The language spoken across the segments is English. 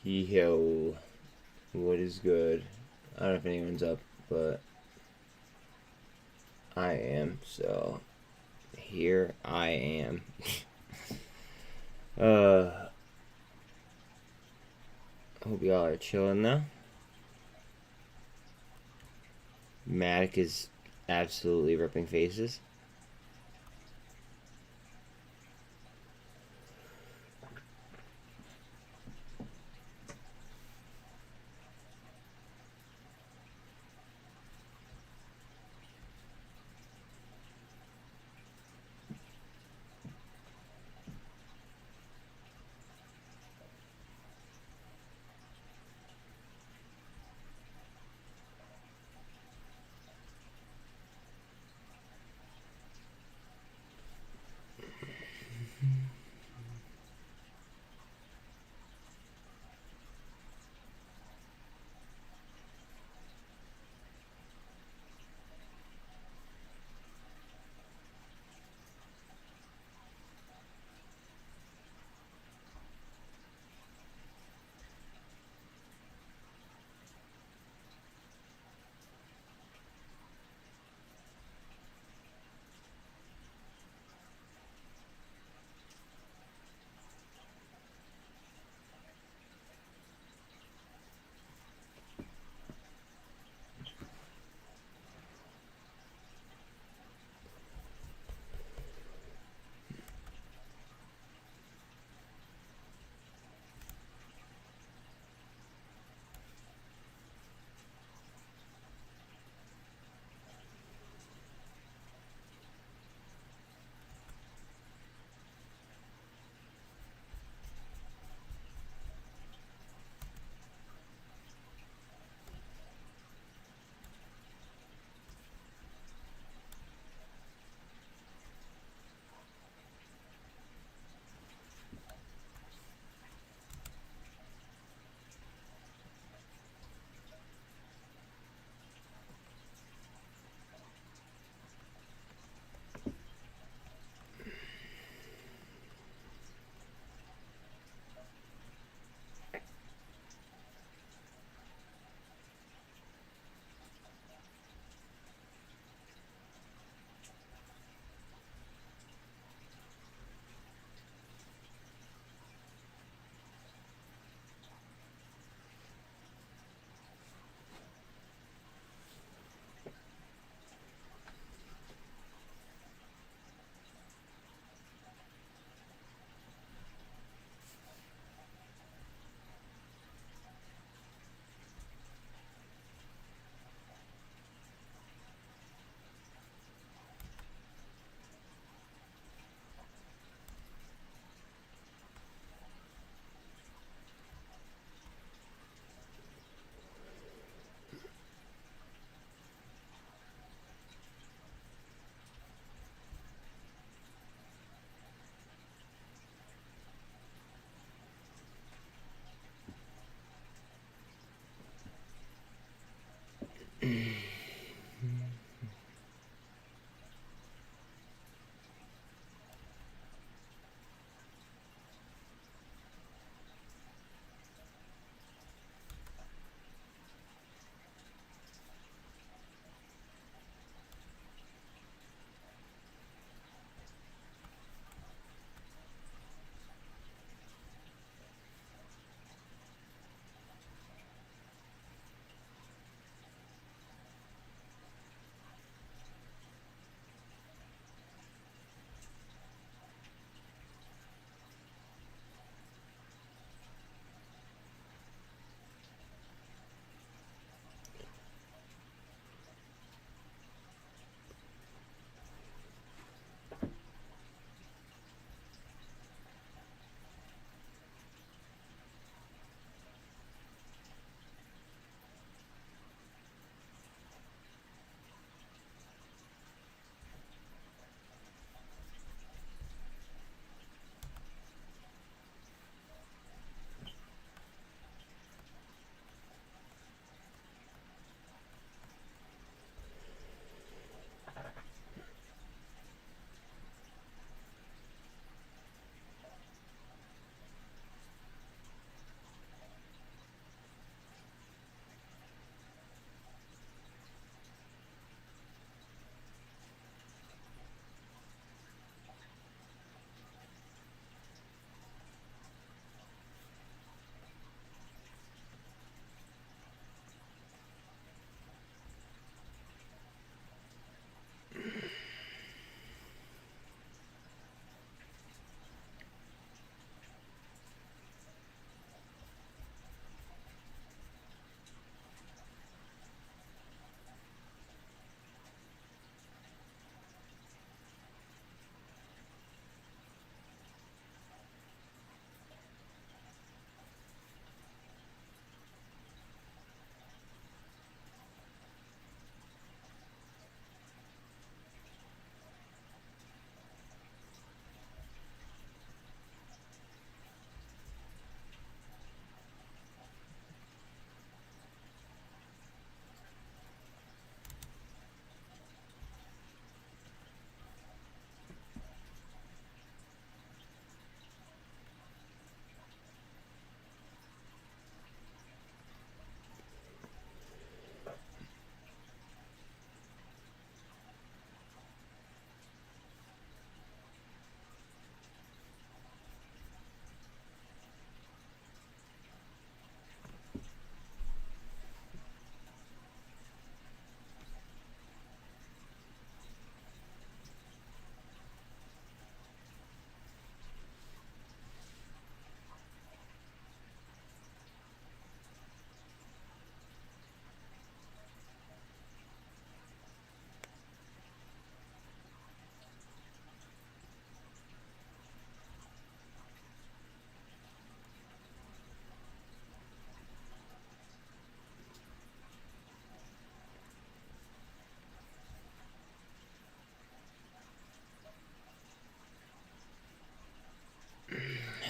Yo, what is good? I don't know if anyone's up, but I am, so here I am. Hope y'all are chilling though. Matic is absolutely ripping faces.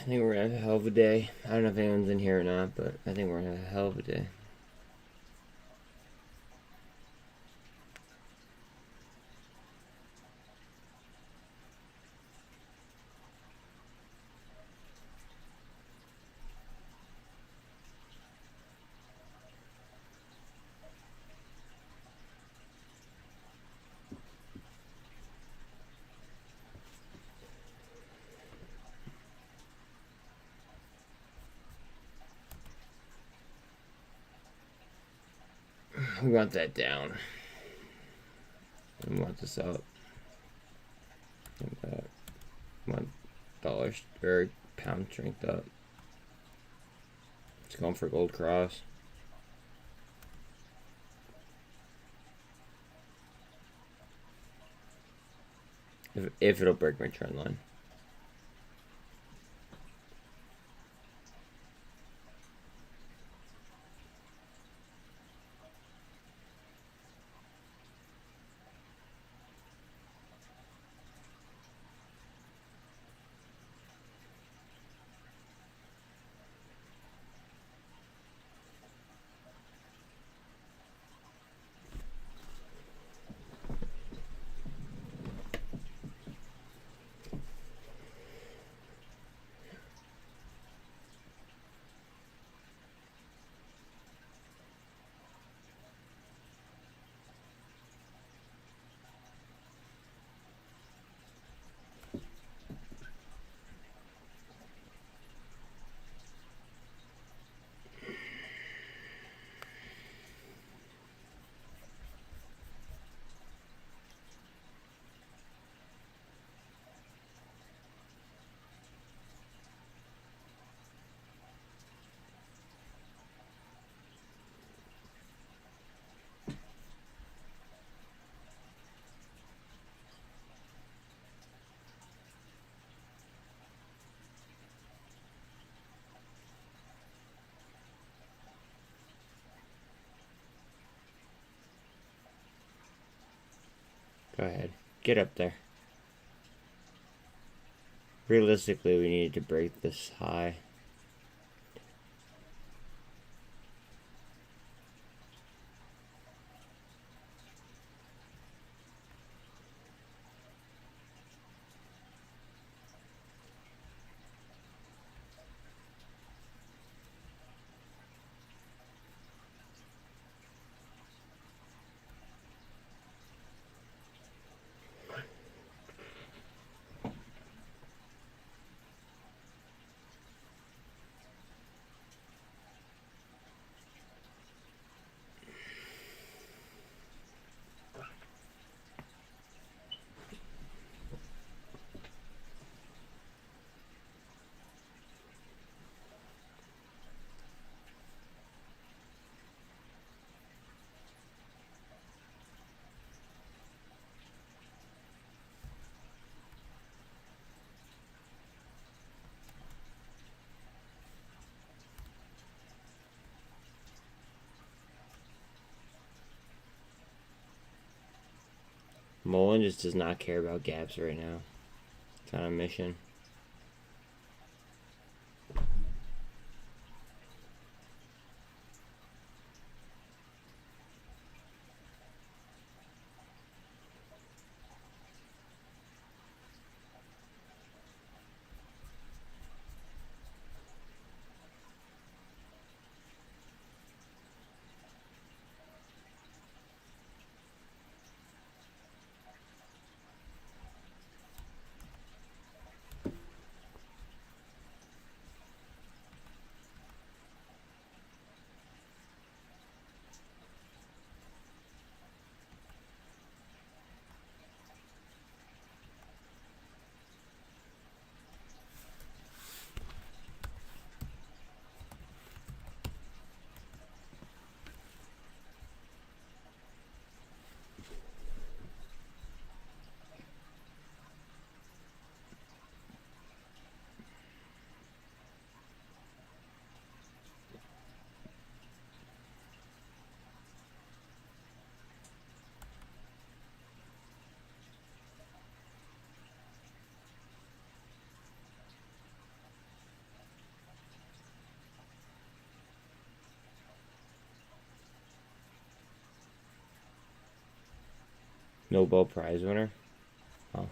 I think we're gonna have a hell of a day. I don't know if anyone's in here or not, but I think we're gonna have a hell of a day. We want that down. We want this up. We want dollar or pound strength up. It's going for gold cross. If it'll break my trend line. Go ahead. Get up there. Realistically, we need to break this high. MULN just does not care about gaps right now. It's on a mission. Nobel Prize winner. Oh.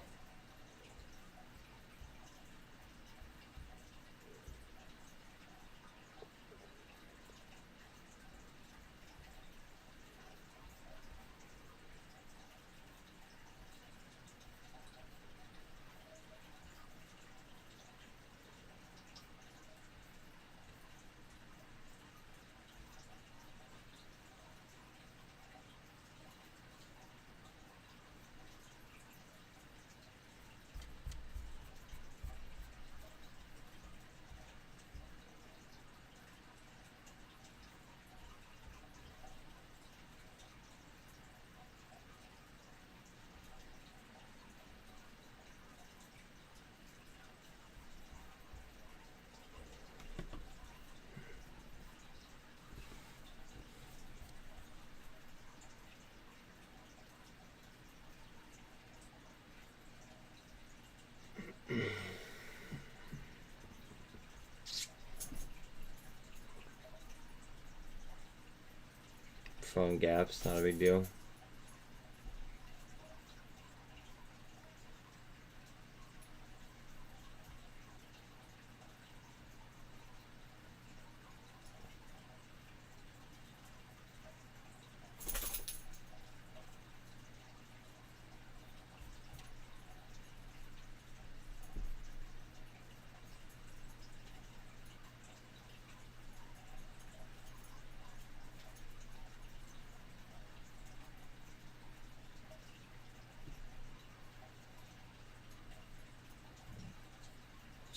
Phone gaps, not a big deal.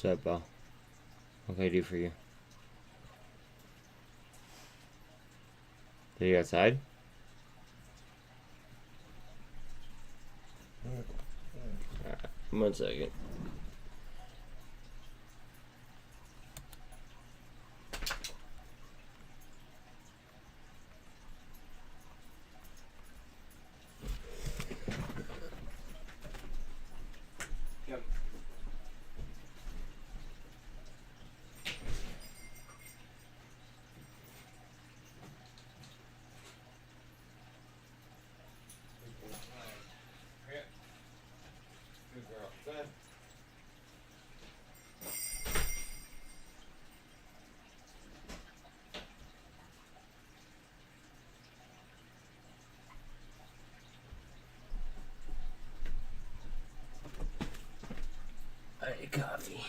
What's up, Belle? What can I do for you? Are you outside? Alright, 1 second. Coffee.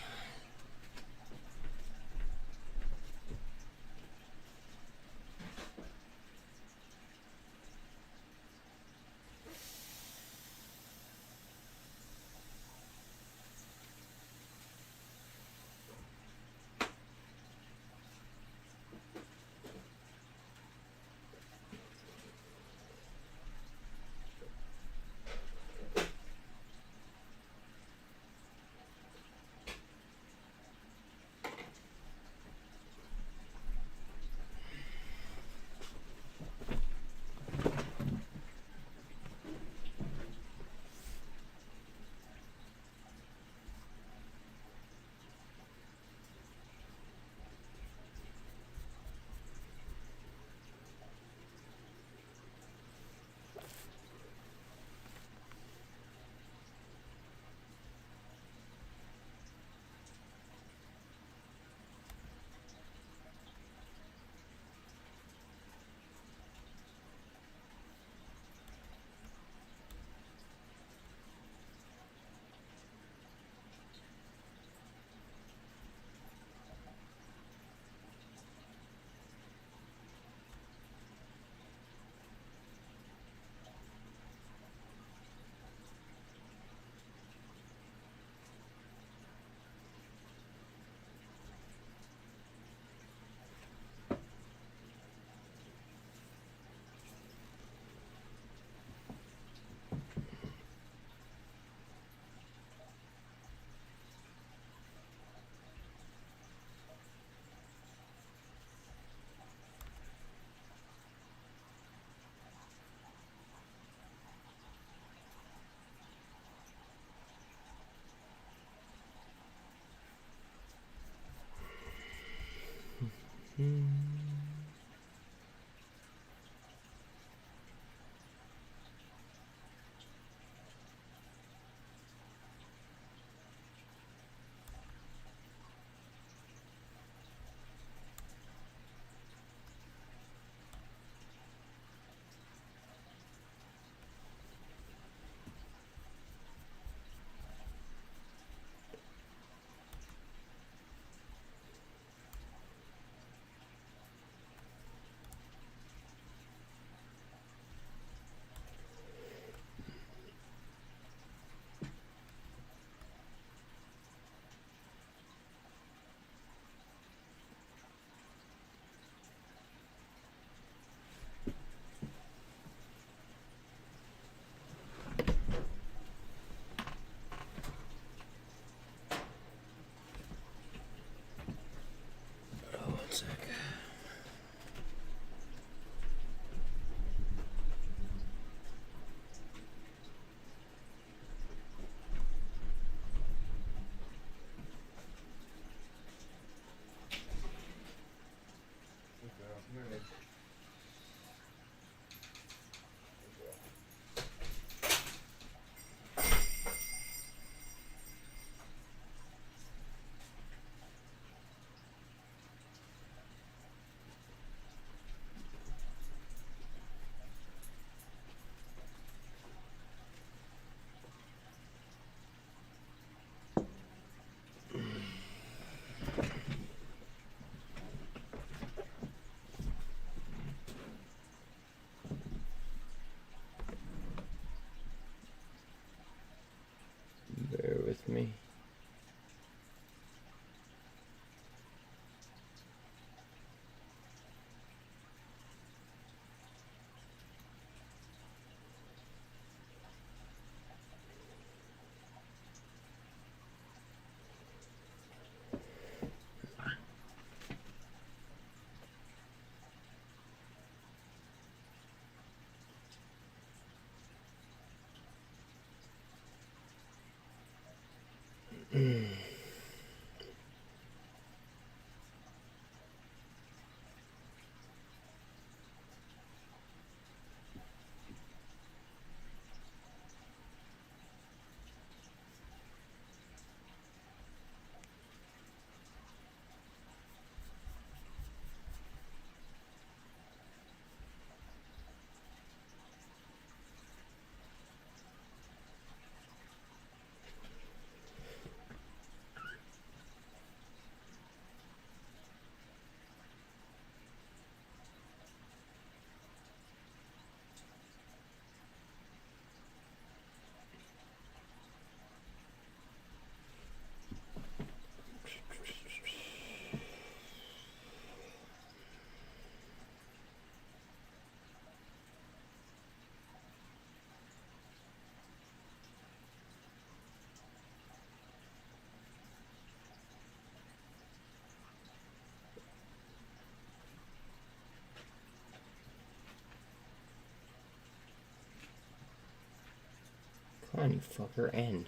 you fucker, end.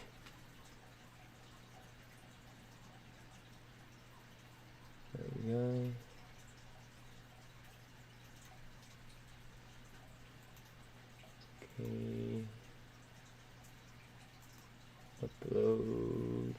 There we go. Okay. Upload.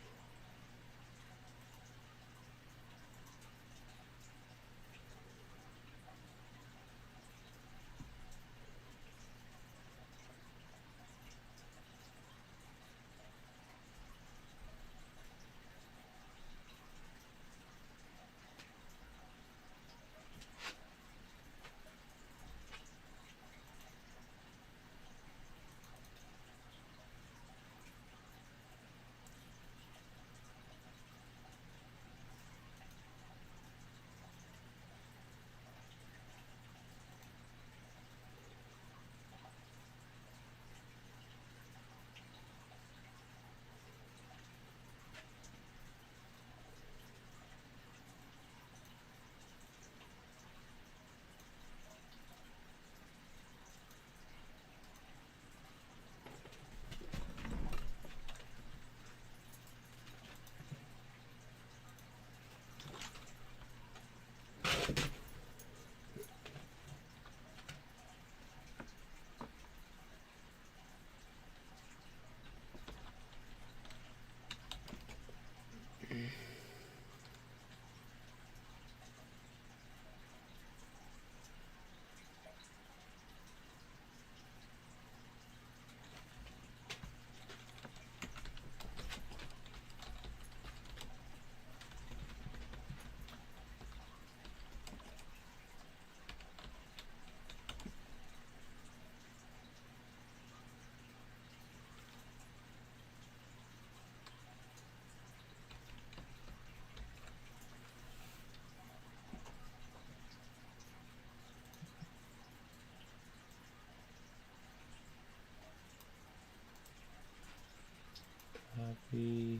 Copy.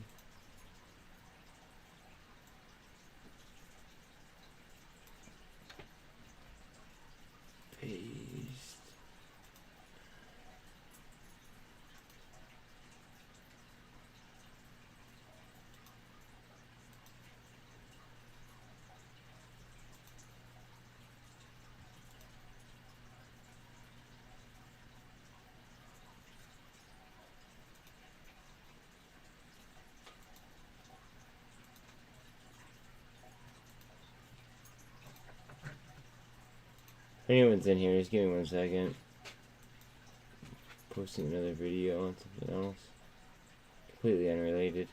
Paste. If anyone's in here, just give me 1 second. Posting another video on something else. Completely unrelated.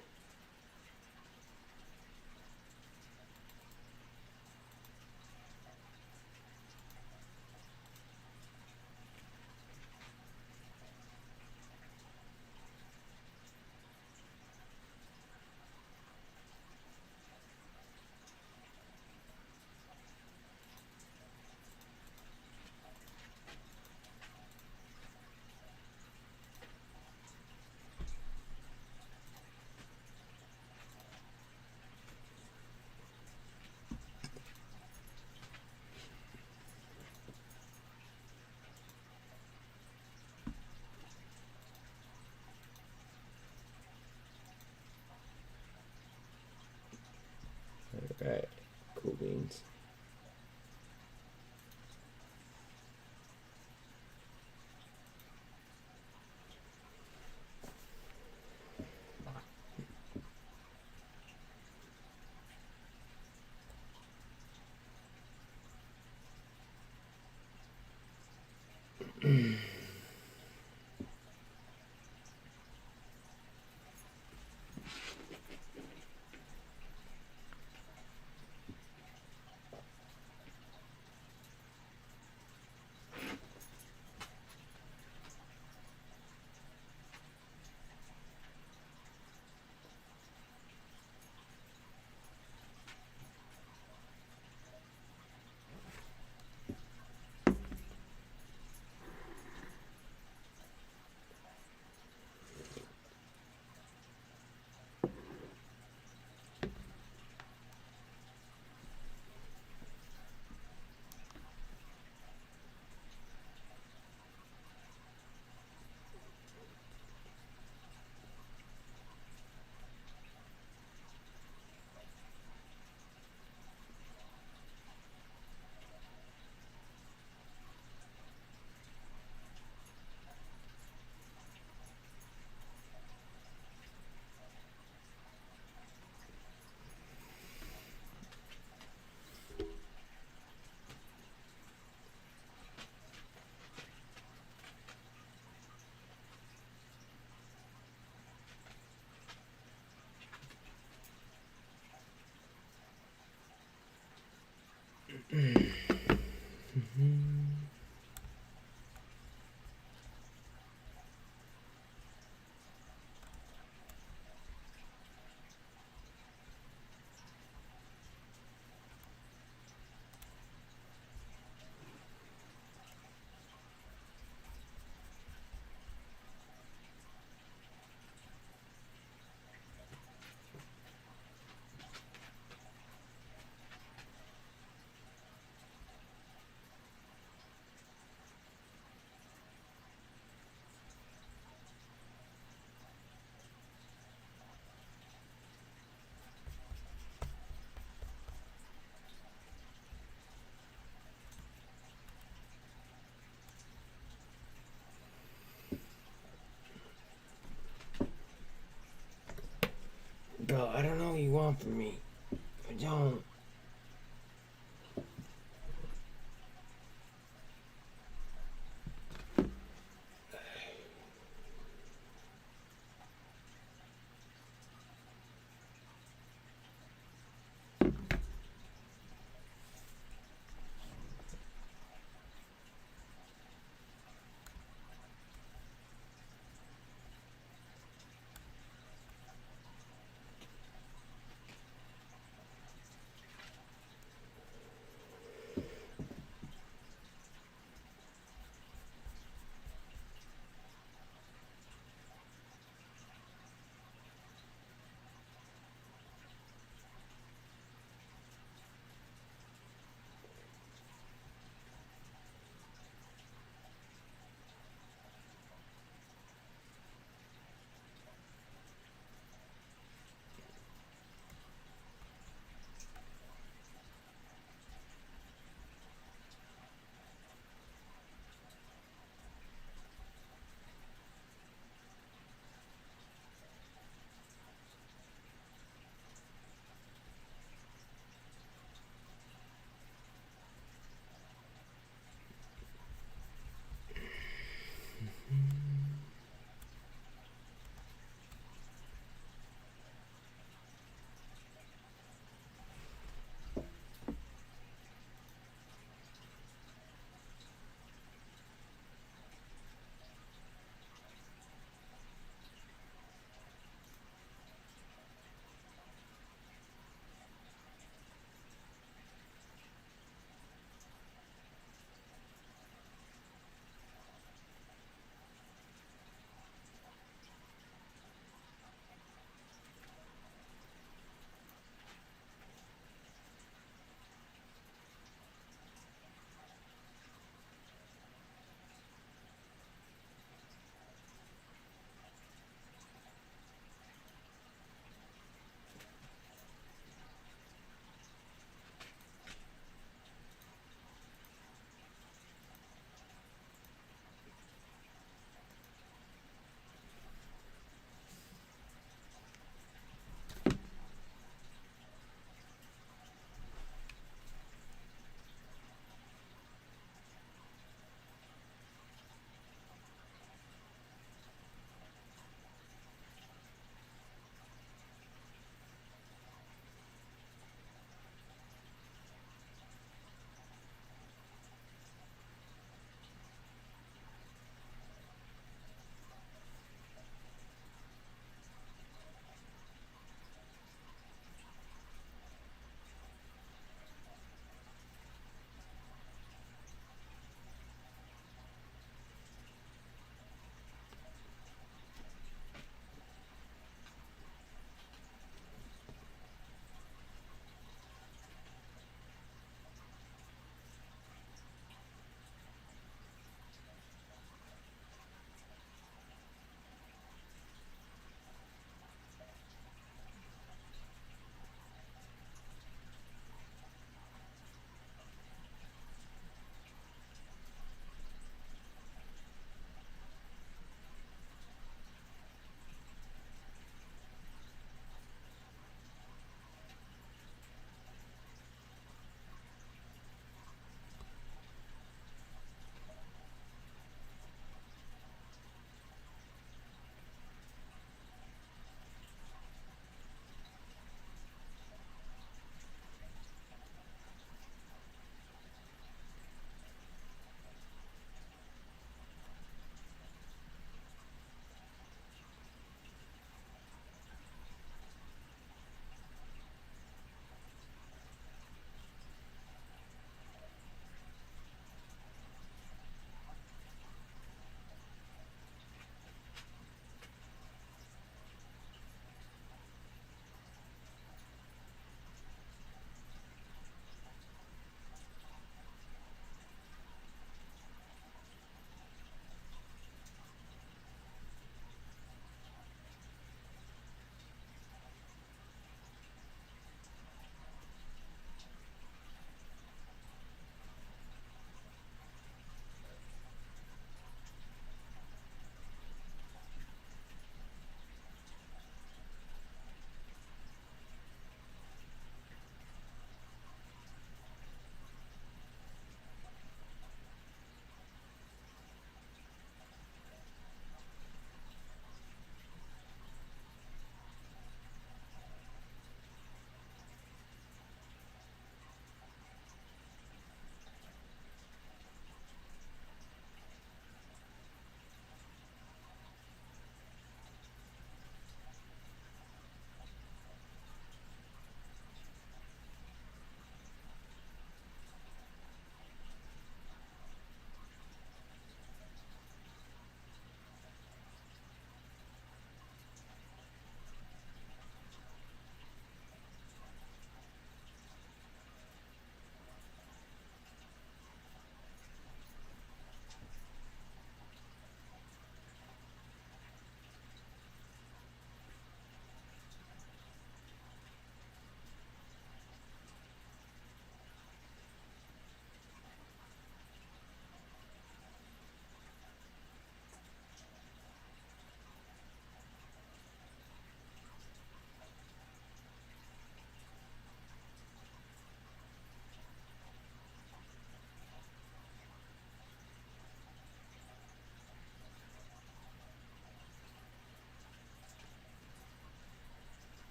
Alright, cool beans.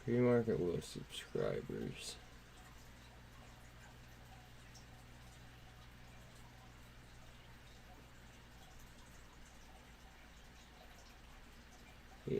Pre-market low subscribers. Yeah.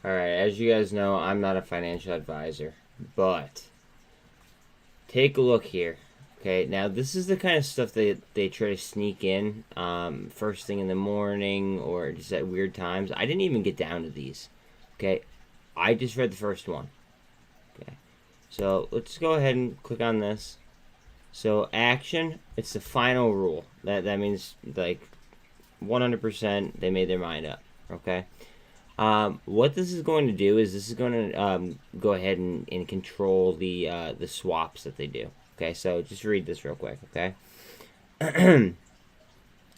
Alright, as you guys know, I'm not a financial advisor, but take a look here. Okay, now this is the kind of stuff that they try to sneak in first thing in the morning or just at weird times. I didn't even get down to these. Okay, I just read the first one. Okay, so let's go ahead and click on this. So action, it's the final rule. That means like 100% they made their mind up. Okay. What this is going to do is this is going to go ahead and control the swaps that they do. Okay, so just read this real quick. Okay.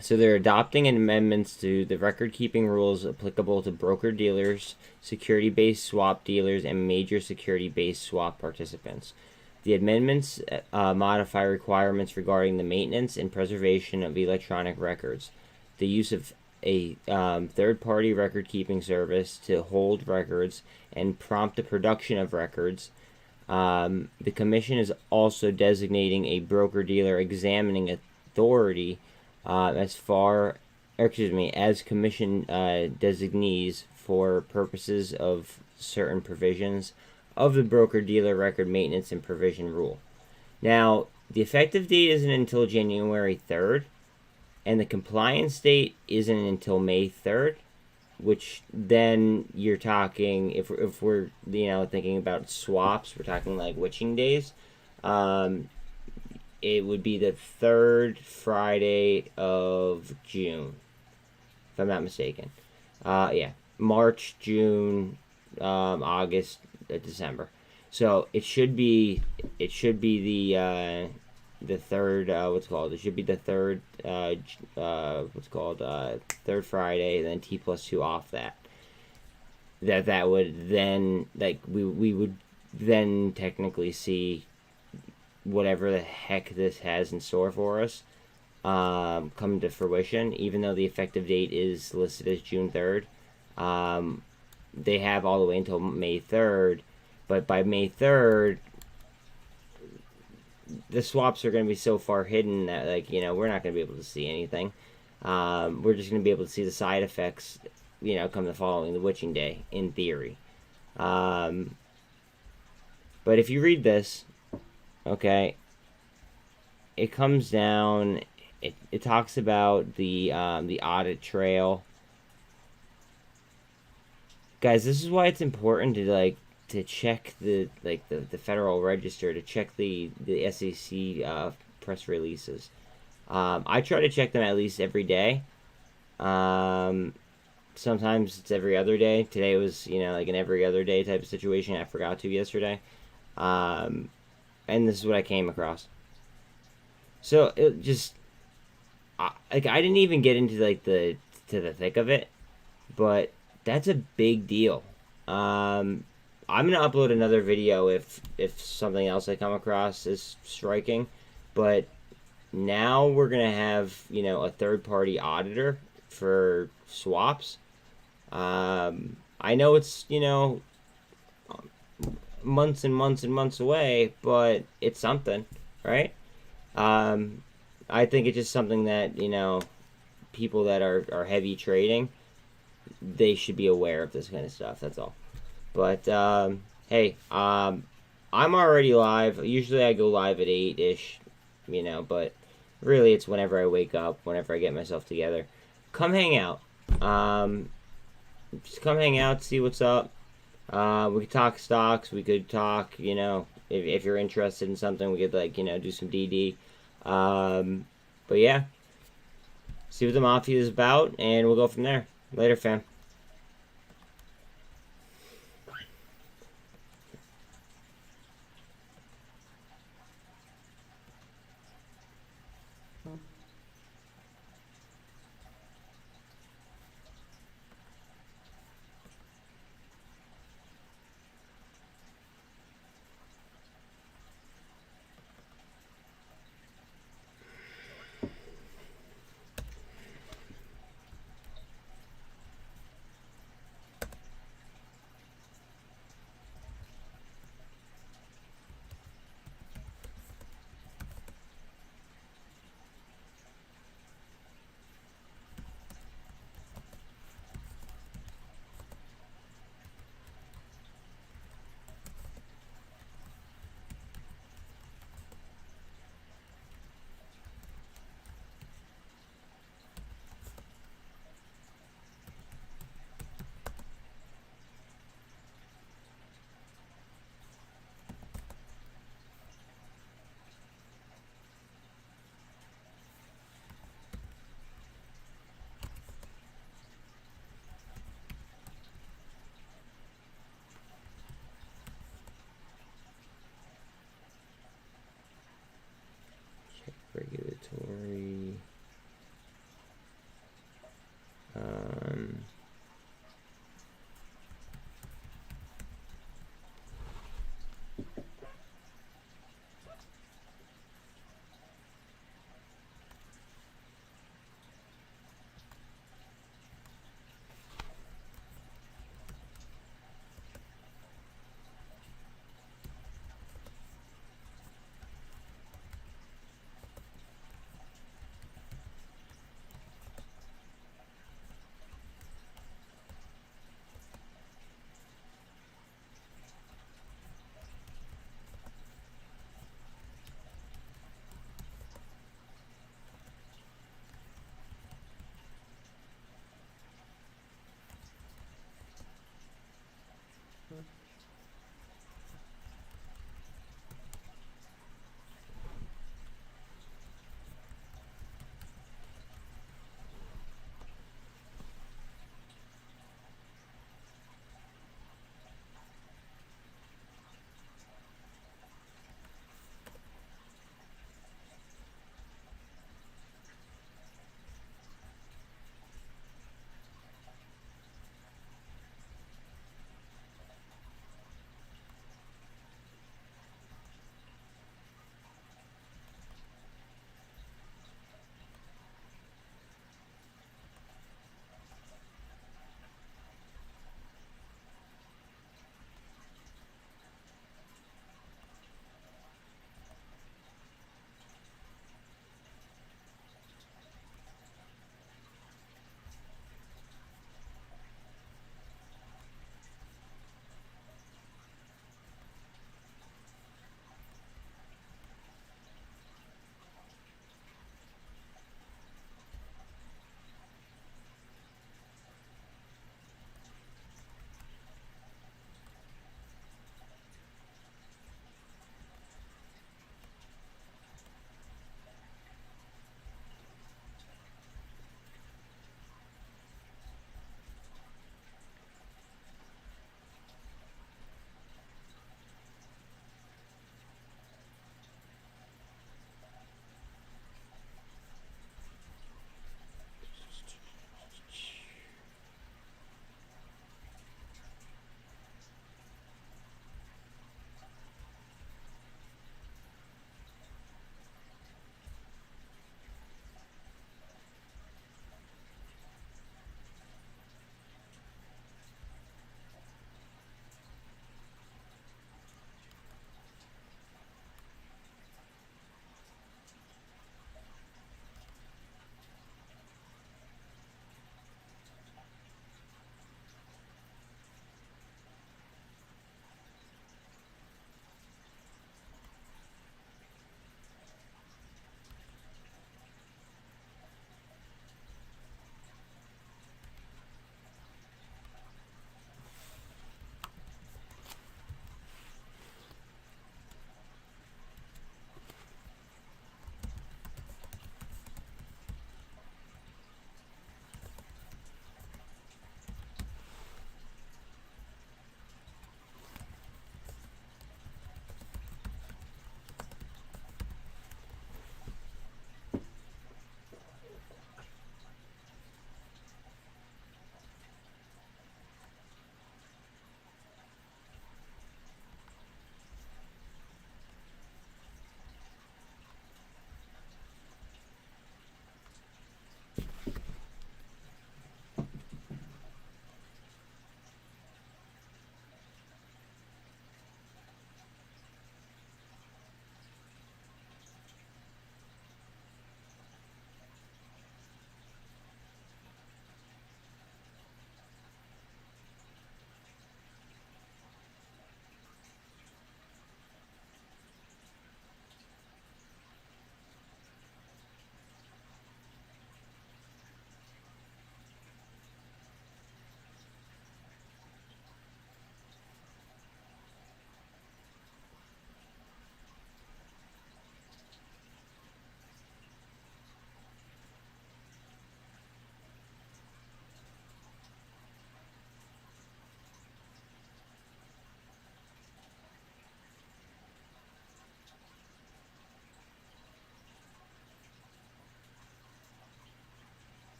So they're adopting amendments to the record-keeping rules applicable to broker-dealers, security-based swap dealers, and major security-based swap participants. The amendments modify requirements regarding the maintenance and preservation of electronic records, the use of a third-party record-keeping service to hold records and prompt the production of records. The Commission is also designating a broker-dealer examining authority as Commission designees for purposes of certain provisions of the broker-dealer record maintenance and provision rule. Now, the effective date isn't until January 3rd, and the compliance date isn't until May 3rd, which then you're talking, if we're thinking about swaps, we're talking like witching days. It would be the third Friday of June, if I'm not mistaken. Yeah, March, June, August, December. So it should be the third it should be the third third Friday, and then T+2 off that. That would then, like, we would then technically see whatever the heck this has in store for us come to fruition, even though the effective date is listed as June 3rd. They have all the way until May 3rd, but by May 3rd, the swaps are going to be so far hidden that, like, we're not going to be able to see anything. We're just going to be able to see the side effects, come the following, the witching day, in theory. But if you read this, okay, it comes down, it talks about the audit trail. Guys, this is why it's important to check the Federal Register, to check the SEC press releases. I try to check them at least every day. Sometimes it's every other day. Today was like an every other day type of situation. I forgot to yesterday, and this is what I came across. So it just I didn't even get into the thick of it, but that's a big deal. I'm gonna upload another video if something else I come across is striking, but now we're gonna have a third-party auditor for swaps. I know it's months and months and months away, but it's something, right? I think it's just something that, you know, people that are heavy trading, they should be aware of this kind of stuff. That's all. But hey, I'm already live. Usually I go live at 8-ish, you know, but really it's whenever I wake up, whenever I get myself together. Come hang out. Just come hang out, see what's up. We could talk stocks. We could talk, you know, if you're interested in something, we could, like, you know, do some DD. But yeah, see what the Mafia is about, and we'll go from there. Later, fam.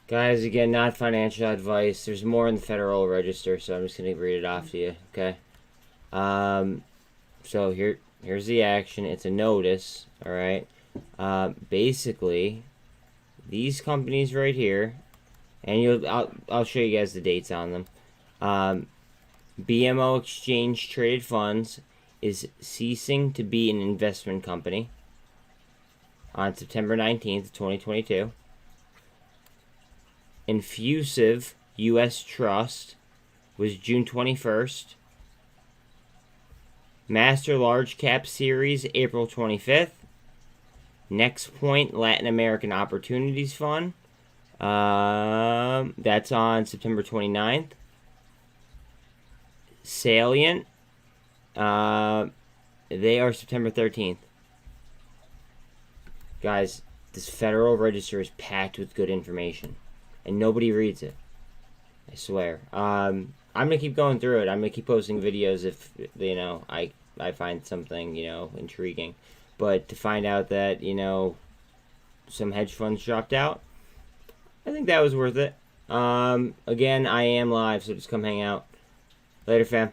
Guys, again, not financial advice. There's more in the Federal Register, so I'm just going to read it off to you, okay? So here's the action. It's a notice, all right? Basically, these companies right here, and I'll show you guys the dates on them. BMO Exchange Traded Funds is ceasing to be an investment company on September 19th, 2022. Infusive U.S. Trust was June 21st. Master Large Cap Series, April 25th. Next Point Latin American Opportunities Fund. That's on September 29th. Salient. They are September 13th. Guys, this Federal Register is packed with good information. And nobody reads it. I swear. I'm gonna keep going through it. I'm gonna keep posting videos if I find something intriguing. But to find out that some hedge funds dropped out, I think that was worth it. Again, I am live, so just come hang out. Later, fam.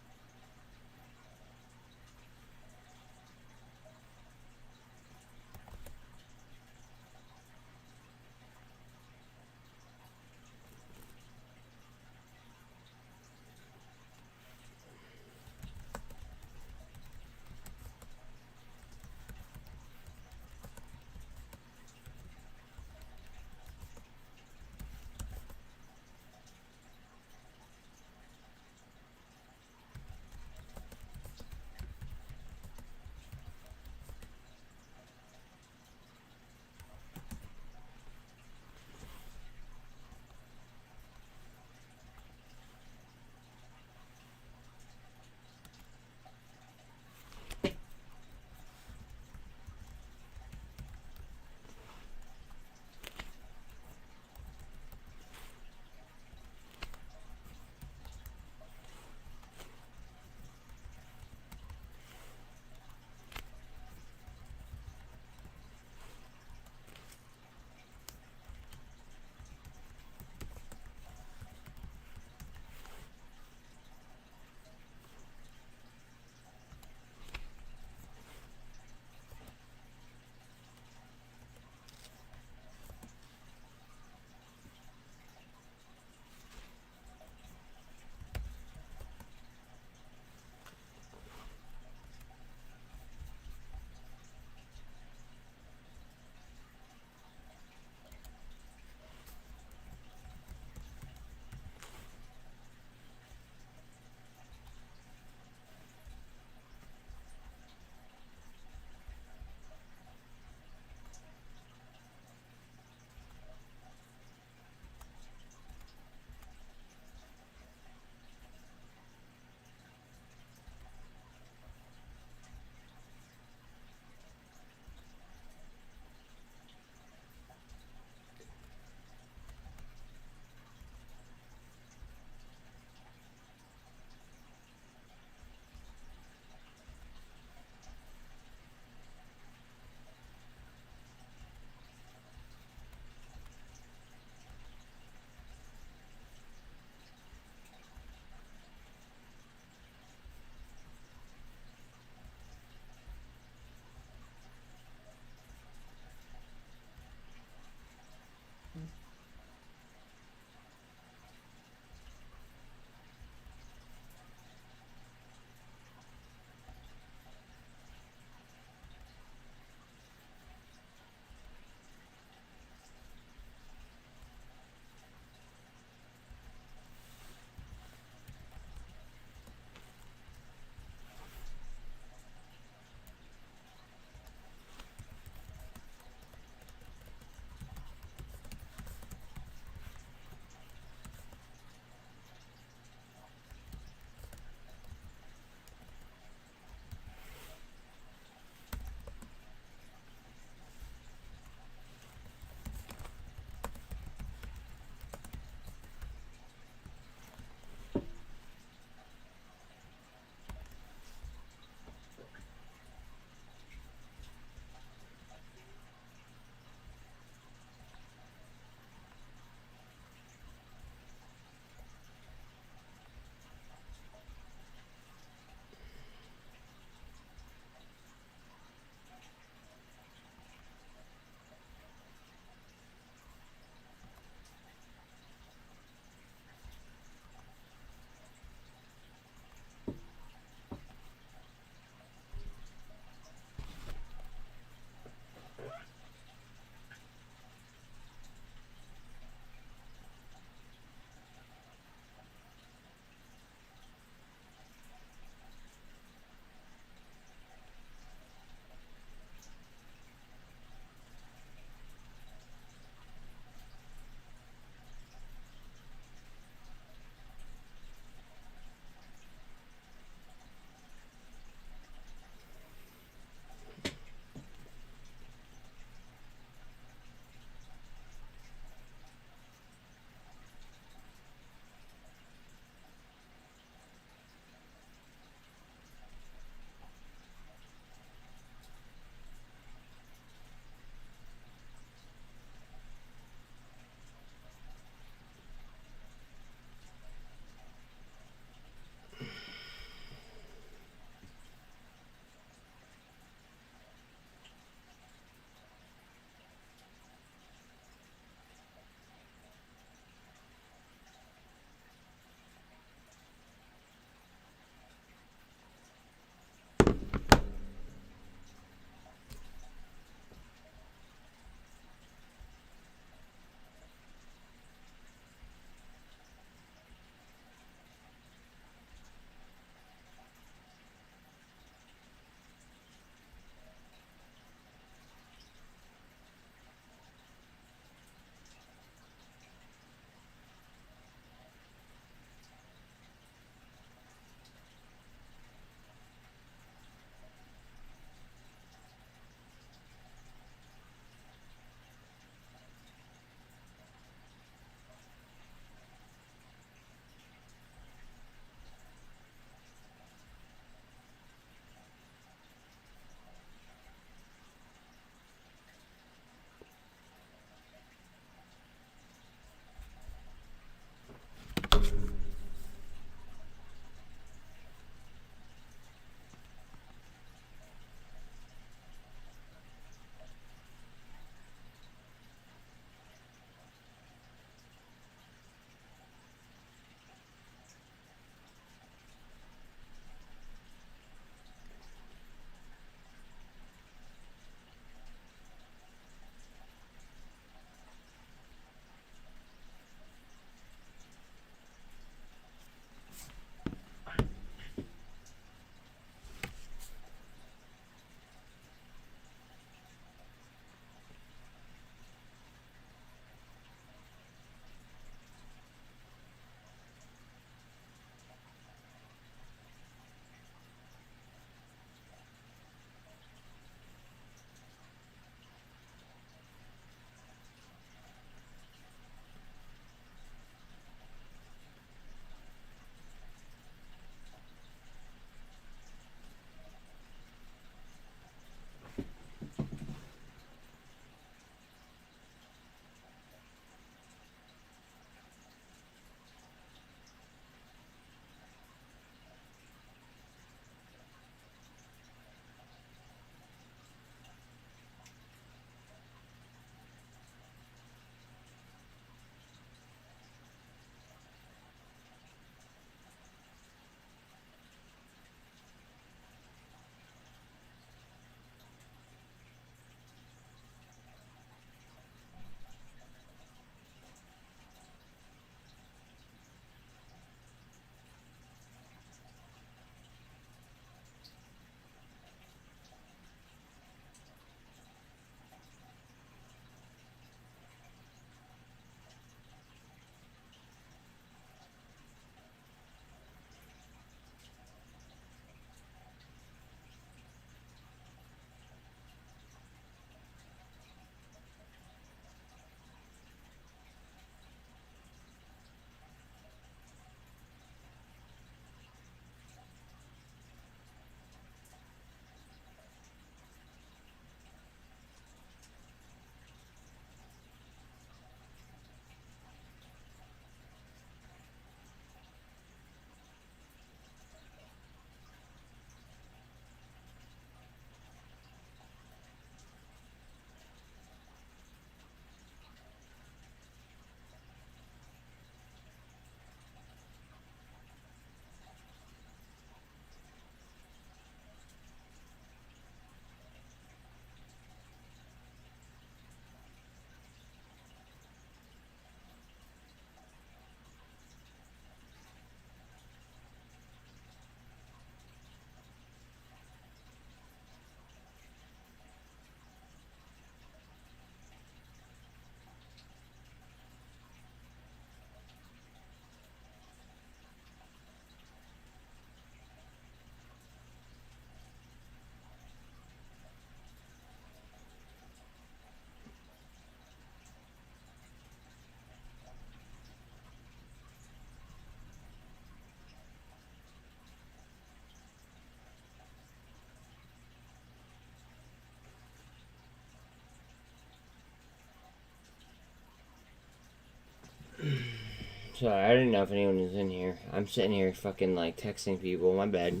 Sorry, I didn't know if anyone was in here. I'm sitting here fucking like texting people. My bad.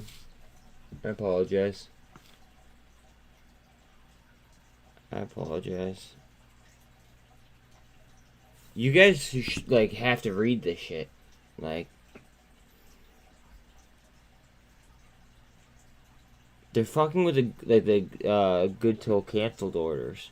I apologize. I apologize. You guys like have to read this shit. Like, they're fucking with the good till canceled orders.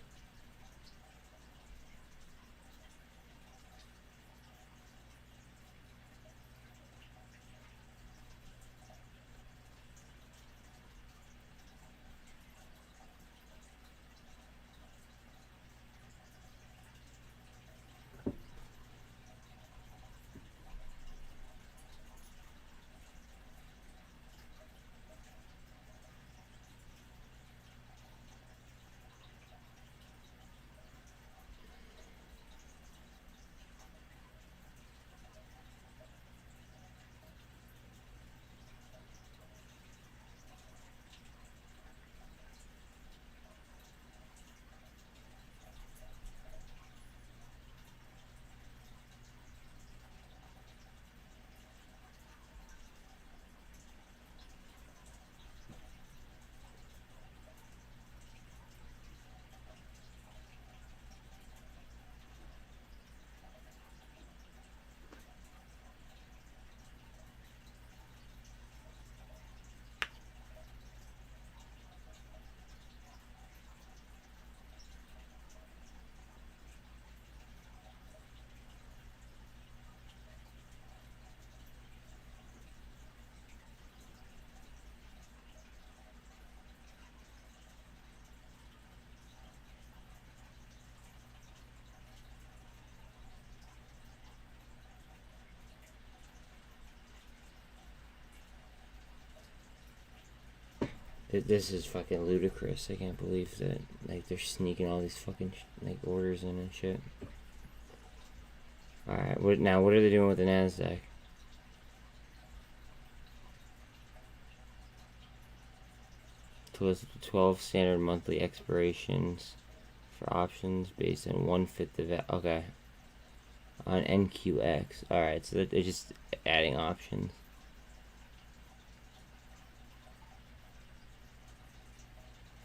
This is fucking ludicrous. I can't believe that like they're sneaking all these fucking like orders in and shit. All right, what are they doing with the Nasdaq? To list the 12 standard monthly expirations for options based on 1/5 of okay on NQX. All right, so they're just adding options.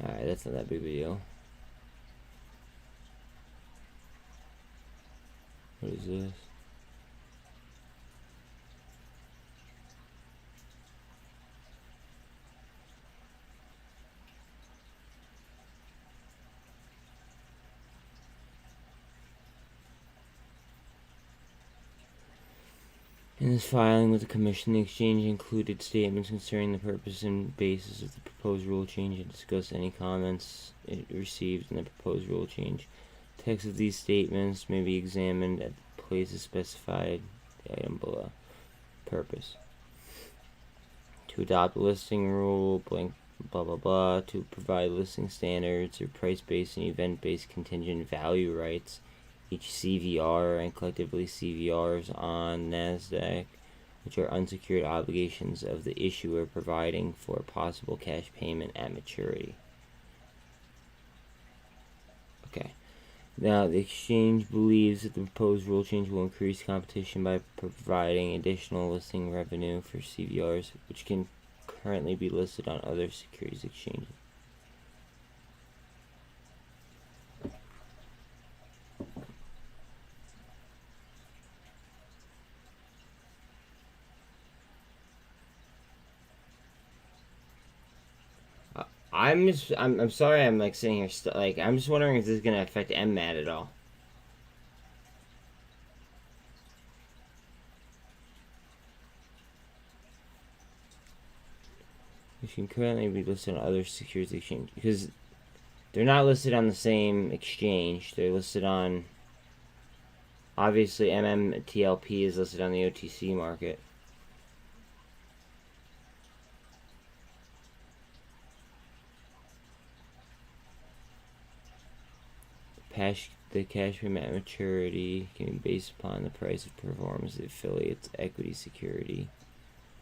Alright, that's not that big of a deal. What is this? In this filing with the Commission, the exchange included statements concerning the purpose and basis of the proposed rule change and discussed any comments it received in the proposed rule change. Text of these statements may be examined at the places specified the item below. Purpose: to adopt a listing rule, blank, blah blah blah, to provide listing standards or price-based and event-based contingent value rights, each CVR and collectively CVRs on NASDAQ, which are unsecured obligations of the issuer providing for possible cash payment at maturity. Okay. Now, the exchange believes that the proposed rule change will increase competition by providing additional listing revenue for CVRs, which can currently be listed on other securities exchanges. I'm sorry I'm like sitting here like I'm just wondering if this is gonna affect MMAT at all. Which can currently be listed on other securities exchange because they're not listed on the same exchange. They're listed on, obviously MMTLP is listed on the OTC market. The cash payment at maturity can be based upon the price of performance of the affiliate's equity security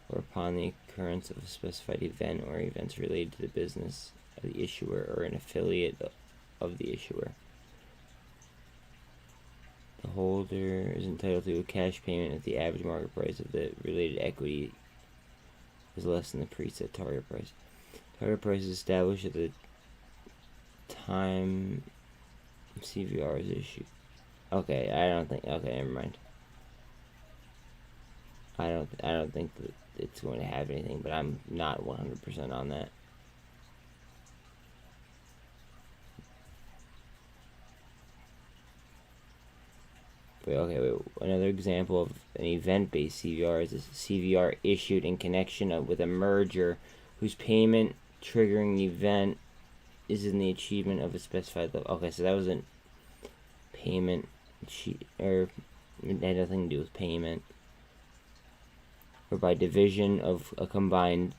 or upon the occurrence of a specified event or events related to the business of the issuer or an affiliate of the issuer. The holder is entitled to a cash payment if the average market price of the related equity is less than the preset target price. Target price is established at the time CVR is issued. Okay, I don't think. Okay, never mind. I don't think that it's going to have anything, but I'm not 100% on that. Wait, another example of an event-based CVR is a CVR issued in connection with a merger whose payment triggering event is in the achievement of a specified level. Okay, so that was a payment, or it had nothing to do with payment. Or by division of a combined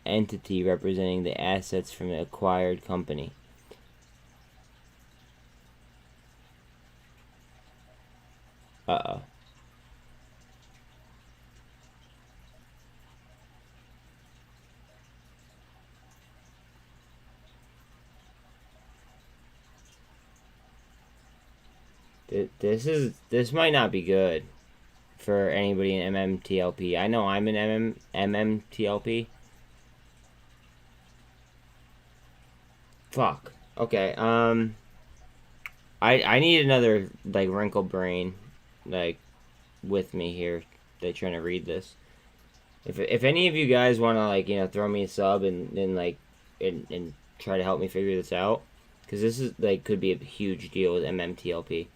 entity representing the assets from the acquired company. Uh-oh. This might not be good for anybody in MMTLP. I know I'm in MMTLP. Fuck. Okay. I need another like wrinkle brain like with me here. They're trying to read this. If any of you guys want to like throw me a sub and like and try to help me figure this out, because this is like could be a huge deal with MMTLP.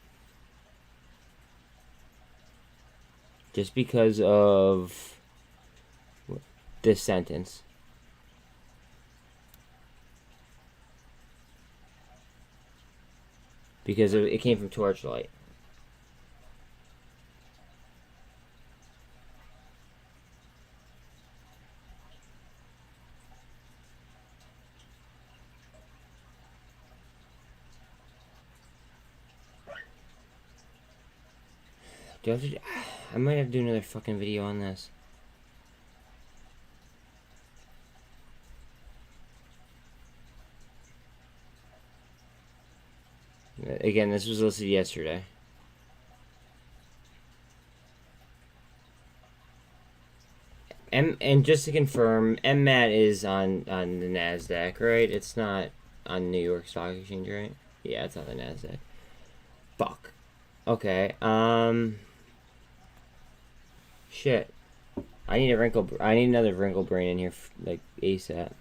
Just because of this sentence. Because it came from Torchlight. Do I have to? I might have to do another fucking video on this. Again, this was listed yesterday. And just to confirm, MMAT is on the NASDAQ, right? It's not on New York Stock Exchange, right? Yeah, it's on the NASDAQ. Fuck. Okay. Shit. I need another wrinkle brain in here, like ASAP.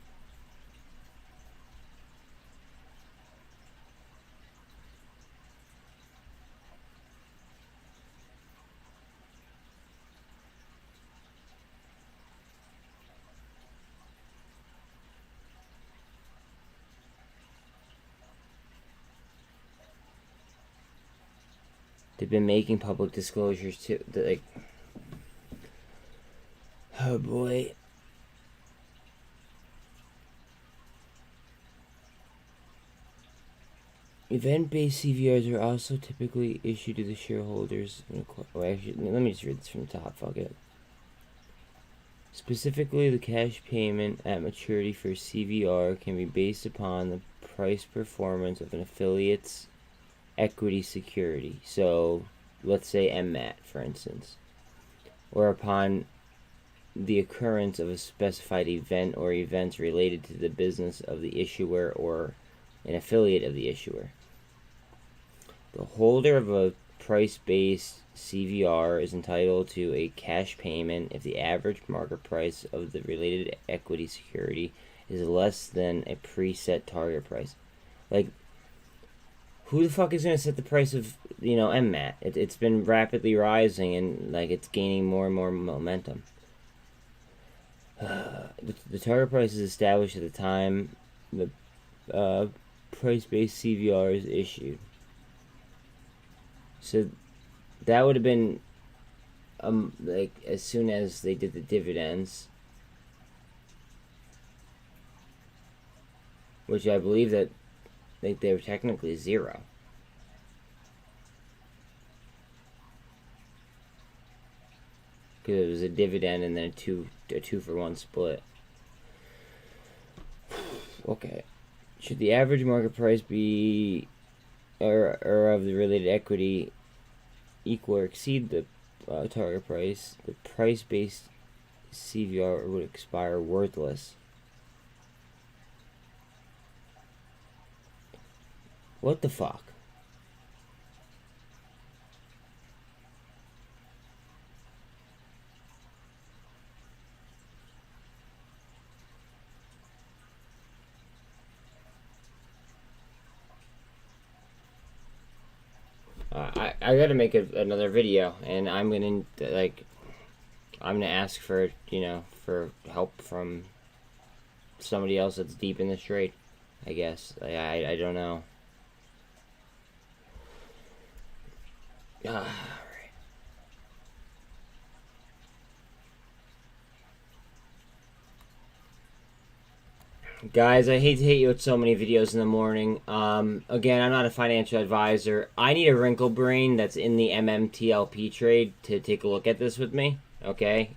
They've been making public disclosures too. Like, oh boy. Event-based CVRs are also typically issued to the shareholders. Well, actually, let me just read this from the top. Fuck it. Specifically, the cash payment at maturity for CVR can be based upon the price performance of an affiliate's equity security. So, let's say MMAT, for instance. Or upon the occurrence of a specified event or events related to the business of the issuer or an affiliate of the issuer. The holder of a price-based CVR is entitled to a cash payment if the average market price of the related equity security is less than a preset target price. Like, who the fuck is going to set the price of, MMAT? It's been rapidly rising and, like, it's gaining more and more momentum. The target price is established at the time the price-based CVR is issued. So that would have been like as soon as they did the dividends, which I believe that like they were technically zero. Because it was a dividend and then a two for one split. Okay. Should the average market price be or of the related equity equal or exceed the target price, the price-based CVR would expire worthless. What the fuck? I gotta make another video, and I'm gonna ask for, you know, for help from somebody else that's deep in this trade, I guess. I don't know. Guys, I hate to hit you with so many videos in the morning. Again, I'm not a financial advisor. I need a wrinkle brain that's in the MMTLP trade to take a look at this with me. Okay?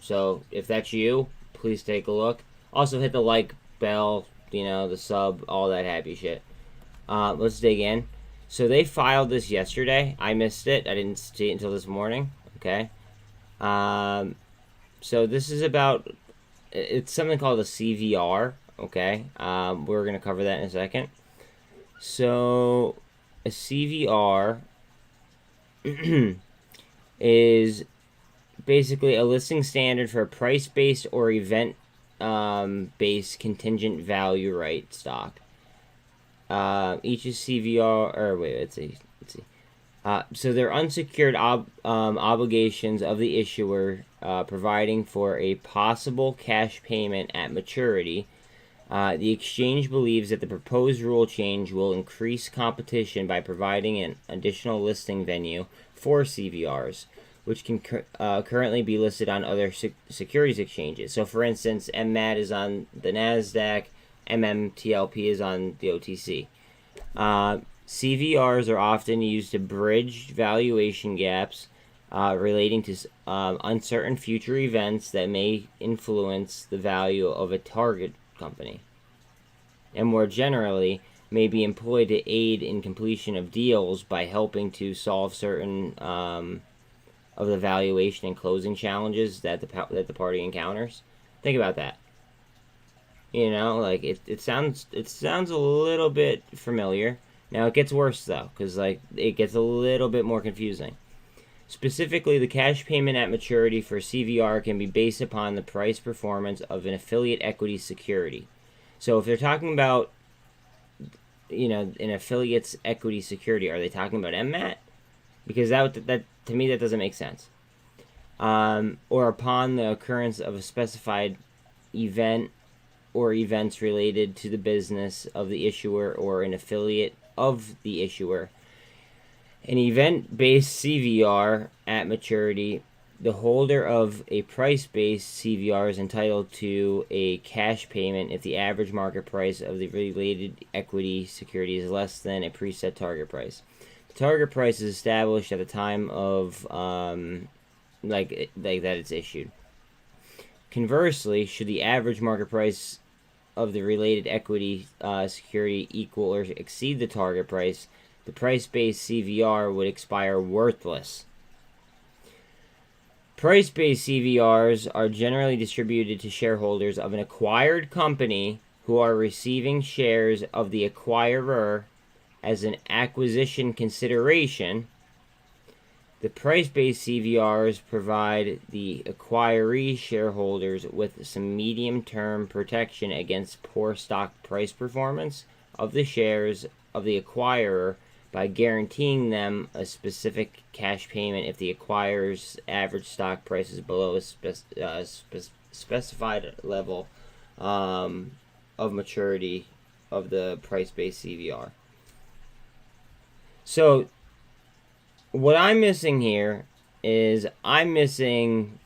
So if that's you, please take a look. Also hit the like bell, you know, the sub, all that happy shit. Let's dig in. So they filed this yesterday. I missed it. I didn't see it until this morning. Okay? So this is about... It's something called a CVR, okay? We're going to cover that in a second. So, a CVR is basically a listing standard for a price-based or event-based contingent value right stock. Each is CVR, or wait, let's see. So they're unsecured obligations of the issuer, providing for a possible cash payment at maturity. The exchange believes that the proposed rule change will increase competition by providing an additional listing venue for CVRs, which can currently be listed on other securities exchanges. So, for instance, MMAT is on the NASDAQ, MMTLP is on the OTC. CVRs are often used to bridge valuation gaps relating to uncertain future events that may influence the value of a target company, and more generally may be employed to aid in completion of deals by helping to solve certain of the valuation and closing challenges that the party encounters. Think about that. You know, like it sounds a little bit familiar. Now, it gets worse, though, because it gets a little bit more confusing. Specifically, the cash payment at maturity for CVR can be based upon the price performance of an affiliate equity security. So if they're talking about, you know, an affiliate's equity security, are they talking about MMAT? Because that to me, that doesn't make sense. Or upon the occurrence of a specified event or events related to the business of the issuer or an affiliate of the issuer. An event-based CVR at maturity, the holder of a price-based CVR is entitled to a cash payment if the average market price of the related equity security is less than a preset target price. The target price is established at the time of like that it's issued. Conversely, should the average market price of the related equity security equal or exceed the target price, the price-based CVR would expire worthless. Price-based CVRs are generally distributed to shareholders of an acquired company who are receiving shares of the acquirer as an acquisition consideration. The price-based CVRs provide the acquiree shareholders with some medium-term protection against poor stock price performance of the shares of the acquirer by guaranteeing them a specific cash payment if the acquirer's average stock price is below a specified level of maturity of the price-based CVR. So, what I'm missing here is I'm missing...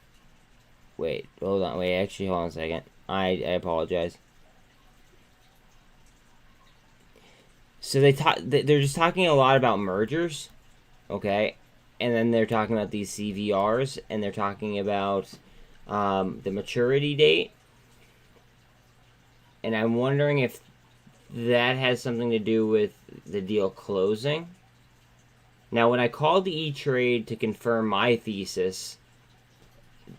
Wait, hold on. Hold on a second. I apologize. So they're just talking a lot about mergers, okay? And then they're talking about these CVRs, and they're talking about the maturity date. And I'm wondering if that has something to do with the deal closing. Now, when I called the E-Trade to confirm my thesis,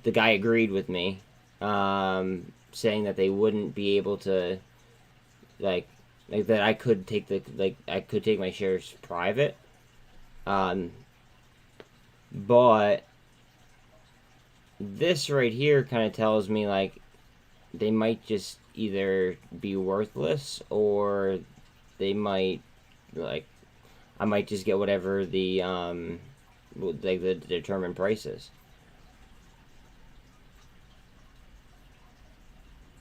the guy agreed with me, saying that they wouldn't be able to, like that I could take I could take my shares private, but this right here kind of tells me like they might just either be worthless or they might like I might just get whatever the the determined price is.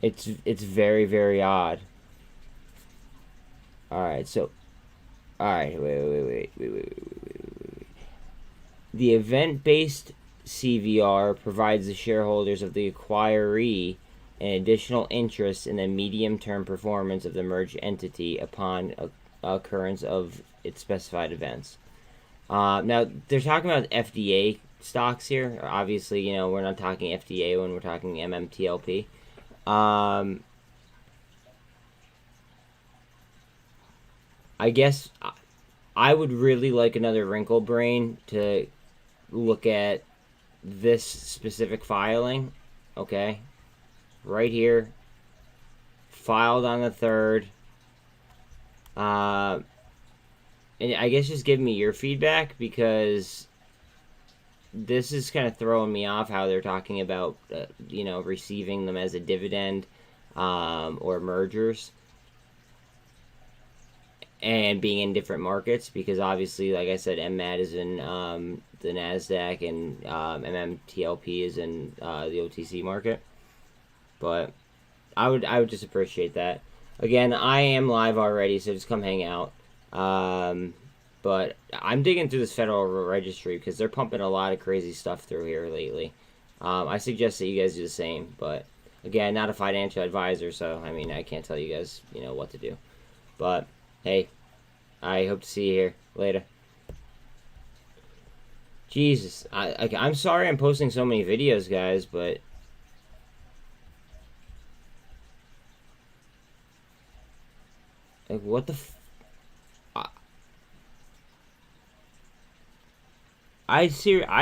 It's very, very odd. Alright, so alright, wait. The event-based CVR provides the shareholders of the acquiree an additional interest in the medium-term performance of the merged entity upon occurrence of its specified events. Now, they're talking about FDA stocks here. Obviously, you know, we're not talking FDA when we're talking MMTLP. I guess I would really like another wrinkle brain to look at this specific filing. Okay, right here, filed on the 3rd. And I guess just give me your feedback, because this is kind of throwing me off how they're talking about you know, receiving them as a dividend or mergers and being in different markets, because obviously, like I said, MMAT is in the NASDAQ and MMTLP is in the OTC market. But I would just appreciate that. Again, I am live already, so just come hang out. But I'm digging through this Federal Registry because they're pumping a lot of crazy stuff through here lately. I suggest that you guys do the same. But again, not a financial advisor, so I mean, I can't tell you guys, you know, what to do. But hey, I hope to see you here later. Jesus, I'm sorry I'm posting so many videos, guys, but like, what the I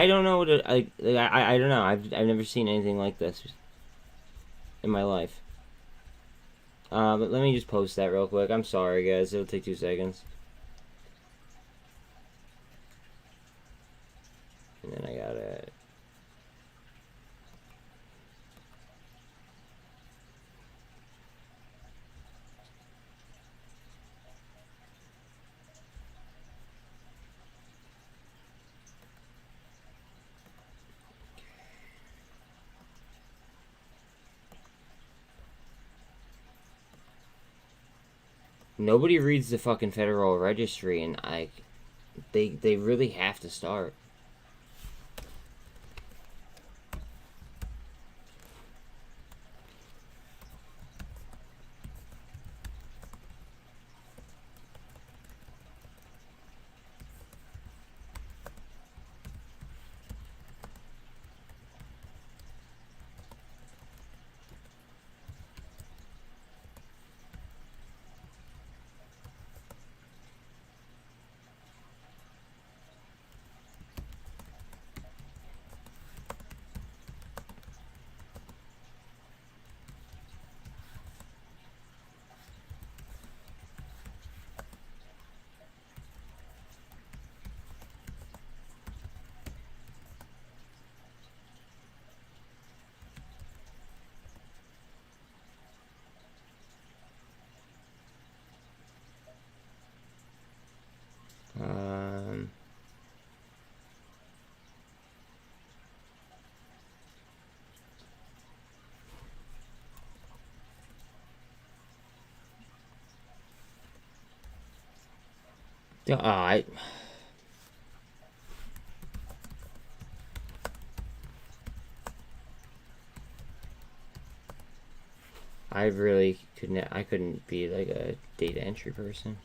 don't know what to, I don't know. I've never seen anything like this in my life. But let me just post that real quick. I'm sorry, guys. It'll take 2 seconds. And then I got it. Nobody reads the fucking Federal Registry, and they really have to start. I really couldn't. I couldn't be like a data entry person.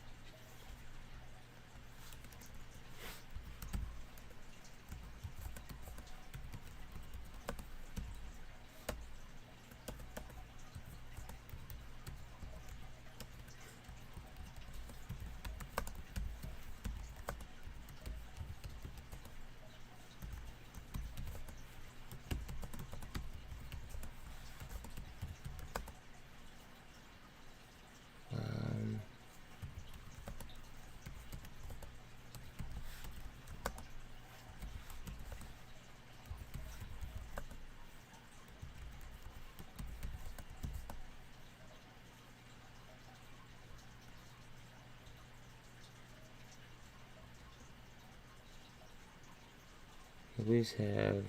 please have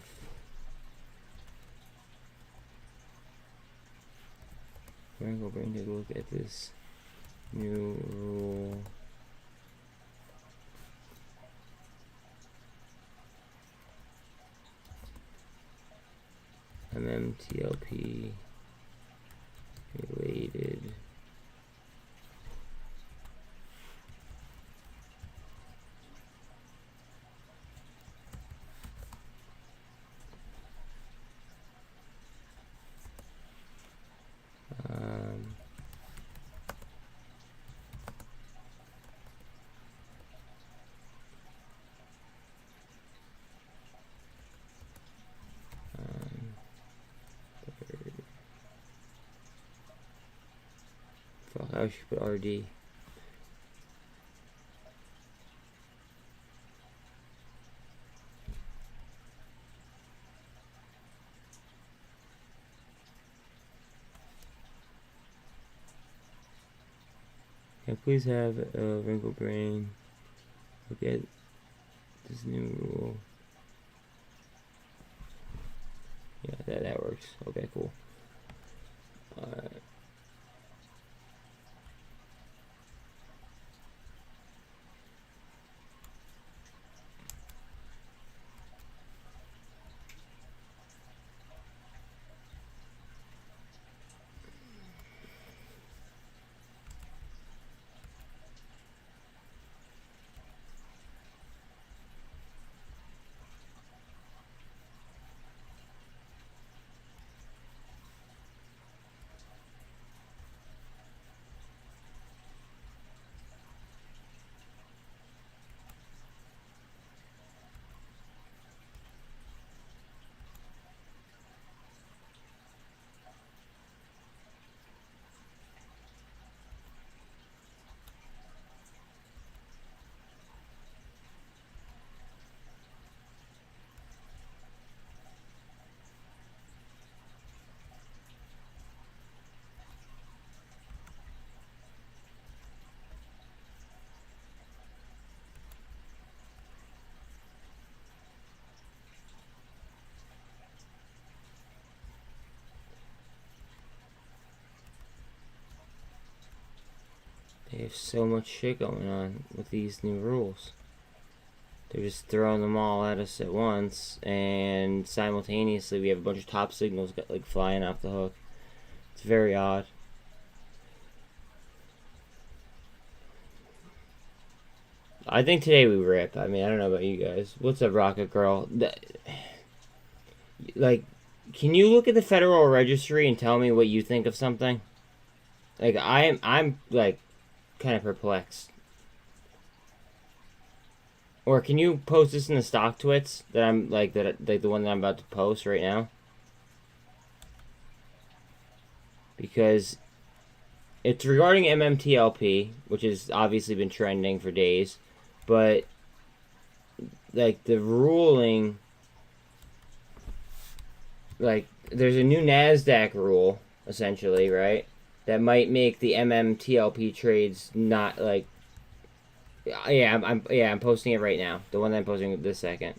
We're going to look at this new rule. MMTLP related I should put RD. Can I please have a wrinkle brain look at this new rule? Yeah, that works. Okay, cool. Alright. They have so much shit going on with these new rules. They're just throwing them all at us at once, and simultaneously we have a bunch of top signals like flying off the hook. It's very odd. I think today we rip. I mean, I don't know about you guys. What's up, Rocket Girl? Like, can you look at the Federal Registry and tell me what you think of something? Like, I'm like kind of perplexed. Or can you post this in the stock twits that I'm like the one that I'm about to post right now? Because it's regarding MMTLP, which has obviously been trending for days, but like the ruling, like there's a new NASDAQ rule essentially, right? That might make the MMTLP trades not like. Yeah, I'm posting it right now. The one that I'm posting this second.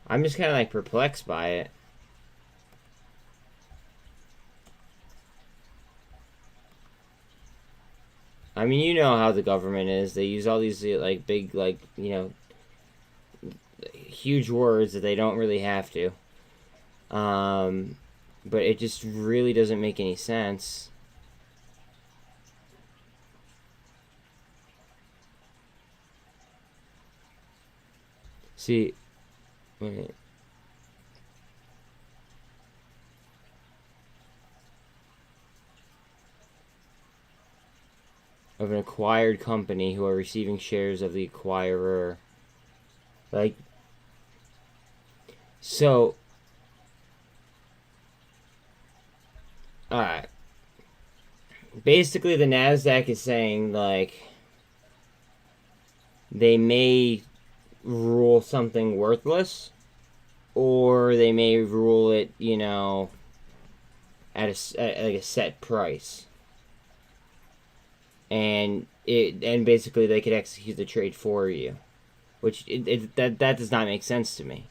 I'm just kind of like perplexed by it. I mean, you know how the government is. They use all these like big, like, you know, huge words that they don't really have to. But it just really doesn't make any sense. See, wait. Of an acquired company who are receiving shares of the acquirer. Like, so, alright. Basically, the NASDAQ is saying, like, they may rule something worthless, or they may rule it, you know, at like a set price, and basically they could execute the trade for you, which that does not make sense to me.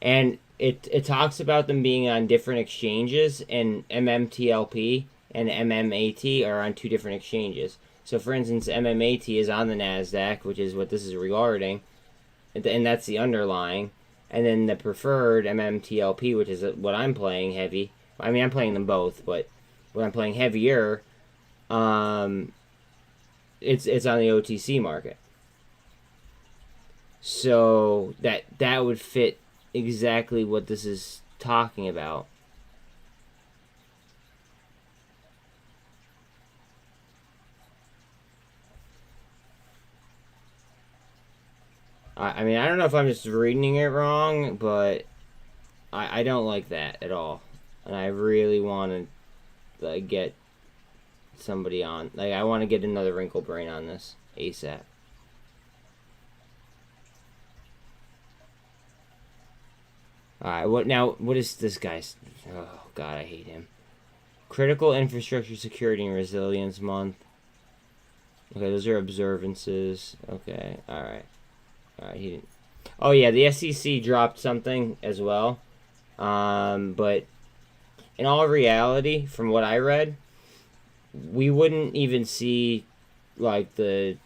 And it talks about them being on different exchanges, and MMTLP and MMAT are on two different exchanges. So, for instance, MMAT is on the NASDAQ, which is what this is regarding, and that's the underlying. And then the preferred MMTLP, which is what I'm playing heavy. I mean, I'm playing them both, but when I'm playing heavier, it's on the OTC market. So that would fit exactly what this is talking about. I mean, I don't know if I'm just reading it wrong, but I don't like that at all. And I really want to like, get somebody on. Like, I want to get another wrinkle brain on this ASAP. Alright, what is this guy's... Oh, God, I hate him. Critical Infrastructure Security and Resilience Month. Okay, those are observances. Okay, alright. Alright, he didn't... Oh, yeah, the SEC dropped something as well. But in all reality, from what I read, we wouldn't even see, like, the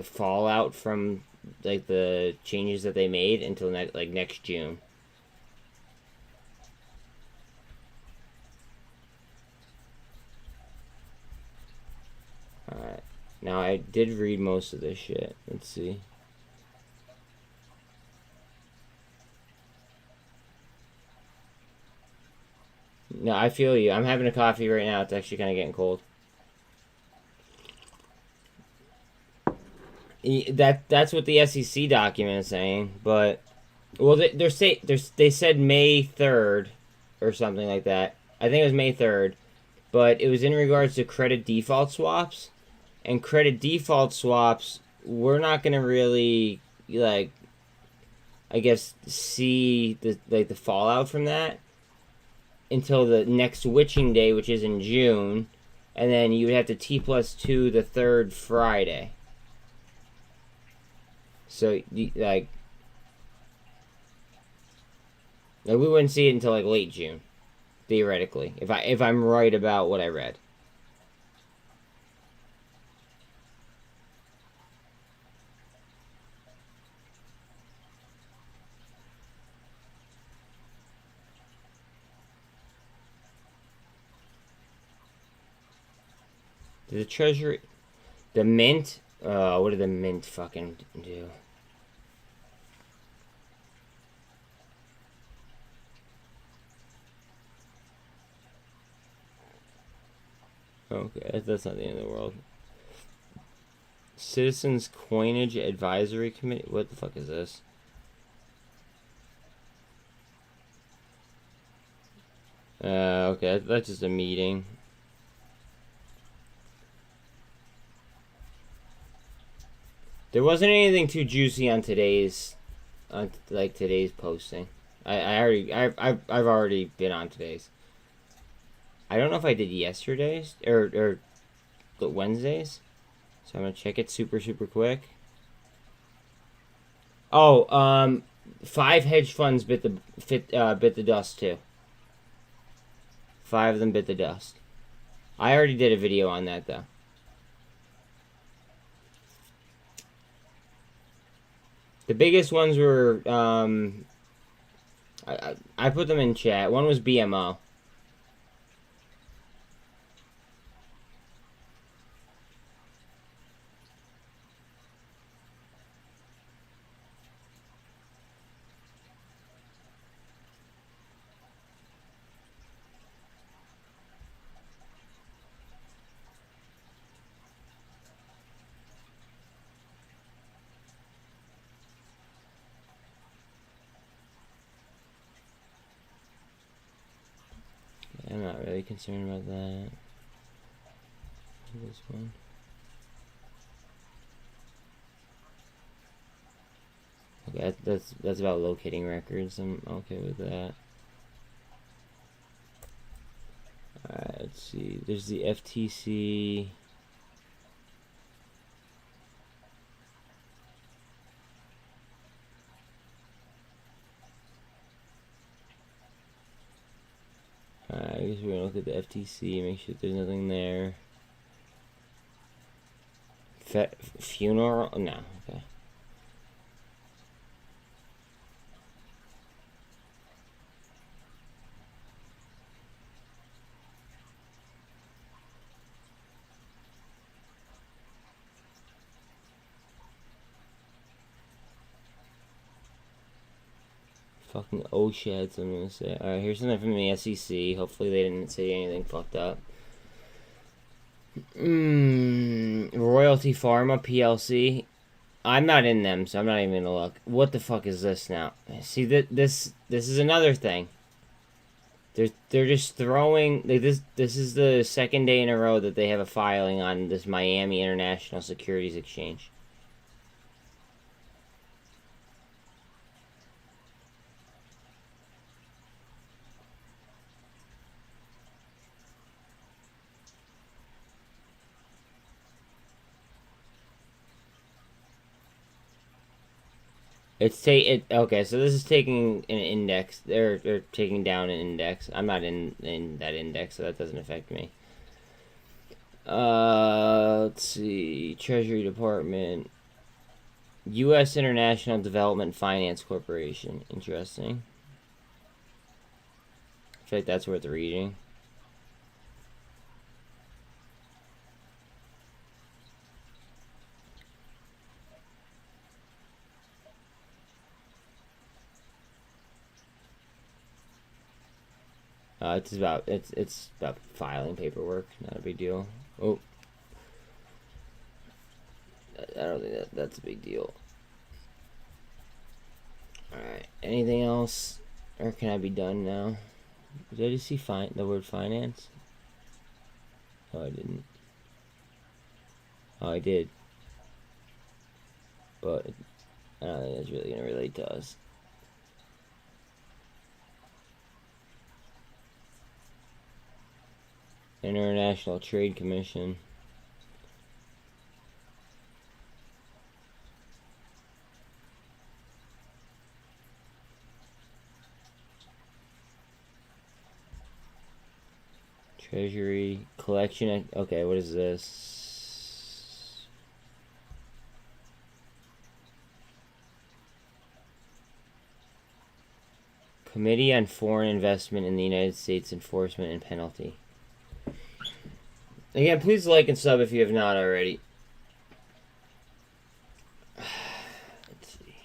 fallout from, like, the changes that they made until, next June. Alright. Now, I did read most of this shit. Let's see. No, I feel you. I'm having a coffee right now. It's actually kind of getting cold. That's what the SEC document is saying, but... Well, they said May 3rd or something like that. I think it was May 3rd. But it was in regards to credit default swaps. And credit default swaps, we're not going to really, like, I guess, see the fallout from that until the next witching day, which is in June. And then you would have to T+2 the third Friday. So, like, we wouldn't see it until, like, late June, theoretically, if I'm right about what I read. The Treasury... The Mint... what did the Mint fucking do? Okay, that's not the end of the world. Citizens Coinage Advisory Committee? What the fuck is this? Okay, that's just a meeting. There wasn't anything too juicy on today's posting. I've already been on today's. I don't know if I did yesterday's or Wednesdays, so I'm gonna check it super quick. Oh, 5 hedge funds bit the dust too. 5 of them bit the dust. I already did a video on that though. The biggest ones were I put them in chat. One was BMO. I'm not really concerned about that. this one. Okay, that's about locating records. I'm okay with that. Alright, let's see. There's the FTC. Alright, I guess we're gonna look at the FTC, make sure there's nothing there. Funeral? No, okay. Fucking O-shads, I'm gonna say. Alright, here's something from the SEC. Hopefully they didn't say anything fucked up. Royalty Pharma PLC. I'm not in them, so I'm not even gonna look. What the fuck is this now? See, this is another thing. They're just throwing like this is the second day in a row that they have a filing on this Miami International Securities Exchange. Okay, so this is taking an index. They're taking down an index. I'm not in that index, so that doesn't affect me. Let's see. Treasury Department. U.S. International Development Finance Corporation. Interesting. I feel like that's worth reading. It's about filing paperwork, not a big deal. Oh, I don't think that's a big deal. All right, anything else, or can I be done now? Did I just see the word finance? Oh, I didn't. Oh, I did, but I don't think that's really gonna relate to us. International Trade Commission. Treasury collection. Okay, what is this? Committee on Foreign Investment in the United States Enforcement and Penalty. Again, please like and sub if you have not already. Let's see.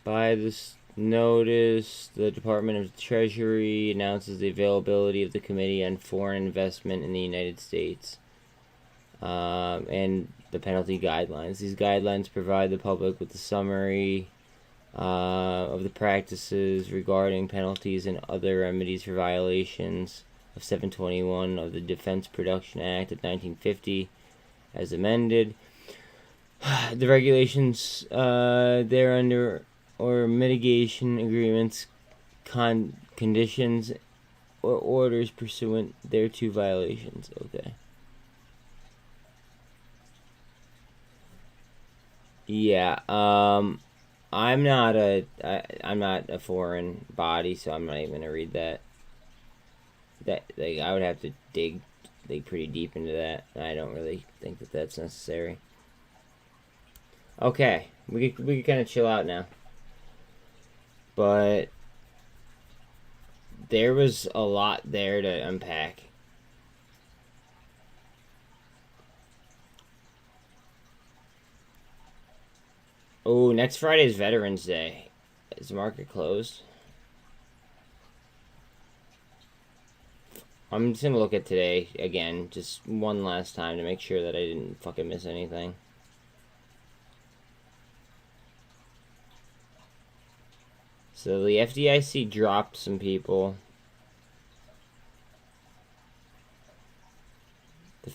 By this notice, the Department of Treasury announces the availability of the Committee on Foreign Investment in the United States and the penalty guidelines. These guidelines provide the public with a summary of the practices regarding penalties and other remedies for violations of 721 of the Defense Production Act of 1950 as amended. The regulations thereunder or mitigation agreements, conditions, or orders pursuant thereto violations. Okay. Yeah, I'm not a foreign body, so I'm not even gonna read that. I would have to dig pretty deep into that. I don't really think that that's necessary. Okay, we can kind of chill out now. But there was a lot there to unpack. Oh, next Friday is Veterans Day. Is the market closed? I'm just gonna look at today again, just one last time to make sure that I didn't fucking miss anything. So the FDIC dropped some people.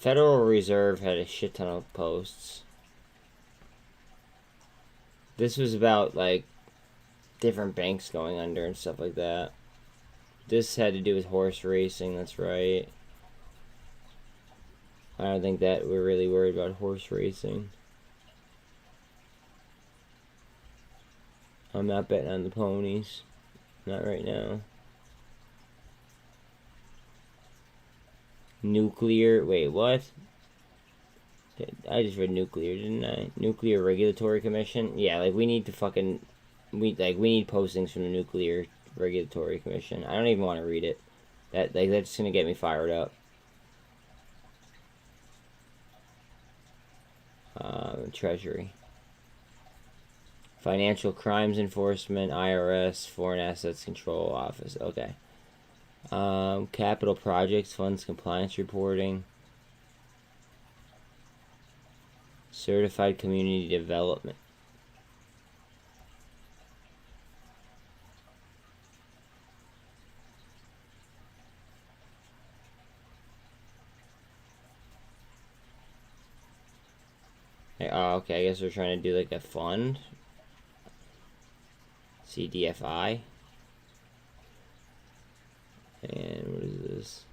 Federal Reserve had a shit ton of posts. This was about, like, different banks going under and stuff like that. This had to do with horse racing, that's right. I don't think that we're really worried about horse racing. I'm not betting on the ponies. Not right now. Nuclear. Wait, what? I just read nuclear, didn't I? Nuclear Regulatory Commission. Yeah, like we need to fucking we need postings from the Nuclear Regulatory Commission. I don't even want to read it. That's just gonna get me fired up. Treasury. Financial Crimes Enforcement, IRS, Foreign Assets Control Office. Okay. Capital Projects, Funds Compliance Reporting. Certified Community Development. Oh, okay, I guess we're trying to do like a fund. CDFI. And what is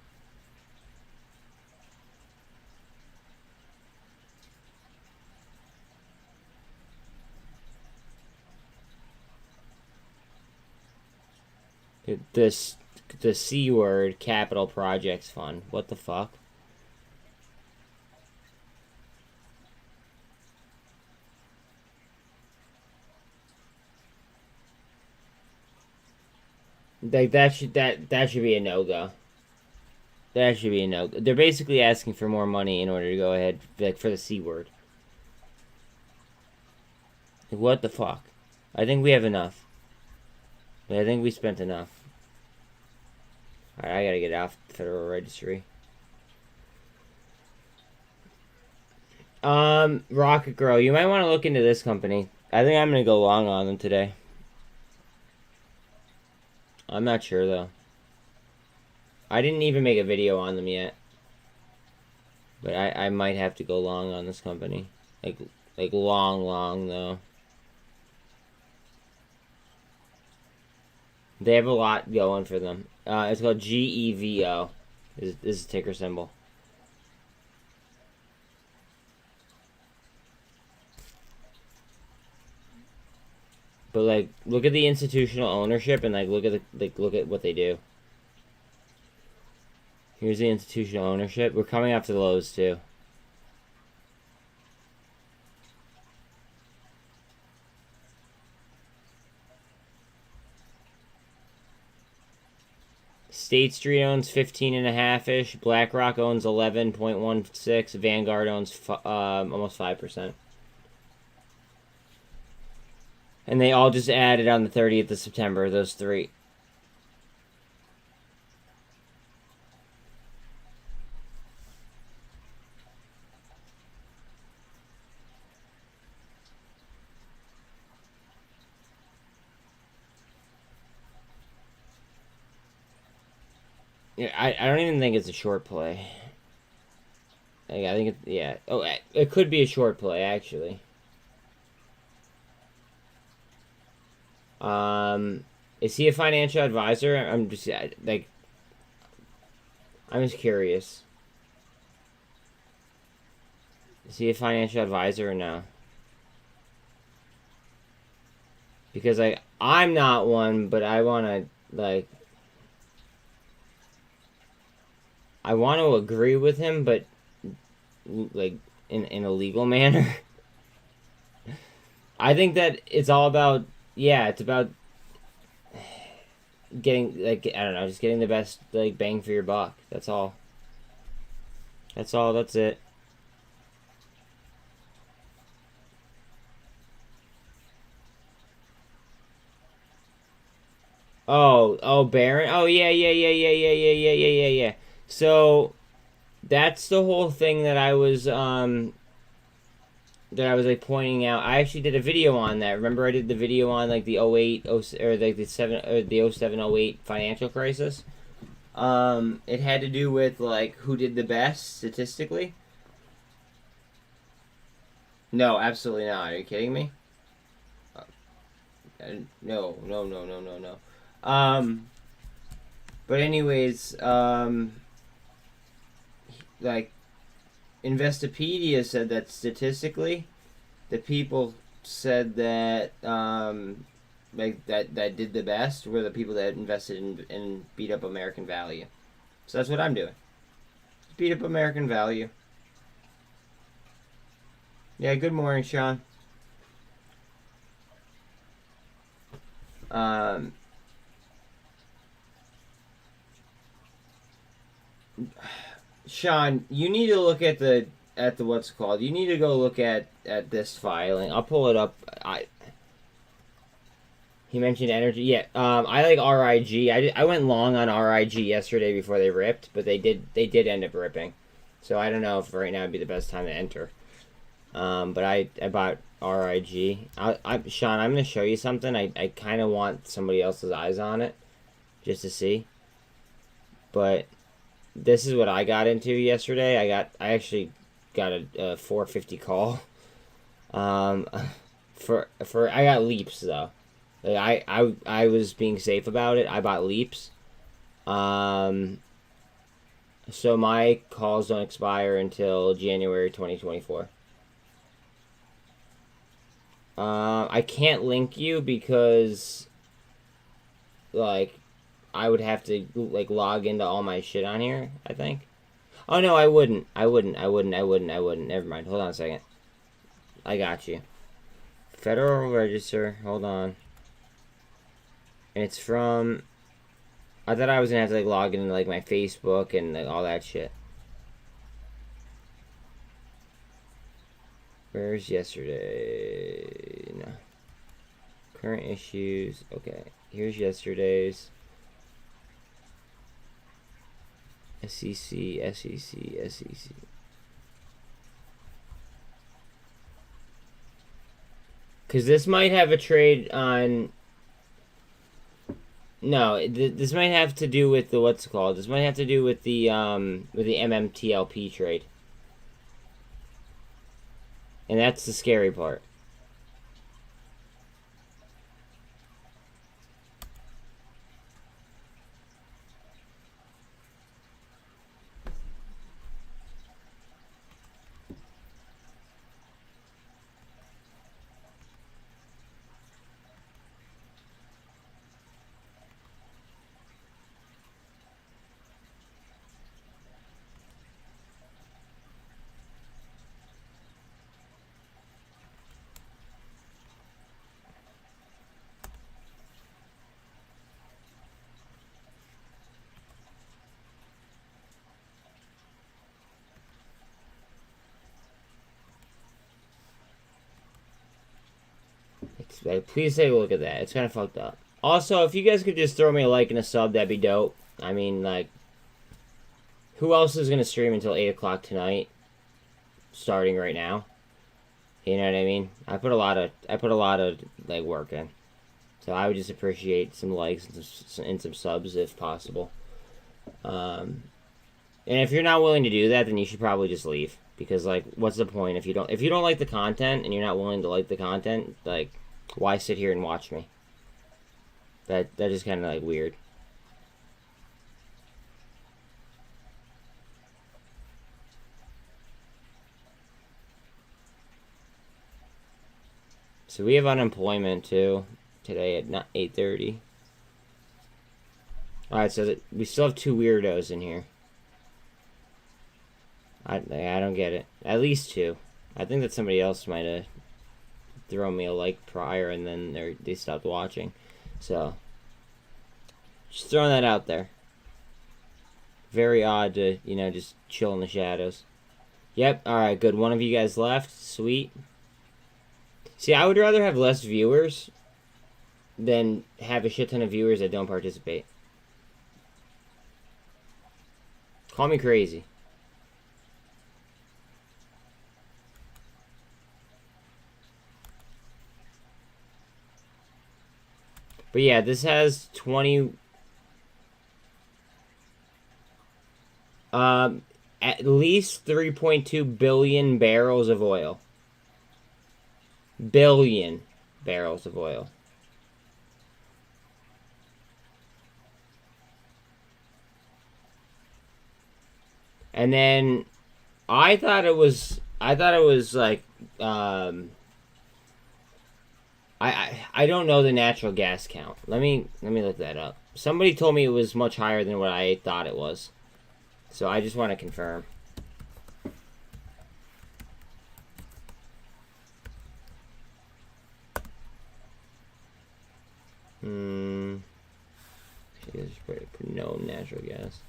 this? The C word, Capital Projects Fund. What the fuck? Like that should be a no-go. That should be a no-go. They're basically asking for more money in order to go ahead, like, for the C word. Like, what the fuck? I think we have enough. I think we spent enough. Alright, I gotta get off the Federal Registry. Rocket Grow. You might want to look into this company. I think I'm gonna go long on them today. I'm not sure, though. I didn't even make a video on them yet. But I might have to go long on this company. Like long, though. They have a lot going for them. It's called GEVO. This is a ticker symbol. But like, look at the institutional ownership and like look at what they do. Here's the institutional ownership. We're coming after the lows too. State Street owns 15.5-ish. BlackRock owns 11.16. Vanguard owns almost 5%. And they all just added on the 30th of September, those three. Yeah, I don't even think it's a short play. I think it, yeah. Oh, it could be a short play, actually. Is he a financial advisor? I'm just like, I'm just curious. Is he a financial advisor or no? Because like, I'm not one, but I want to like, I want to agree with him, but like in a legal manner. I think that it's all about, yeah, it's about getting, like, I don't know, just getting the best, like, bang for your buck. That's all. That's all, that's it. Oh, Baron? Oh, yeah. So, that's the whole thing that I was, like pointing out. I actually did a video on that. Remember I did the video on like the 08 or like the 07-08 financial crisis? It had to do with like who did the best statistically. No, absolutely not. Are you kidding me? No, no, no, no, no, no. But anyways, like Investopedia said that statistically, the people said that like that did the best were the people that invested in beat up American value. So that's what I'm doing. Beat up American value. Yeah. Good morning, Sean. Um, Sean, you need to look at the what's it called. You need to go look at this filing. I'll pull it up. He mentioned energy. Yeah. I like RIG. I went long on RIG yesterday before they ripped, but they did end up ripping. So I don't know if right now would be the best time to enter. But I bought RIG. Sean, I'm gonna show you something. I kind of want somebody else's eyes on it, just to see. But this is what I got into yesterday. I actually got a 450 call. For I got leaps though. Like I was being safe about it. I bought leaps. So my calls don't expire until January 2024. I can't link you because like I would have to like log into all my shit on here, I think. Oh no, I wouldn't. Never mind. Hold on a second. I got you. Federal Register. Hold on. And it's from. I thought I was gonna have to like log into like my Facebook and like all that shit. Where's yesterday? No. Current issues. Okay. Here's yesterday's. SEC. Because this might have a trade on. No, this might have to do with the what's it called. This might have to do with the MMTLP trade, and that's the scary part. Like, please take a look at that. It's kind of fucked up. Also, if you guys could just throw me a like and a sub, that'd be dope. I mean, like, who else is gonna stream until 8 o'clock tonight? Starting right now. You know what I mean? I put a lot of like work in. So I would just appreciate some likes and some subs if possible. And if you're not willing to do that, then you should probably just leave, because like, what's the point if you don't like the content and you're not willing to like the content? Like, why sit here and watch me? That is kind of like weird. So we have unemployment too today at 8:30. All right, so we still have two weirdos in here. I don't get it. At least two. I think that somebody else might have thrown me a like prior and then they stopped watching. So just throwing that out there. Very odd to, just chill in the shadows. Yep, alright, good. One of you guys left. Sweet. See, I would rather have less viewers than have a shit ton of viewers that don't participate. Call me crazy. But yeah, this has 20... at least 3.2 billion barrels of oil. billion barrels of oil. And then I thought it was like I don't know the natural gas count. Let me look that up. Somebody told me it was much higher than what I thought it was. So I just want to confirm. Just put no natural gas.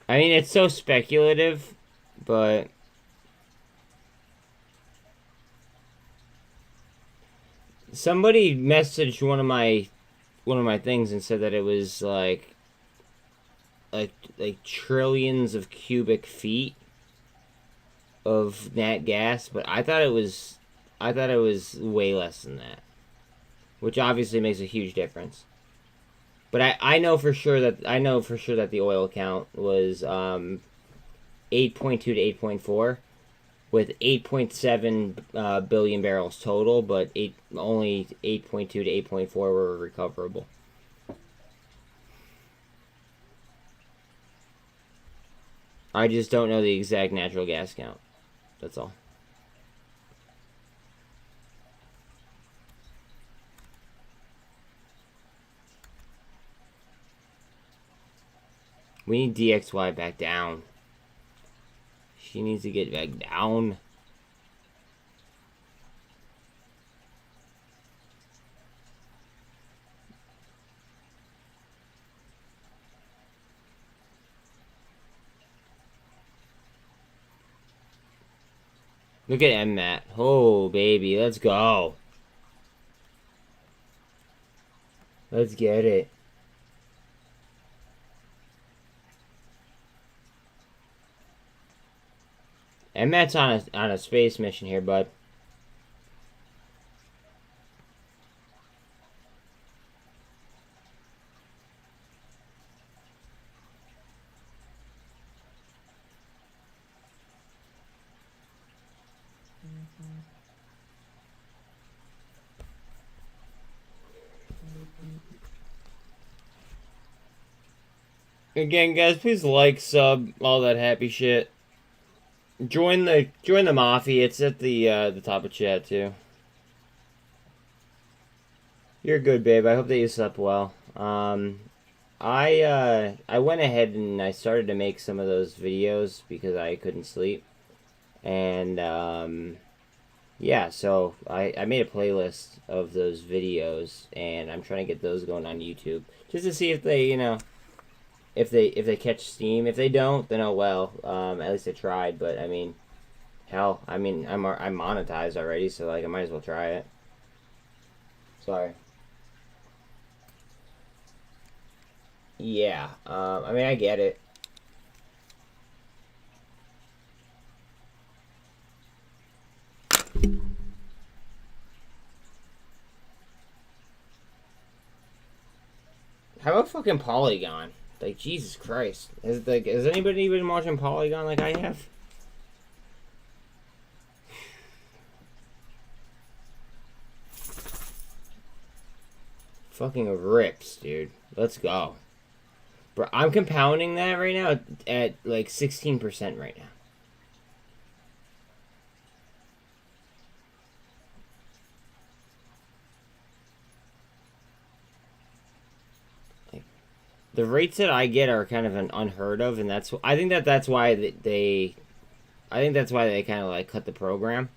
I mean, it's so speculative, but somebody messaged one of my things and said that it was like trillions of cubic feet of nat gas, but I thought it was way less than that, which obviously makes a huge difference. But I know for sure that the oil count was 8.2 to 8.4, with 8.7 billion barrels total, but only 8.2 to 8.4 were recoverable. I just don't know the exact natural gas count. That's all. We need DXY back down. She needs to get back down. Look at MMAT. Oh, baby. Let's go. Let's get it. MMAT's on a space mission here, bud. Again, guys, please like, sub, all that happy shit. Join the Mafia. It's at the top of chat too. You're good, babe. I hope that you slept well. I went ahead and I started to make some of those videos because I couldn't sleep, and yeah, so I made a playlist of those videos, and I'm trying to get those going on YouTube just to see if they if they catch steam. If they don't, then oh well. At least I tried. But I mean, hell, I mean I'm monetized already, so like I might as well try it. Sorry. Yeah. I mean I get it. How about fucking Polygon? Like, Jesus Christ. Has anybody been watching Polygon like I have? Fucking rips, dude. Let's go. Bro, I'm compounding that right now at like 16% right now. The rates that I get are kind of unheard of, and I think that's why they kind of like cut the program,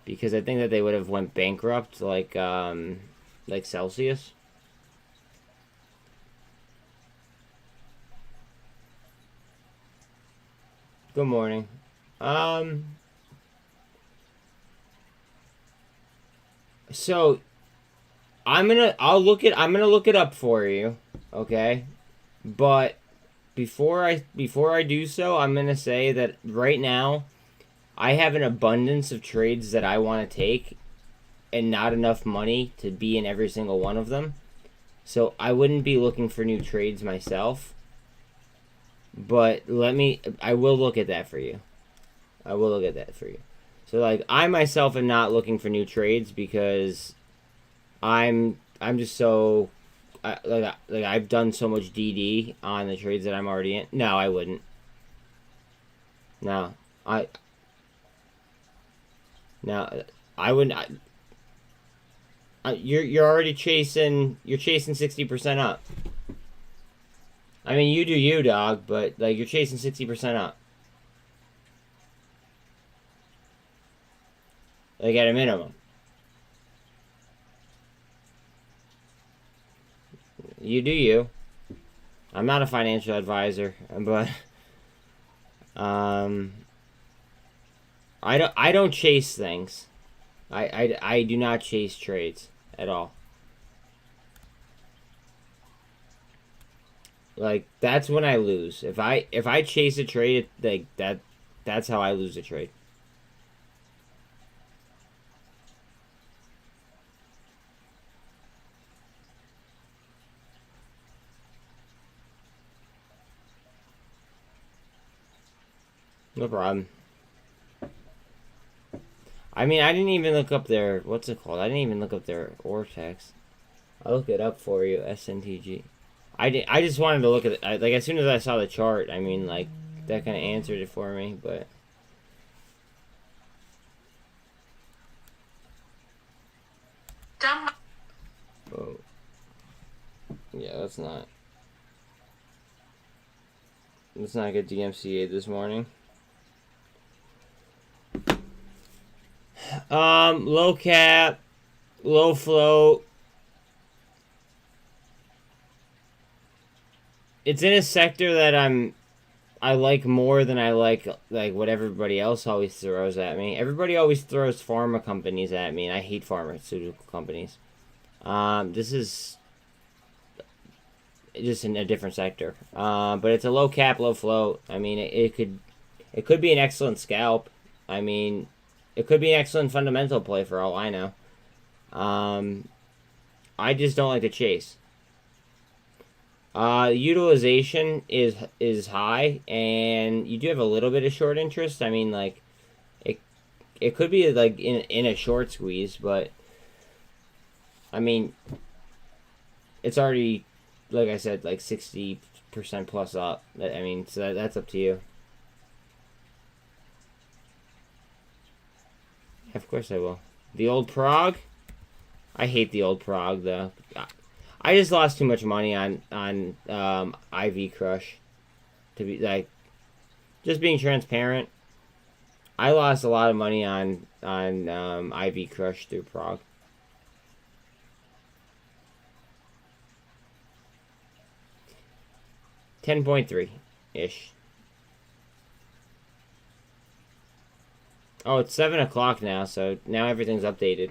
because I think that they would have went bankrupt like Celsius. Good morning. So I'm gonna look it up for you. Okay, but before I do so, I'm gonna say that right now I have an abundance of trades that I want to take, and not enough money to be in every single one of them. So I wouldn't be looking for new trades myself. But I will look at that for you. I will look at that for you. So like I myself am not looking for new trades because I'm just so like I've done so much DD on the trades that I'm already in. No, I wouldn't. No, I wouldn't. You're already chasing. You're chasing 60% up. I mean, you do you, dog, but like you're chasing 60% up. Like at a minimum. You do you. I'm not a financial advisor, but I don't chase things. I do not chase trades at all. Like that's when I lose. If I chase a trade, like that's how I lose a trade. No problem. I mean, I didn't even look up their, what's it called? I didn't even look up their Ortex. I'll look it up for you, SNTG. I just wanted to look at it. Like, as soon as I saw the chart, I mean, like, that kind of answered it for me, but... Oh. Yeah, that's not... Let's not get DMCA this morning. Low cap, low float. It's in a sector that I like more than I like what everybody else always throws at me. Everybody always throws pharma companies at me, and I hate pharmaceutical companies. This is just in a different sector. But it's a low cap, low float. I mean, it could be an excellent scalp. I mean, it could be an excellent fundamental play for all I know. I just don't like to chase. Utilization is high, and you do have a little bit of short interest. I mean, like, it could be like in a short squeeze, but I mean, it's already, like I said, like 60% plus up. I mean, so that's up to you. Of course I will. The old Prague? I hate the old Prague, though. I just lost too much money on IV Crush. To be like, just being transparent, I lost a lot of money on IV Crush through Prague. $10.3-ish. Oh, it's 7 o'clock now, so now everything's updated.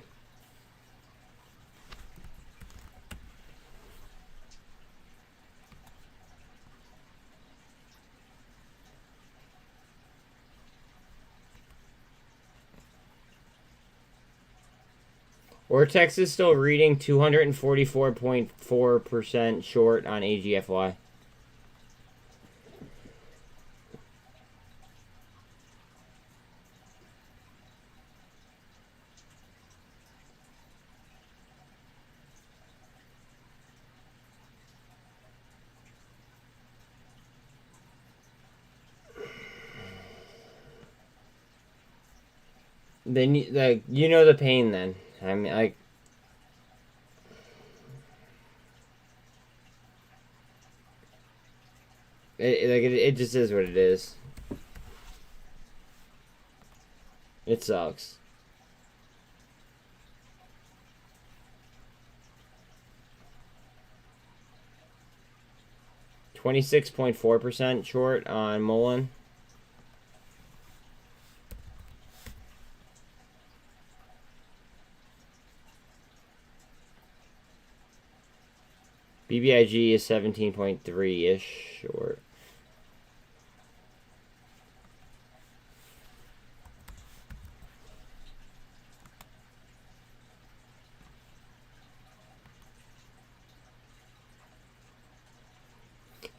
Ortex is still reading 244.4% short on AGFY. Then like you know the pain. Then I mean like it just is what it is. It sucks. $26.4% short on MULN. BBIG is 17.3-ish short.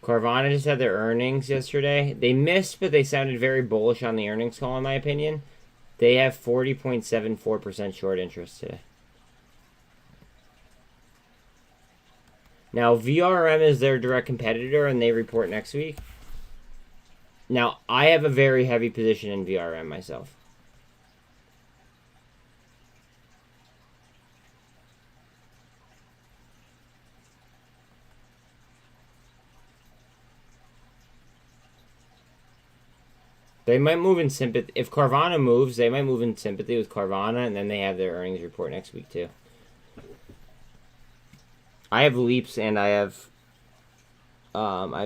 Carvana just had their earnings yesterday. They missed, but they sounded very bullish on the earnings call, in my opinion. They have 40.74% short interest today. Now, VRM is their direct competitor, and they report next week. Now, I have a very heavy position in VRM myself. They might move in sympathy. If Carvana moves, they might move in sympathy with Carvana, and then they have their earnings report next week, too. I have leaps, and I have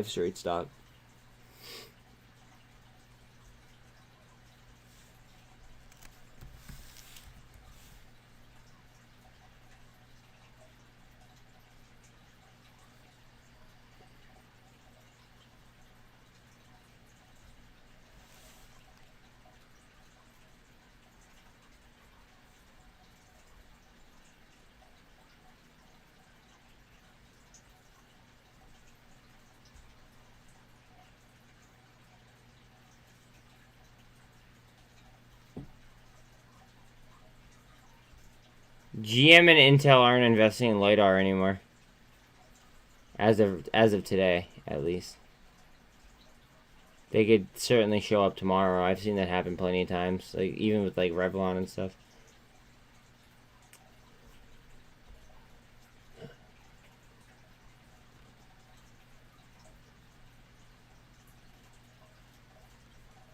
straight stock. GM and Intel aren't investing in LiDAR anymore. As of today, at least. They could certainly show up tomorrow. I've seen that happen plenty of times, like even with like Revlon and stuff.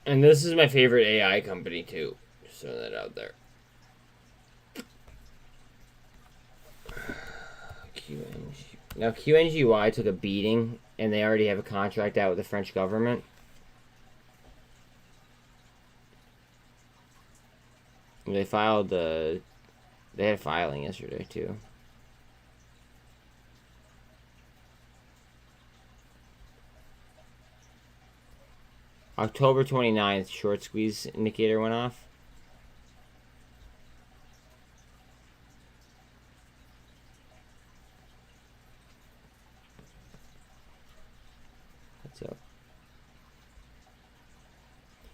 And this is my favorite AI company too. Just throwing that out there. Now QNGY took a beating, and they already have a contract out with the French government. They filed they had a filing yesterday too. October 29th, short squeeze indicator went off. What's up?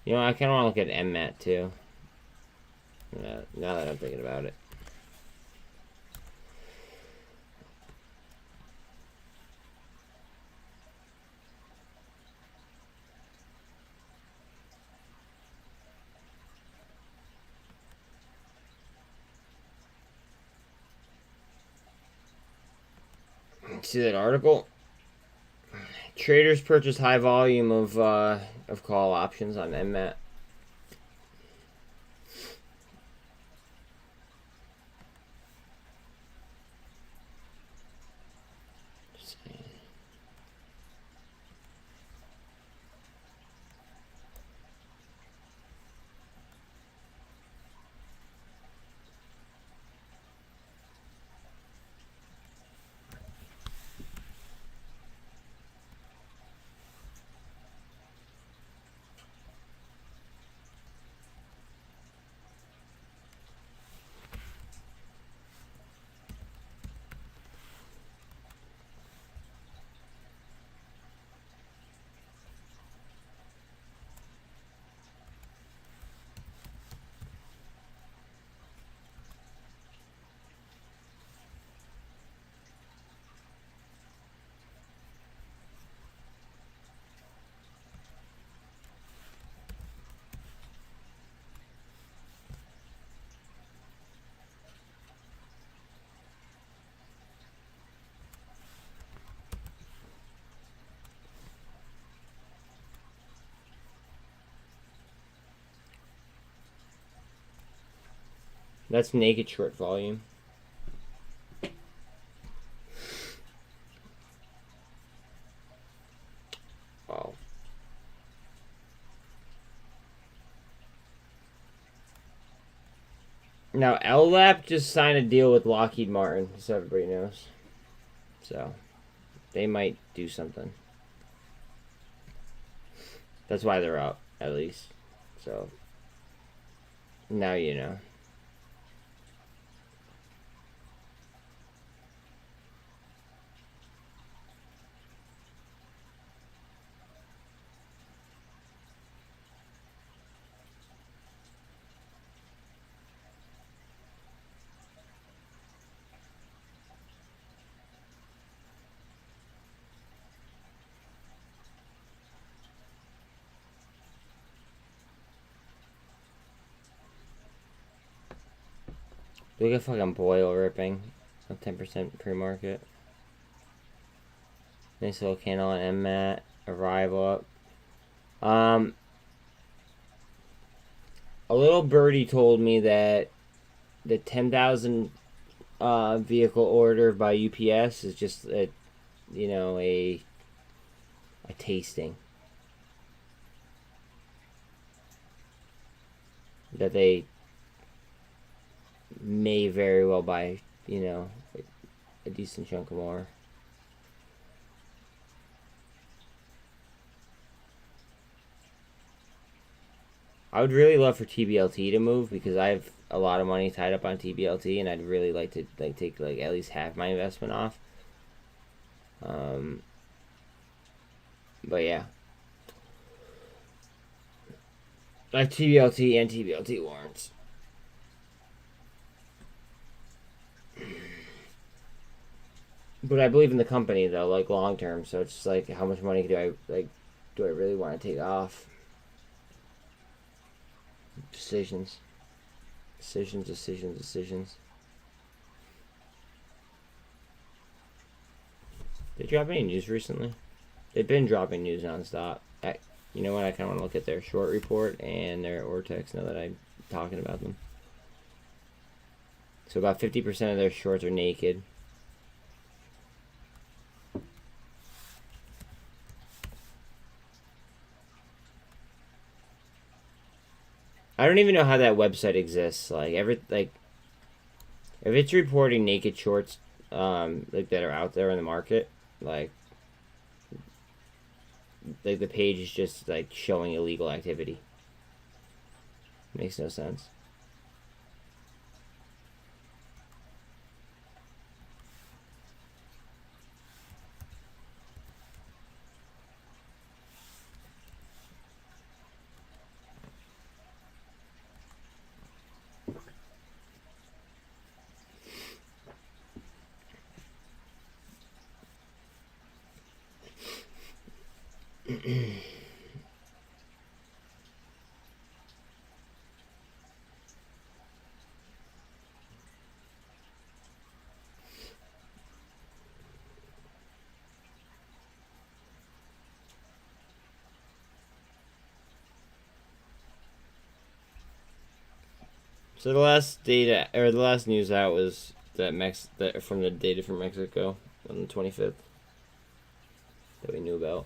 You know, I kind of want to look at MMAT too. Now that I'm thinking about it. See that article? Traders purchase high volume of call options on MMAT. That's naked short volume. Wow. Now, LLAP just signed a deal with Lockheed Martin, so everybody knows. So, they might do something. That's why they're up, at least. So, now you know. Look at fucking Boyle ripping. 10% pre-market. Nice little candle on MMAT. Arrival up. A little birdie told me that the 10,000 vehicle order by UPS is just a tasting. That they may very well buy, a decent chunk more. I would really love for tblt to move because I have a lot of money tied up on tblt, and I'd really like to take at least half my investment off. But yeah, I have tblt and tblt warrants. But I believe in the company though, long term. So it's just how much money do I really want to take off? Decisions. They drop any news recently? They've been dropping news nonstop. You know what? I kind of want to look at their short report and their Ortex now that I'm talking about them. So about 50% of their shorts are naked. I don't even know how that website exists. If it's reporting naked shorts, that are out there in the market, the page is just showing illegal activity. Makes no sense. So the last news out was that from the data from Mexico on the 25th that we knew about.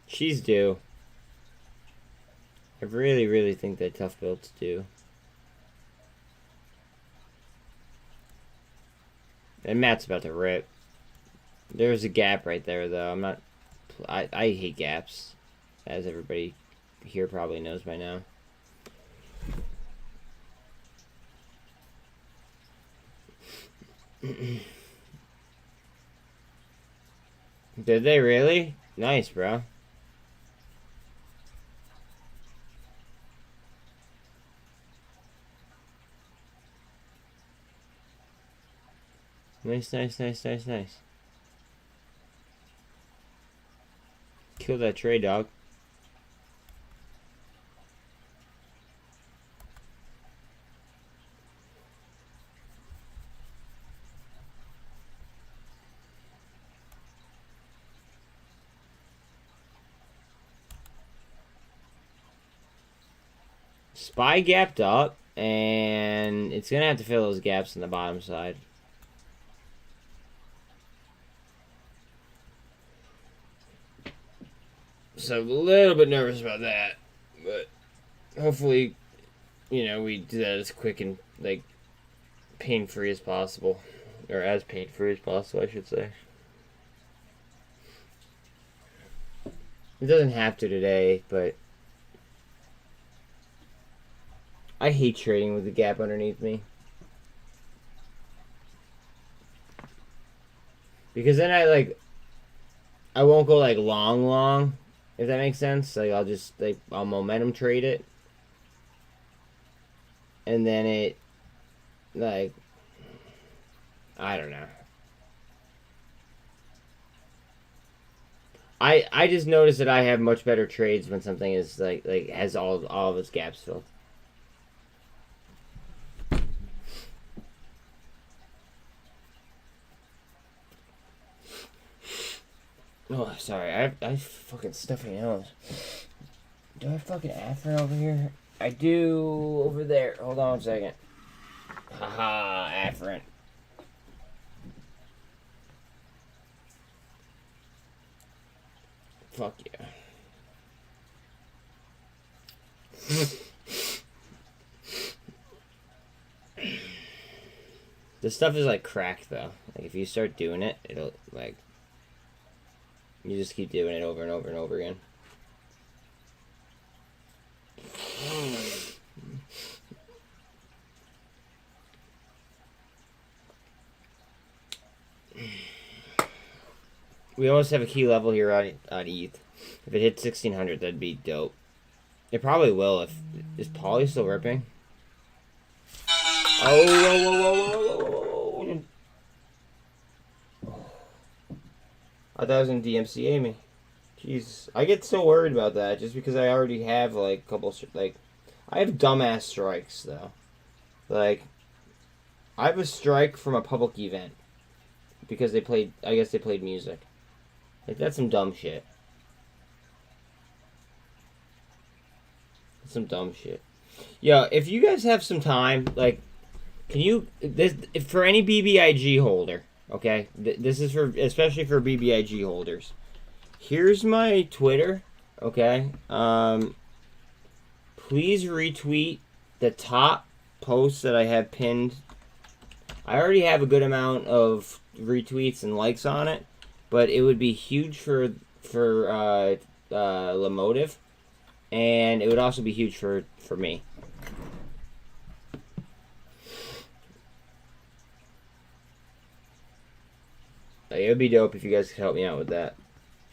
She's due. I really, really think that Tough Built's due. And Matt's about to rip. There's a gap right there, though. I hate gaps, as everybody here probably knows by now. Did they really? Nice, bro. Nice. Kill that trade, dog. SPY gapped up, and it's gonna have to fill those gaps on the bottom side. So I'm a little bit nervous about that, but hopefully, we do that as quick and pain-free as possible, or as pain-free as possible, I should say. It doesn't have to today, but I hate trading with the gap underneath me. Because then I won't go long, if that makes sense. I'll just I'll momentum trade it. And then it I don't know. I just noticed that I have much better trades when something is like has all of its gaps filled. Oh, sorry. I fucking stuffy nose. Do I have fucking Afrin over here? I do over there. Hold on a second. Haha, Afrin. Fuck yeah. This stuff is like crack though. Like if you start doing it, it'll like you just keep doing it over and over and over again. We almost have a key level here on ETH. If it hits 1600, that'd be dope. It probably will. If is Polly still ripping? Oh, whoa, whoa, whoa, whoa, whoa. I thought I was gonna DMCA me. Jeez, I get so worried about that just because I already have like a couple like I have dumbass strikes though. Like I have a strike from a public event because they played. I guess they played music. Like that's some dumb shit. That's some dumb shit. Yo, if you guys have some time, like, can you this for any BBIG holder? Okay, this is for especially for BBIG holders. Here's my Twitter. Okay, please retweet the top posts that I have pinned. I already have a good amount of retweets and likes on it, but it would be huge for Lemotive, and it would also be huge for me. Like, it would be dope if you guys could help me out with that.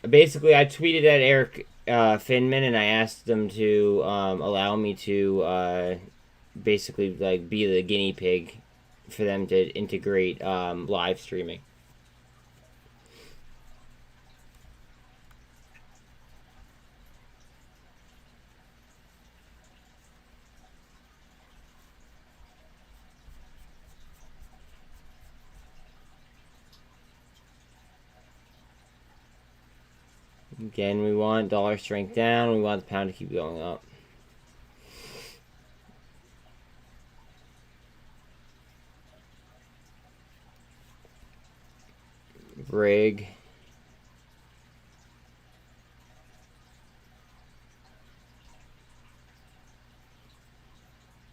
Basically, I tweeted at Eric Finman, and I asked them to allow me to basically like be the guinea pig for them to integrate live streaming. Again, we want dollar strength down. We want the pound to keep going up. Rig.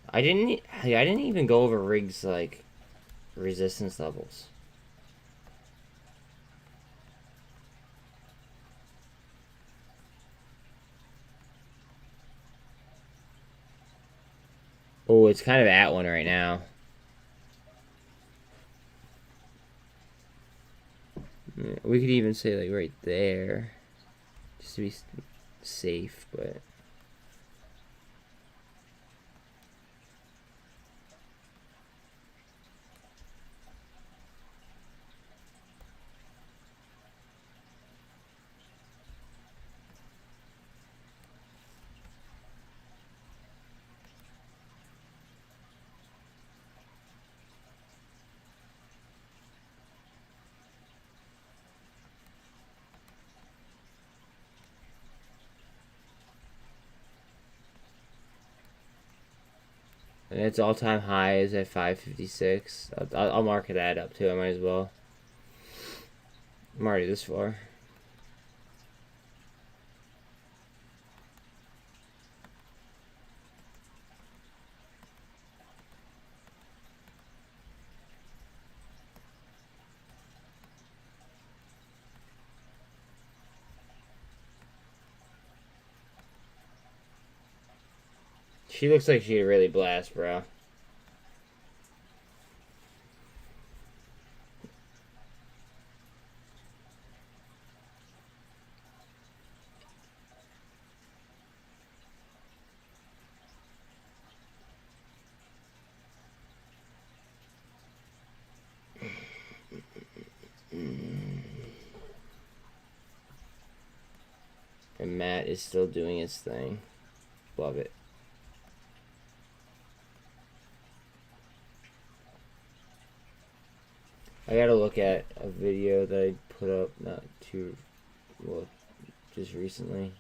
I didn't even go over Rig's like resistance levels. Oh, it's kind of at one right now. We could even say like right there, just to be safe, but. And its all-time high is at 556. I'll mark that up too. I might as well. I'm already this far. She looks like she'd really blast, bro. And Matt is still doing his thing. Love it. I gotta look at a video that I put up not too, well, just recently.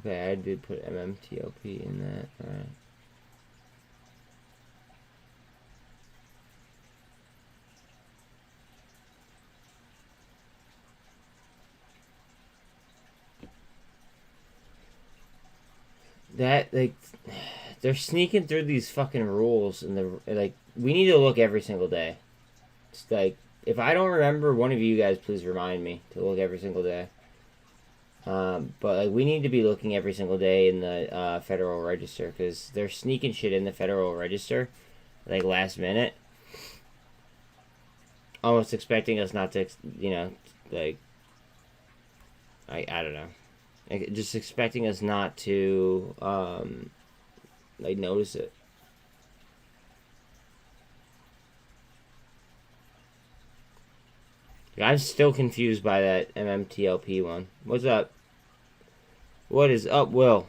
Okay, I did put MMTLP in that, alright. That, like, they're sneaking through these fucking rules, and like, we need to look every single day. It's like, if I don't remember, one of you guys please remind me to look every single day. But like, we need to be looking every single day in the Federal Register, because they're sneaking shit in the Federal Register, like, last minute. Almost expecting us not to, you know, like, I don't know. Like, just expecting us not to, like, notice it. I'm still confused by that MMTLP one. What's up? What is up, Will?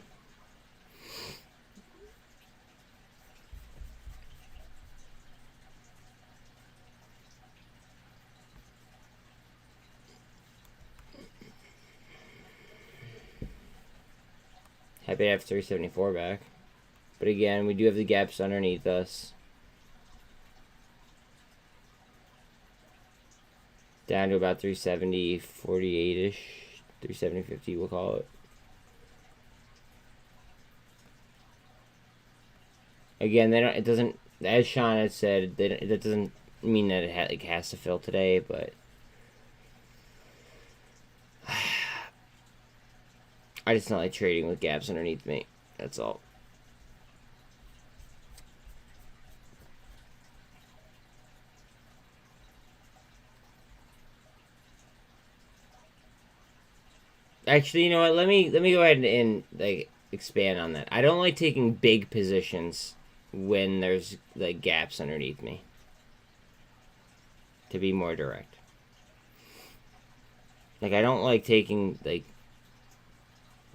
Happy to have 374 back. But again, we do have the gaps underneath us. Down to about 370, 48-ish. 370, 50, we'll call it. Again, they don't, it doesn't, as Sean had said, that doesn't mean that it has to fill today, but I just don't like trading with gaps underneath me. That's all. Actually, you know what? Let me go ahead and like expand on that. I don't like taking big positions when there's like gaps underneath me. To be more direct. Like, I don't like taking like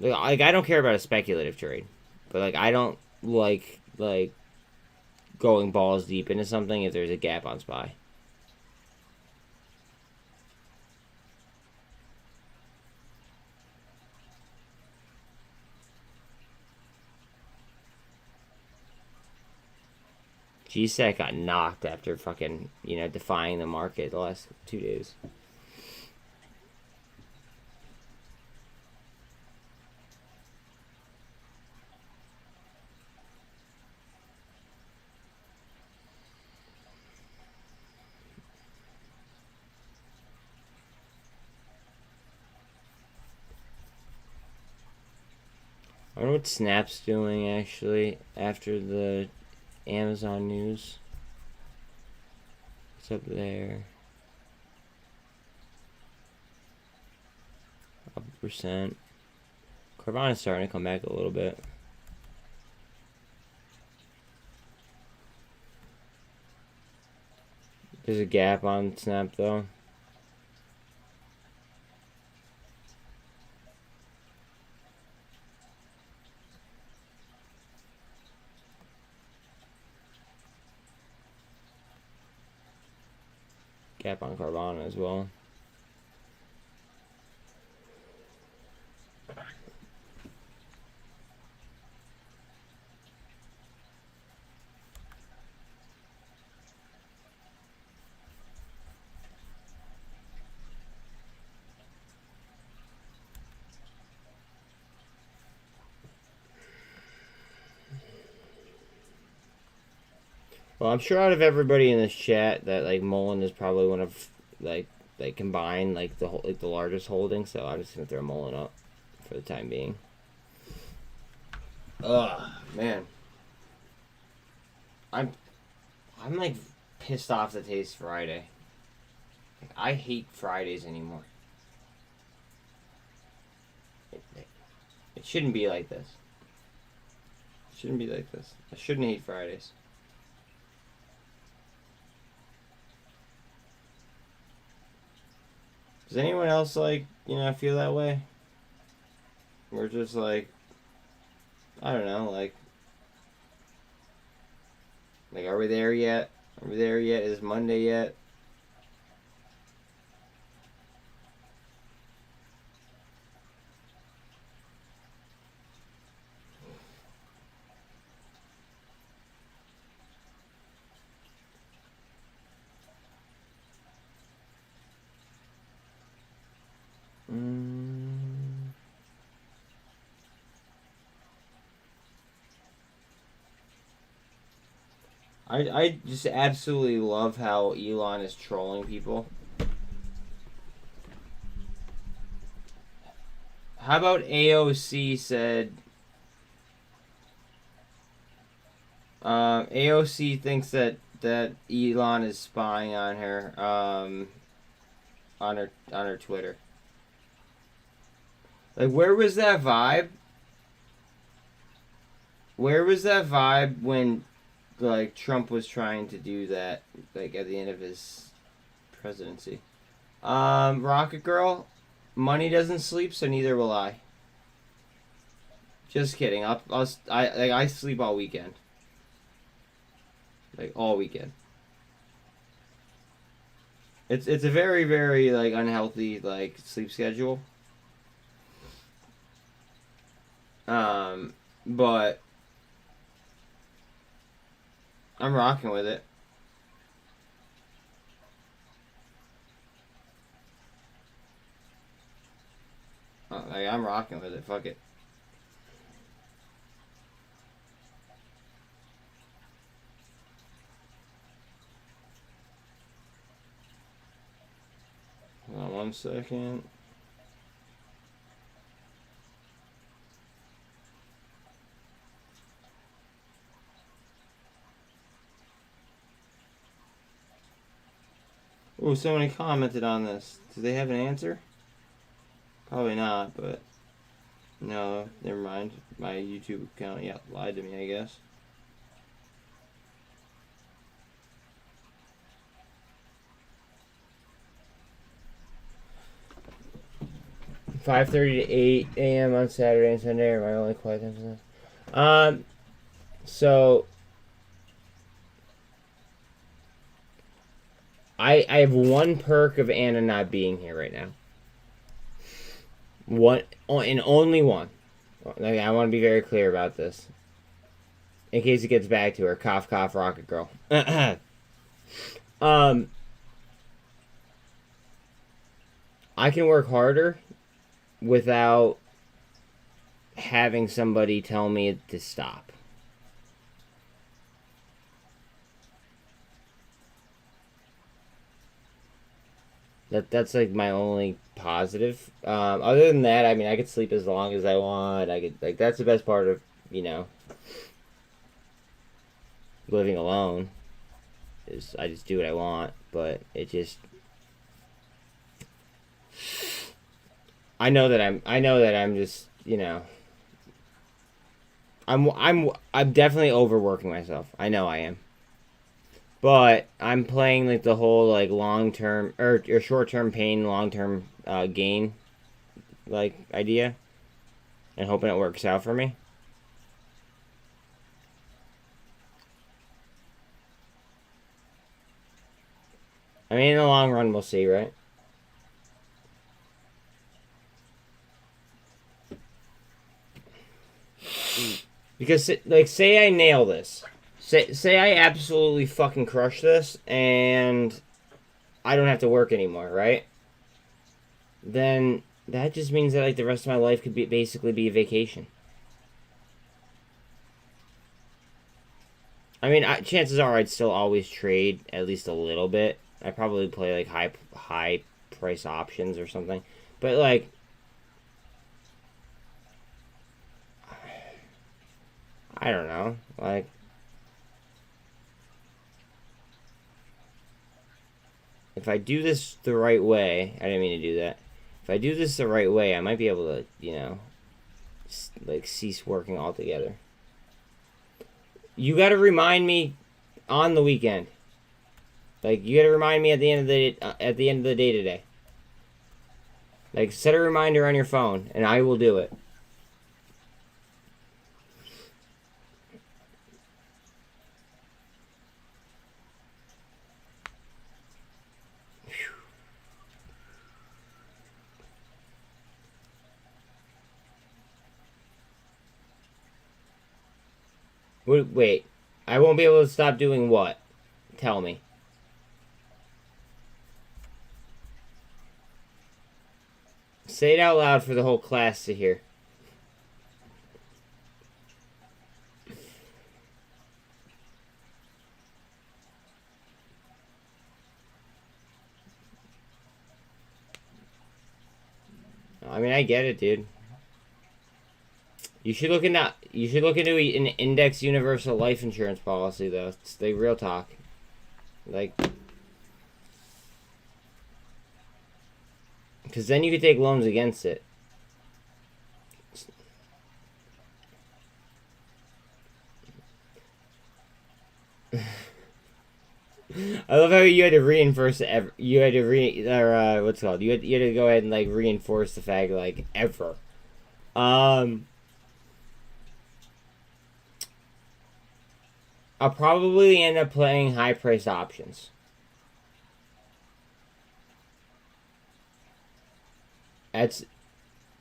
I don't care about a speculative trade, but like I don't like going balls deep into something if there's a gap on SPY. GSEC got knocked after fucking, you know, defying the market the last 2 days. I wonder what Snap's doing, actually, after the Amazon news. What's up there? Up a percent. Carvana's starting to come back a little bit. There's a gap on Snap, though. Gap on Carvana as well. Well, I'm sure out of everybody in this chat that like MULN is probably one of like combined like the largest holding, so I'm just gonna throw MULN up for the time being. Ugh, man. I I'm like pissed off that today's Friday. Like, I hate Fridays anymore. It shouldn't be like this. It shouldn't be like this. I shouldn't hate Fridays. Does anyone else, like, you know, feel that way? We're just like, I don't know, like, are we there yet? Are we there yet? Is Monday yet? I just absolutely love how Elon is trolling people. How about AOC said... AOC thinks that Elon is spying on her, on her Twitter. Like, where was that vibe? Where was that vibe when, like, Trump was trying to do that, like, at the end of his presidency? Rocket Girl, money doesn't sleep, so neither will I. Just kidding. I sleep all weekend. Like, all weekend. It's a very, very, like, unhealthy, like, sleep schedule. But I'm rocking with it. Like, I'm rocking with it. Fuck it. Hold on 1 second. Oh, somebody commented on this. Do they have an answer? Probably not, but... No, never mind. My YouTube account, yeah, lied to me, I guess. (5:30 to 8 a.m. on Saturday and Sunday are my only quiet times. So... I have one perk of Anna not being here right now. One, and only one. Like, I want to be very clear about this. In case it gets back to her. Cough, cough, Rocket Girl. I can work harder without having somebody tell me to stop. That's like my only positive. Other than that, I mean, I could sleep as long as I want. I could, like, that's the best part of, you know, living alone, is I just do what I want. But it just, I know that I'm just, you know, I'm definitely overworking myself. I know I am. But I'm playing, like, the whole, like, long-term, or short-term pain, long-term gain, like, idea. And hoping it works out for me. I mean, in the long run, we'll see, right? Because, like, say I nail this. Say I absolutely fucking crush this, and I don't have to work anymore, right? Then that just means that, like, the rest of my life could basically be a vacation. I mean, chances are I'd still always trade at least a little bit. I'd probably play, like, high price options or something. But, like, I don't know. Like, if I do this the right way, I didn't mean to do that. If I do this the right way, I might be able to, you know, like cease working altogether. You got to remind me on the weekend. Like, you got to remind me at the end of the day today. Like, set a reminder on your phone, and I will do it. Wait, I won't be able to stop doing what? Tell me. Say it out loud for the whole class to hear. I mean, I get it, dude. You should look into an index universal life insurance policy, though. It's the real talk. Like, because then you could take loans against it. I love how you had to reinforce you had to what's it called? You had to go ahead and like reinforce the fact like ever. I'll probably end up playing high-priced options.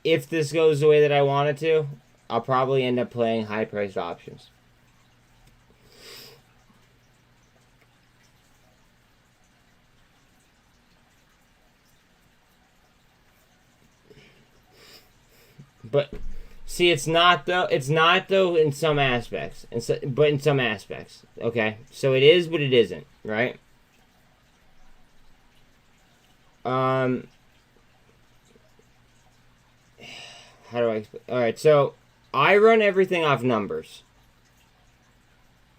If this goes the way that I want it to, I'll probably end up playing high-priced options. But see, it's not though. It's not though in some aspects, but in some aspects, okay. So it is, but it isn't, right? How do I explain? All right, so I run everything off numbers.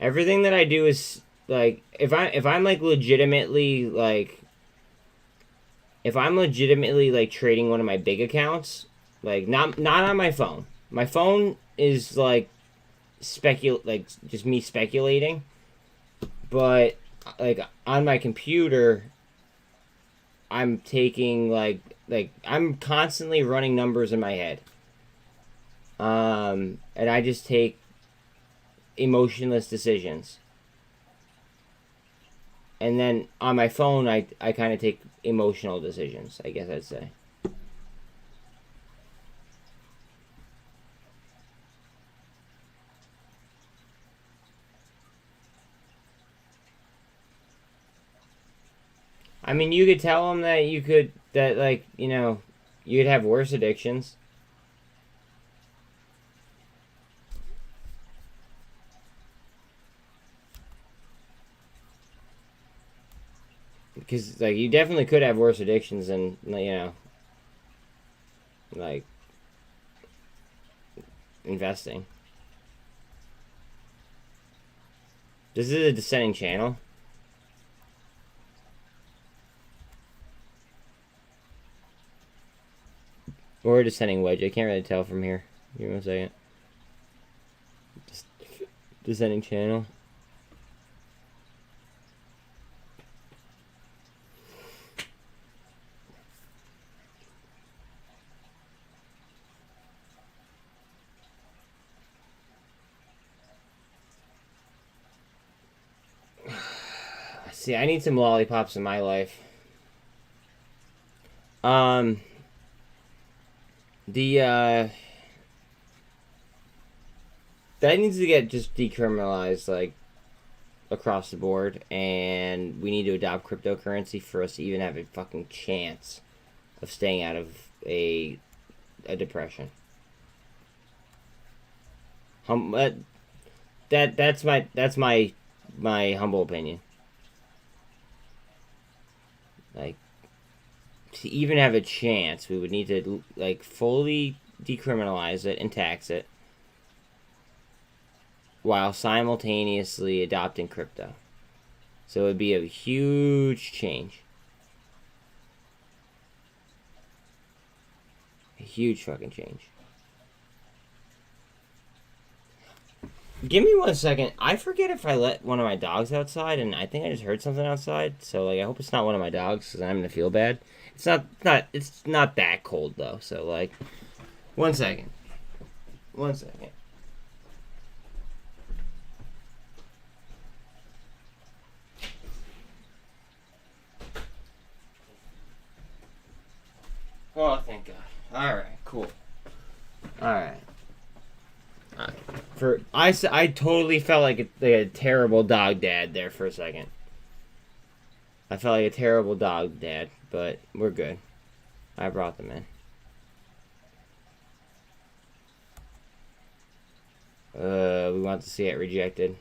Everything that I do is like if I'm like legitimately like trading one of my big accounts, like not on my phone. My phone is like just me speculating, but like on my computer, I'm taking like I'm constantly running numbers in my head. And I just take emotionless decisions. And then on my phone, I kind of take emotional decisions, I guess I'd say. I mean, you could tell them that you could have worse addictions. Because, like, you definitely could have worse addictions than, like, investing. This is a descending channel. Or a descending wedge. I can't really tell from here. Give me 1 second. Just descending channel. See, I need some lollipops in my life. That needs to get just decriminalized, like, across the board, and we need to adopt cryptocurrency for us to even have a fucking chance of staying out of a depression. That's my humble opinion. Like, to even have a chance, we would need to, like, fully decriminalize it and tax it while simultaneously adopting crypto. So it would be a huge change. A huge fucking change. Give me 1 second. I forget if I let one of my dogs outside, and I think I just heard something outside. So like, I hope it's not one of my dogs, because I'm gonna feel bad. It's not that cold though. So like, 1 second. 1 second. Oh, thank God. All right, cool. All right. I totally felt like a terrible dog dad there for a second. I felt like a terrible dog dad, but we're good. I brought them in. We want to see it rejected.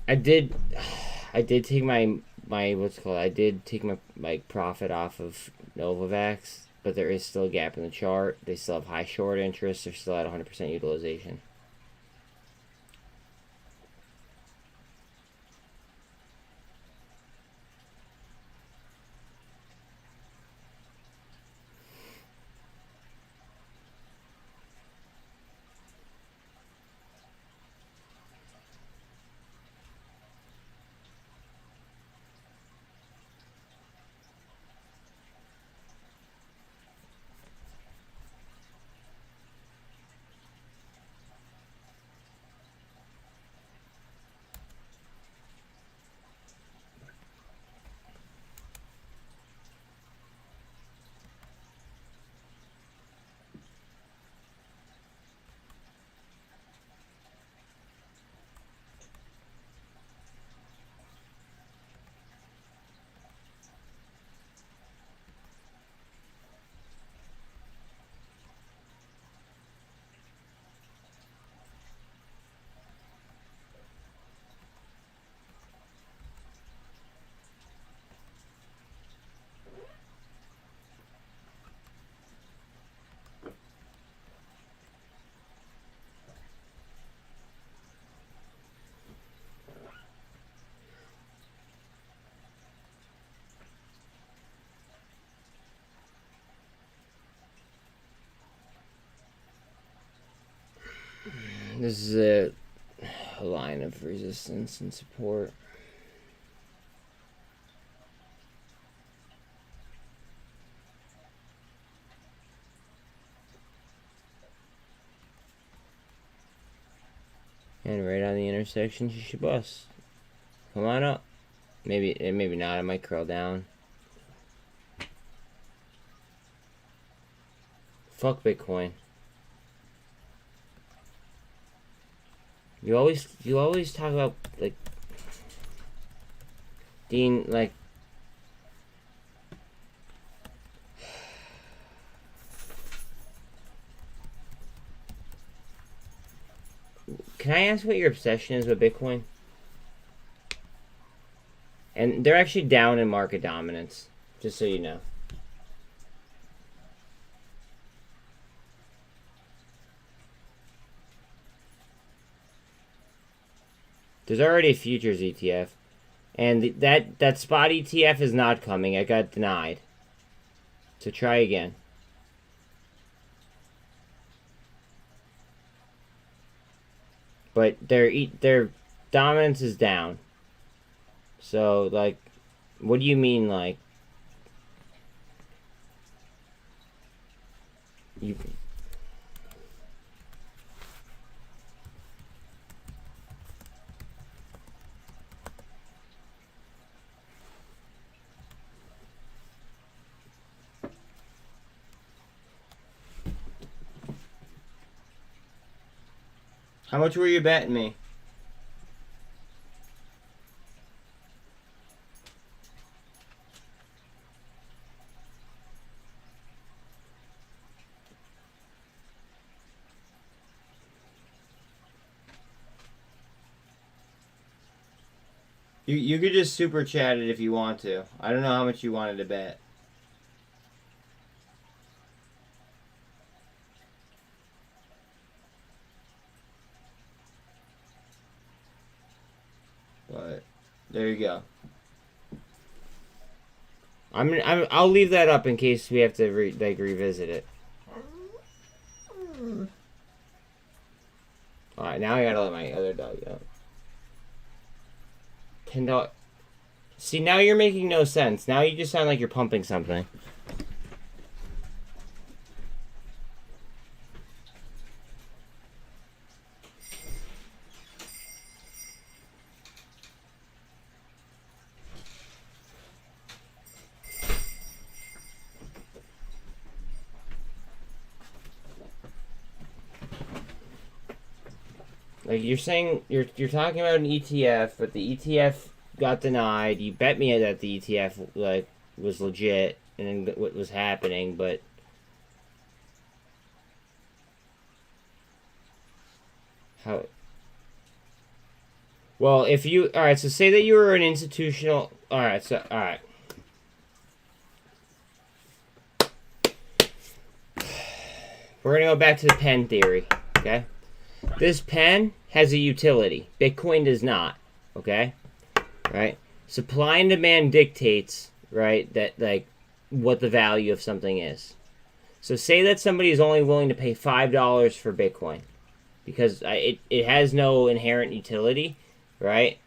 I did take my what's it called? I did take my profit off of Novavax, but there is still a gap in the chart. They still have high short interest. They're still at 100% utilization. This is a line of resistance and support. And right on the intersection, she should bust. Come on up. Maybe not. I might curl down. Fuck Bitcoin. You always talk about, like, Dean, like, can I ask what your obsession is with Bitcoin? And they're actually down in market dominance, just so you know. There's already a futures ETF, and that spot ETF is not coming. I got denied. So try again. But their dominance is down. So, like, what do you mean, like, you... How much were you betting me? You could just super chat it if you want to. I don't know how much you wanted to bet. But there you go. I'll leave that up in case we have to revisit it. All right, now I gotta let my other dog out. $10. See, now you're making no sense. Now you just sound like you're pumping something. Like, you're saying you're talking about an ETF, but the ETF got denied. You bet me that the ETF like was legit and what was happening, but how? Well, if you all right, so say that you were an institutional. All right, so all right. We're gonna go back to the pen theory, okay? This pen has a utility. Bitcoin does not. Okay? Right? Supply and demand dictates, right, that like what the value of something is. So say that somebody is only willing to pay $5 for Bitcoin because it has no inherent utility, right?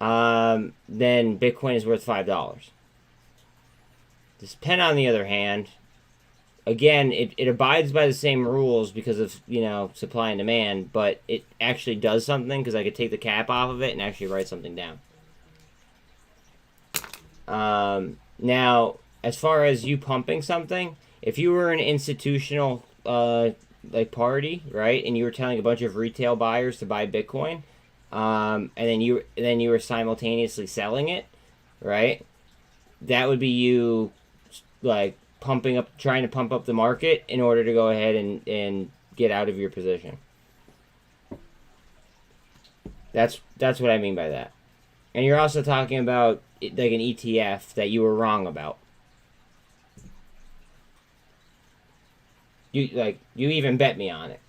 Then Bitcoin is worth $5. This pen, on the other hand, again, it abides by the same rules because of, supply and demand, but it actually does something because I could take the cap off of it and actually write something down. Now, as far as you pumping something, if you were an institutional party, right, and you were telling a bunch of retail buyers to buy Bitcoin, and then you were simultaneously selling it, right, that would be you, like, trying to pump up the market in order to go ahead and get out of your position. That's what I mean by that. And you're also talking about like an ETF that you were wrong about. You even bet me on it.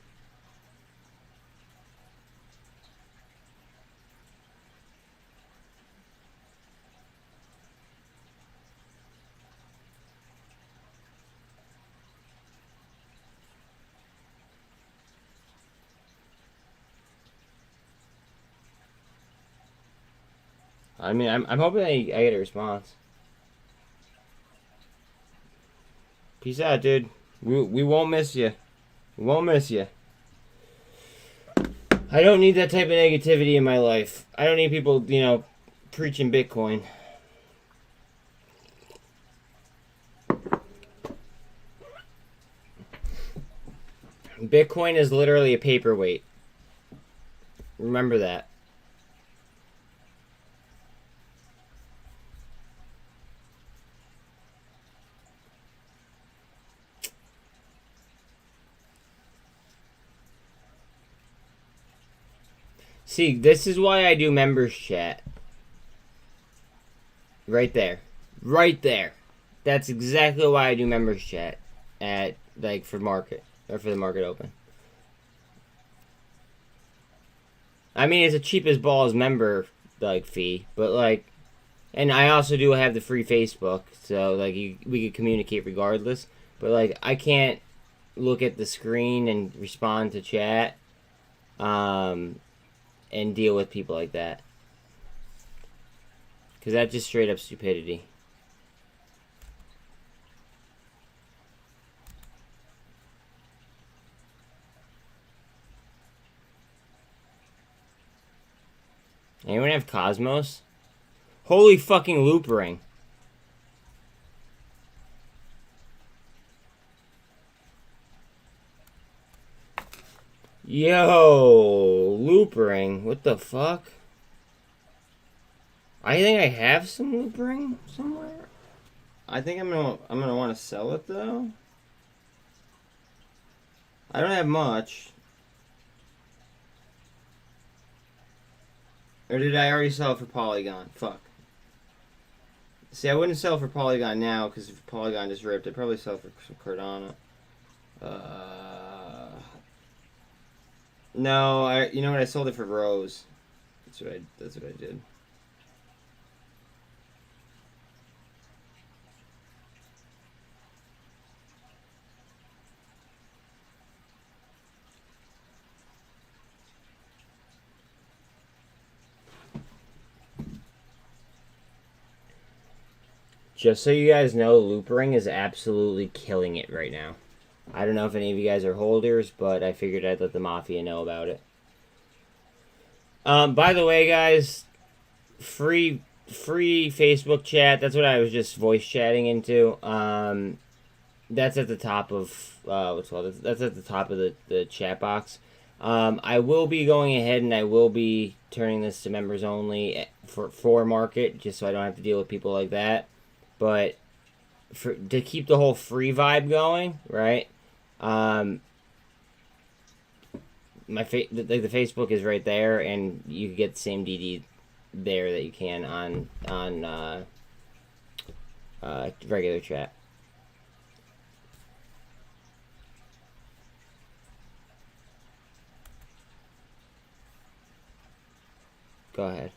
I mean, I'm hoping I get a response. Peace out, dude. We won't miss you. We won't miss you. I don't need that type of negativity in my life. I don't need people, preaching Bitcoin. Bitcoin is literally a paperweight. Remember that. See, this is why I do members chat. Right there. Right there. That's exactly why I do members chat at, for market, or for the market open. I mean, it's a cheap as balls member, fee, but, and I also do have the free Facebook, so, we could communicate regardless, but, I can't look at the screen and respond to chat, and deal with people like that. Because that's just straight up stupidity. Anyone have Cosmos? Holy fucking loop ring. Yo, loop ring. What the fuck? I think I have some loop ring somewhere. I think I'm gonna want to sell it though. I don't have much. Or did I already sell it for Polygon? Fuck. See, I wouldn't sell for Polygon now because if Polygon just ripped, I'd probably sell for some Cardano. No, you know what? I sold it for Rose. That's what I did. Just so you guys know, Loop Ring is absolutely killing it right now. I don't know if any of you guys are holders, but I figured I'd let the Mafia know about it. By the way, guys, free Facebook chat. That's what I was just voice chatting into. That's at the top of that's at the top of the chat box. I will be going ahead and I will be turning this to members only for market, just so I don't have to deal with people like that. But to keep the whole free vibe going, right? The Facebook is right there, and you can get the same DD there that you can on regular chat. Go ahead.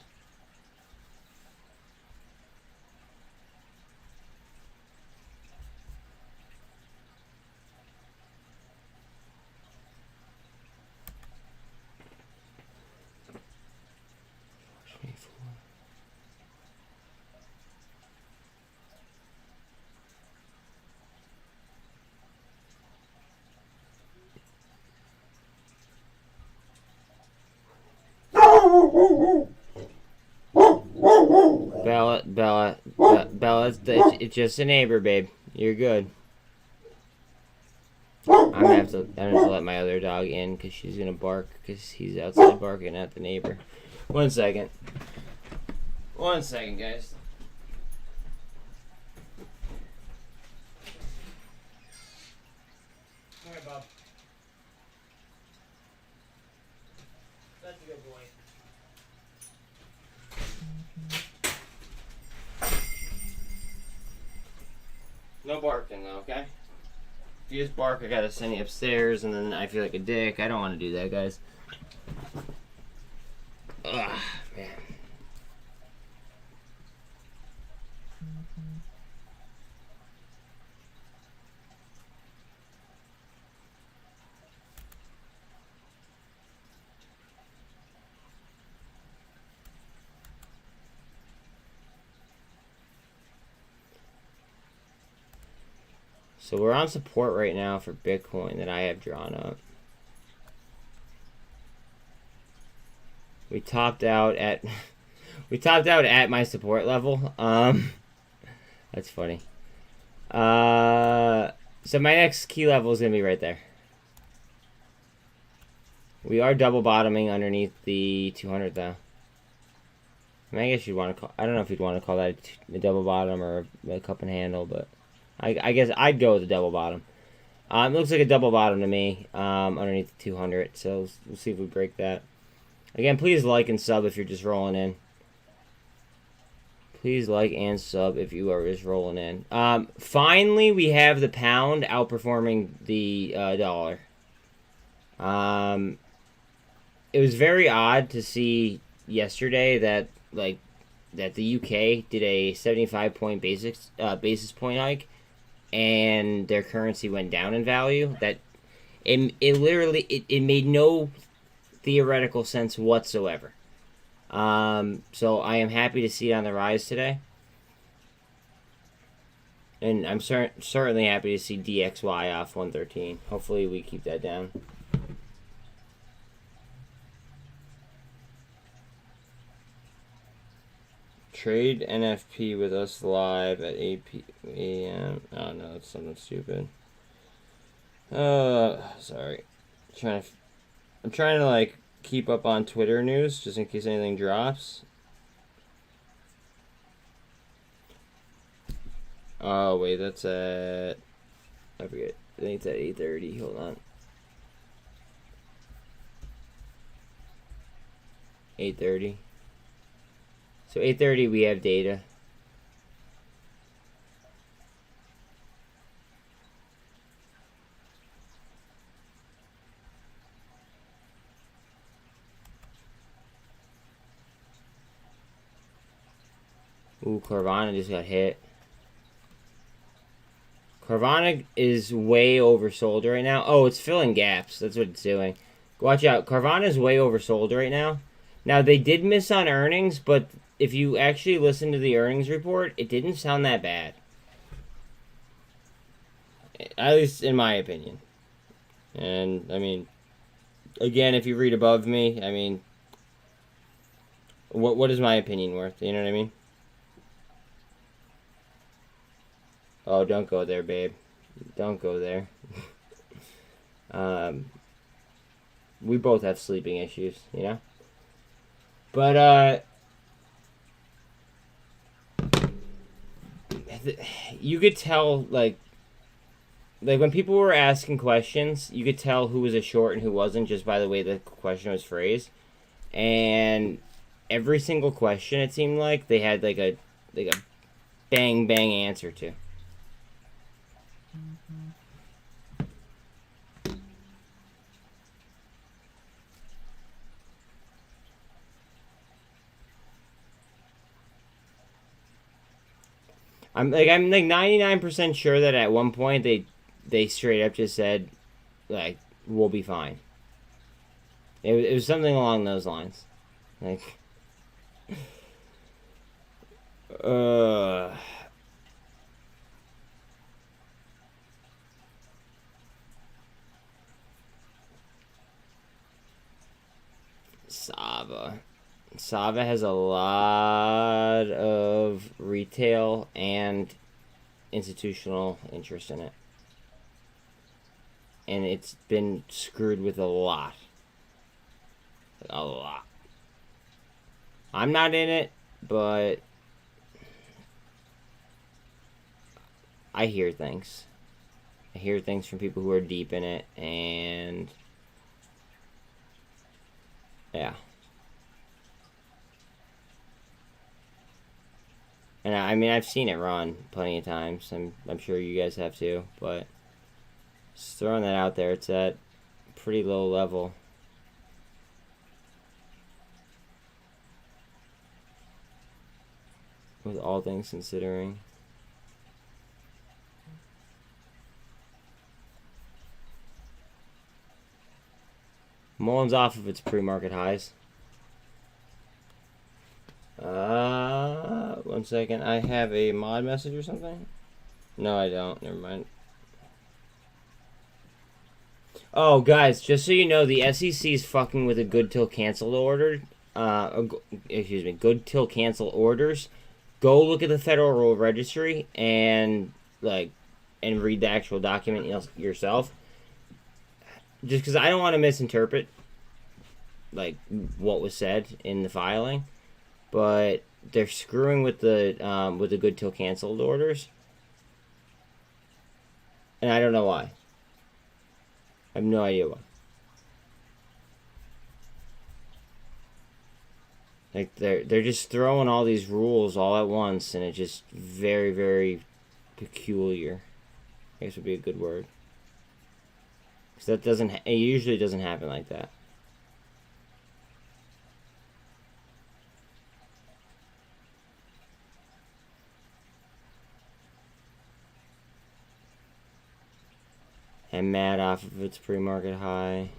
Bella, it's just a neighbor, babe. You're good. I'm gonna have to let my other dog in because she's gonna bark because he's outside barking at the neighbor. 1 second. 1 second, guys. Come here, Bob. That's a good boy. No barking though, okay? If you just bark, I gotta send you upstairs, and then I feel like a dick. I don't want to do that, guys. Ugh, man. So we're on support right now for Bitcoin that I have drawn up. We topped out at my support level. That's funny. So my next key level is gonna be right there. We are double bottoming underneath the 200 though. I mean, I guess you'd want to call. I don't know if you'd want to call that a double bottom or a cup and handle, but I guess I'd go with a double bottom. It looks like a double bottom to me underneath the 200. So we'll see if we break that. Again, please like and sub if you're just rolling in. Please like and sub if you are just rolling in. Finally, we have the pound outperforming the dollar. It was very odd to see yesterday that the UK did a 75-point basis point hike, and their currency went down in value. That it literally made no theoretical sense whatsoever. So I am happy to see it on the rise today. And I'm certainly happy to see DXY off 113. Hopefully we keep that down. Trade NFP with us live at 8 a.m. Oh no, that's something stupid. Sorry. I'm trying to like keep up on Twitter news just in case anything drops. Oh wait, that's at, I forget. I think it's at 8:30. Hold on. 8:30. So 8:30 we have data. Ooh, Carvana just got hit. Carvana is way oversold right now. Oh, it's filling gaps. That's what it's doing. Watch out. Carvana is way oversold right now. Now, they did miss on earnings, but if you actually listen to the earnings report, it didn't sound that bad. At least in my opinion. And, I mean, again, if you read above me, I mean, what is my opinion worth? You know what I mean? Oh, don't go there, babe. Don't go there. We both have sleeping issues, you know? But, you could tell, like when people were asking questions, you could tell who was a short and who wasn't just by the way the question was phrased. And every single question, it seemed like, they had, like a bang, bang answer to. I'm like 99% sure that at one point they straight up just said, like, we'll be fine. It was something along those lines. Like, Sava. Sava has a lot of retail and institutional interest in it. And it's been screwed with a lot. A lot. I'm not in it, but I hear things. I hear things from people who are deep in it, and yeah. And I mean, I've seen it run plenty of times. I'm sure you guys have too, but just throwing that out there, it's at pretty low level. With all things considering. MULN's off of its pre-market highs. 1 second. I have a mod message or something? No, I don't. Never mind. Oh, guys, just so you know, the SEC is fucking with a good till cancel order. Excuse me, good till cancel orders. Go look at the Federal Registry and read the actual document yourself. Just because I don't want to misinterpret what was said in the filing, but they're screwing with the good till canceled orders, and I don't know why. I have no idea why. Like they're just throwing all these rules all at once, and it's just very, very peculiar. I guess would be a good word. Because it usually doesn't happen like that. And MAD off of its pre-market high.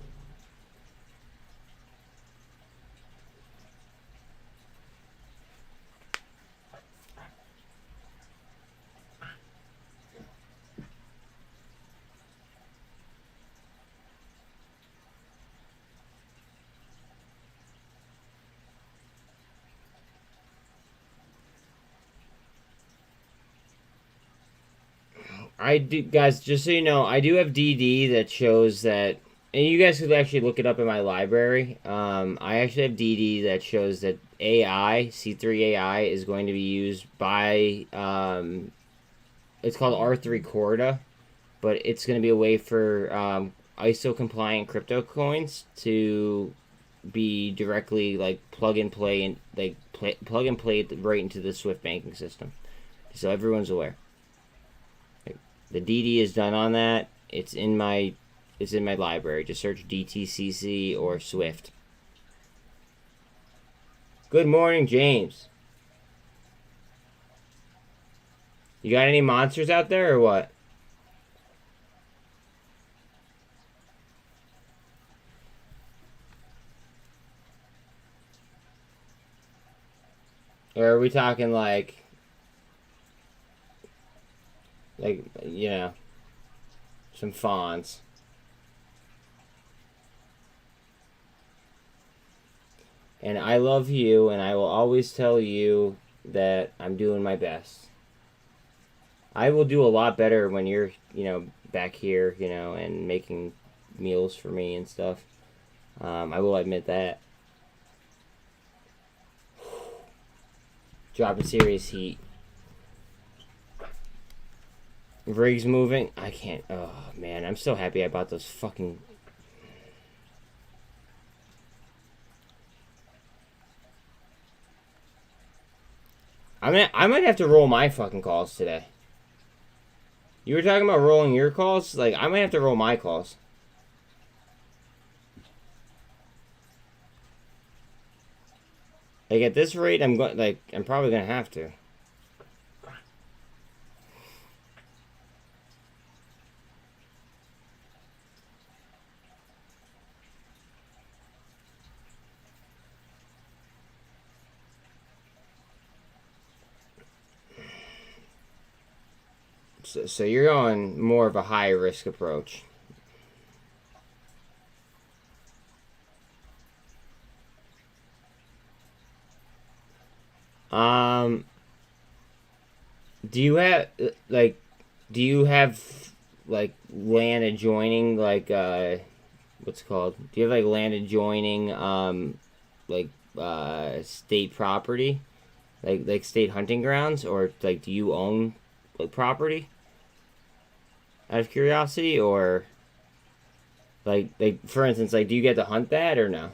I do, guys. Just so you know, I do have DD that shows that, and you guys could actually look it up in my library. I actually have DD that shows that AI C3 AI is going to be used by it's called R3 Corda, but it's going to be a way for ISO compliant crypto coins to be directly like plug and play and like plug and play right into the Swift banking system, so everyone's aware. The DD is done on that. It's in my library. Just search DTCC or Swift. Good morning, James. You got any monsters out there or what? Or are we talking like you know, some fawns? And I love you, and I will always tell you that I'm doing my best. I will do a lot better when you're, back here, and making meals for me and stuff. I will admit that. Dropping serious heat. Rigs moving. I can't. Oh, man. I'm so happy I bought those fucking... I might have to roll my fucking calls today. You were talking about rolling your calls? Like, I might have to roll my calls. Like, at this rate, I'm probably gonna have to. So you're going more of a high risk approach. Do you have land adjoining what's it called? Do you have land adjoining state property? Like state hunting grounds, or do you own property? Out of curiosity, or for instance, do you get to hunt that or no?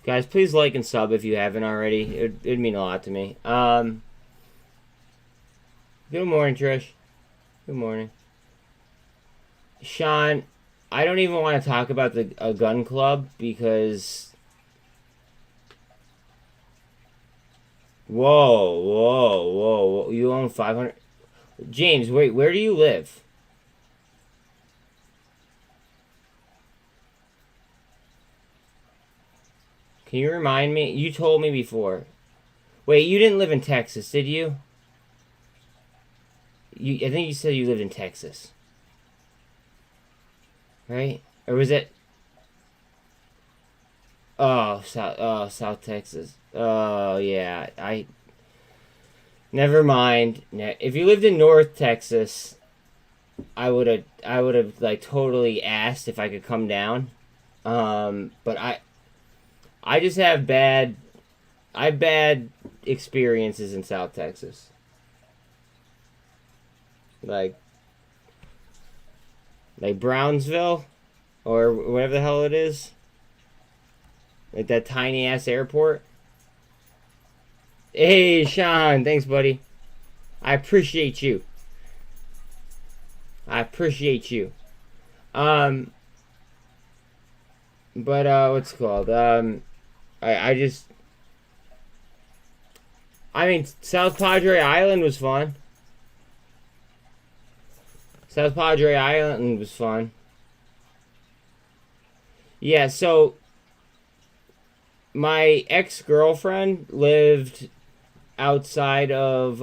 Guys, please like and sub if you haven't already. It'd mean a lot to me. Good morning, Trish. Good morning. Sean, I don't even want to talk about a gun club because... Whoa. You own 500... James, wait, where do you live? Can you remind me? You told me before. Wait, you didn't live in Texas, did you? I think you said you lived in Texas. Right? Or was it... South Texas. Oh, yeah. Never mind. If you lived in North Texas, I would have totally asked if I could come down. But I just have bad experiences in South Texas. Like Brownsville, or whatever the hell it is. Like that tiny ass airport. Hey, Sean, thanks, buddy. I appreciate you. But what's it called? I mean, South Padre Island was fun. Yeah, so my ex-girlfriend lived outside of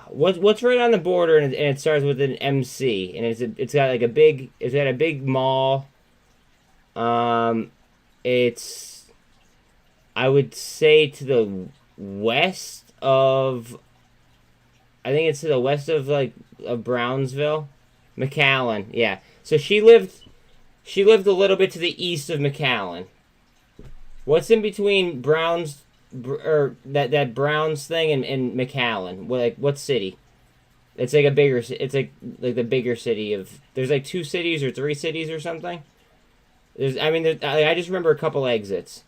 what's right on the border, and it starts with an MC, and it's got like it's got a big mall. It's, I would say, to the west of, I think it's to the west of of Brownsville, McAllen. Yeah. So she lived a little bit to the east of McAllen. What's in between or that Browns thing and McAllen? What city? It's like a bigger. It's like the bigger city of. There's like 2 cities or 3 cities or something. I just remember a couple exits.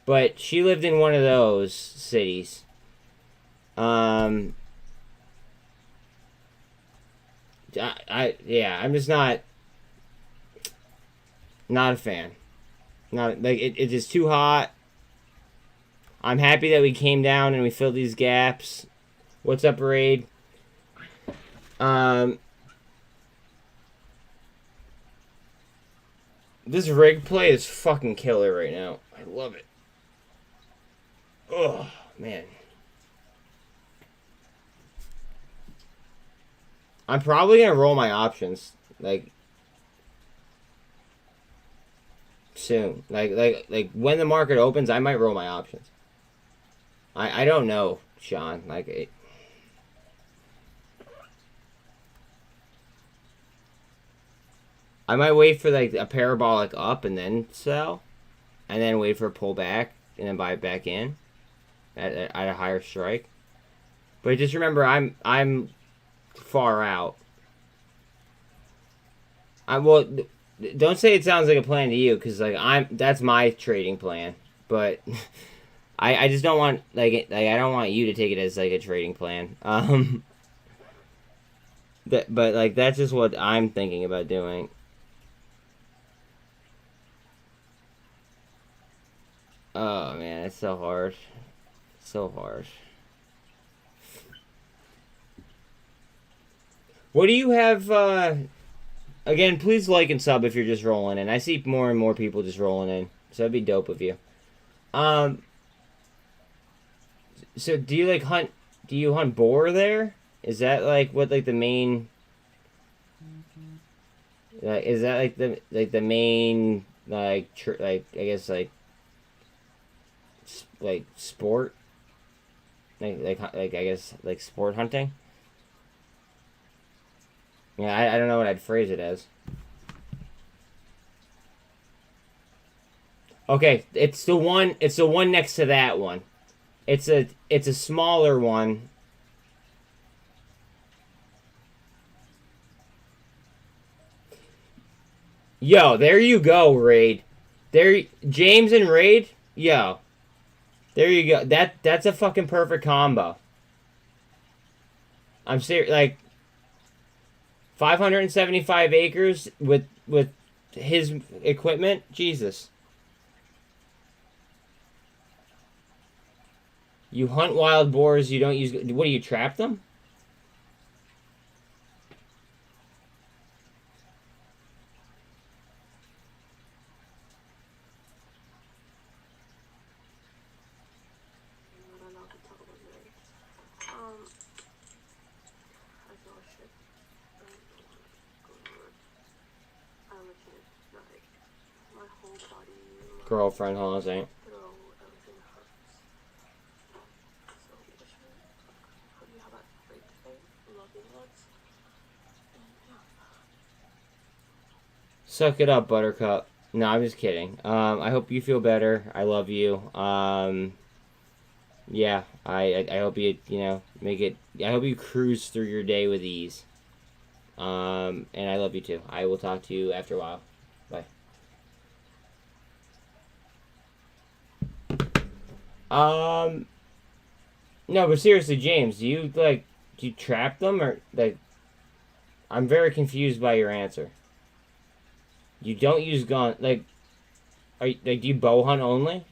But she lived in one of those cities. I'm just not a fan. Not like it is too hot. I'm happy that we came down and we filled these gaps. What's up, Raid? This rig play is fucking killer right now. I love it. Oh, man. I'm probably gonna roll my options soon. Like when the market opens, I might roll my options. I don't know, Sean. I might wait for a parabolic up and then sell, and then wait for a pullback and then buy it back in at a higher strike. But just remember, I'm far out. Well, don't say it sounds like a plan to you, because that's my trading plan. But I just don't want I don't want you to take it as a trading plan. But that's just what I'm thinking about doing. Oh man, it's so hard. So hard. What do you have? Again, please like and sub if you're just rolling in. I see more and more people just rolling in, so that'd be dope of you. So do you hunt? Do you hunt boar there? Is that what the main? Is that the main I guess sport? I guess sport hunting. Yeah, I don't know what I'd phrase it as. Okay, it's the one next to that one. It's a smaller one. Yo, there you go, Raid. There, James and Raid. Yo, there you go. That's a fucking perfect combo. I'm serious. 575 acres with his equipment. Jesus. You hunt wild boars. You don't use. What do you trap them? Girlfriend haunting. Suck it up, Buttercup. No, I'm just kidding. I hope you feel better. I love you. Yeah, I hope you make it. I hope you cruise through your day with ease. And I love you too. I will talk to you after a while. Bye. No, but seriously, James, do you trap them, or I'm very confused by your answer. You don't use gun, do you bow hunt only?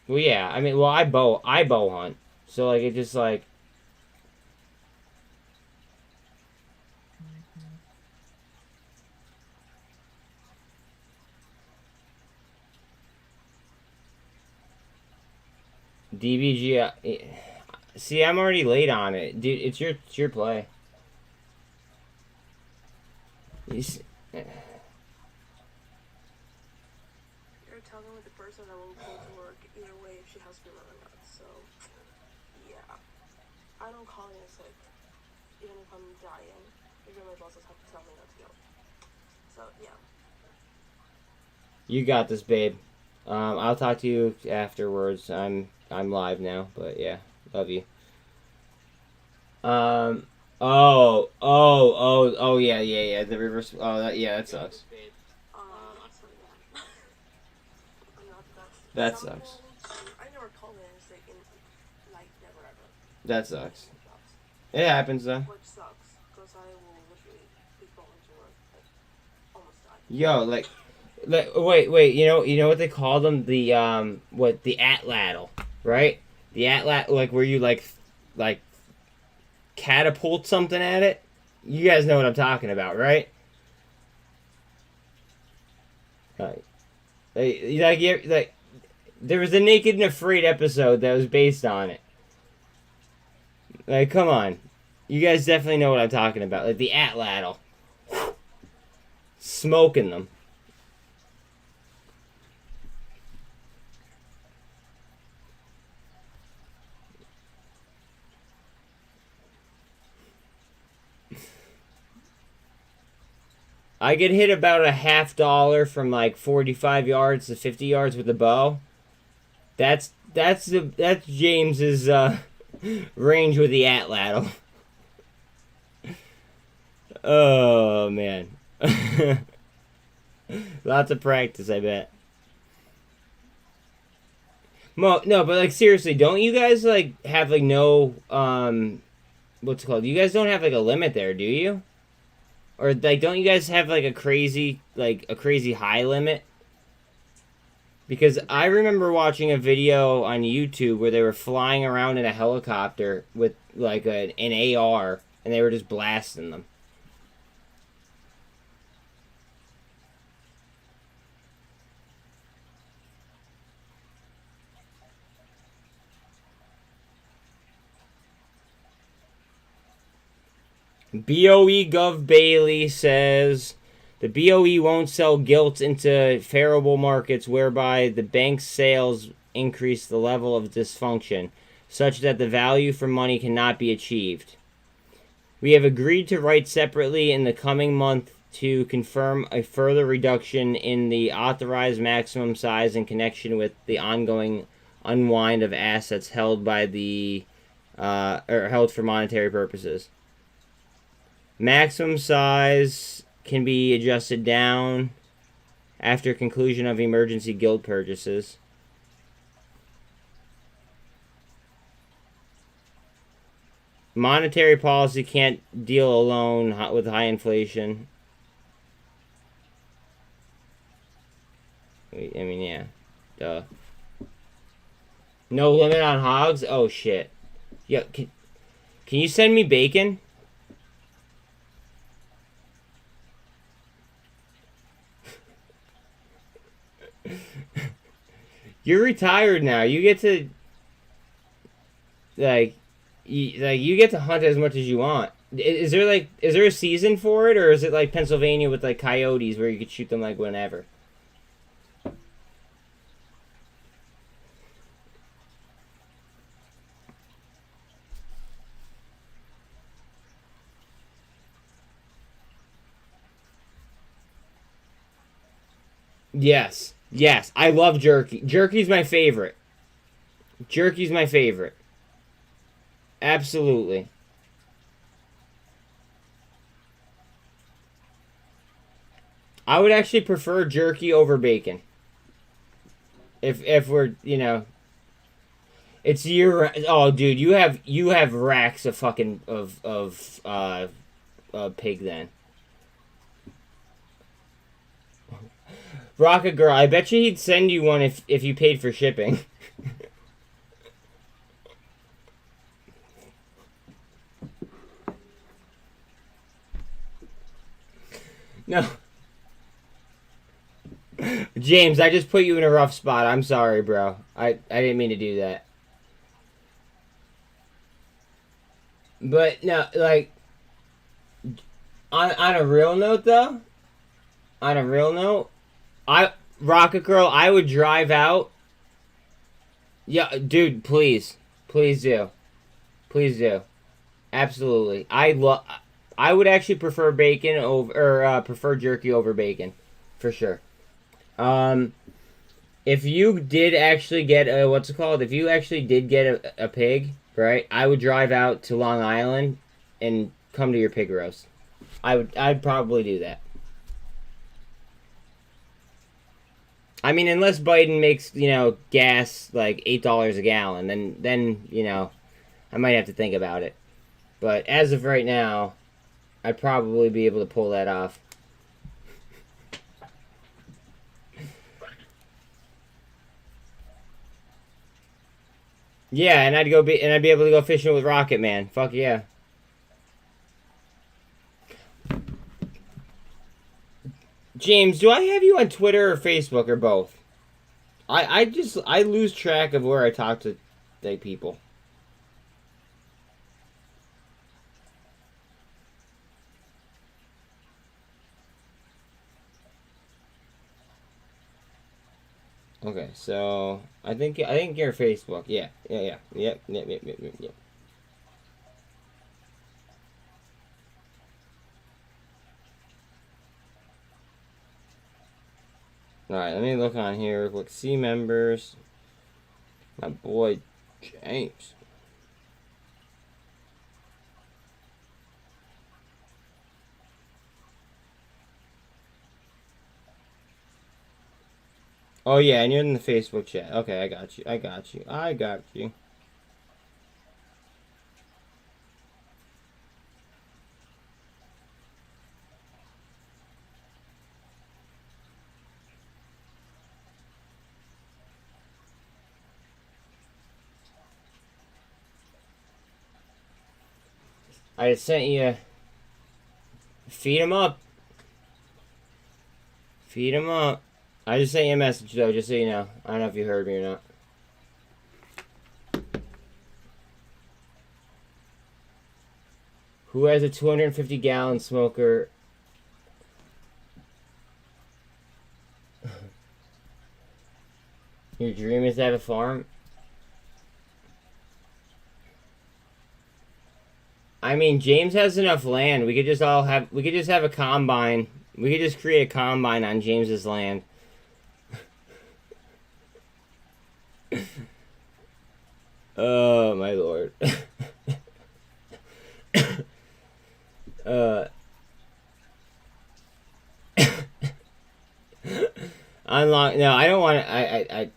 Well, yeah, I bow hunt, so it just DBG. See, I'm already late on it, dude. It's your play. You're talking with the person that will go to work either way if she has fever or not. So, yeah. I don't call in sick, even if I'm dying. Even my bosses have to tell me not to go. So, yeah. You got this, babe. I'll talk to you afterwards. I'm live now, but yeah, love you. Oh, yeah. The reverse. Oh, that sucks. That sucks. I never called in sick in, like, never ever. That sucks. It happens though. Which sucks, because I will literally be going to work, like, almost die. Yo, like, wait. You know what they call them? The the atlatl, right? The atlat, like where you like catapult something at it. You guys know what I'm talking about, right? Like there was a Naked and Afraid episode that was based on it. Like, come on. You guys definitely know what I'm talking about. Like, the atlatl. Smoking them. I get hit about a $50 from like 45 yards to 50 yards with the bow. That's James's range with the atlatl. Oh man. Lots of practice, I bet. No, but like seriously, don't you guys like have like no what's it called? You guys don't have like a limit there, do you? Or like don't you guys have like a crazy high limit? Because I remember watching a video on YouTube where they were flying around in a helicopter with like an AR and they were just blasting them. BOE Gov Bailey says the BOE won't sell gilts into favorable markets whereby the bank's sales increase the level of dysfunction, such that the value for money cannot be achieved. We have agreed to write separately in the coming month to confirm a further reduction in the authorized maximum size in connection with the ongoing unwind of assets held by the or held for monetary purposes. Maximum size can be adjusted down after conclusion of emergency gilt purchases. Monetary policy can't deal alone with high inflation. I mean, yeah. Duh. No limit on hogs? Oh, shit. Yeah, can you send me bacon? You're retired now. You get to you get to hunt as much as you want. Is there a season for it, or is it like Pennsylvania with like coyotes where you could shoot them like whenever? Yes. Yes, I love jerky. Jerky's my favorite. Jerky's my favorite. Absolutely. I would actually prefer jerky over bacon. If we're, you know, it's year. Oh, dude, you have racks of fucking of pig then. Rocket Girl, I bet you he'd send you one if you paid for shipping. No. James, I just put you in a rough spot. I'm sorry, bro. I didn't mean to do that. But no, like on a real note though, on a real note, I Rocket Girl, I would drive out. Yeah, dude, please, please do, please do, absolutely. I would actually prefer bacon over or prefer jerky over bacon, for sure. Um, if you did actually get a what's it called? If you actually did get a pig, right? I would drive out to Long Island and come to your pig roast. I'd probably do that. I mean, unless Biden makes gas like $8 a gallon, then I might have to think about it. But as of right now, I'd probably be able to pull that off. Yeah, and I'd be able to go fishing with Rocket Man. Fuck yeah. James, do I have you on Twitter or Facebook or both? I lose track of where I talk to like people. Okay, so I think you're Facebook. Yeah, yep. All right, let me look on here. Look, see members. My boy James. Oh yeah, and you're in the Facebook chat. Okay, I got you. I got you. I sent you. Feed him up. Feed him up. I just sent you a message though, just so you know. I don't know if you heard me or not. Who has a 250-gallon smoker? Your dream is to have a farm? I mean, James has enough land. We could just have a combine. We could just create a combine on James's land. Oh my lord. Unlock. No, I don't want to.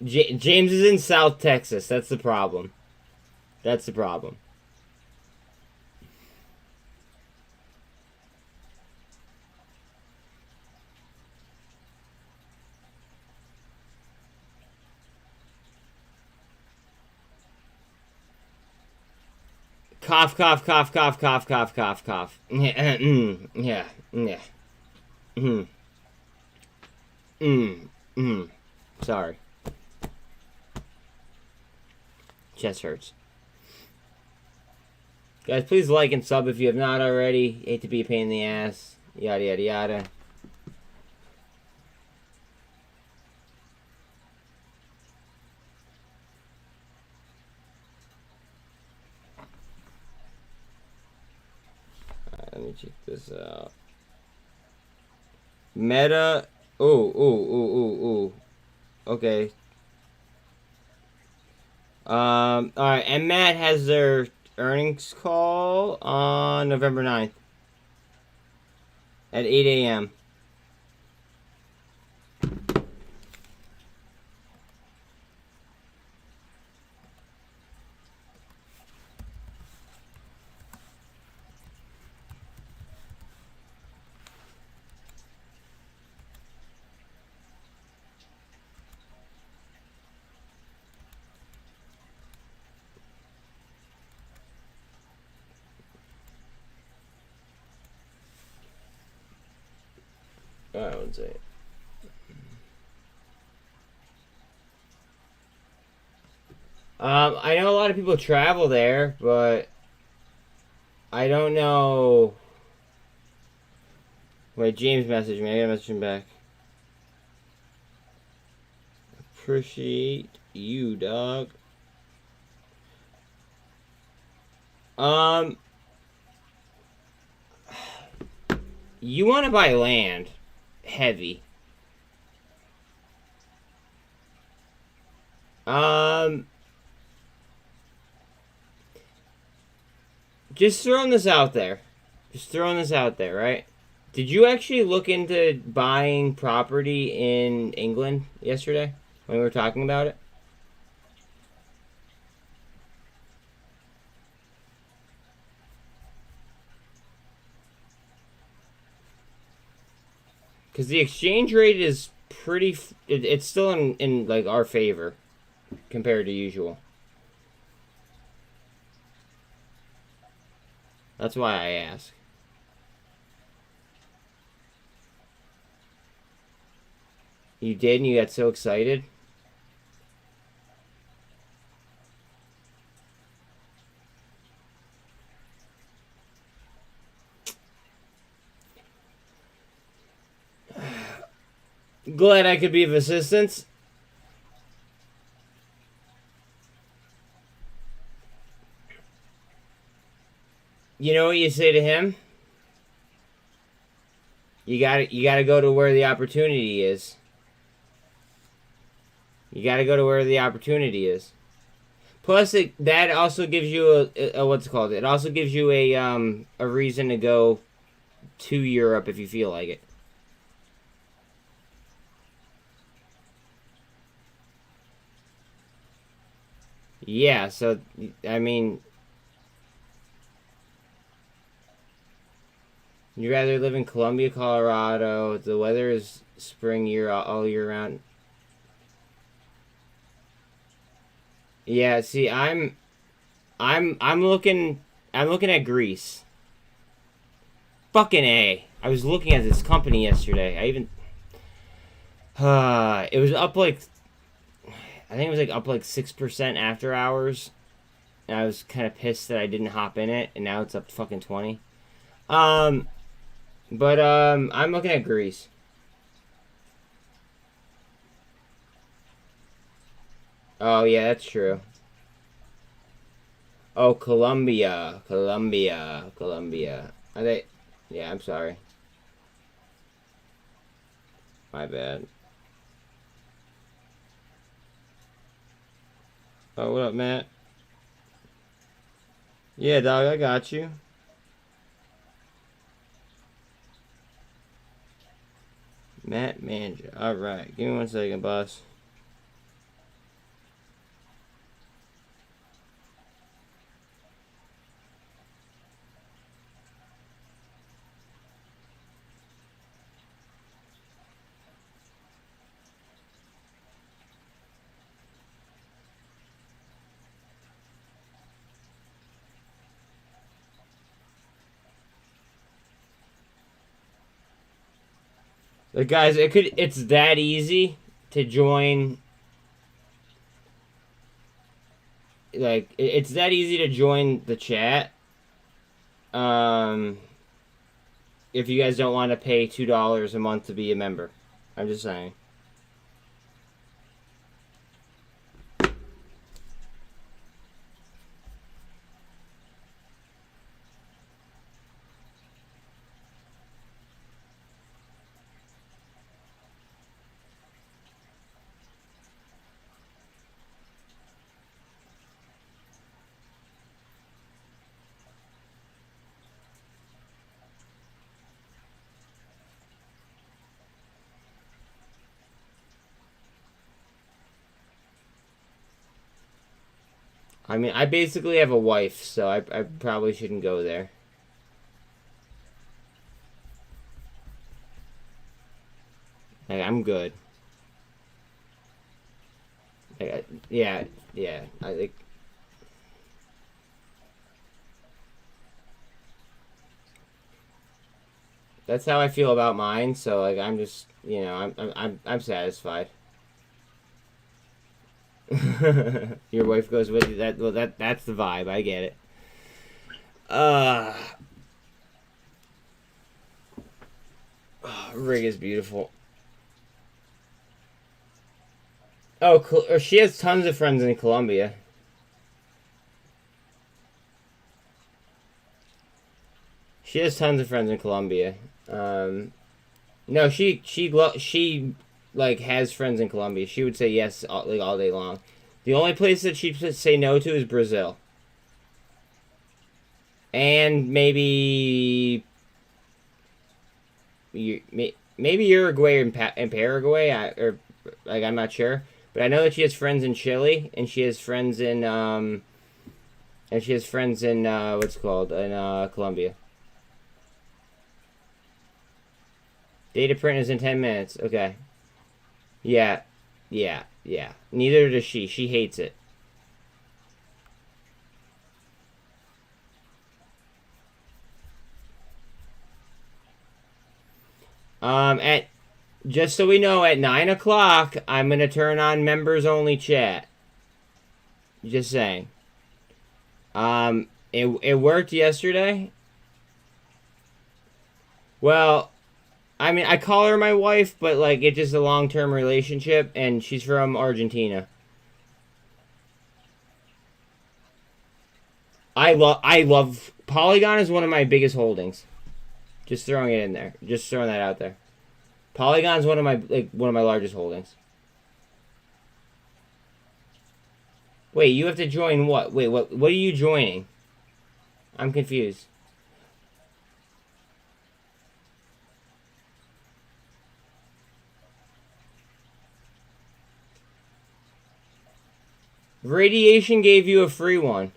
James is in South Texas. That's the problem. That's the problem. Cough, cough, cough, cough, cough, cough, cough, cough. Yeah, yeah, yeah. Sorry. Chest hurts. Guys, please like and sub if you have not already. Hate to be a pain in the ass. Yada, yada, yada. Let me check this out. Meta. Ooh. Okay. Alright, MMAT has their earnings call on November 9th at 8 a.m. I would say. I know a lot of people travel there, but I don't know. Wait, James messaged me. I gotta message him back. Appreciate you, dog. You want to buy land, heavy. Just throwing this out there. Just throwing this out there, right? Did you actually look into buying property in England yesterday when we were talking about it? Because the exchange rate is pretty... It's still in like our favor compared to usual. That's why I ask. You did and you got so excited? Glad I could be of assistance. You know what you say to him? You gotta go to where the opportunity is. You gotta go to where the opportunity is. Plus, that also gives you a what's it called? It also gives you a reason to go to Europe if you feel like it. Yeah, so I mean, you'd rather live in Columbia, Colorado. The weather is spring all year round. Yeah, see, I'm looking at Greece. Fucking A. I was looking at this company yesterday. It was up like, I think it was like up like 6% after hours. And I was kind of pissed that I didn't hop in it, and now it's up to fucking 20. I'm looking at Greece. Oh, yeah, that's true. Oh, Colombia. Are they... Yeah, I'm sorry. My bad. Oh, what up, Matt? Yeah, dog, I got you. Matt Manja. Alright, give me 1 second, boss. But guys, it's that easy to join. Like, it's that easy to join the chat. If you guys don't want to pay $2 a month to be a member. I'm just saying. I mean, I basically have a wife, so I probably shouldn't go there. Like, I'm good. Like, yeah. I think. That's how I feel about mine. So like, I'm just, I'm satisfied. Your wife goes with you. That's the vibe. I get it. Rig is beautiful. Oh, she has tons of friends in Colombia. She has tons of friends in Colombia. No, she like has friends in Colombia. She would say yes all day long. The only place that she'd say no to is Brazil. And maybe Uruguay and Paraguay, or like I'm not sure, but I know that she has friends in Chile and she has friends in what's it called in Colombia. Data print is in 10 minutes. Okay. Yeah. Neither does she. She hates it. Just so we know, at 9 o'clock, I'm gonna turn on members only chat. Just saying. It worked yesterday. Well, I mean, I call her my wife, but like it's just a long-term relationship, and she's from Argentina. I love Polygon is one of my biggest holdings. Just throwing it in there. Just throwing that out there. Polygon's one of my largest holdings. Wait, you have to join what? Wait, what are you joining? I'm confused. Radiation gave you a free one.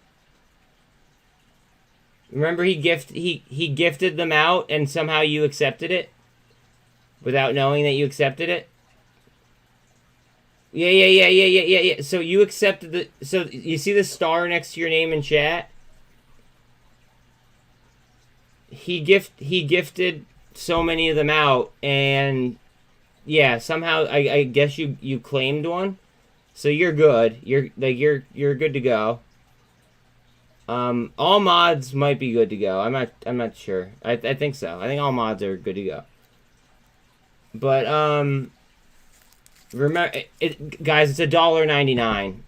Remember he gifted them out and somehow you accepted it? Without knowing that you accepted it? Yeah. So you accepted the... So you see the star next to your name in chat? He gifted so many of them out, and... Yeah, somehow I guess you claimed one. So you're good. You're good to go. All mods might be good to go. I'm not sure. I think so. I think all mods are good to go. But remember, guys, it's $1.99,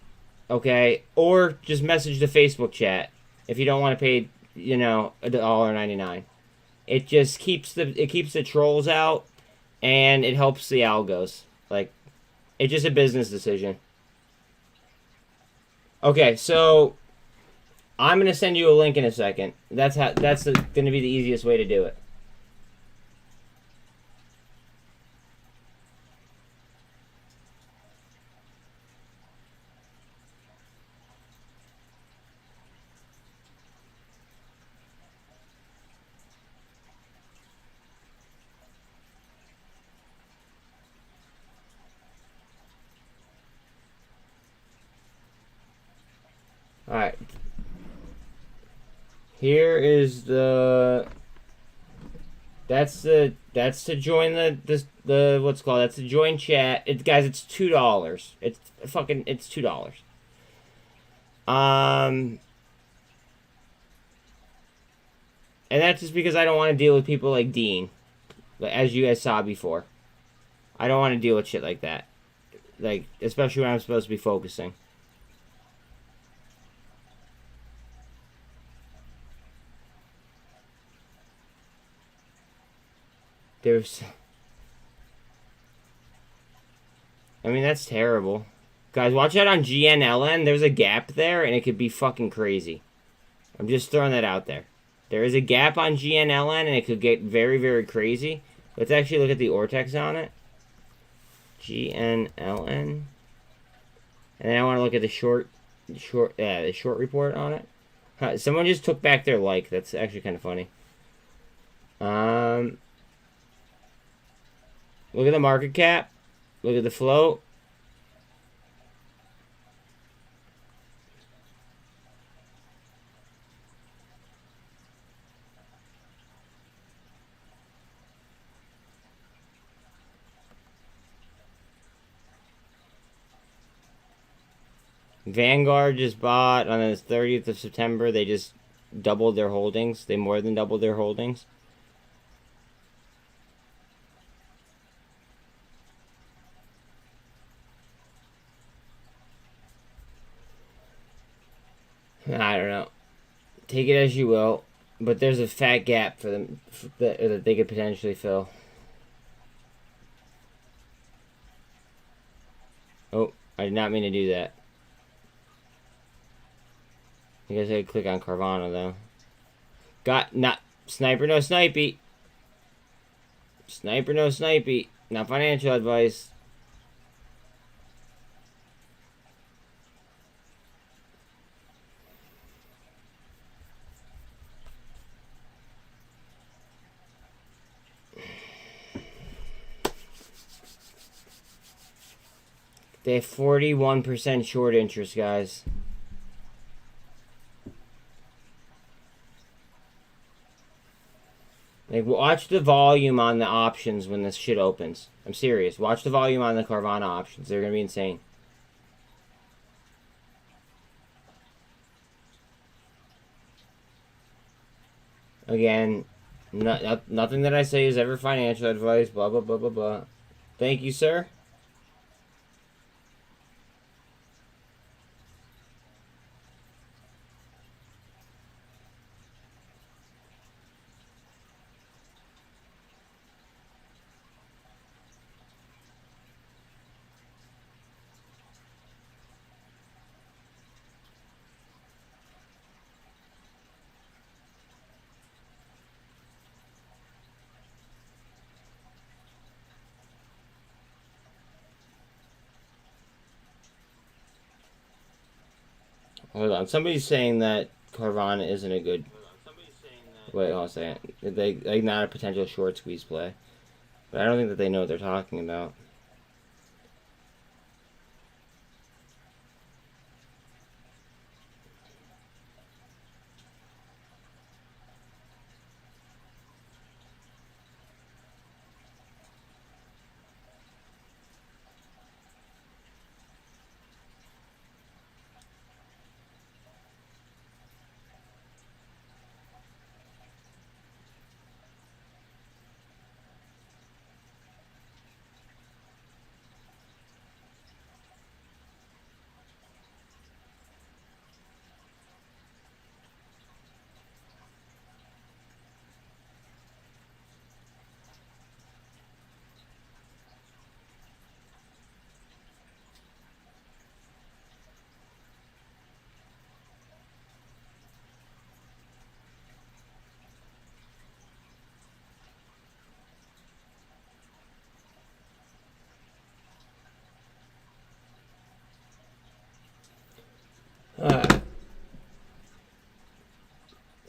okay? Or just message the Facebook chat if you don't want to pay, $1.99. It just keeps the trolls out, and it helps the algos. Like, it's just a business decision. Okay, so I'm gonna send you a link in a second. That's gonna be the easiest way to do it. Alright. Here is the... That's to join the what's called. That's to join chat. Guys, it's $2. It's $2. And that's just because I don't want to deal with people like Dean, as you guys saw before. I don't want to deal with shit like that, like especially when I'm supposed to be focusing. I mean, that's terrible. Guys, watch out on GNLN. There's a gap there, and it could be fucking crazy. I'm just throwing that out there. There is a gap on GNLN, and it could get very, very crazy. Let's actually look at the Ortex on it. GNLN. And then I want to look at the short report on it. Someone just took back their like. That's actually kind of funny. Look at the market cap. Look at the float. Vanguard just bought on the 30th of September. They just doubled their holdings. They more than doubled their holdings. I don't know. Take it as you will. But there's a fat gap for them that they could potentially fill. Oh, I did not mean to do that. I guess I could click on Carvana though. Got not sniper, no snipey. Sniper, no snipey. Not financial advice. They have 41% short interest, guys. Like, watch the volume on the options when this shit opens. I'm serious. Watch the volume on the Carvana options. They're gonna be insane. Again, nothing that I say is ever financial advice. Blah, blah, blah, blah, blah. Thank you, sir. Hold on. Somebody's saying that Carvana isn't a good... Wait, hold on a second. They not a potential short squeeze play. But I don't think that they know what they're talking about.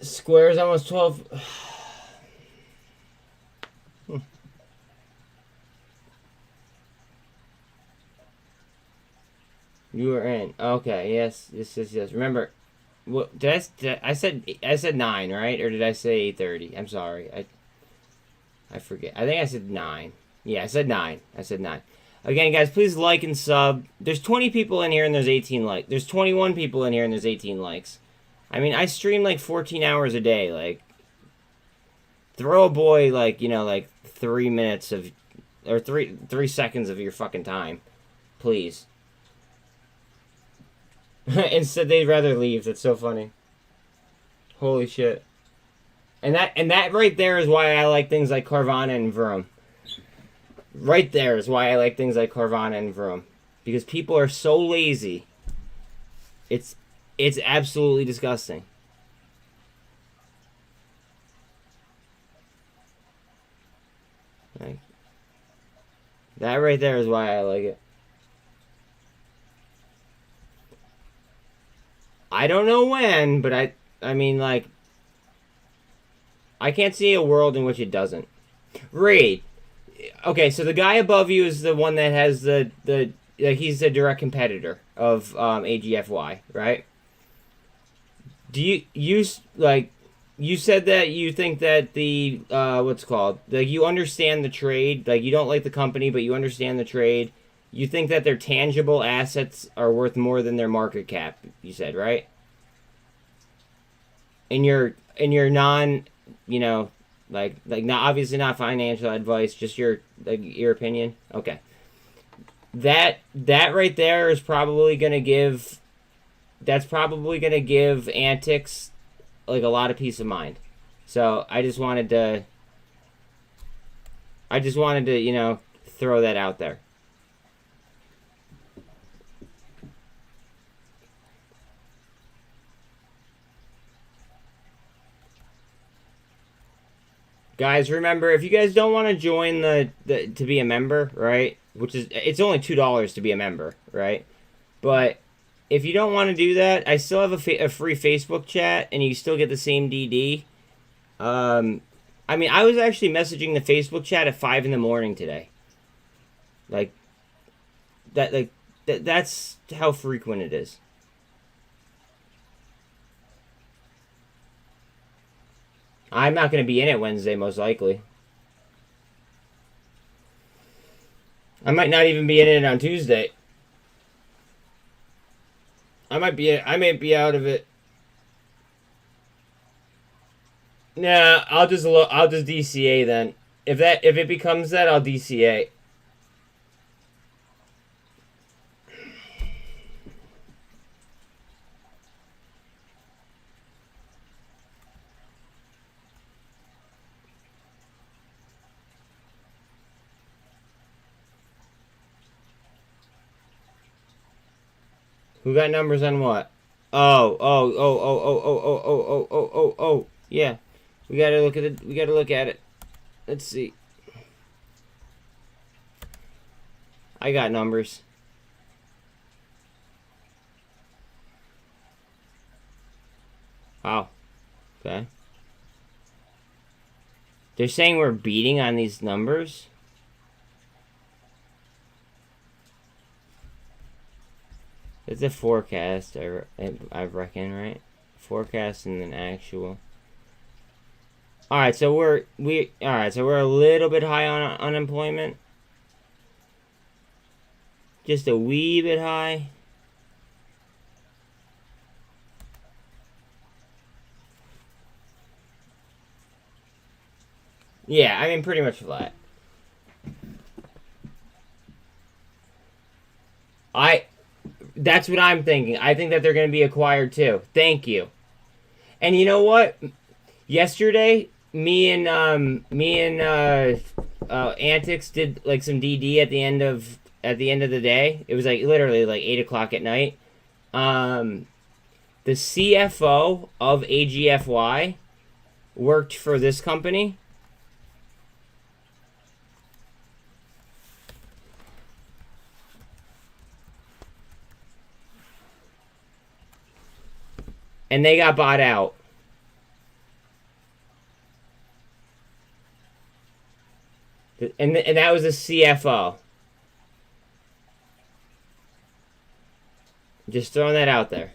Square's almost 12. You were in. Okay, yes. Remember, what I said 9, right? Or did I say 8:30? I'm sorry. I forget. I think I said 9. Yeah, I said 9. Again, guys, please like and sub. There's 20 people in here and there's 18 likes. There's 21 people in here and there's 18 likes. I mean, I stream like 14 hours a day. Like, throw a boy like, 3 minutes of, or 3 seconds of your fucking time, please. Instead, they'd rather leave. That's so funny. Holy shit. And that right there is why I like things like Carvana and Vroom. Right there is why I like things like Carvana and Vroom. Because people are so lazy. It's absolutely disgusting. Like, that right there is why I like it. I don't know when, but I mean, like, I can't see a world in which it doesn't. Reed. Okay, so the guy above you is the one that has he's the direct competitor of AGFY, right? Do you said that you think that the what's it called, like, you understand the trade, like, you don't like the company but you understand the trade. You think that their tangible assets are worth more than their market cap, you said, right? in your non, you know, like not obviously not financial advice, just your opinion. Okay. That right there is probably gonna give. That's probably gonna give Antics like a lot of peace of mind. So I just wanted to. You know, throw that out there. Guys, remember, if you guys don't want to join the to be a member, right? Which is, it's only $2 to be a member, right? But if you don't want to do that, I still have a free Facebook chat, and you still get the same DD. I mean, I was actually messaging the Facebook chat at 5 in the morning today. Like that's how frequent it is. I'm not going to be in it Wednesday, most likely. I might not even be in it on Tuesday. I might be out of it. Nah, I'll just DCA then. If it becomes that, I'll DCA. Who got numbers on what? Oh. Yeah. We gotta look at it. Let's see. I got numbers. Wow. Okay. They're saying we're beating on these numbers? It's a forecast, I reckon, right? Forecast and then actual. Alright, so we're a little bit high on unemployment. Just a wee bit high. Yeah, I mean pretty much flat. That's what I'm thinking. I think that they're going to be acquired too. Thank you. And you know what? Yesterday, me and Antics did like some DD at the end of the day. It was like literally like 8 o'clock at night. The CFO of AGFY worked for this company. And they got bought out. And that was a CFO. Just throwing that out there.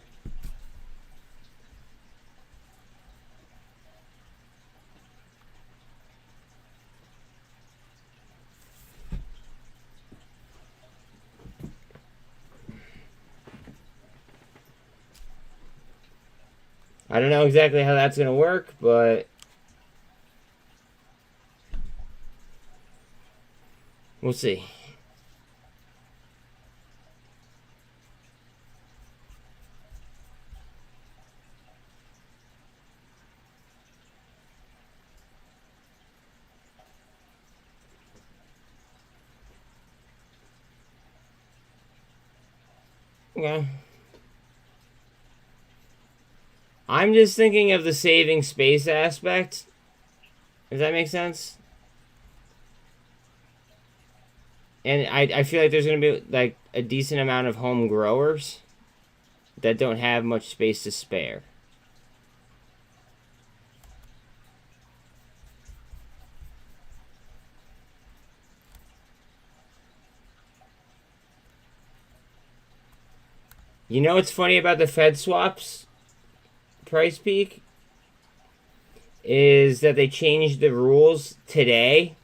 I don't know exactly how that's going to work, but we'll see. Okay. I'm just thinking of the saving space aspect. Does that make sense? And I feel like there's going to be like a decent amount of home growers that don't have much space to spare. You know what's funny about the Fed swaps price peak? Is that they changed the rules today.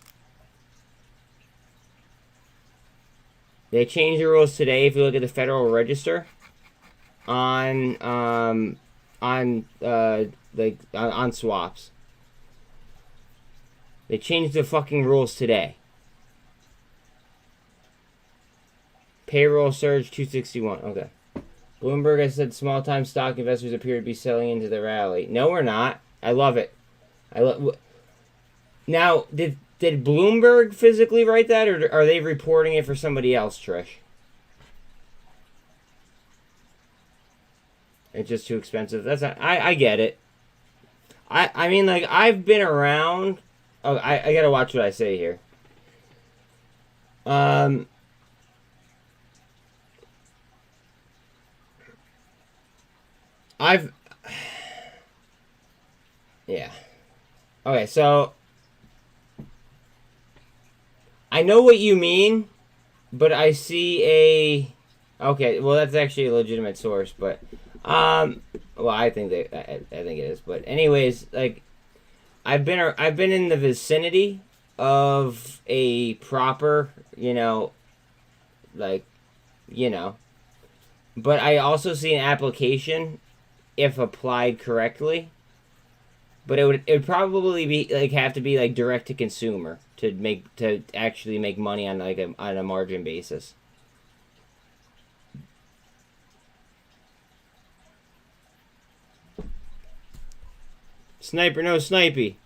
They changed the rules today if you look at the Federal Register on on on swaps. They changed the fucking rules today. Payroll surge 261. Okay. Bloomberg has said small-time stock investors appear to be selling into the rally. No, we're not. I love it. Now, did Bloomberg physically write that, or are they reporting it for somebody else, Trish? It's just too expensive. That's not, I get it. I mean, like, I've been around. Oh, I gotta watch what I say here. Yeah. Okay, so I know what you mean, but I see a. Okay, well, that's actually a legitimate source, but well, I think I think it is, but anyways, like, I've been in the vicinity of a proper, like, but I also see an application if applied correctly. But it would probably be like have to be like direct to consumer to actually make money on like on a margin basis. Sniper, no snipey.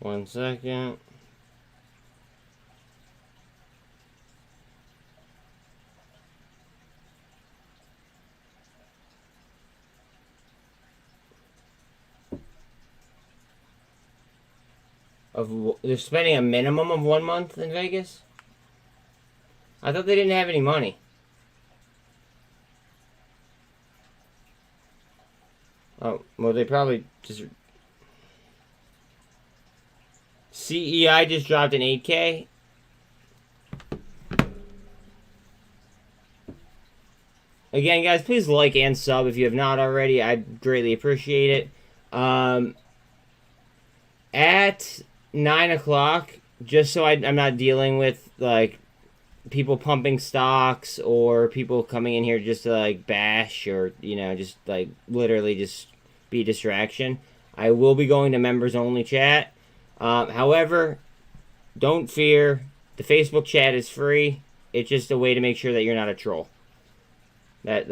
1 second. They're spending a minimum of 1 month in Vegas? I thought they didn't have any money. Oh, well, they probably just... CEI just dropped an 8K. Again, guys, please like and sub if you have not already. I'd greatly appreciate it. At 9 o'clock, just so I'm not dealing with, like, people pumping stocks or people coming in here just to, like, bash or, just, like, literally just be a distraction. I will be going to members-only chat. However, don't fear. The Facebook chat is free. It's just a way to make sure that you're not a troll. And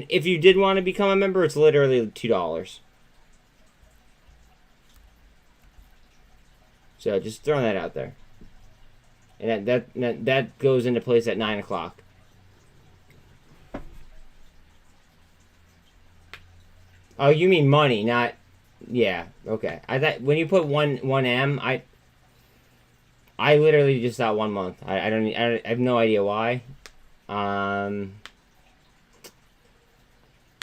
if you did want to become a member, it's literally $2. So just throwing that out there. And that goes into place at 9 o'clock. Oh, you mean money, not... Yeah, okay. I thought when you put 1M, I literally just thought 1 month. I have no idea why.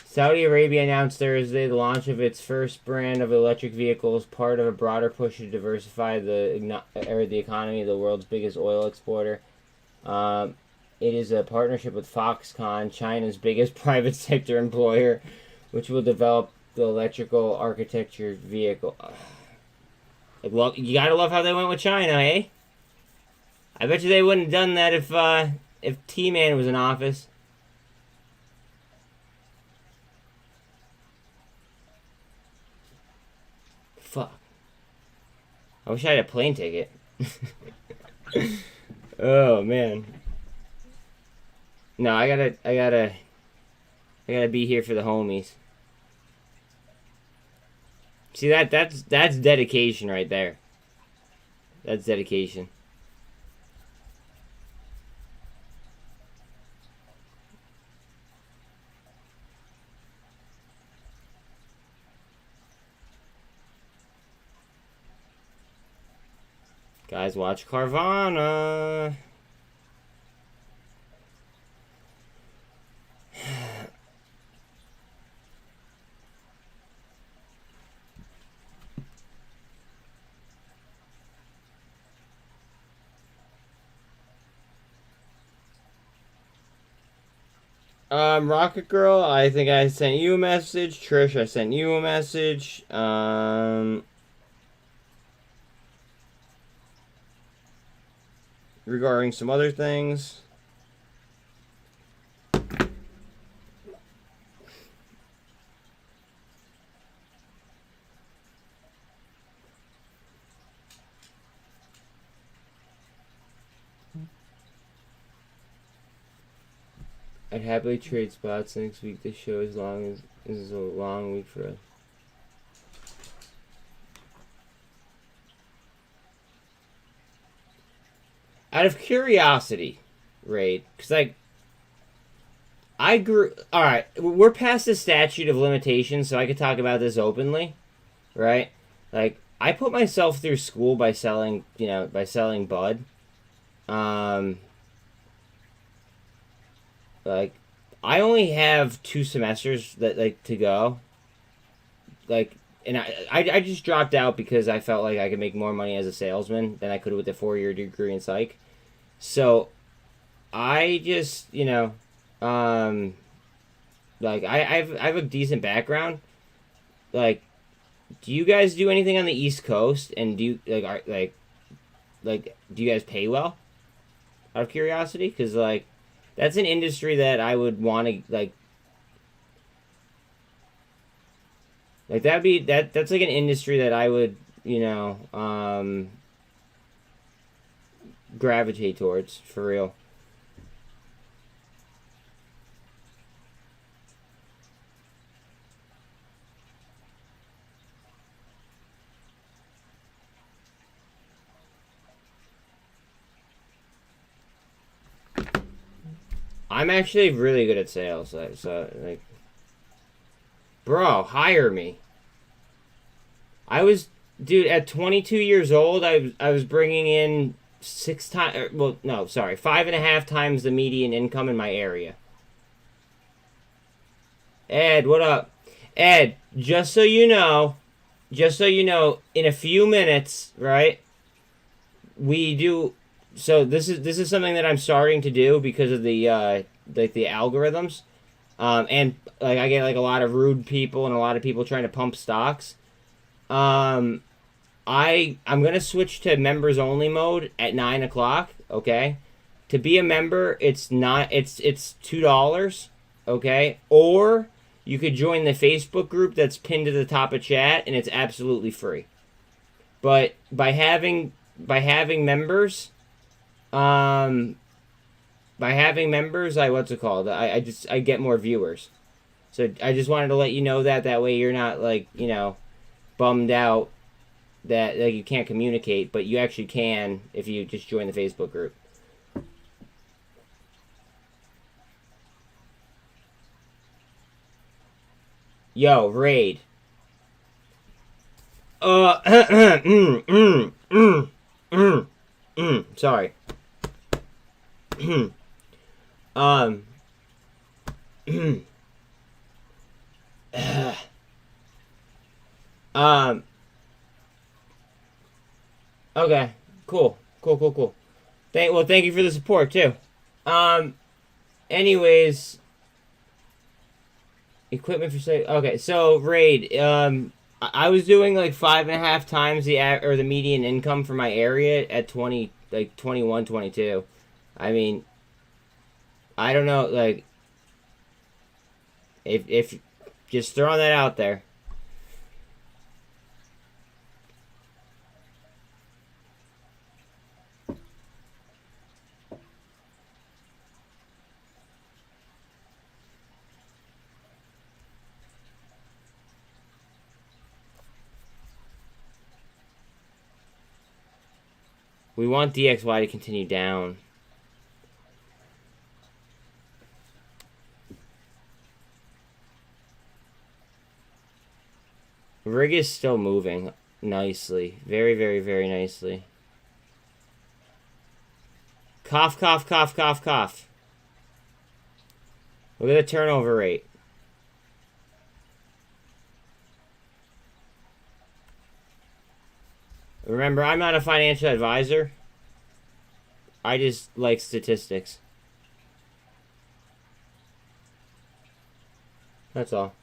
Saudi Arabia announced Thursday the launch of its first brand of electric vehicles, part of a broader push to diversify the economy of the world's biggest oil exporter. It is a partnership with Foxconn, China's biggest private sector employer, which will develop the electrical architecture vehicle. You gotta love how they went with China, eh? I bet you they wouldn't have done that if T-Man was in office. Fuck. I wish I had a plane ticket. Oh man. No, I gotta be here for the homies. See that's dedication right there. That's dedication. Guys, watch Carvana. Rocket Girl, I think I sent you a message. Trish, I sent you a message. Regarding some other things. I'd happily trade spots next week. This show as long as this is a long week for us. Out of curiosity, Raid, because like I grew. All right, we're past the statute of limitations, so I could talk about this openly, right? Like I put myself through school by selling, by selling bud. Like I only have 2 semesters that to go. Like, and I just dropped out because I felt like I could make more money as a salesman than I could with a 4-year degree in psych. So I just, like I have a decent background. Like, do you guys do anything on the East Coast? And do you do you guys pay well? Out of curiosity, because that's an industry that I would want to that's like an industry that I would gravitate towards for real. I'm actually really good at sales, so bro, hire me. Dude, at 22 years old, I was bringing in 5.5 times the median income in my area. Ed, what up? Ed, just so you know, in a few minutes, right? We do. So this is something that I'm starting to do because of the algorithms, and I get a lot of rude people and a lot of people trying to pump stocks. I'm gonna switch to members only mode at 9 o'clock. Okay, to be a member, it's $2. Okay, or you could join the Facebook group that's pinned to the top of chat, and it's absolutely free. But by having members, I get more viewers. So I just wanted to let you know that way you're not bummed out that you can't communicate, but you actually can if you just join the Facebook group. Yo, Raid. Sorry. Okay. Cool. Thank you for the support too. Anyways, equipment for sale. Okay, so Raid. I was doing 5.5 times the median income for my area at 21, 22. I mean, I don't know, if just throwing that out there. We want DXY to continue down. Rig is still moving nicely. Very, very, very nicely. Cough, cough, cough, cough, cough. Look at the turnover rate. Remember, I'm not a financial advisor. I just like statistics. That's all.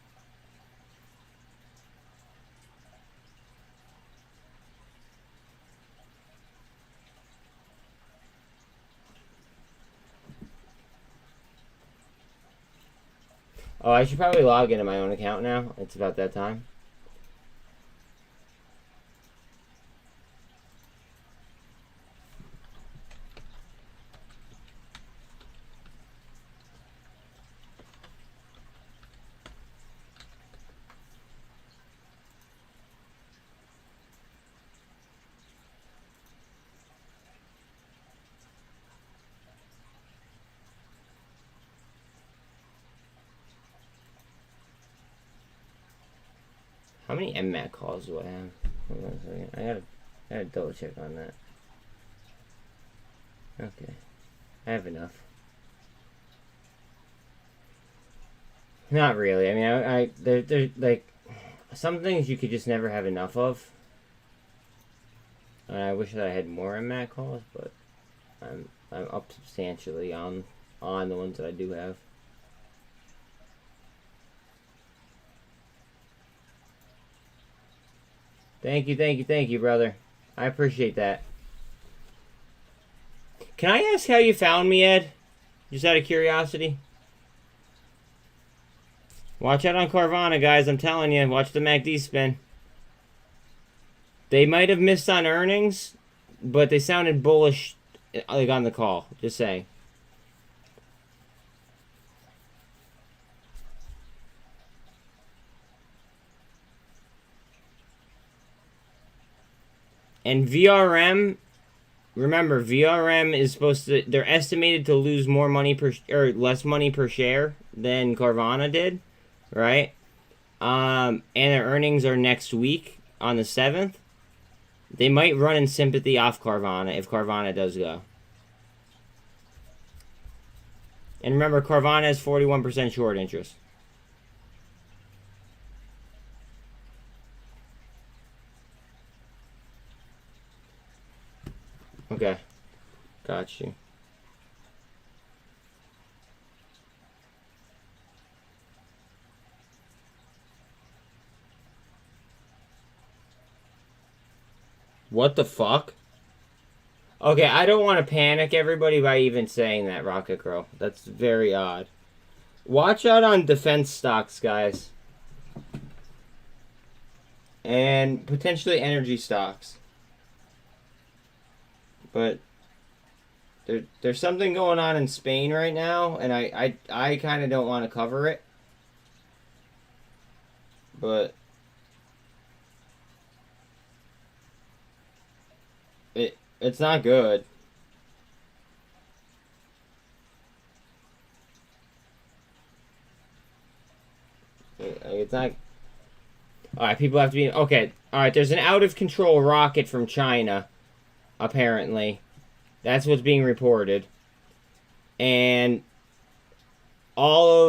Oh, I should probably log into my own account now. It's about that time. How many MMAT calls do I have? Hold on a second. I gotta double check on that. Okay. I have enough. Not really. I mean, they're like, some things you could just never have enough of. And I wish that I had more MMAT calls, but I'm up substantially on the ones that I do have. Thank you, brother. I appreciate that. Can I ask how you found me, Ed? Just out of curiosity. Watch out on Carvana, guys. I'm telling you. Watch the MACD spin. They might have missed on earnings, but they sounded bullish, like, on the call. Just saying. And VRM, remember, VRM is supposed to, they're estimated to lose more money per, or less money per share than Carvana did, right? And their earnings are next week on the 7th. They might run in sympathy off Carvana if Carvana does go. And remember, Carvana has 41% short interest. Okay. Got you. What the fuck? Okay, I don't want to panic everybody by even saying that, Rocket Girl. That's very odd. Watch out on defense stocks, guys. And potentially energy stocks. But there's something going on in Spain right now, and I kind of don't want to cover it. But it's not good. It's not. Alright, people have to be... Okay, alright, there's an out-of-control rocket from China, apparently. That's what's being reported. And all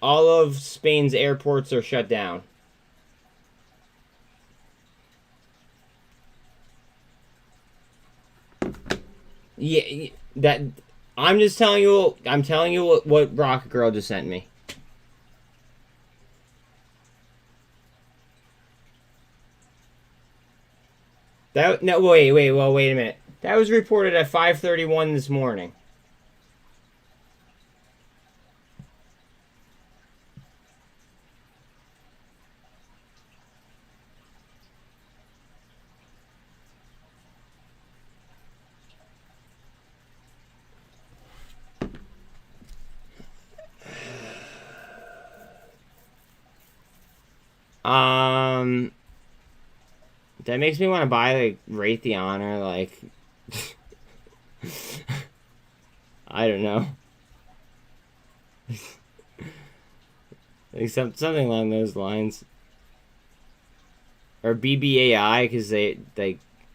of Spain's airports are shut down. Yeah, that... I'm just telling you... I'm telling you what Rocket Girl just sent me. That, no, wait a minute. That was reported at 5:31 this morning. That makes me want to buy, like, Raytheon or, like... I don't know. Like, something along those lines. Or BBAI, because they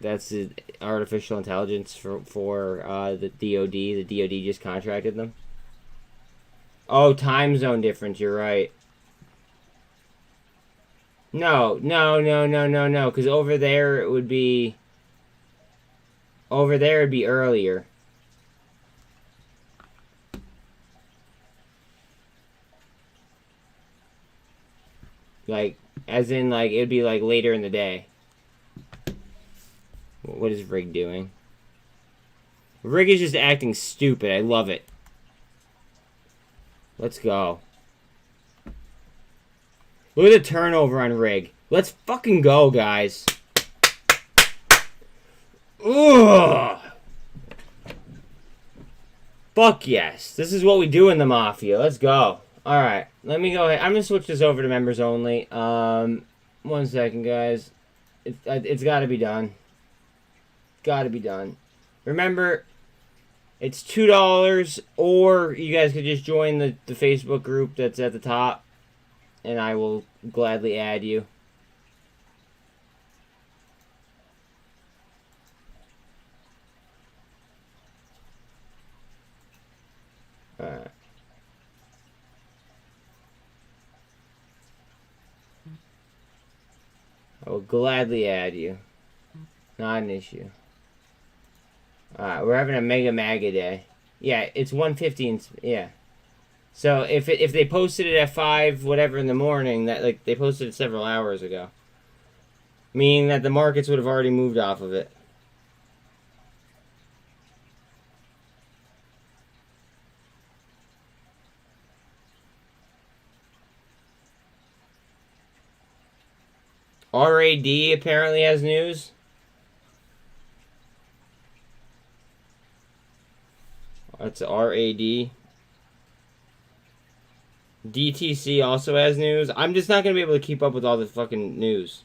That's the artificial intelligence for the DoD. The DoD just contracted them. Oh, time zone difference. You're right. No, no, no, no, no, no. Because over there it would be. Over there it'd be earlier. Like, as in, like, it'd be, like, later in the day. What is Rig doing? Rig is just acting stupid. I love it. Let's go. Look at the turnover on Rig. Let's fucking go, guys. Ugh. Fuck yes. This is what we do in the Mafia. Let's go. Alright. Let me go ahead. I'm going to switch this over to members only. 1 second, guys. It's got to be done. Got to be done. Remember, it's $2, or you guys could just join the Facebook group that's at the top, and I will gladly add you. Alright. I will gladly add you. Not an issue. Alright, we're having a Mega Maga day. Yeah, it's 1:15. Yeah. So if they posted it at 5 whatever in the morning, that like they posted it several hours ago. Meaning that the markets would have already moved off of it. RAD apparently has news. That's RAD. DTC also has news. I'm just not going to be able to keep up with all the fucking news.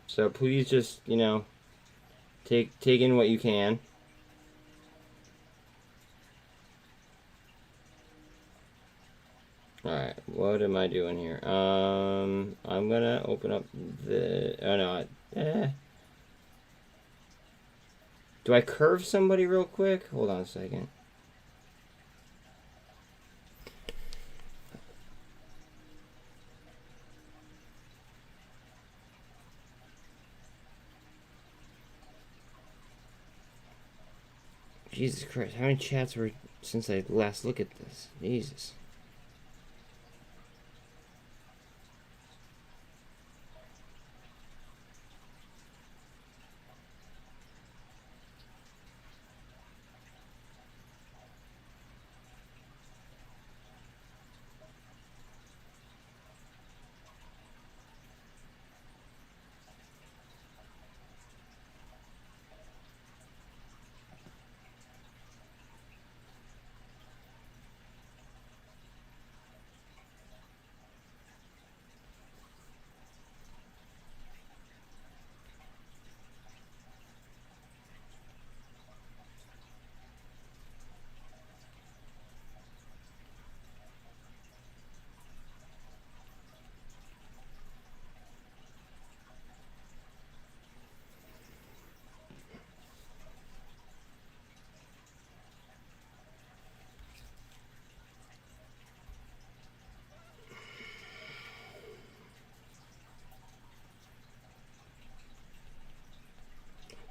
So please just, you know, take in what you can. Alright, what am I doing here? I'm gonna open up the... Oh no, Do I curve somebody real quick? Hold on a second. Jesus Christ, how many chats were since I last looked at this? Jesus.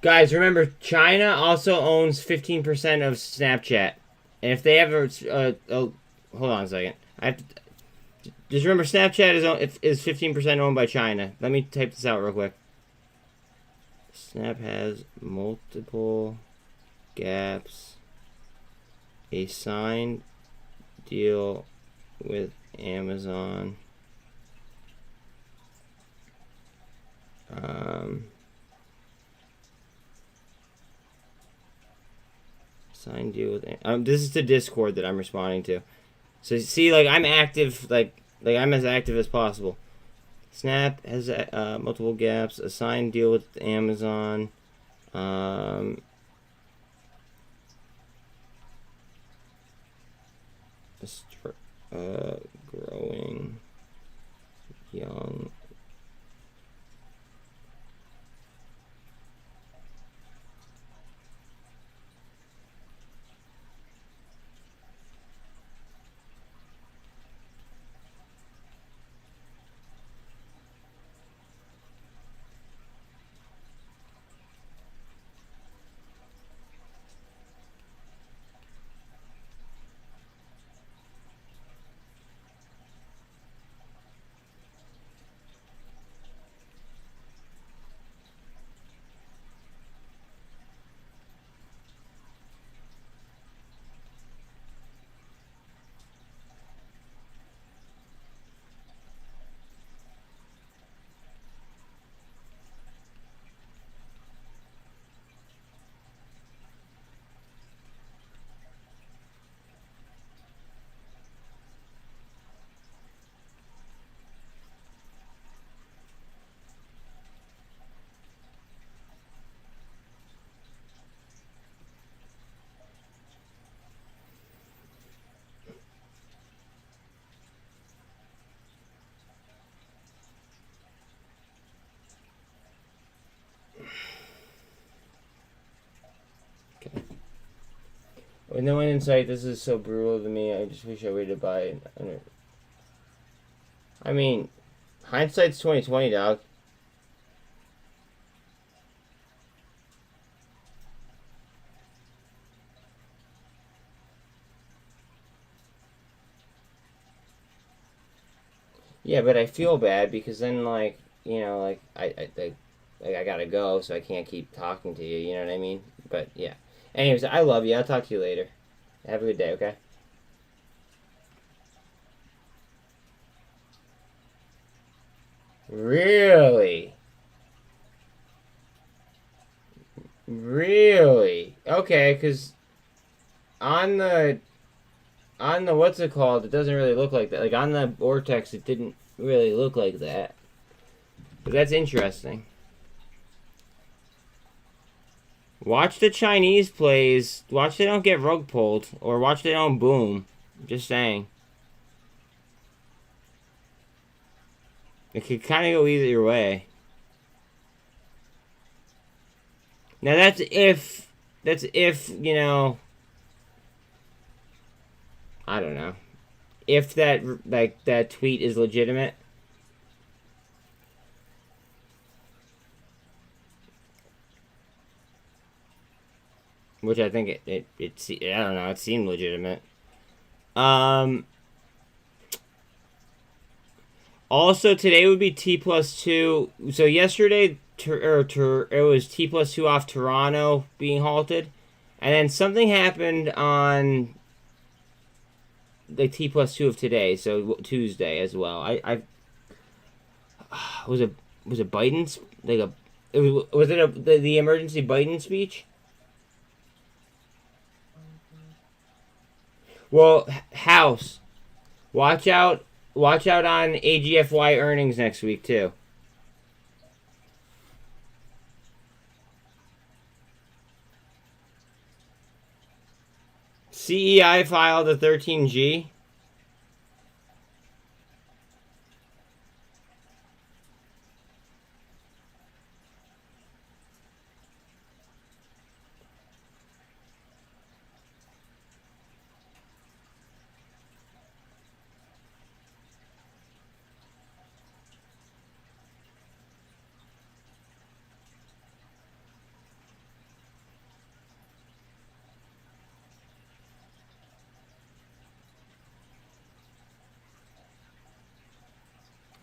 Guys, remember, China also owns 15% of Snapchat. And if they ever... hold on a second. I have to... Just remember, Snapchat is 15% owned by China. Let me type this out real quick. Snap has multiple gaps. A signed deal with Amazon. Signed deal with... this is the Discord that I'm responding to. So see, like, I'm active, like I'm as active as possible. Snap has multiple gaps. A signed deal with Amazon. Growing young With no end in sight, this is so brutal to me. I just wish I waited to buy it. I mean, hindsight's 20/20, dog. Yeah, but I feel bad because then, like, you know, like I gotta go, so I can't keep talking to you. You know what I mean? But yeah. Anyways, I love you. I'll talk to you later. Have a good day. Okay. Really? Really? Okay, because on the what's it called, it doesn't really look like that. Like on the Vortex, it didn't really look like that. But that's interesting. Watch the Chinese plays. Watch they don't get rug pulled, or watch they don't boom. Just saying. It could kind of go either way. Now that's if you know. I don't know. If that tweet is legitimate. Which I think it I don't know, it seemed legitimate. Also today would be T+2. So yesterday it was T+2 off Toronto being halted. And then something happened on the T+2 of today, so Tuesday as well. I was it Biden's like a was it the emergency Biden speech? Well, House, watch out on AGFY earnings next week too. CEI filed a 13G.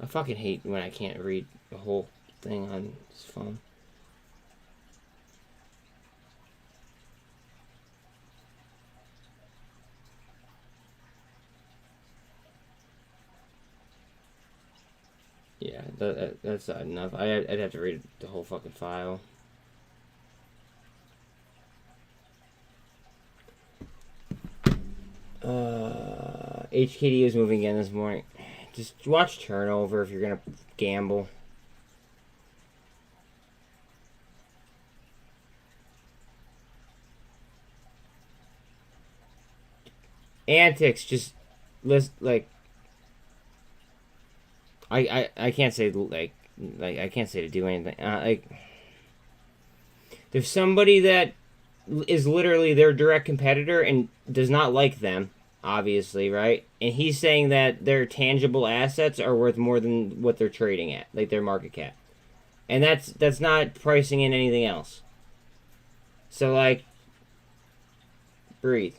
I fucking hate when I can't read the whole thing on this phone. Yeah, that's not enough. I'd have to read the whole fucking file. HKD is moving again this morning. Just watch turnover if you're gonna gamble. Antics, just list like. I can't say like I can't say to do anything. Like there's somebody that is literally their direct competitor and does not like them, obviously, right? And he's saying that their tangible assets are worth more than what they're trading at, like their market cap. And that's not pricing in anything else. So like breathe.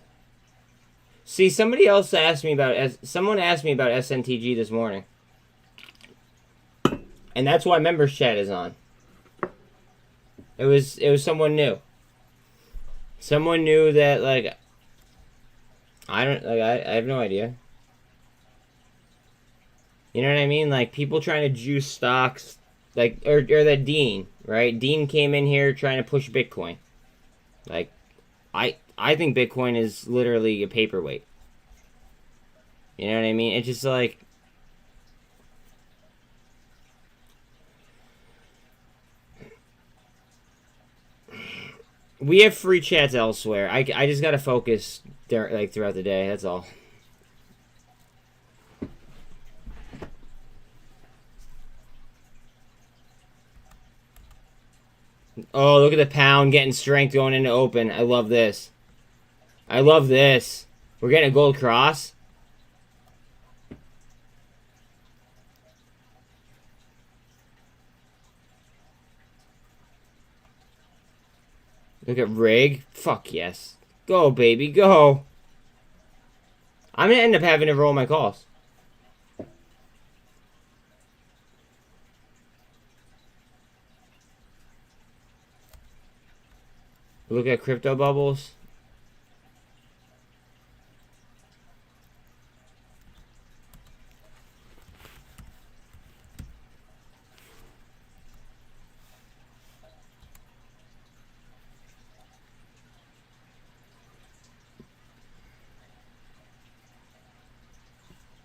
See, someone asked me about SNTG this morning. And that's why members chat is on. It was someone new. Someone knew that like I have no idea. You know what I mean? Like people trying to juice stocks like or that Dean, right? Dean came in here trying to push Bitcoin. Like I think Bitcoin is literally a paperweight. You know what I mean? It's just like we have free chats elsewhere. I just gotta focus there like throughout the day. That's all. Oh, look at the pound getting strength going into open. I love this. I love this. We're getting a gold cross. Look at rig. Fuck yes. Go, baby, go. I'm gonna end up having to roll my calls. Look at crypto bubbles.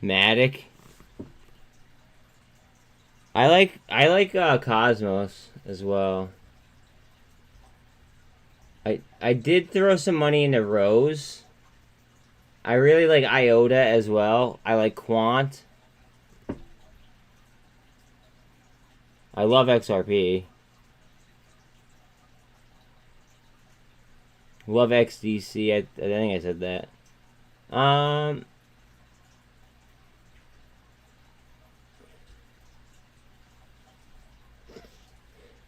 Matic. I like Cosmos as well. I did throw some money into Rose. I really like IOTA as well. I like Quant. I love XRP. Love XDC. I think I said that.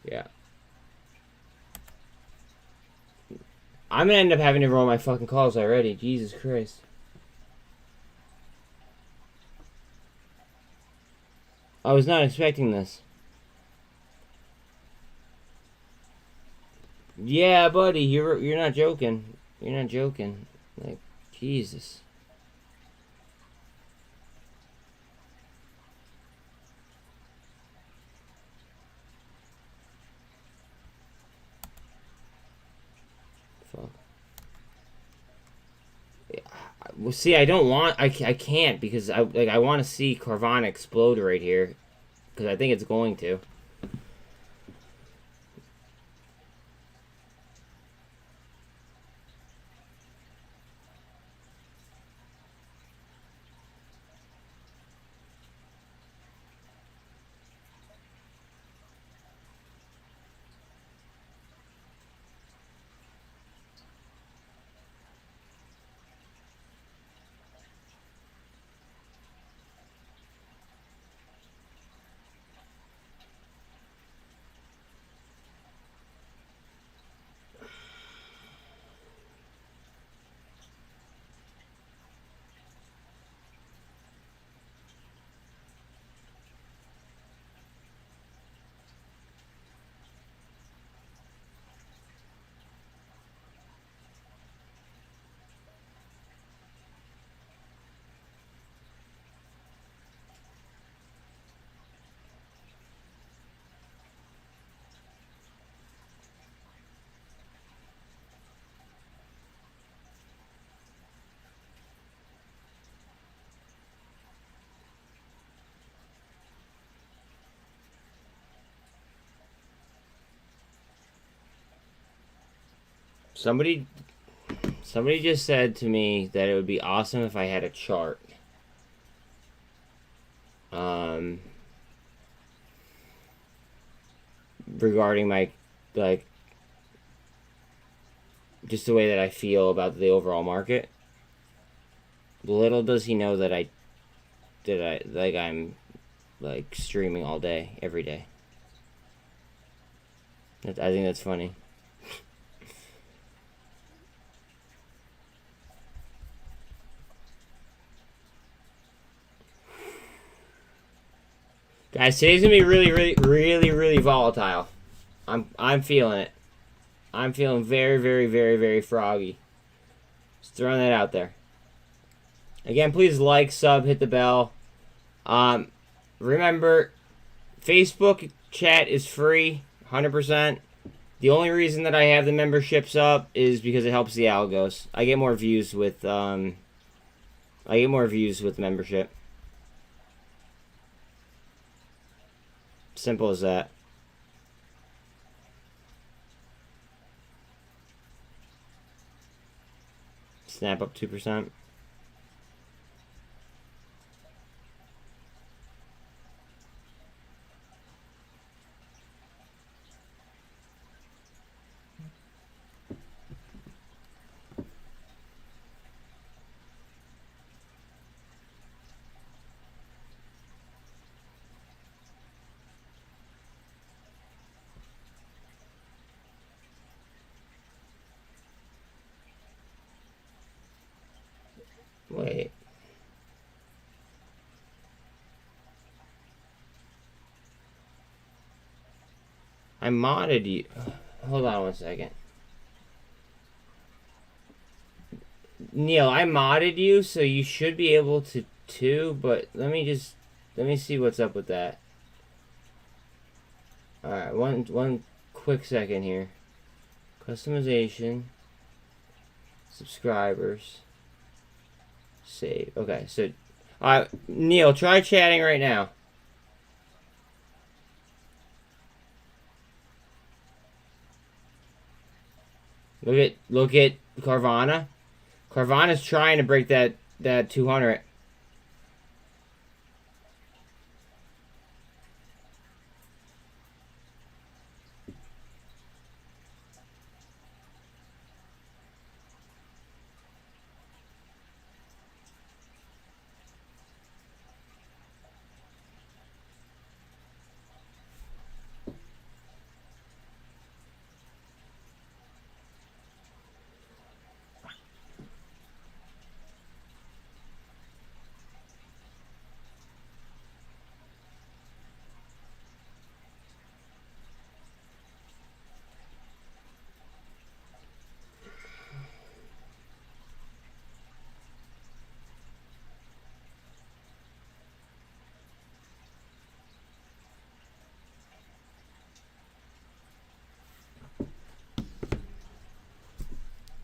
Yeah. I'm gonna end up having to roll my fucking calls already. Jesus Christ. I was not expecting this. Yeah, buddy, you're not joking. You're not joking. Like, Jesus. Fuck. Well, see, I don't want. I can't because I want to see Carvana explode right here, because I think it's going to. Somebody just said to me that it would be awesome if I had a chart. Regarding my, like, just the way that I feel about the overall market. Little does he know that I'm like streaming all day, every day. I think that's funny. Guys, today's gonna be really volatile. I'm feeling it. I'm feeling very froggy. Just throwing that out there. Again, please like, sub, hit the bell. Remember, Facebook chat is free, 100%. The only reason that I have the memberships up is because it helps the algos. I get more views with membership. Simple as that. Snap up 2%. Wait. I modded you. Hold on one second. Neil, I modded you, so you should be able to too, but let me see what's up with that. Alright, one quick second here. Customization. Subscribers. Save. Okay, so Neil, try chatting right now. Look at Carvana. Carvana's trying to break that 200.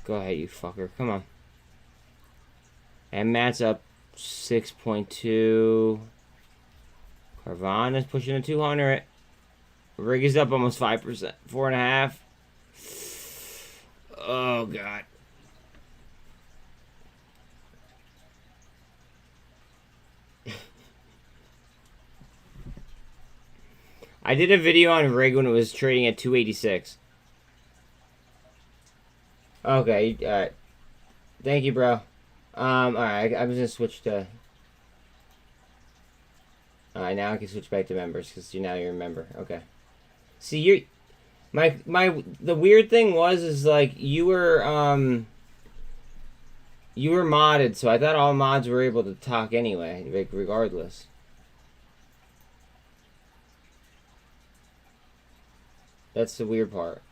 Go ahead, you fucker. Come on. And Matt's up 6.2. Carvana's pushing a 200. Rig is up almost 5%. 4.5. Oh, God. I did a video on Rig when it was trading at 286. Okay, alright. Thank you, bro. Alright, I'm just gonna switch to... Alright, now I can switch back to members, because now you're a member. Okay. See, you're... The weird thing is like, you were modded, so I thought all mods were able to talk anyway, like, regardless. That's the weird part.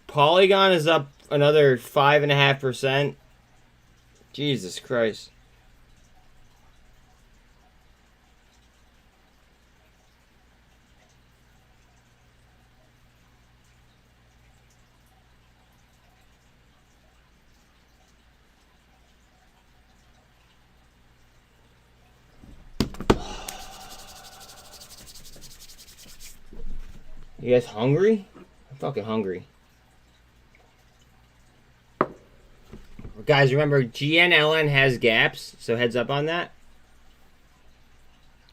Polygon is up another 5.5%. Jesus Christ. You guys hungry? I'm fucking hungry. Guys, remember, GNLN has gaps, so heads up on that.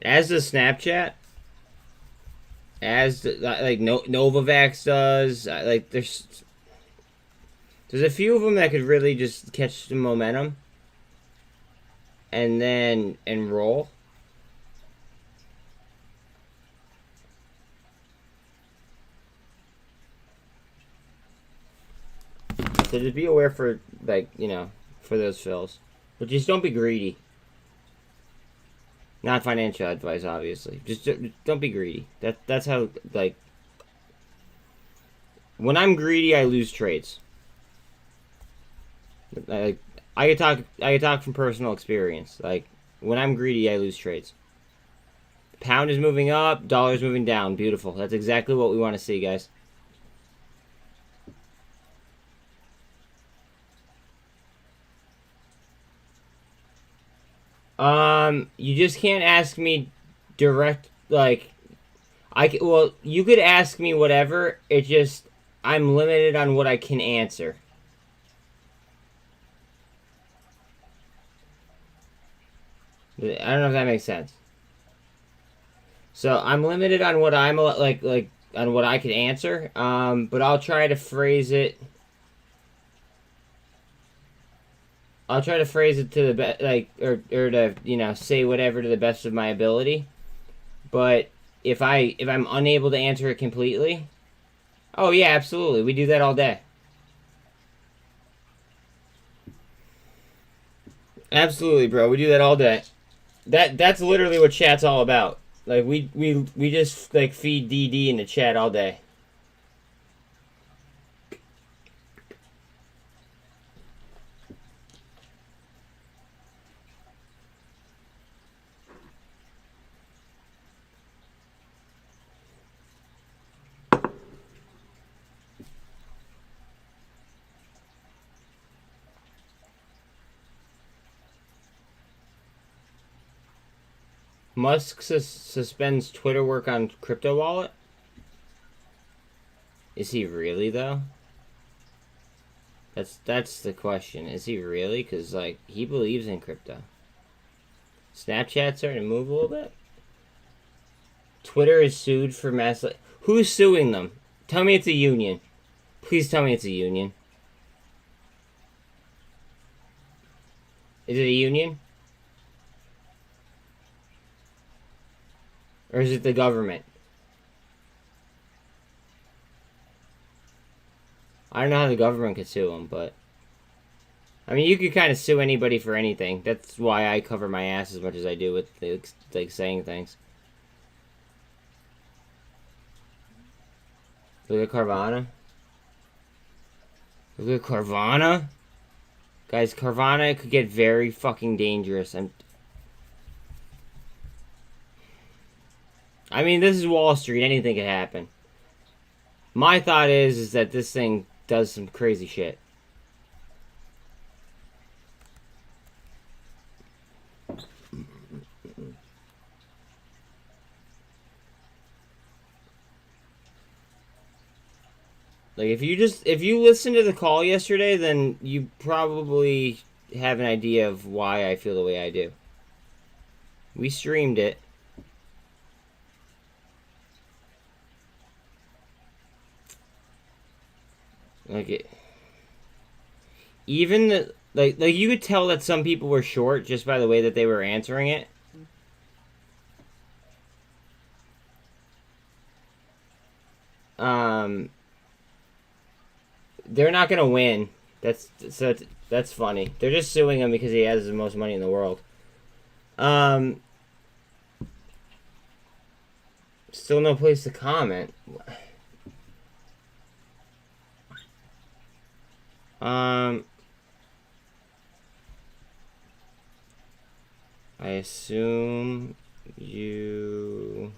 As does Snapchat. As, like, Novavax does. Like, there's a few of them that could really just catch the momentum. And then enroll. So just be aware for, like, you know, for those fills. But just don't be greedy. Not financial advice, obviously. Just don't be greedy. That's how, like... When I'm greedy, I lose trades. Like, I can talk from personal experience. Like, when I'm greedy, I lose trades. Pound is moving up, dollar's moving down. Beautiful. That's exactly what we want to see, guys. You just can't ask me direct, like, well, you could ask me whatever, it just, I'm limited on what I can answer. I don't know if that makes sense. So, I'm limited on what I'm, like, on what I can answer, but I'll try to phrase it... I'll try to phrase it to the best, like, or to, you know, say whatever to the best of my ability. But if I'm unable to answer it completely, Oh yeah, absolutely. We do that all day. Absolutely, bro. We do that all day. That's literally what chat's all about. Like we just like feed DD in the chat all day. Musk suspends Twitter work on crypto wallet. Is he really though? That's the question. Is he really? Because like he believes in crypto. Snapchat's starting to move a little bit. Twitter is sued for mass. Who's suing them? Tell me it's a union. Please tell me it's a union. Is it a union? Or is it the government? I don't know how the government could sue them, but... I mean, you could kind of sue anybody for anything. That's why I cover my ass as much as I do with, like, saying things. Look at Carvana. Look at Carvana. Guys, Carvana could get very fucking dangerous. I mean, this is Wall Street. Anything could happen. My thought is that this thing does some crazy shit. Like, if you listen to the call yesterday, then you probably have an idea of why I feel the way I do. We streamed it. Like it, even the like you could tell that some people were short just by the way that they were answering it. They're not gonna win. That's funny. They're just suing him because he has the most money in the world. Still no place to comment. I assume you...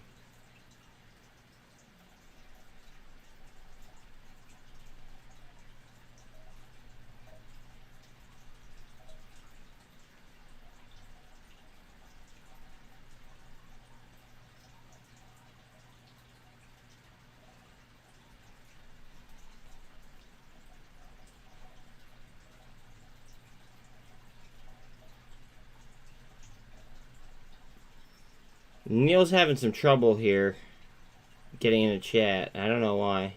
Neil's having some trouble here getting in the chat. I don't know why.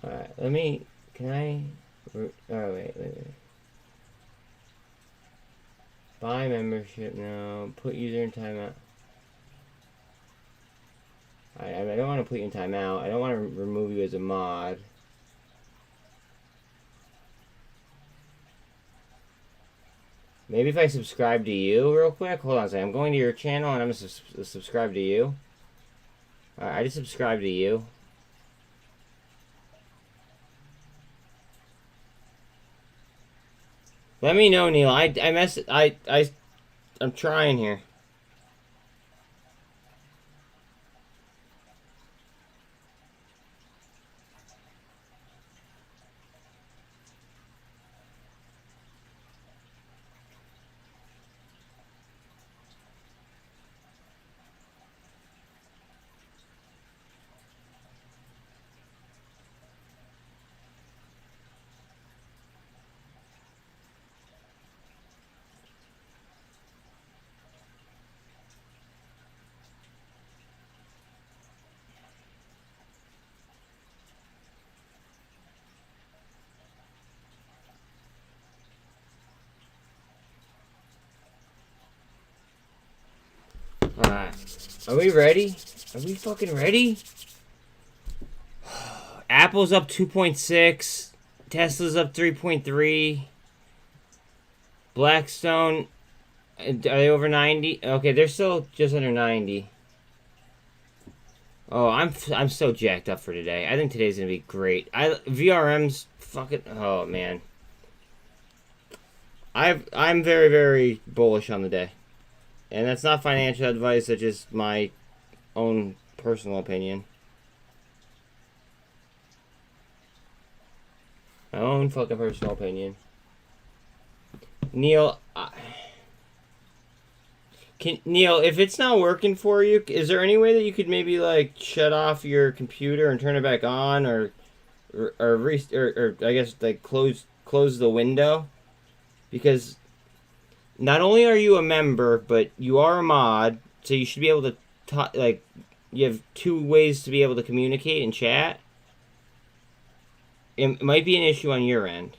Alright, let me... Can I... Oh, wait. Buy membership now. Put user in timeout. I don't want to put you in timeout. I don't want to remove you as a mod. Maybe if I subscribe to you real quick. Hold on a second. I'm going to your channel and I'm going to subscribe to you. Alright, I just subscribed to you. Let me know, Neil. I'm trying here. Alright. Are we ready? Are we fucking ready? Apple's up 2.6. Tesla's up 3.3. Blackstone, are they over 90? Okay, they're still just under 90. Oh, I'm so jacked up for today. I think today's gonna be great. VRM's fucking, oh man. I'm very, very bullish on the day. And that's not financial advice, that's just my own personal opinion. My own fucking personal opinion. Neil, Neil, if it's not working for you, is there any way that you could maybe like shut off your computer and turn it back on, or I guess like close the window? Because not only are you a member, but you are a mod, so you should be able to like you have two ways to be able to communicate and chat. It might be an issue on your end.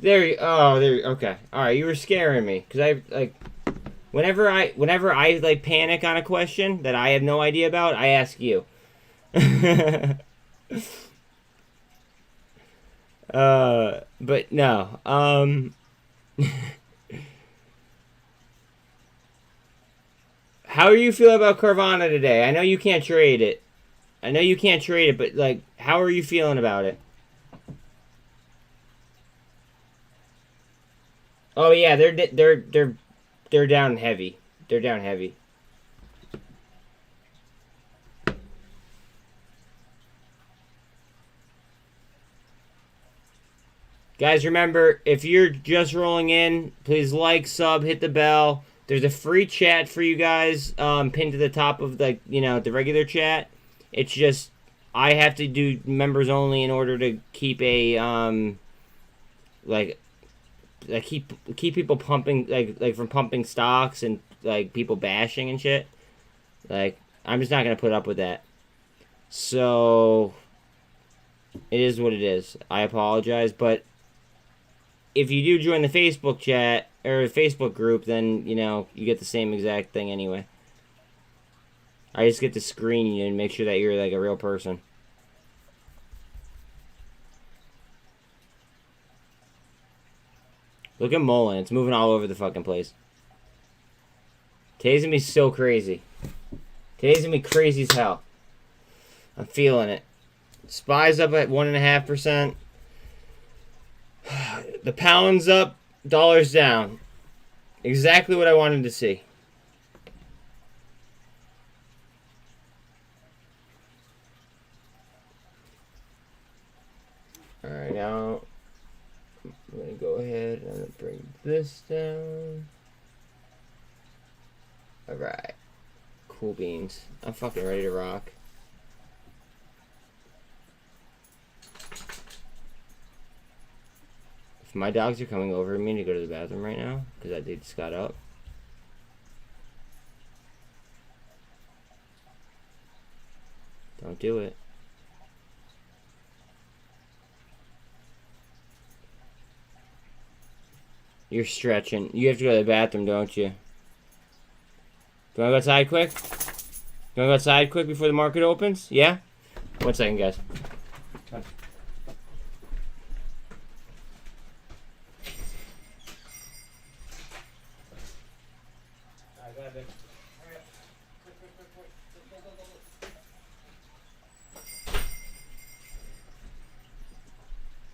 Okay. Alright, you were scaring me. Because I, like, whenever I, like, panic on a question that I have no idea about, I ask you. But no. How are you feeling about Carvana today? I know you can't trade it. But, like, how are you feeling about it? Oh yeah, they're down heavy. They're down heavy. Guys, remember, if you're just rolling in, please like, sub, hit the bell. There's a free chat for you guys, pinned to the top of the regular chat. It's just I have to do members only in order to keep a keep people pumping like from pumping stocks and like people bashing and shit. Like, I'm just not gonna put up with that. So it is what it is. I apologize, but if you do join the Facebook chat or the Facebook group, then you get the same exact thing anyway. I just get to screen you and make sure that you're like a real person. Look at MULN. It's moving all over the fucking place. Today's gonna be so crazy. Today's gonna be crazy as hell. I'm feeling it. SPY's up at 1.5%. The pound's up. Dollar's down. Exactly what I wanted to see. Alright, now I'm going to go ahead and bring this down. Alright. Cool beans. I'm fucking ready to rock. If my dogs are coming over me to go to the bathroom right now, because they just got up. Don't do it. You're stretching. You have to go to the bathroom, don't you? Do you want to go outside quick? You want to go outside quick before the market opens? Yeah? 1 second, guys.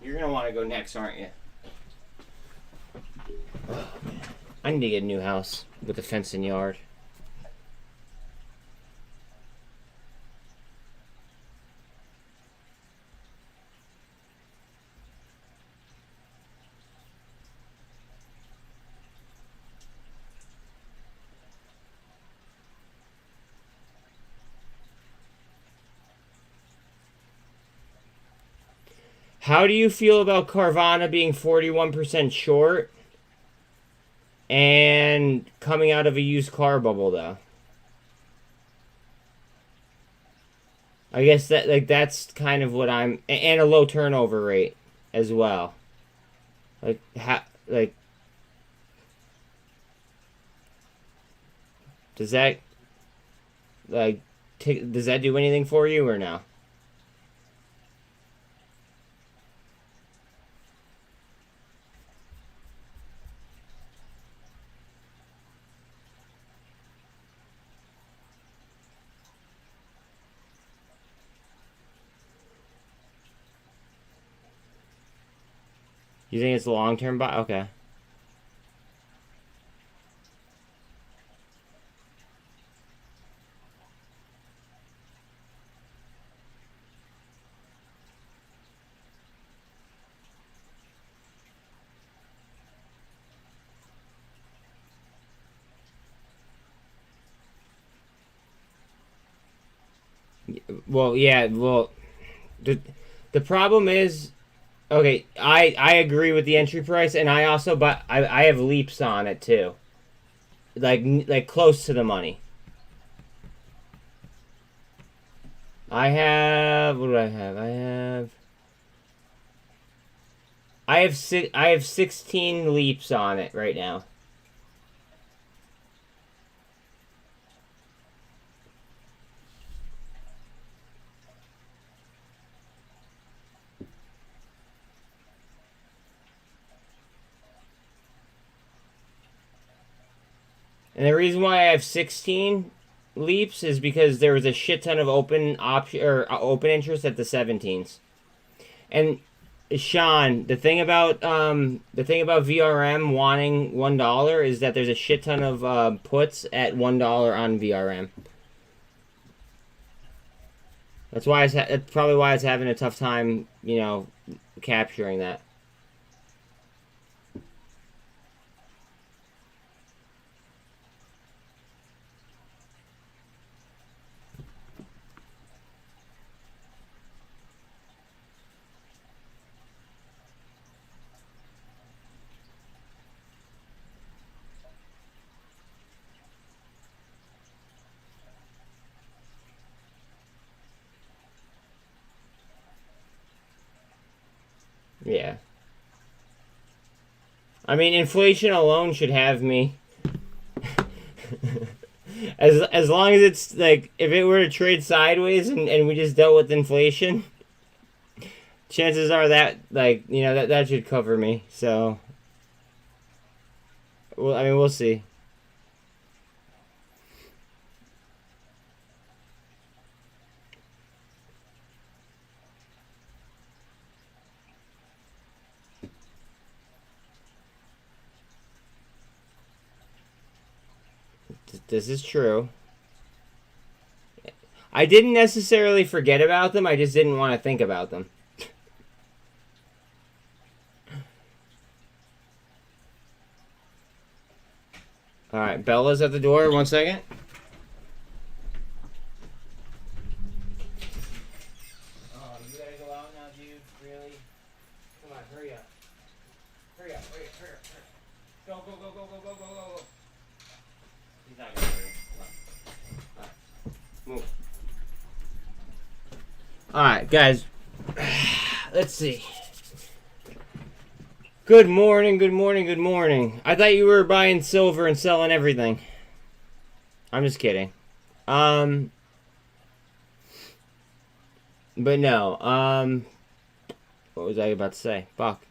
You're going to want to go next, aren't you? Oh, man. I need to get a new house with a fenced in yard. How do you feel about Carvana being 41% short and coming out of a used car bubble, though? I guess that's kind of what I'm, and a low turnover rate as well. Like, like, does that, like, does that do anything for you or no? You think it's long-term buy? Okay. Well, yeah, well, the problem is, okay, I agree with the entry price, and I also, but I have leaps on it too. Like close to the money. I have, what do I have? I have 16 leaps on it right now. And the reason why I have 16 leaps is because there was a shit ton of open option or open interest at the 17s. And Sean, the thing about VRM wanting $1 is that there's a shit ton of puts at $1 on VRM. That's why that's probably why it's having a tough time, you know, capturing that. Yeah. I mean, inflation alone should have me. As long as it's like, if it were to trade sideways and we just dealt with inflation, chances are that, like, you know, that should cover me. So, well, I mean, we'll see. This is true. I didn't necessarily forget about them. I just didn't want to think about them. All right, Bella's at the door. 1 second. Oh, you gotta go out now, dude? Really? Come on, hurry up. Hurry up, hurry up, hurry up, hurry up. Go, go, go, go, go, go, go, go. He's not gonna hurry. Come on. All right. Move. All right, guys. Let's see. Good morning, good morning, good morning. I thought you were buying silver and selling everything. I'm just kidding. But no. What was I about to say? Fuck.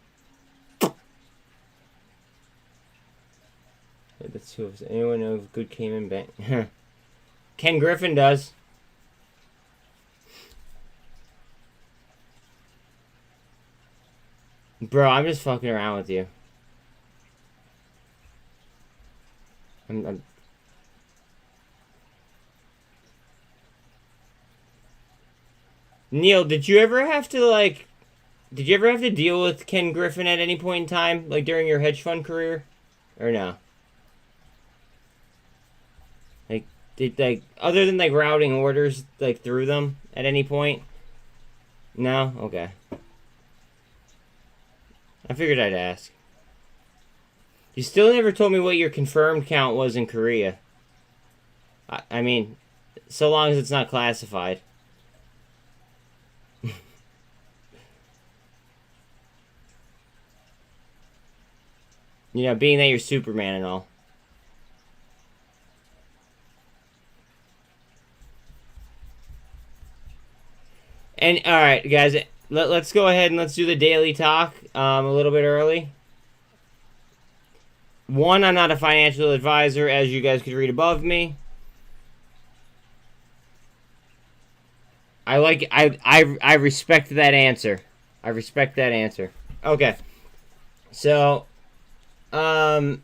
That's who. Does anyone know if Good came in bank? Ken Griffin does. Bro, I'm just fucking around with you. I'm... Neil, did you ever have to deal with Ken Griffin at any point in time, like during your hedge fund career? Or no? Like, other than like routing orders like through them at any point? No? Okay. I figured I'd ask. You still never told me what your confirmed count was in Korea. I mean, so long as it's not classified. You know, being that you're Superman and all. And all right, guys, let's go ahead and let's do the daily talk a little bit early. One, I'm not a financial advisor, as you guys could read above me. I respect that answer. I respect that answer. Okay. So, I'm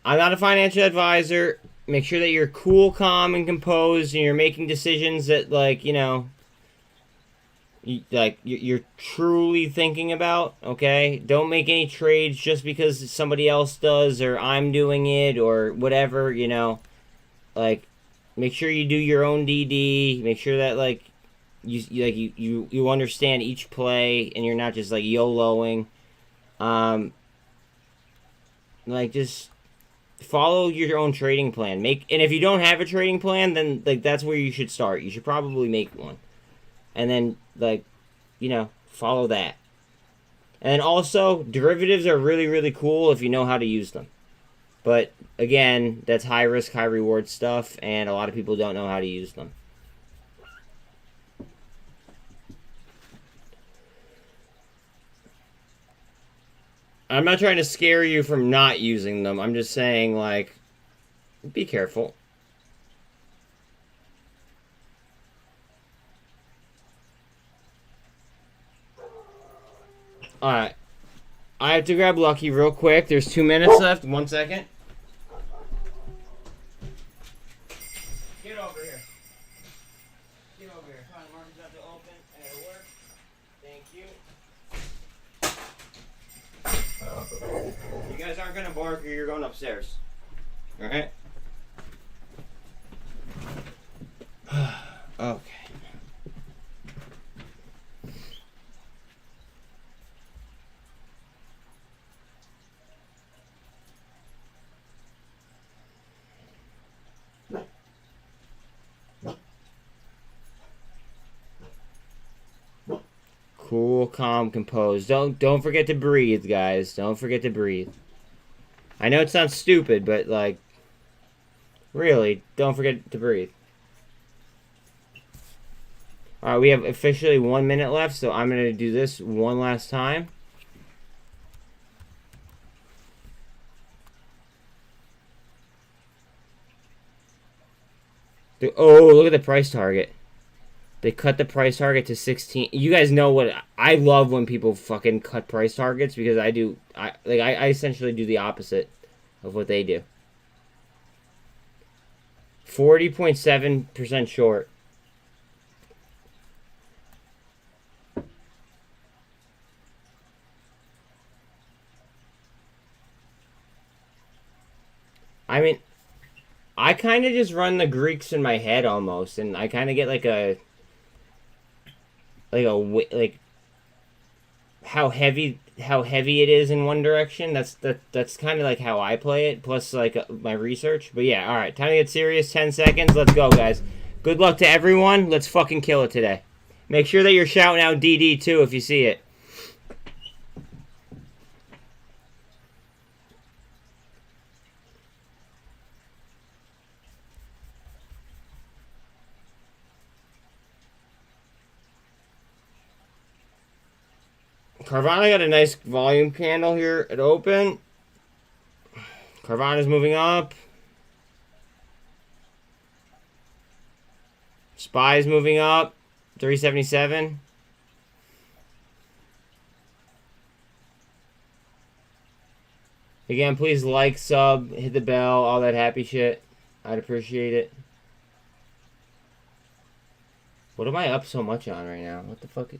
not a financial advisor. Make sure that you're cool, calm, and composed, and you're making decisions that, like, you know, you're truly thinking about. Okay, don't make any trades just because somebody else does or I'm doing it or whatever. You know, like, make sure you do your own DD. Make sure that like you understand each play and you're not just like YOLOing. Like, just follow your own trading plan. And if you don't have a trading plan, then like that's where you should start. You should probably make one, and then like, you know, follow that. And then also, derivatives are really, really cool if you know how to use them. But again, that's high risk, high reward stuff, and a lot of people don't know how to use them. I'm not trying to scare you from not using them. I'm just saying, like, be careful. Alright. I have to grab Lucky real quick. There's 2 minutes left. 1 second. Get over here. Get over here. Come on, Marcus have to open. And it'll work. Thank you. You guys aren't going to bark or you're going upstairs. Alright? Okay. Cool, calm, composed. Don't forget to breathe, guys. Don't forget to breathe. I know it sounds stupid, but like, really, don't forget to breathe. Alright, we have officially 1 minute left, so I'm going to do this one last time. Oh, look at the price target. They cut the price target to 16. You guys know what I love when people fucking cut price targets, because I essentially do the opposite of what they do. 40.7% short. I mean, I kind of just run the Greeks in my head almost, and I kind of get like how heavy it is in one direction. That's kind of like how I play it, plus like my research. But yeah, all right, time to get serious. 10 seconds. Let's go, guys. Good luck to everyone. Let's fucking kill it today. Make sure that you're shouting out DD too if you see it. Carvana got a nice volume candle here at open. Carvana's moving up. SPY's moving up. 377. Again, please like, sub, hit the bell, all that happy shit. I'd appreciate it. What am I up so much on right now? What the fuck?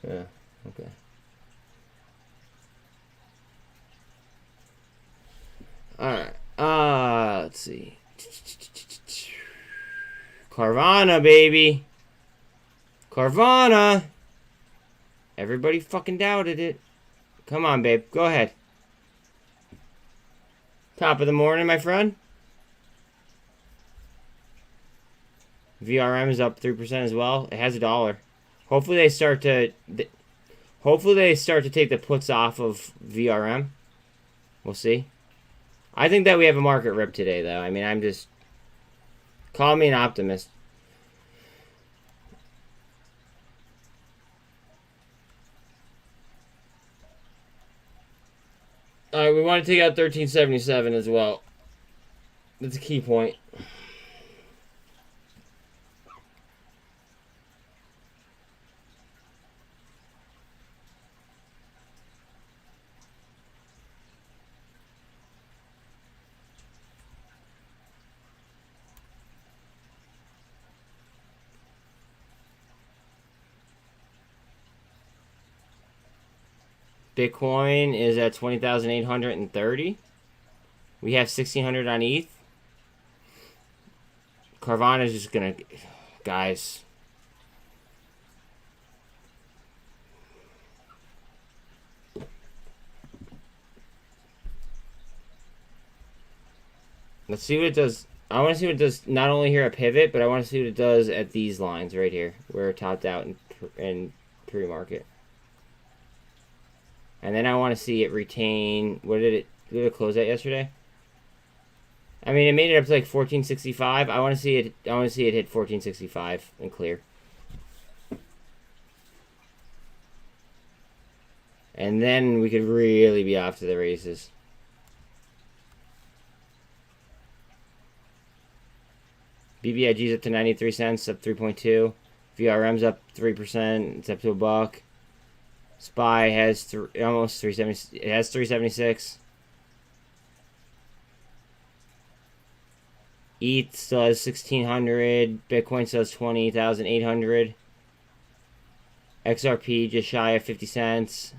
Yeah, okay. Alright, let's see. Carvana, baby. Carvana. Everybody fucking doubted it. Come on, babe. Go ahead. Top of the morning, my friend. VRM is up 3% as well. It has $1. Hopefully they start to... Hopefully they start to take the puts off of VRM. We'll see. I think that we have a market rip today, though. I mean, I'm just... Call me an optimist. Alright, we want to take out 1377 as well. That's a key point. Bitcoin is at 20,830. We have 1,600 on ETH. Carvana is just gonna, guys. Let's see what it does. I want to see what it does not only here at pivot, but I want to see what it does at these lines right here, where it topped out in pre-market. And then I want to see it retain. What did it close at yesterday? I mean, it made it up to like 1465. I want to see it. I want to see it hit 1465 and clear. And then we could really be off to the races. BBIG's up to 93 cents, up 3.2. VRM's up 3%. It's up to $1. SPY has almost 370. It has 376. ETH still has 1,600. Bitcoin still has 20,800. XRP just shy of 50 cents.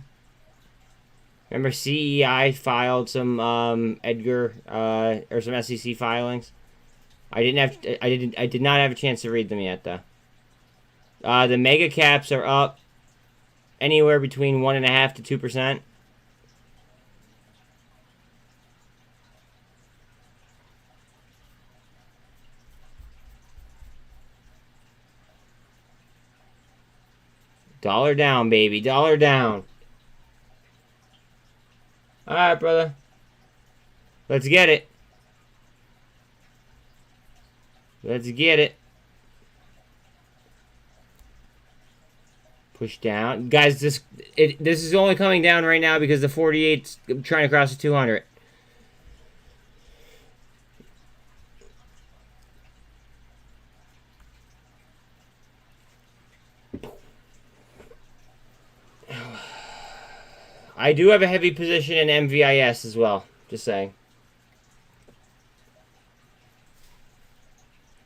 Remember, CEI filed some Edgar or some SEC filings. I did not have a chance to read them yet though. The mega caps are up anywhere between 1.5% to 2%. Dollar down, baby. Dollar down. All right, brother. Let's get it. Let's get it. Push down. Guys, this is only coming down right now because the 48's trying to cross the 200. I do have a heavy position in MVIS as well. Just saying.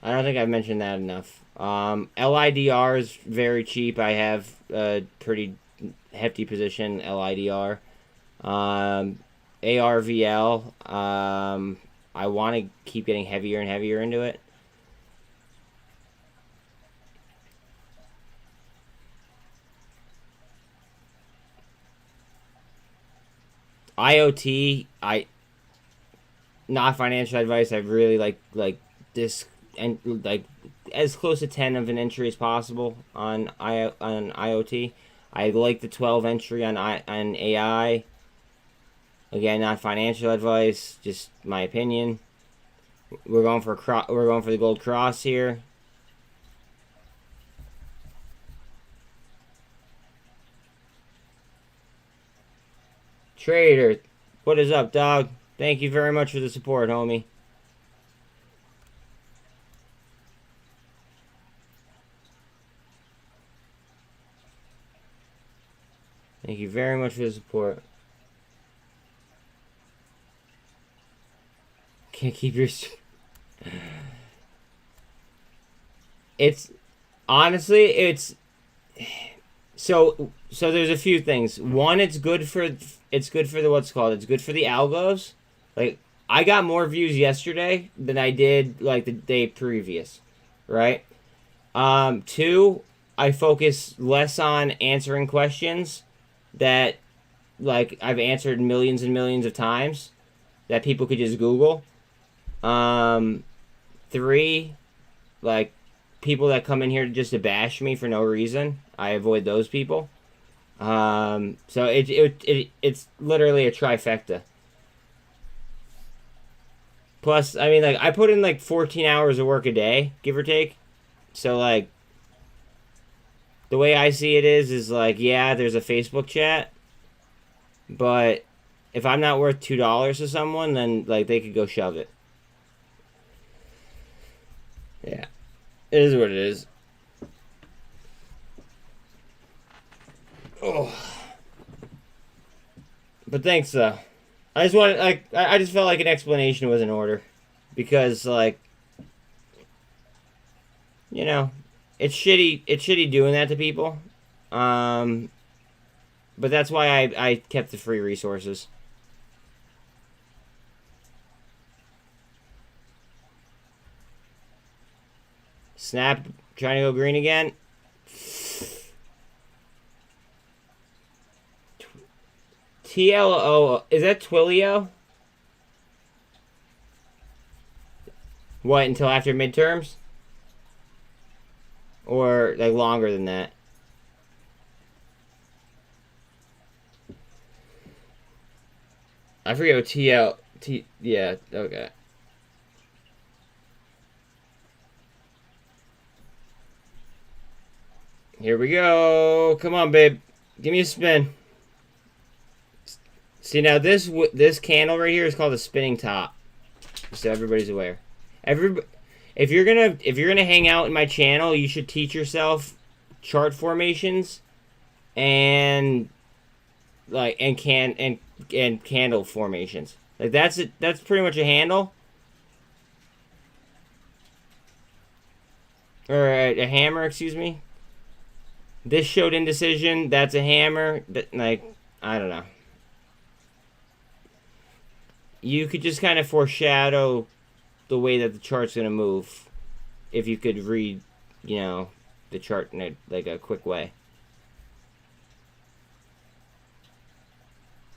I don't think I've mentioned that enough. LIDR is very cheap. I have a pretty hefty position, LIDR. ARVL, I want to keep getting heavier and heavier into it. IOT, not financial advice. I really like this, and like as close to 10 of an entry as possible on IoT. I like the 12 entry on AI. Again, not financial advice, just my opinion. We're going for the gold cross here. Trader, what is up, dog? Thank you very much for the support, homie. Thank you very much for the support. Can't keep your... It's... Honestly, it's... So there's a few things. One, it's good for the what's called. It's good for the algos. Like, I got more views yesterday than I did like the day previous, right? Two, I focus less on answering questions that like I've answered millions and millions of times that people could just Google. Three, like people that come in here just to bash me for no reason. I avoid those people. So it's literally a trifecta. Plus, I mean, like, I put in like 14 hours of work a day, give or take. So, like, the way I see it is like, yeah, there's a Facebook chat, but if I'm not worth $2 to someone, then like they could go shove it. Yeah, it is what it is. Oh, but thanks though. I just wanted like I just felt like an explanation was in order, because like, you know, it's shitty. It's shitty doing that to people. But that's why I kept the free resources. Snap, trying to go green again. TLO, is that Twilio? What, until after midterms? Or like longer than that? I forget what yeah, okay. Here we go. Come on, babe. Give me a spin. See, now this candle right here is called a spinning top. So everybody's aware. If you're gonna hang out in my channel, you should teach yourself chart formations and like and candle formations. Like that's pretty much a handle. Or a hammer, excuse me. This showed indecision. That's a hammer. Like, I don't know. You could just kind of foreshadow the way that the chart's going to move if you could read, you know, the chart in a quick way.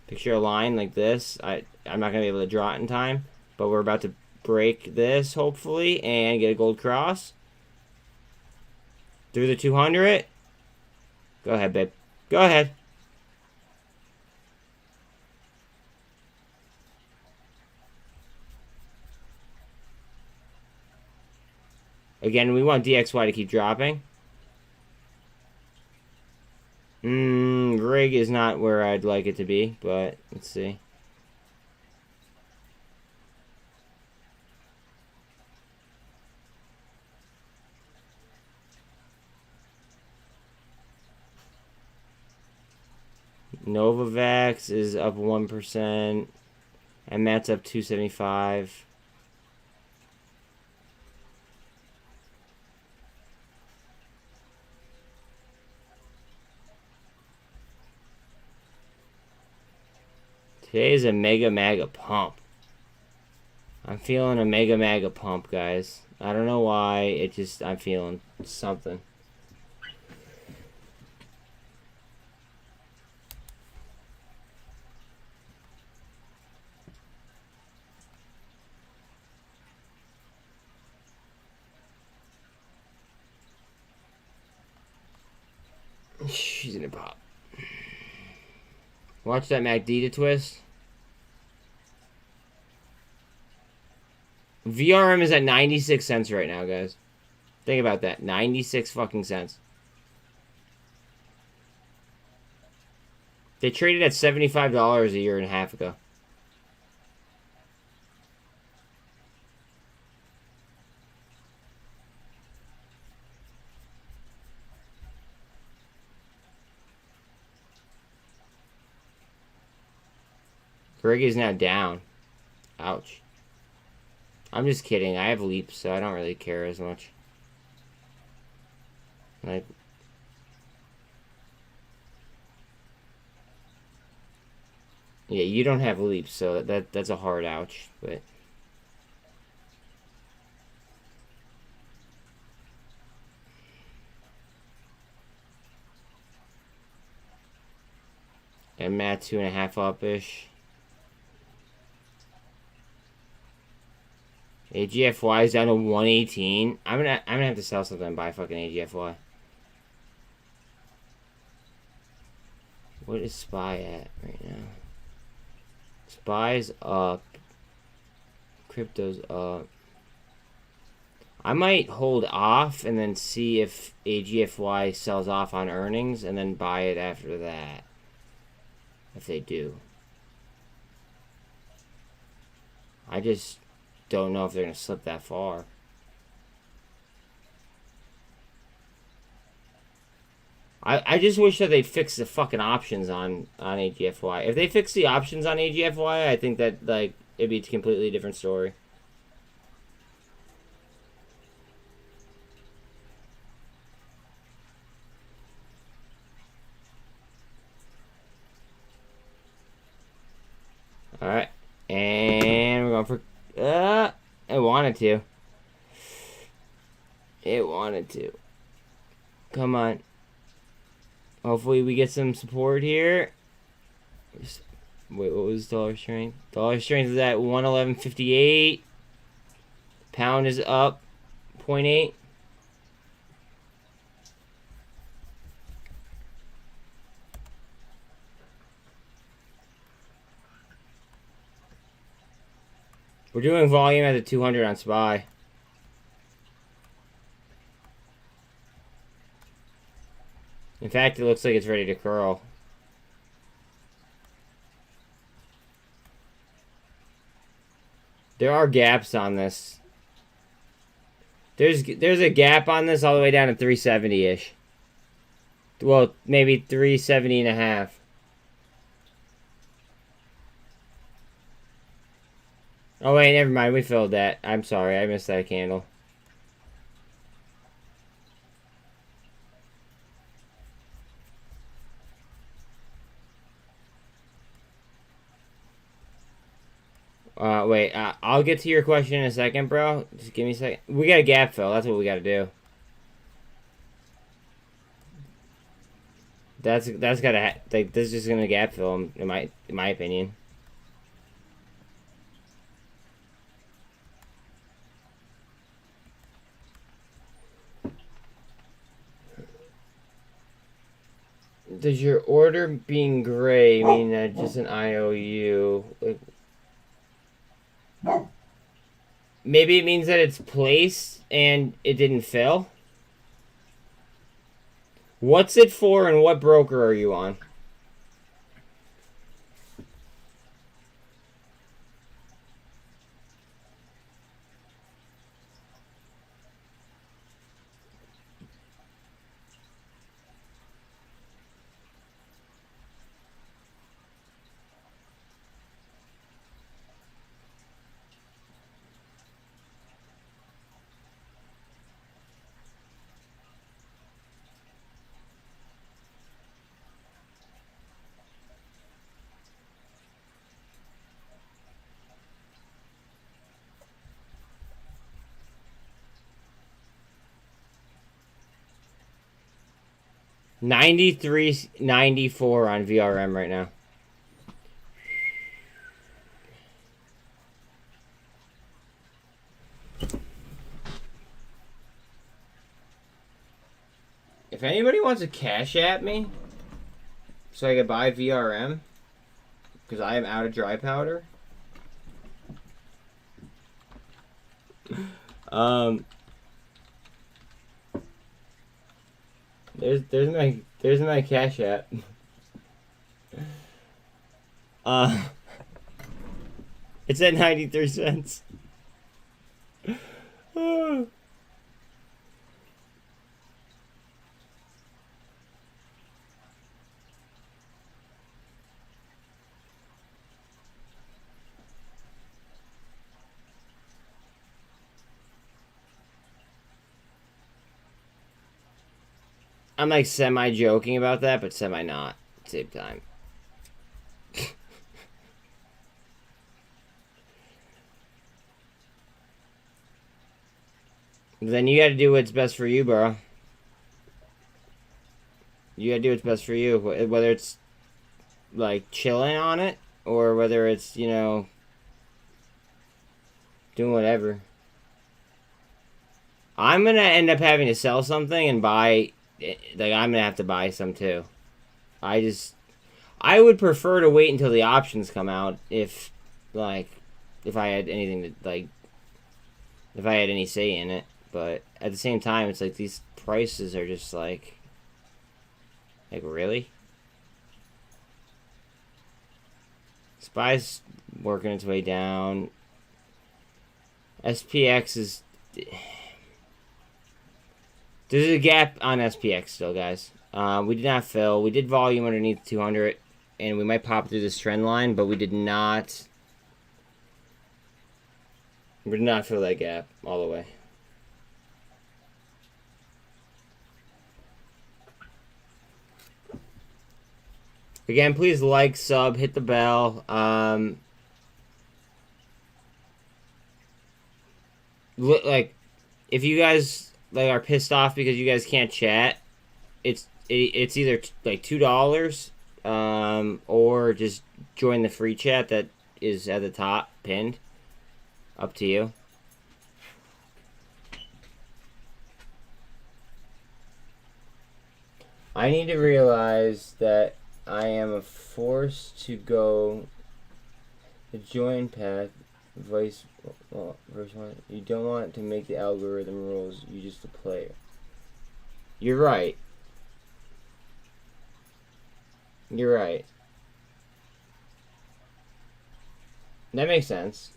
Picture a line like this. I'm not going to be able to draw it in time, but we're about to break this, hopefully, and get a gold cross. Through the 200. Go ahead, babe. Go ahead. Again, we want DXY to keep dropping. Rig is not where I'd like it to be, but let's see. Novavax is up 1%. And that's up 275. Today is a mega maga pump. I'm feeling a mega maga pump, guys. I don't know why. I'm feeling something. She's gonna pop. Watch that MACD to twist. VRM is at 96 cents right now, guys. Think about that. 96 fucking cents. They traded at $75 a year and a half ago. Greg now down. Ouch. I'm just kidding. I have leaps, so I don't really care as much. Like, yeah, you don't have leaps, so that's a hard ouch, but and Matt 2.5 up-ish. AGFY is down to 118. I'm gonna have to sell something and buy fucking AGFY. What is SPY at right now? SPY's up. Crypto's up. I might hold off and then see if AGFY sells off on earnings and then buy it after that. If they do. I just don't know if they're going to slip that far. I just wish that they'd fix the fucking options on AGFY. If they fix the options on AGFY, I think that, like, it'd be a completely different story. Alright. And we're going for... it wanted to. It wanted to. Come on. Hopefully we get some support here. Wait, what was dollar strength? Dollar strength is at 111.58. Pound is up 0.8. We're doing volume at the 200 on SPY. In fact, it looks like it's ready to curl. There are gaps on this. There's a gap on this all the way down to 370-ish. Well, maybe 370 and a half. Oh wait, never mind. We filled that. I'm sorry, I missed that candle. Wait, I'll get to your question in a second, bro. Just give me a second. We got a gap fill. That's what we got to do. That's gotta like this is just gonna gap fill in my opinion. Does your order being gray mean that just an IOU? Like, maybe it means that it's placed and it didn't fill? What's it for and what broker are you on? $93.94 on VRM right now. If anybody wants to cash at me so I can buy VRM, because I am out of dry powder. There's my cash app. It's at 93 cents. I'm like semi-joking about that, but semi-not at the same time. Then you gotta do what's best for you, bro. You gotta do what's best for you. Whether it's, like, chilling on it, or whether it's, you know, doing whatever. I'm gonna end up having to sell something and buy... Like, I'm gonna have to buy some too. I would prefer to wait until the options come out if I had anything to, like, if I had any say in it. But at the same time, it's like these prices are just like really? SPY's working its way down. SPX is... There's a gap on SPX still, guys. We did not fill. We did volume underneath 200, and we might pop through this trend line, but we did not... We did not fill that gap all the way. Again, please like, sub, hit the bell. Like, if you guys are pissed off because you guys can't chat, it's either like $2, or just join the free chat that is at the top pinned. Up to you. I need to realize that I am forced to go the join path verse 1. You don't want to make the algorithm rules, you just a player. You're right. You're right. That makes sense.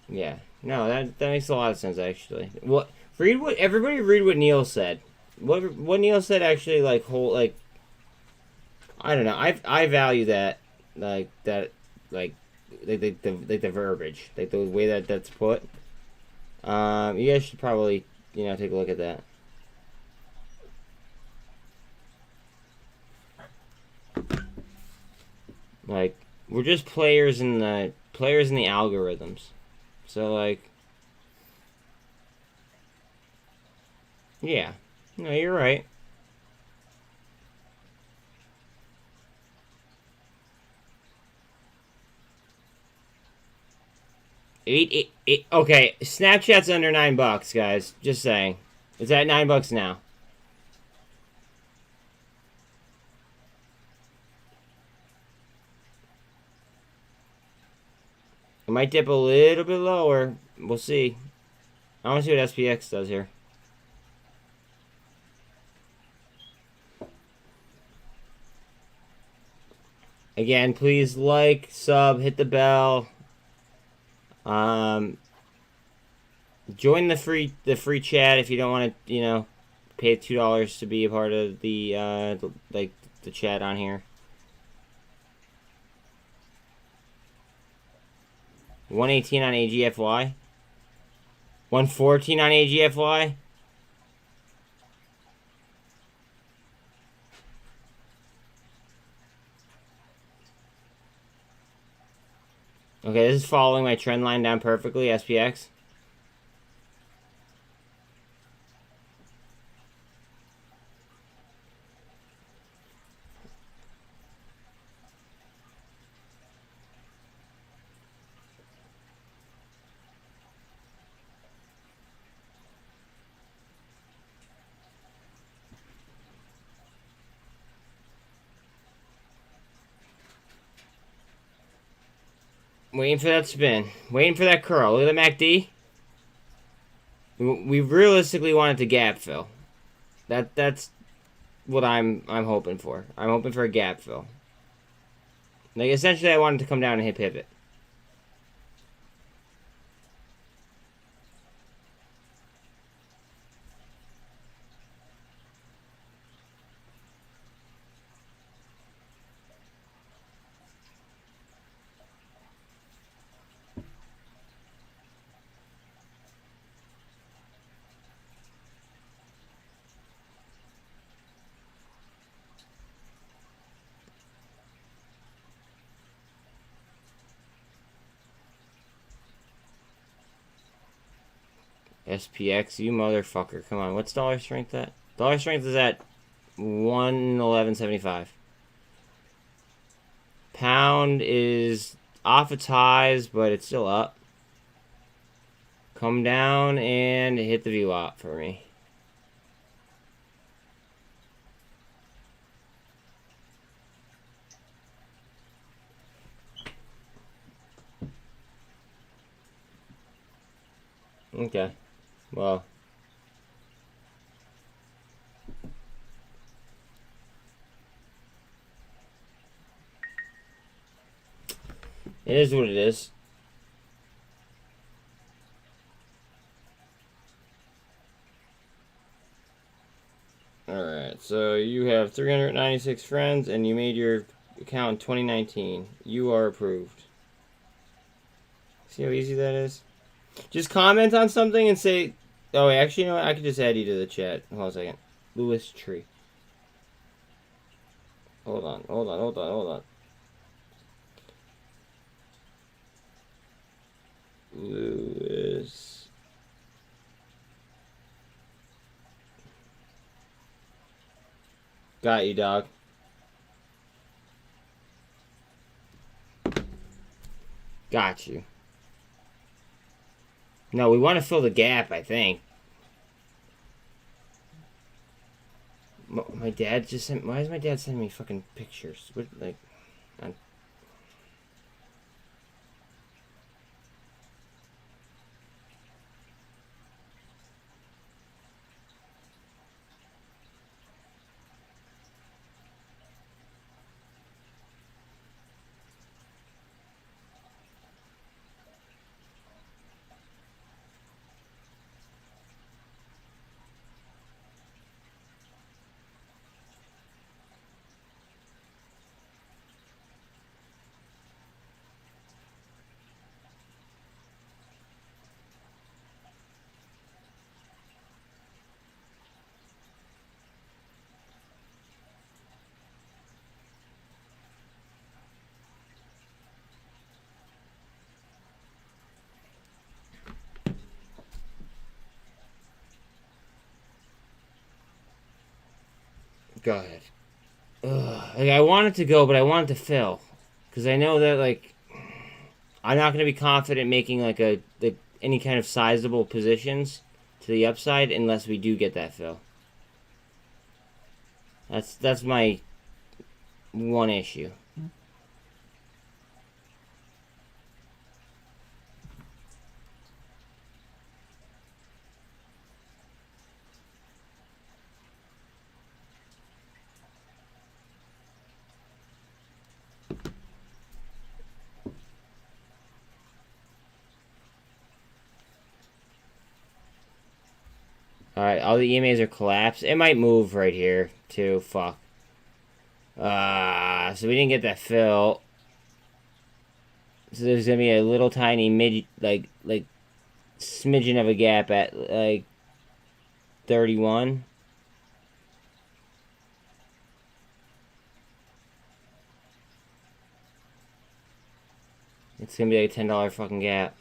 Yeah. No, that makes a lot of sense actually. Everybody read what Neil said. What Neil said actually I don't know. I value that the verbiage, like the way that that's put. You guys should probably take a look at that. Like, we're just players in the algorithms. So like, yeah. No, you're right. Eight. Okay, Snapchat's under $9, guys. Just saying. It's at $9 now. It might dip a little bit lower. We'll see. I want to see what SPX does here. Again, please like, sub, hit the bell. Join the free chat if you don't want to, pay $2 to be a part of the chat on here. 118 on AGFY. 114 on AGFY. Okay, this is following my trend line down perfectly, SPX. Waiting for that spin. Waiting for that curl. Look at the MACD. We realistically want it to gap fill. That's what I'm hoping for. I'm hoping for a gap fill. Like, essentially, I want it to come down and hit pivot. SPX, you motherfucker. Come on, what's dollar strength at? Dollar strength is at 111.75. Pound is off its highs, but it's still up. Come down and hit the VWAP for me. Okay. Well. It is what it is. Alright, so you have 396 friends and you made your account in 2019. You are approved. See how easy that is? Just comment on something and say, oh, actually, you know what? I could just add you to the chat. Hold on a second. Lewis Tree. Hold on. Lewis. Got you, dog. Got you. No, we want to fill the gap, I think. My dad just sent... Why is my dad sending me fucking pictures? What, like... Go ahead. Like, I wanted to go, but I wanted to fill. Because I know that, like... I'm not going to be confident making, like, any kind of sizable positions to the upside unless we do get that fill. That's my one issue. Alright, all the EMAs are collapsed. It might move right here, too. Fuck. So we didn't get that fill. So there's gonna be a little tiny like smidgen of a gap at, like, 31. It's gonna be like a $10 fucking gap.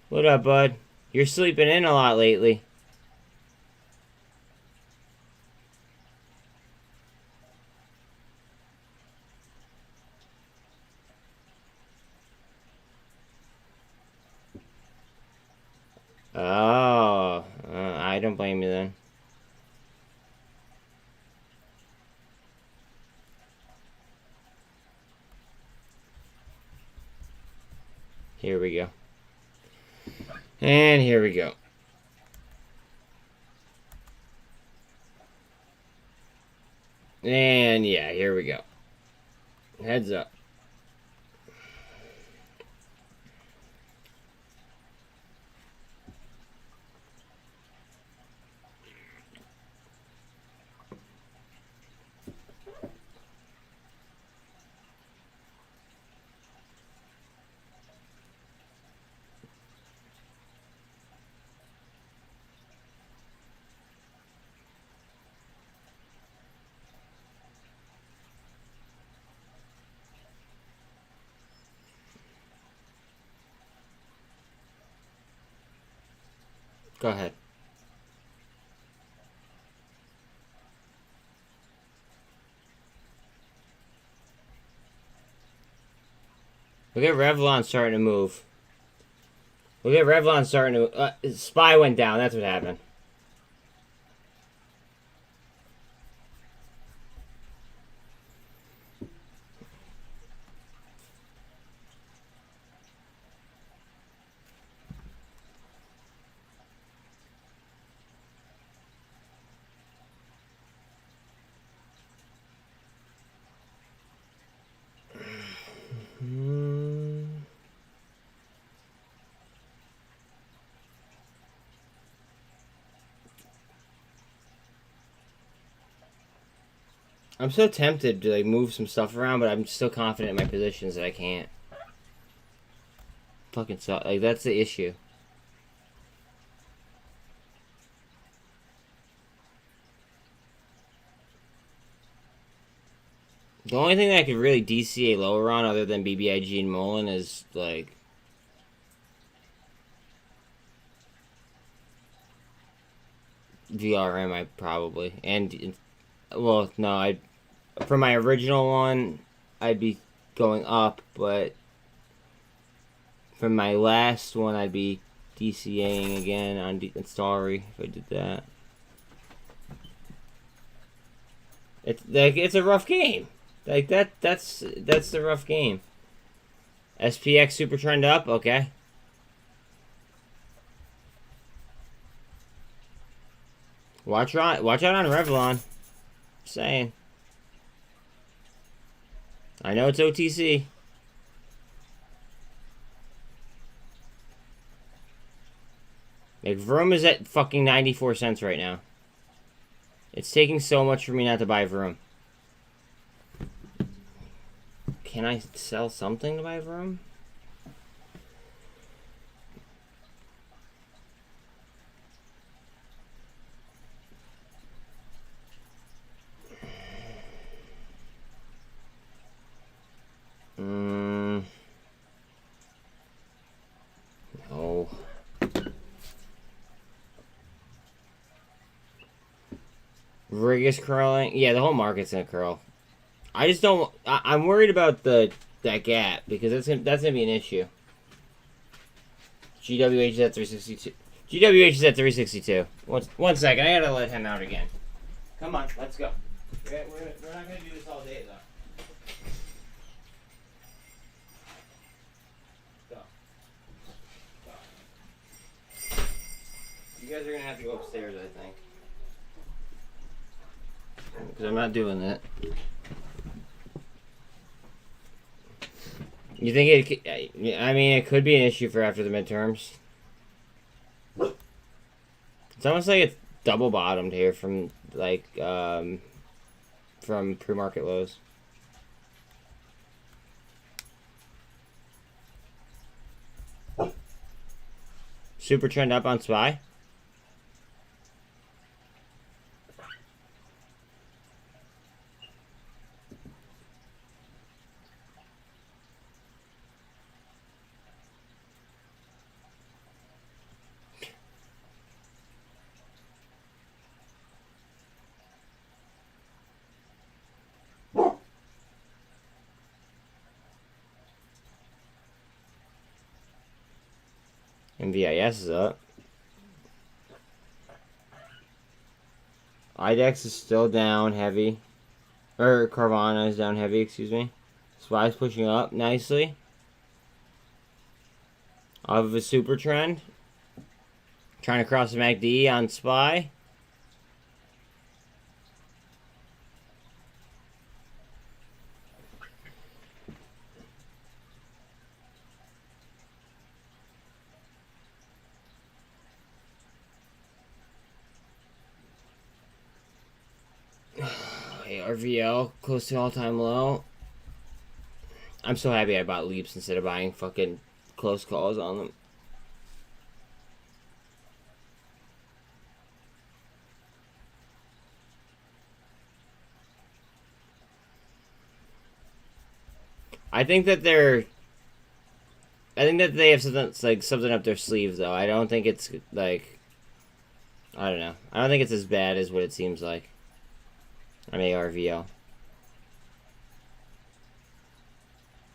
What up, bud? You're sleeping in a lot lately. Oh, I don't blame you then. Here we go. And here we go. And yeah, here we go. Heads up. Go ahead. Look at Revlon starting to move. Look at Revlon starting to... SPY went down. That's what happened. I'm so tempted to like move some stuff around, but I'm so confident in my positions that I can't. Fucking suck. Like, that's the issue. The only thing that I could really DCA lower on other than BBIG and MULN is, like... VRM, I probably. And, well, no, I... For my original one, I'd be going up, but... For my last one, I'd be DCAing again on STRY if I did that. It's like, it's a rough game. Like, that's the rough game. SPX super trend up, okay. Watch out on Revlon. Just saying. I know it's OTC. Like, Vroom is at fucking 94 cents right now. It's taking so much for me not to buy Vroom. Can I sell something to buy Vroom? No. Rig is curling. Yeah, the whole market's gonna curl. I just don't. I'm worried about that gap because that's gonna be an issue. GWH is at 362. GWH is at 362. One second. I gotta let him out again. Come on, let's go. We're not gonna do this all day though. Go. You guys are gonna have to go upstairs, I think. Because I'm not doing that. You think it could, I mean, it could be an issue for after the midterms. It's almost like it's double bottomed here from, like, from pre-market lows. Super trend up on SPY. NVAX is up. IDEX is still down heavy. Or Carvana is down heavy, excuse me. SPY is pushing up nicely. Off of a super trend. Trying to cross the MACD on SPY. RVL close to all-time low. I'm so happy I bought leaps instead of buying fucking close calls on them. I think that they have something up their sleeve though. I don't think it's like, I don't know. I don't think it's as bad as what it seems like. On ARVL.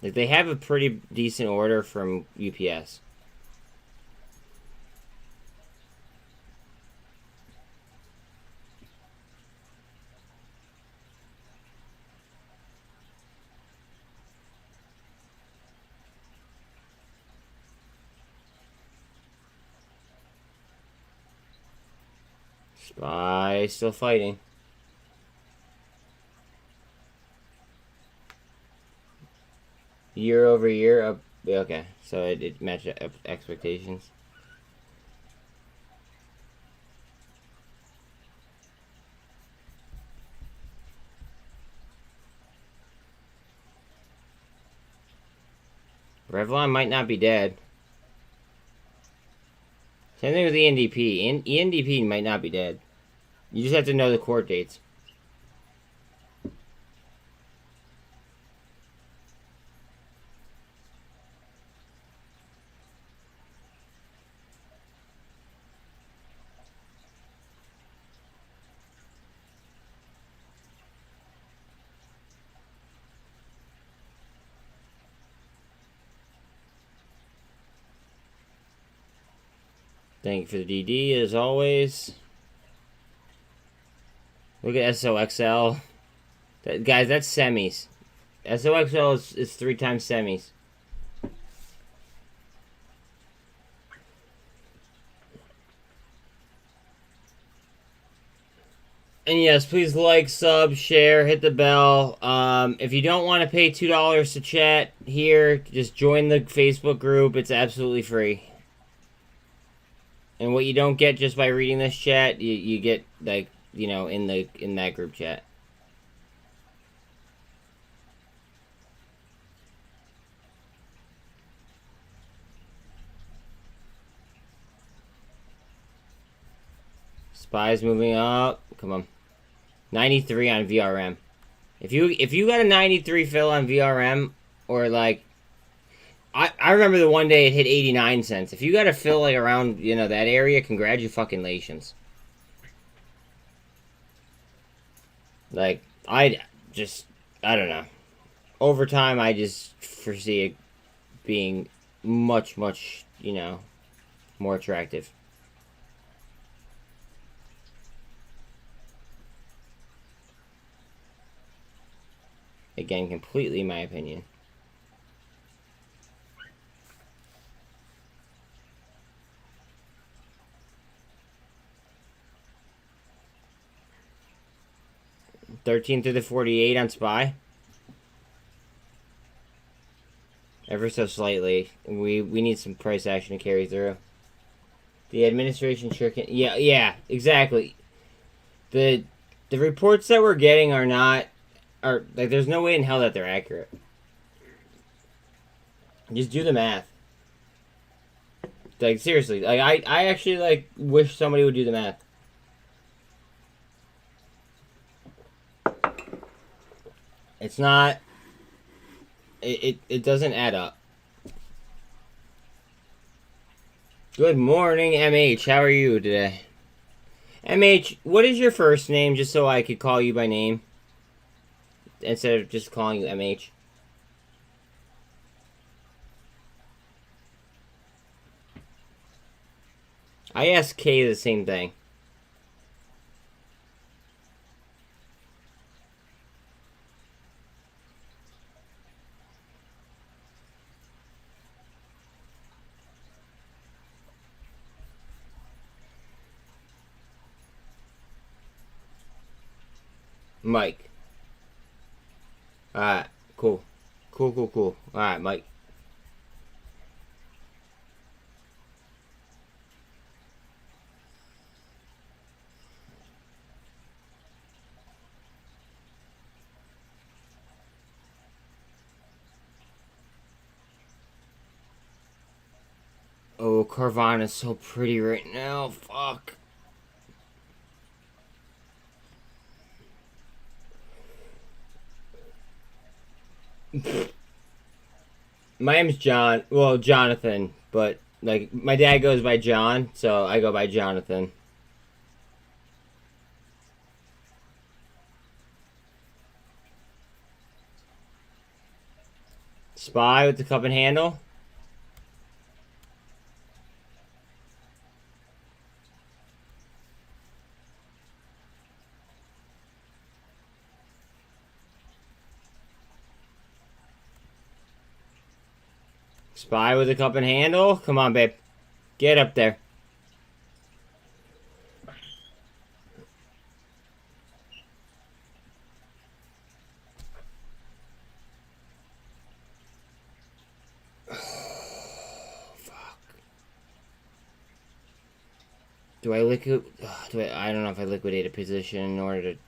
Like, they have a pretty decent order from UPS. SPY still fighting. Year over year up. Okay, so it matched expectations. Revlon might not be dead. Same thing with ENDP. ENDP might not be dead. You just have to know the court dates. Thank you for the DD, as always. Look at SOXL. Guys, that's semis. SOXL is 3 times semis. And yes, please like, sub, share, hit the bell. If you don't want to pay $2 to chat here, just join the Facebook group. It's absolutely free. And what you don't get just by reading this chat, you get, like, you know, in that group chat. SPY's moving up. Come on. 93 on VRM. If you got a 93 fill on VRM, or like, I remember the one day it hit 89 cents. If you got a fill like around, you know, that area, congratulations. Like, I don't know. Over time, I just foresee it being much, you know, more attractive. Again, completely my opinion. $13 through the 48 on SPY. Ever so slightly. We need some price action to carry through. The administration sure can. Yeah, exactly. The reports that we're getting are like, there's no way in hell that they're accurate. Just do the math. Like, seriously, like I actually like wish somebody would do the math. It's not. It doesn't add up. Good morning, MH. How are you today? MH, what is your first name, just so I could call you by name? Instead of just calling you MH. I asked Kay the same thing. Mike. Alright, cool. Cool. Alright, Mike. Oh, Carvana's so pretty right now. Fuck. My name's John. Well, Jonathan. But, like, my dad goes by John, so I go by Jonathan. SPY with the cup and handle. SPY with a cup and handle. Come on, babe. Get up there. Fuck. Do I liquid? I don't know if I liquidate a position in order to.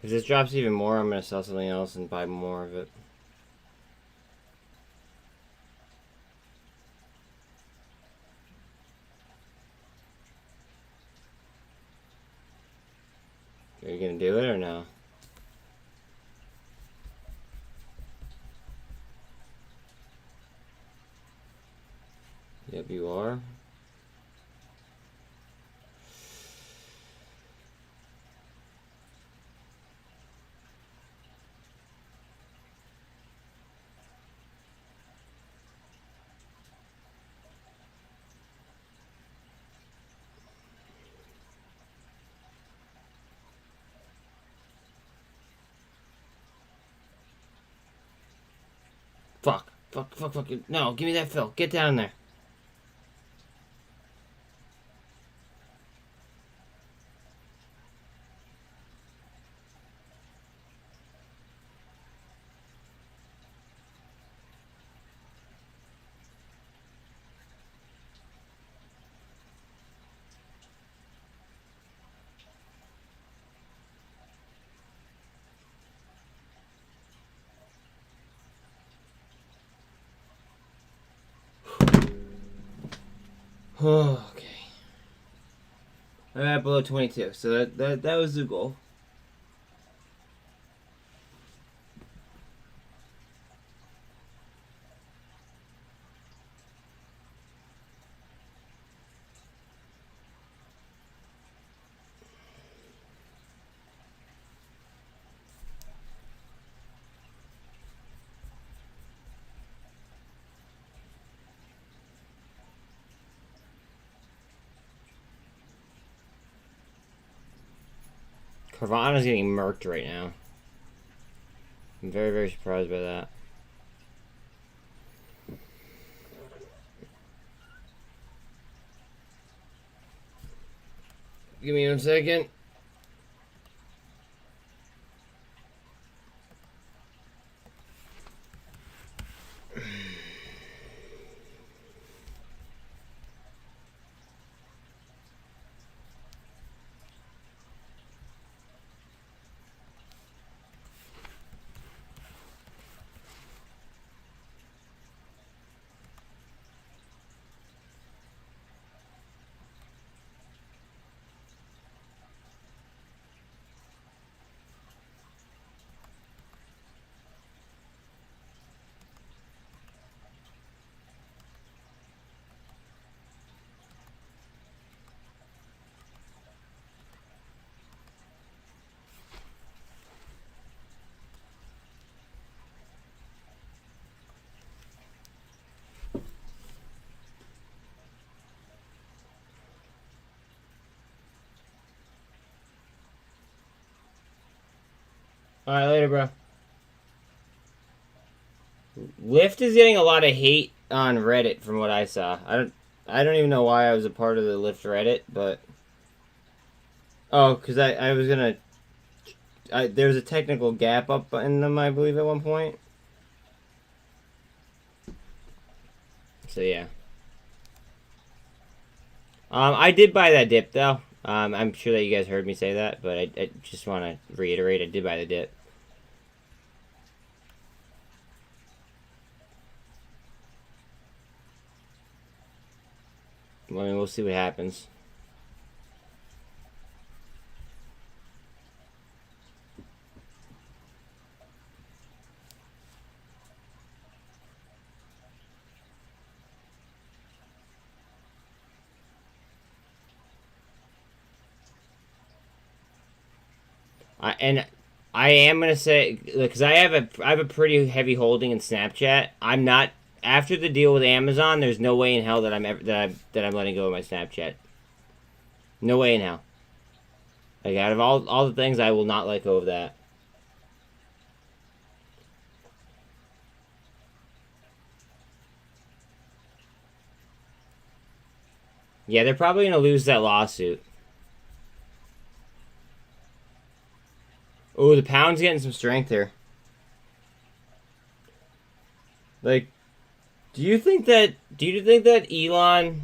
If this drops even more, I'm gonna sell something else and buy more of it. Are you gonna do it or no? Yep, you are. Fuck. Fuck. No, give me that fill. Get down there. Okay. I'm at below 22, so that was the goal. Carvana's getting murked right now. I'm very, very surprised by that. Give me 1 second. Alright, later, bro. Lyft is getting a lot of hate on Reddit from what I saw. I don't even know why I was a part of the Lyft Reddit, but oh, because I was gonna there was a technical gap up in them, I believe, at one point. So yeah. I did buy that dip though. I'm sure that you guys heard me say that, but I just want to reiterate, I did buy the dip. I mean, we'll see what happens. I am gonna say, because I have a pretty heavy holding in Snapchat. I'm not, after the deal with Amazon. There's no way in hell that I'm letting go of my Snapchat. No way in hell. Like, out of all the things, I will not let go of that. Yeah, they're probably gonna lose that lawsuit. Oh, the pound's getting some strength here. Like, do you think that Elon,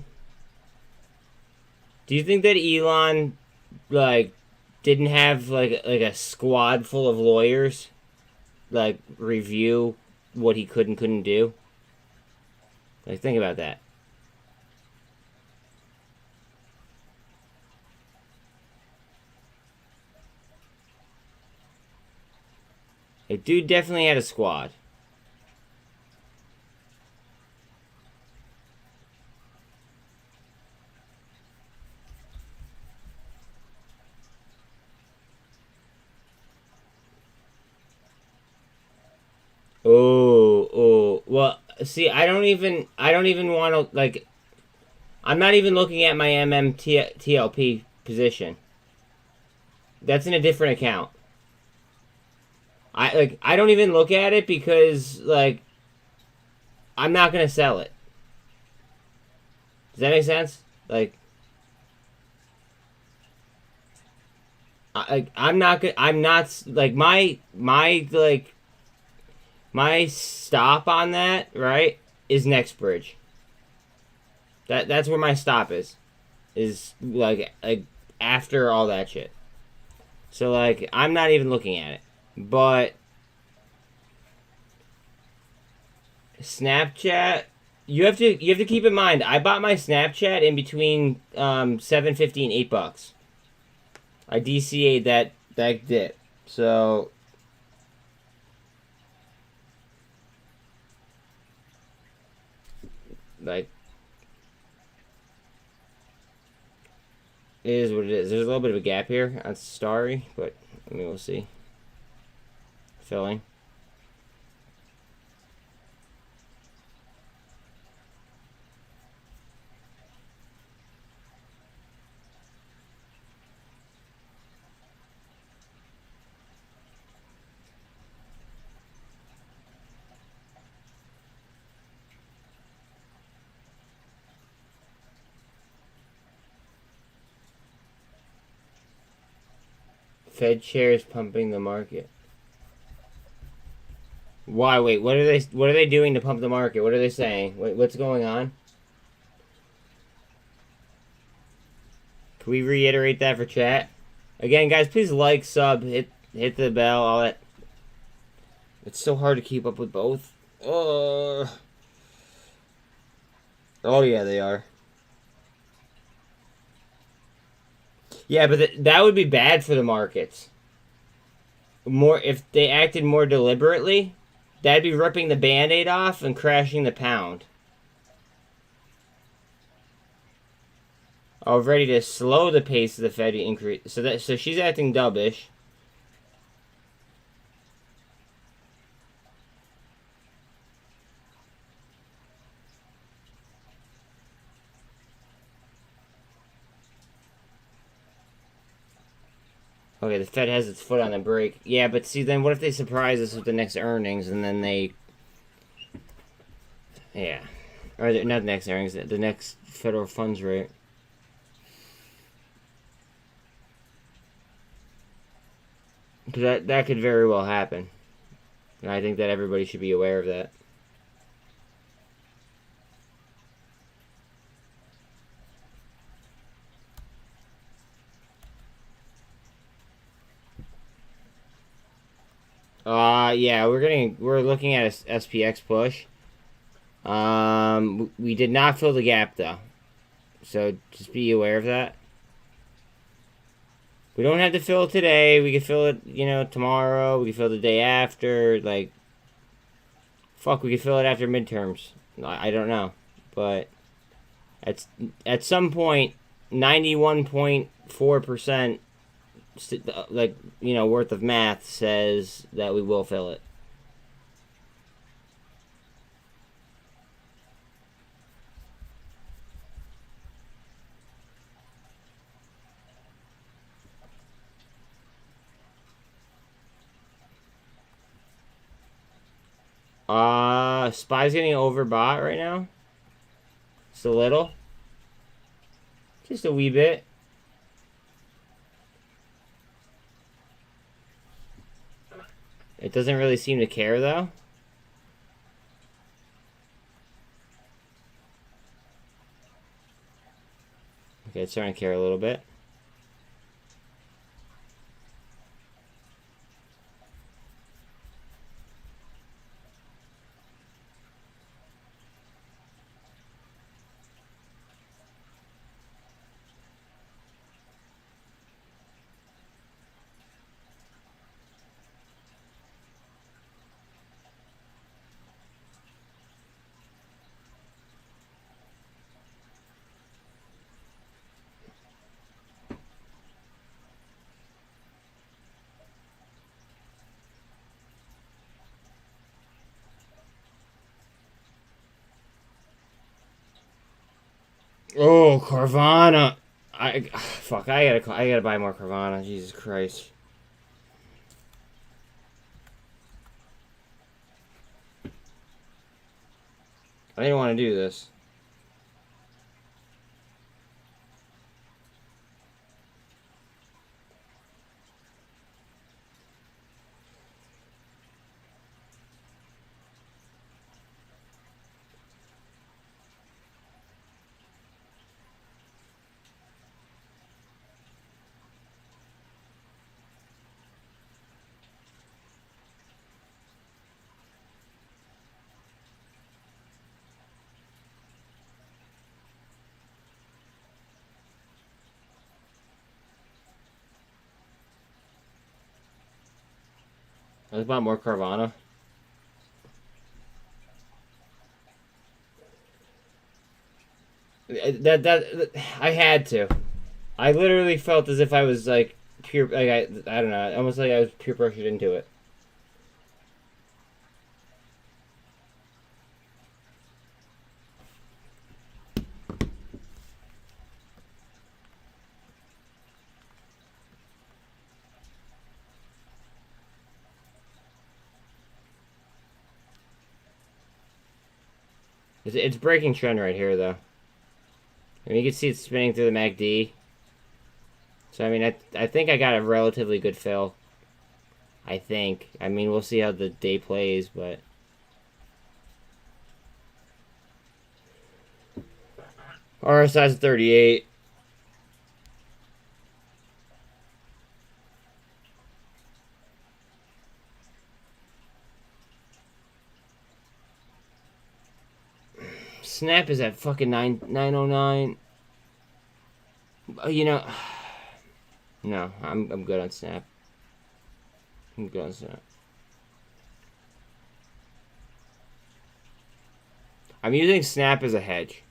like, didn't have like a squad full of lawyers like review what he could and couldn't do. Like, think about that. Like, dude definitely had a squad. Oh, well, see, I don't even want to, like, I'm not even looking at my MMTLP position. That's in a different account. I don't even look at it because, like, I'm not gonna sell it. Does that make sense? Like, I'm not gonna, I'm not, like, my stop on that, right, is next bridge. That's where my stop is like after all that shit. So, like, I'm not even looking at it. But Snapchat, you have to keep in mind, I bought my Snapchat in between $7.50 and $8. I DCA'd that dip. So, like, it is what it is. There's a little bit of a gap here on STRY, but I mean, we'll see. Filling. Fed shares pumping the market. Why? Wait. What are they doing to pump the market? What are they saying? What's going on? Can we reiterate that for chat? Again, guys, please like, sub, hit the bell, all that. It's so hard to keep up with both. Oh yeah, they are. Yeah, but that would be bad for the markets. More if they acted more deliberately, that'd be ripping the Band-Aid off and crashing the pound. Already to slow the pace of the Fed increase. So she's acting dovish. Okay, the Fed has its foot on the brake. Yeah, but see, then what if they surprise us with the next earnings and then they... Yeah. Or not the next earnings, the next federal funds rate. Because that could very well happen. And I think that everybody should be aware of that. Yeah, we're looking at a SPX push. We did not fill the gap though, so just be aware of that. We don't have to fill it today. We can fill it, tomorrow. We can fill it the day after. Like, fuck, we can fill it after midterms. I don't know, but at some point, 91.4%. Worth of math says that we will fill it. SPY's getting overbought right now. Just a little. Just a wee bit. It doesn't really seem to care, though. Okay, it's starting to care a little bit. Oh, Carvana. Fuck. I gotta buy more Carvana. Jesus Christ. I didn't want to do this. Let's buy more Carvana. That I had to. I literally felt as if I was like pure. Like I don't know. Almost like I was peer pressured into it. It's breaking trend right here though. I mean, you can see it's spinning through the MACD. So I mean, I think I got a relatively good fill. I think. I mean, we'll see how the day plays, but RSI's 38. Snap is at fucking 909. You know, no, I'm good on Snap. I'm good on Snap. I'm using Snap as a hedge.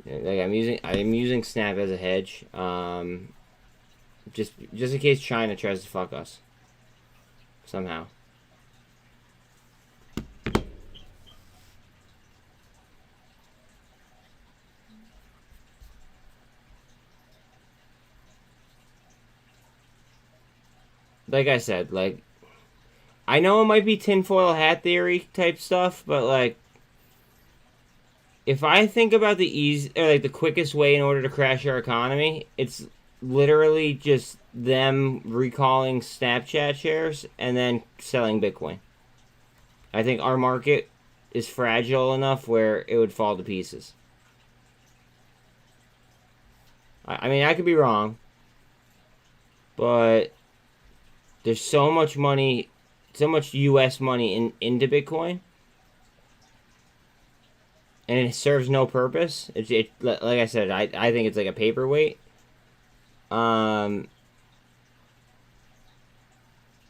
Like I'm using Snap as a hedge. Just in case China tries to fuck us somehow. Like I said, like I know it might be tinfoil hat theory type stuff, but like if I think about the easy or like the quickest way in order to crash our economy, it's literally just them recalling Snapchat shares and then selling Bitcoin. I think our market is fragile enough where it would fall to pieces. I mean, I could be wrong, but there's so much money, so much U.S. money into Bitcoin, and it serves no purpose. Like I said, I think it's like a paperweight. That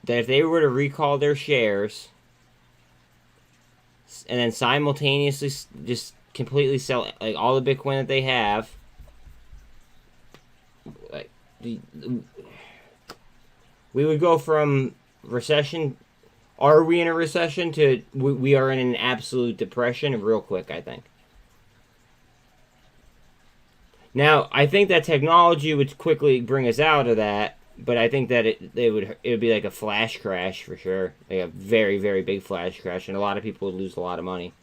if they were to recall their shares and then simultaneously just completely sell like all the Bitcoin that they have, like we would go from recession. Are we in a recession to we are in an absolute depression real quick, I think. Now, I think that technology would quickly bring us out of that, but I think that it would be like a flash crash for sure. Like a very, very big flash crash, and a lot of people would lose a lot of money.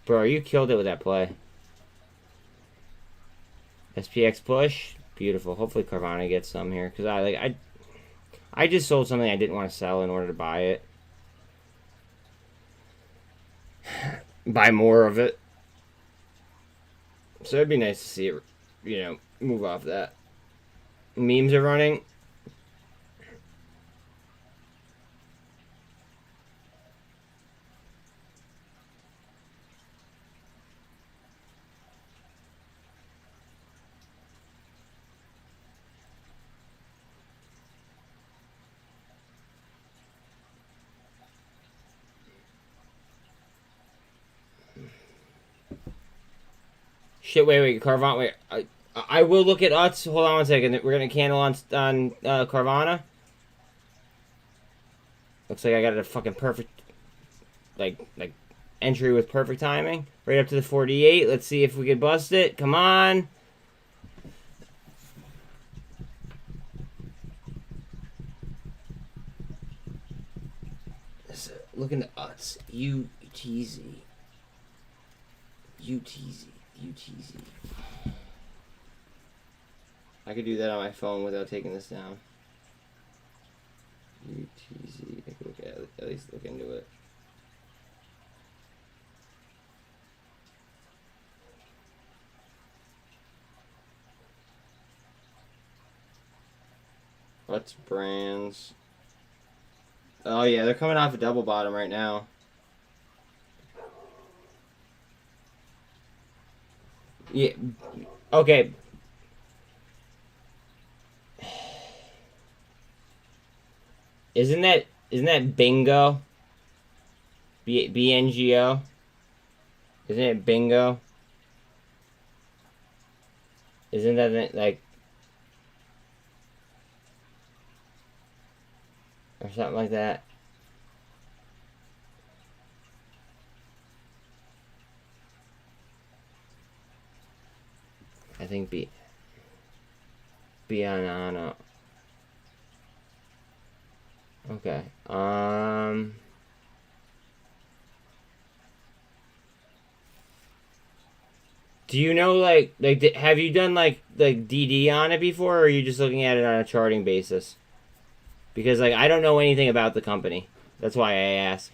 Bro, you killed it with that play. SPX push, beautiful. Hopefully Carvana gets some here because I just sold something I didn't want to sell in order to buy it. Buy more of it. So it'd be nice to see it, move off that. Memes are running. Shit, wait, Carvana, wait. I will look at UTS. Hold on one second. We're gonna cancel on Carvana. Looks like I got a fucking perfect, like entry with perfect timing. Right up to the 48. Let's see if we can bust it. Come on. Look into UTS. UTZ. UTZ. I could do that on my phone without taking this down. UTZ. I could look at least look into it. What's brands? Oh yeah, they're coming off a double bottom right now. Yeah. Okay. Isn't that bingo? BNGO? Isn't it bingo? Isn't that like or something like that? I think Bianano. Okay. Do you know like have you done like DD on it before, or are you just looking at it on a charting basis? Because like I don't know anything about the company. That's why I ask.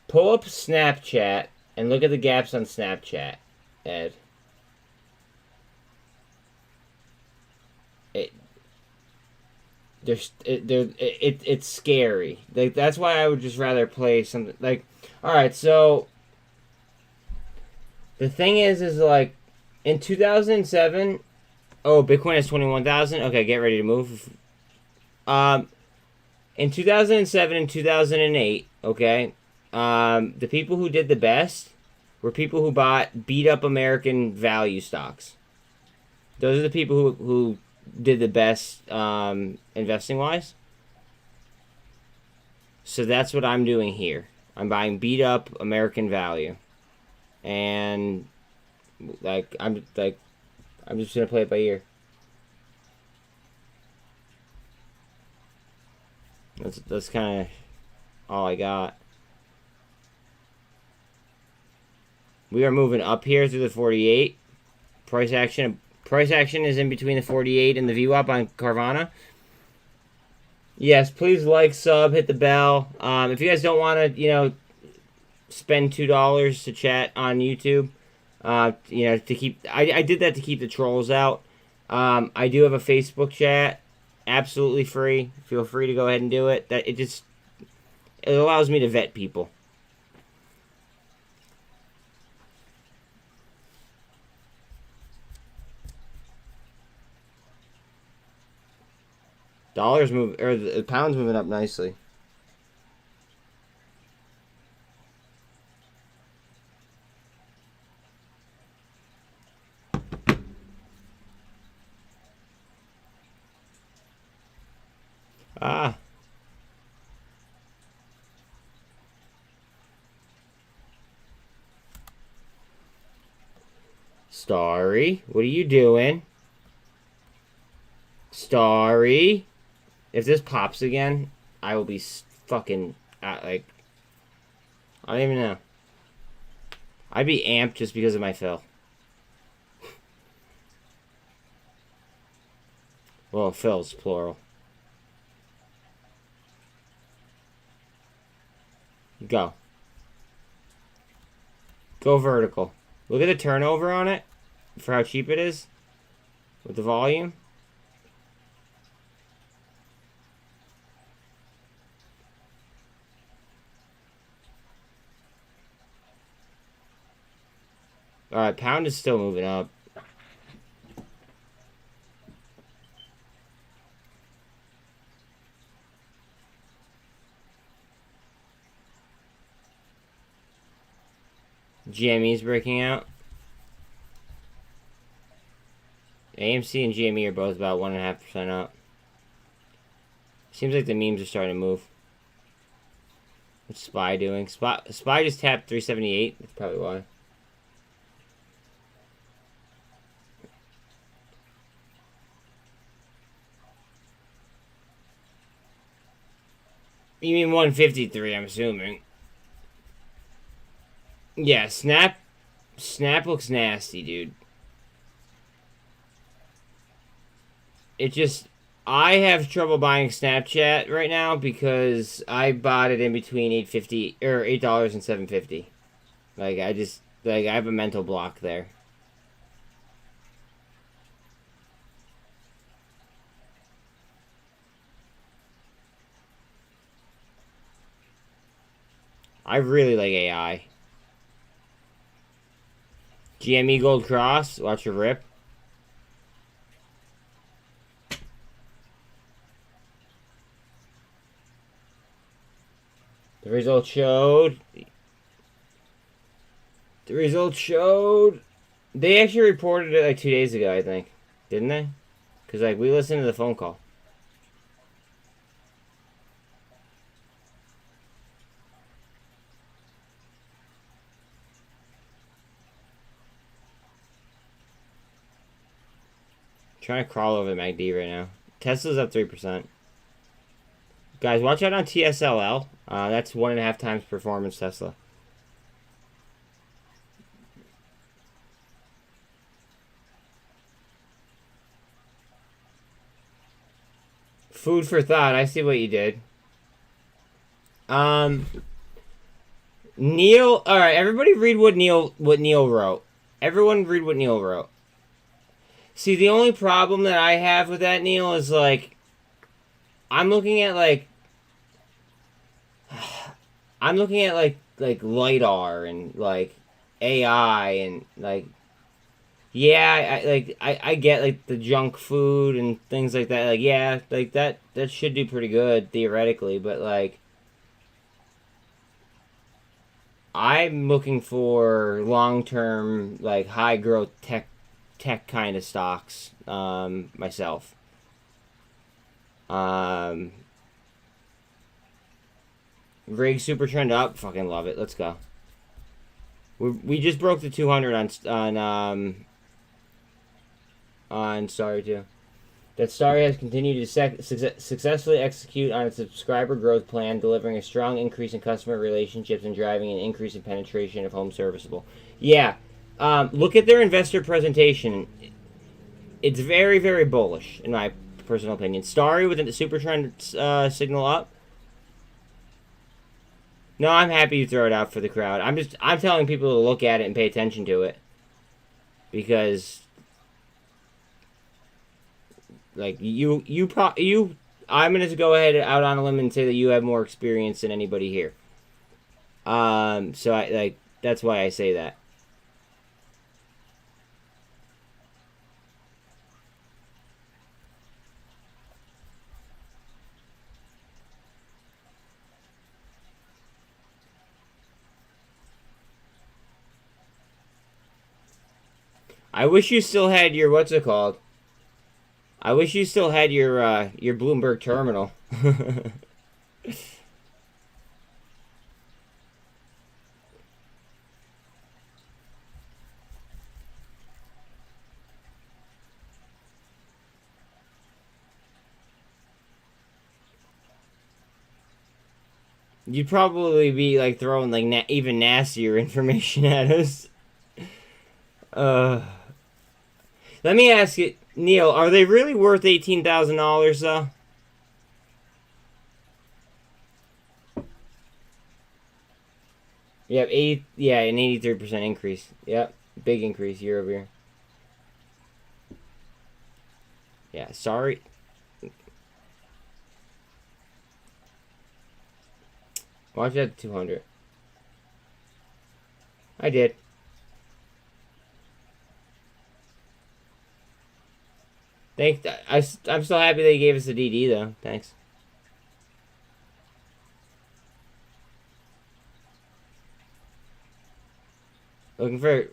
Pull up Snapchat and look at the gaps on Snapchat, Ed. It's scary. Like that's why I would just rather play something like. All right, so the thing is like in 2007. Oh, Bitcoin is 21,000. Okay, get ready to move. In 2007 and 2008, okay, the people who did the best were people who bought beat up American value stocks. Those are the people who did the best investing wise. So that's what I'm doing here. I'm buying beat up American value, and I'm just gonna play it by ear. That's kind of all I got. We are moving up here through the 48. Price action is in between the 48 and the VWAP on Carvana. Yes, please like, sub, hit the bell. If you guys don't want to, spend $2 to chat on YouTube, to keep... I did that to keep the trolls out. I do have a Facebook chat. Absolutely free. Feel free to go ahead and do it. It allows me to vet people. The pound's moving up nicely. Ah. Starry, what are you doing? Starry. If this pops again, I will be fucking, I don't even know. I'd be amped just because of my fill. Well, fills, plural. Go. Go vertical. Look at the turnover on it for how cheap it is with the volume. Alright, pound is still moving up. GME's breaking out. AMC and GME are both about 1.5% up. Seems like the memes are starting to move. What's SPY doing? SPY just tapped 378. That's probably why. You mean 153, I'm assuming. Yeah, Snap looks nasty, dude. It just... I have trouble buying Snapchat right now because I bought it in between $8.50 or $8 and $7.50. Like I have a mental block there. I really like AI. GME Gold Cross, watch your rip. The results showed. They actually reported it like 2 days ago, I think. Didn't they? Because like we listened to the phone call. Trying to crawl over the MACD right now. Tesla's up 3%. Guys, watch out on TSLL. That's 1.5 times performance Tesla. Food for thought. I see what you did. Neil. All right, everybody read what Neil wrote. Everyone read what Neil wrote. See, the only problem that I have with that, Neil, is like I'm looking at like LiDAR and like AI and like I get like the junk food and things like that. Like yeah, like that should do pretty good theoretically, but like I'm looking for long-term like high growth tech kind of stocks myself. Rig super trend up, fucking love it. Let's go. We just broke the 200 on STRY too. That STRY has continued to successfully execute on its subscriber growth plan, delivering a strong increase in customer relationships and driving an increase in penetration of home serviceable. Yeah, look at their investor presentation. It's very, very bullish, in my personal opinion. STRY with the super trend signal up. No, I'm happy you throw it out for the crowd. I'm telling people to look at it and pay attention to it. Because like I'm gonna go ahead out on a limb and say that you have more experience than anybody here. So that's why I say that. I wish you still had your what's it called? I wish you still had your Bloomberg terminal. You'd probably be like throwing like even nastier information at us. Let me ask you, Neil, are they really worth $18,000 though? Yep, an 83% increase. Yep, big increase year over year. Yeah, sorry. Watch that 200. I did. I'm still happy they gave us a DD though. Thanks. Looking for.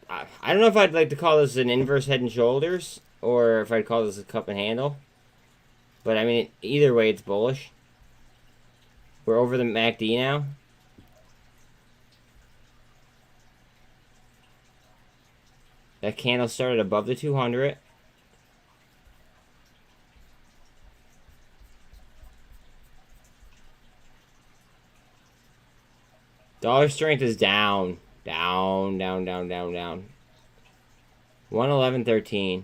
I don't know if I'd like to call this an inverse head and shoulders or if I'd call this a cup and handle. But I mean, either way, it's bullish. We're over the MACD now. That candle started above the 200. Dollar strength is down. Down, down, down, down, down. 111.13.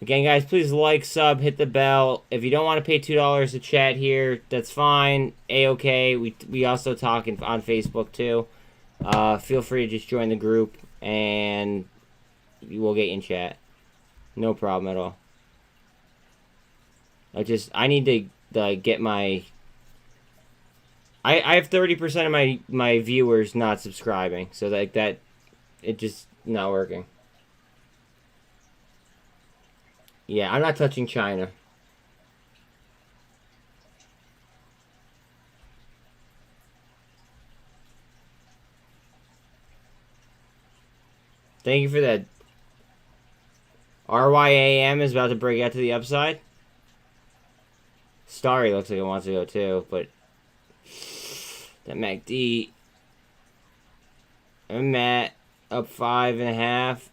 Again, guys, please like, sub, hit the bell. If you don't want to pay $2 to chat here, that's fine. A-okay. We also talk on Facebook, too. Feel free to just join the group, and we'll get you in chat. No problem at all. I need to get my... I have 30% of my viewers not subscribing, so that it just not working. Yeah, I'm not touching China. Thank you for that. RYAM is about to break out to the upside. Starry looks like it wants to go too, but that MACD. MMAT up 5.5.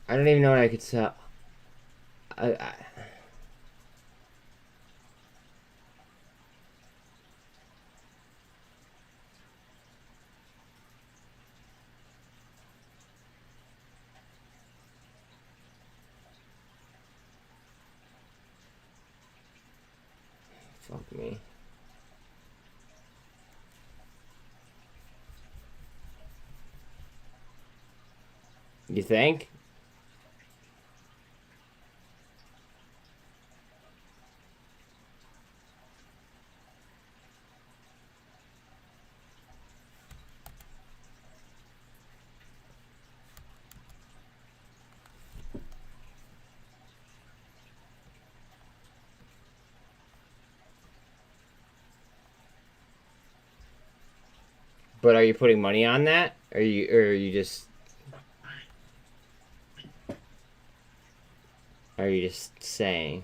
I don't even know what I could sell. Fuck me. You think? But are you putting money on that? Or are you just... Are you just saying?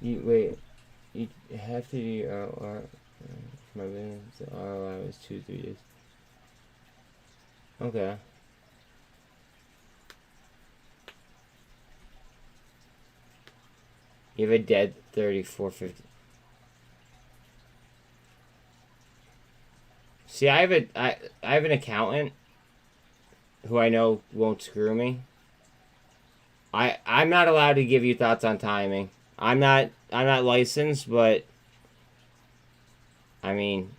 You have to do ROI for my business. The ROI was 2-3 days. Okay. You have a dead 34.50. See, I have an accountant who I know won't screw me. I'm not allowed to give you thoughts on timing. I'm not licensed, but I mean,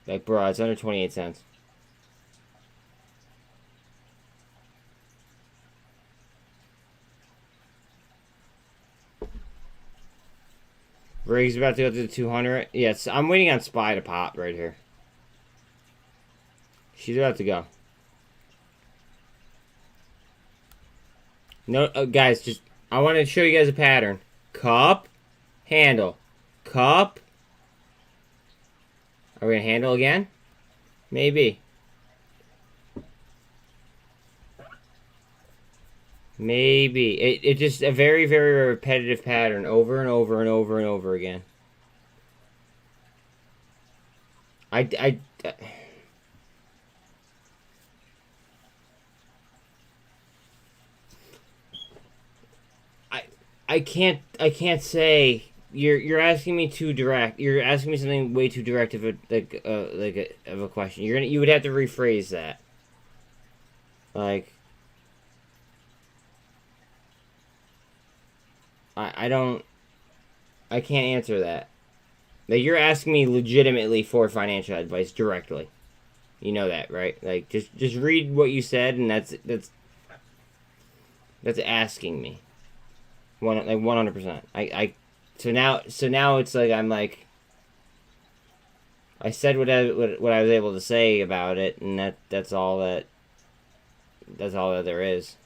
like, bro, it's under 28 cents. Rig's about to go to the 200. Yes, I'm waiting on Spy to pop right here. She's about to go. No, guys, just I want to show you guys a pattern. Cup, handle, cup. Are we gonna handle again? Maybe. Maybe. It just a very, very repetitive pattern over and over and over and over again. I can't say you're asking me too direct. You're asking me something way too direct of a of a question. You would have to rephrase that. Like, I don't, I can't answer that. Like, you're asking me legitimately for financial advice directly. You know that, right? Like, just read what you said, and that's asking me. 100%. So now it's like I'm like, I said what I was able to say about it, and that's all that there is.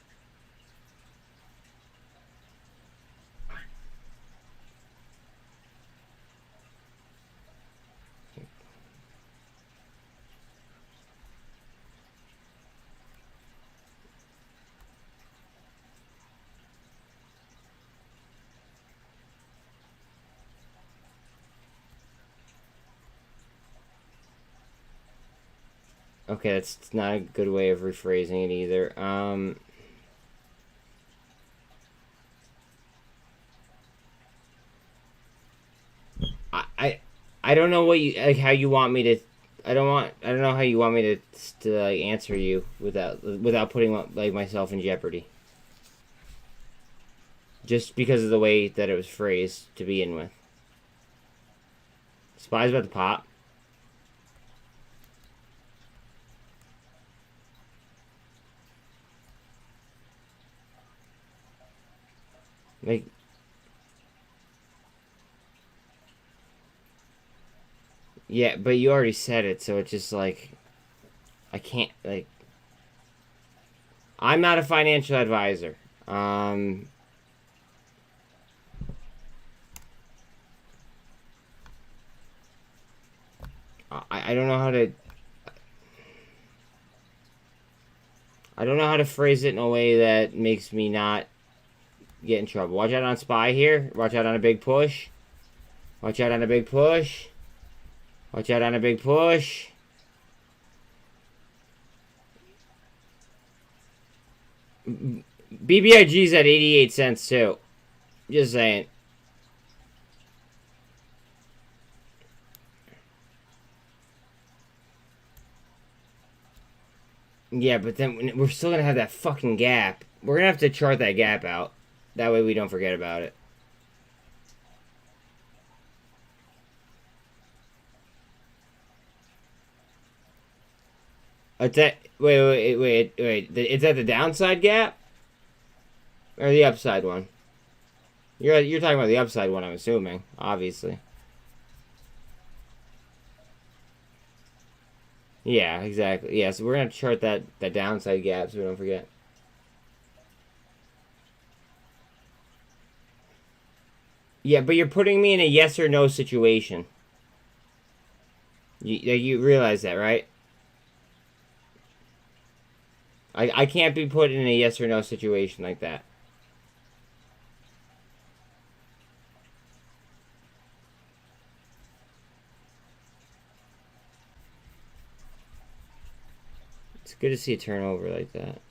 Okay, that's not a good way of rephrasing it either. I don't know what you like how you want me to. I don't know how you want me to like answer you without putting like myself in jeopardy. Just because of the way that it was phrased to begin with. Spy's about to pop. Like, yeah, but you already said it, so it's just like, I can't, like, I'm not a financial advisor. I don't know how to, I don't know how to phrase it in a way that makes me not get in trouble. Watch out on Spy here. Watch out on a big push. Watch out on a big push. Watch out on a big push. BBIG's at 88 cents too. Just saying. Yeah, but then we're still gonna have that fucking gap. We're gonna have to chart that gap out. That way we don't forget about it. It's that. Wait. Is that the downside gap? Or the upside one? You're talking about the upside one, I'm assuming. Obviously. Yeah, exactly. Yeah, so we're gonna chart that downside gap so we don't forget. Yeah, but you're putting me in a yes or no situation. You realize that, right? I can't be put in a yes or no situation like that. It's good to see a turnover like that.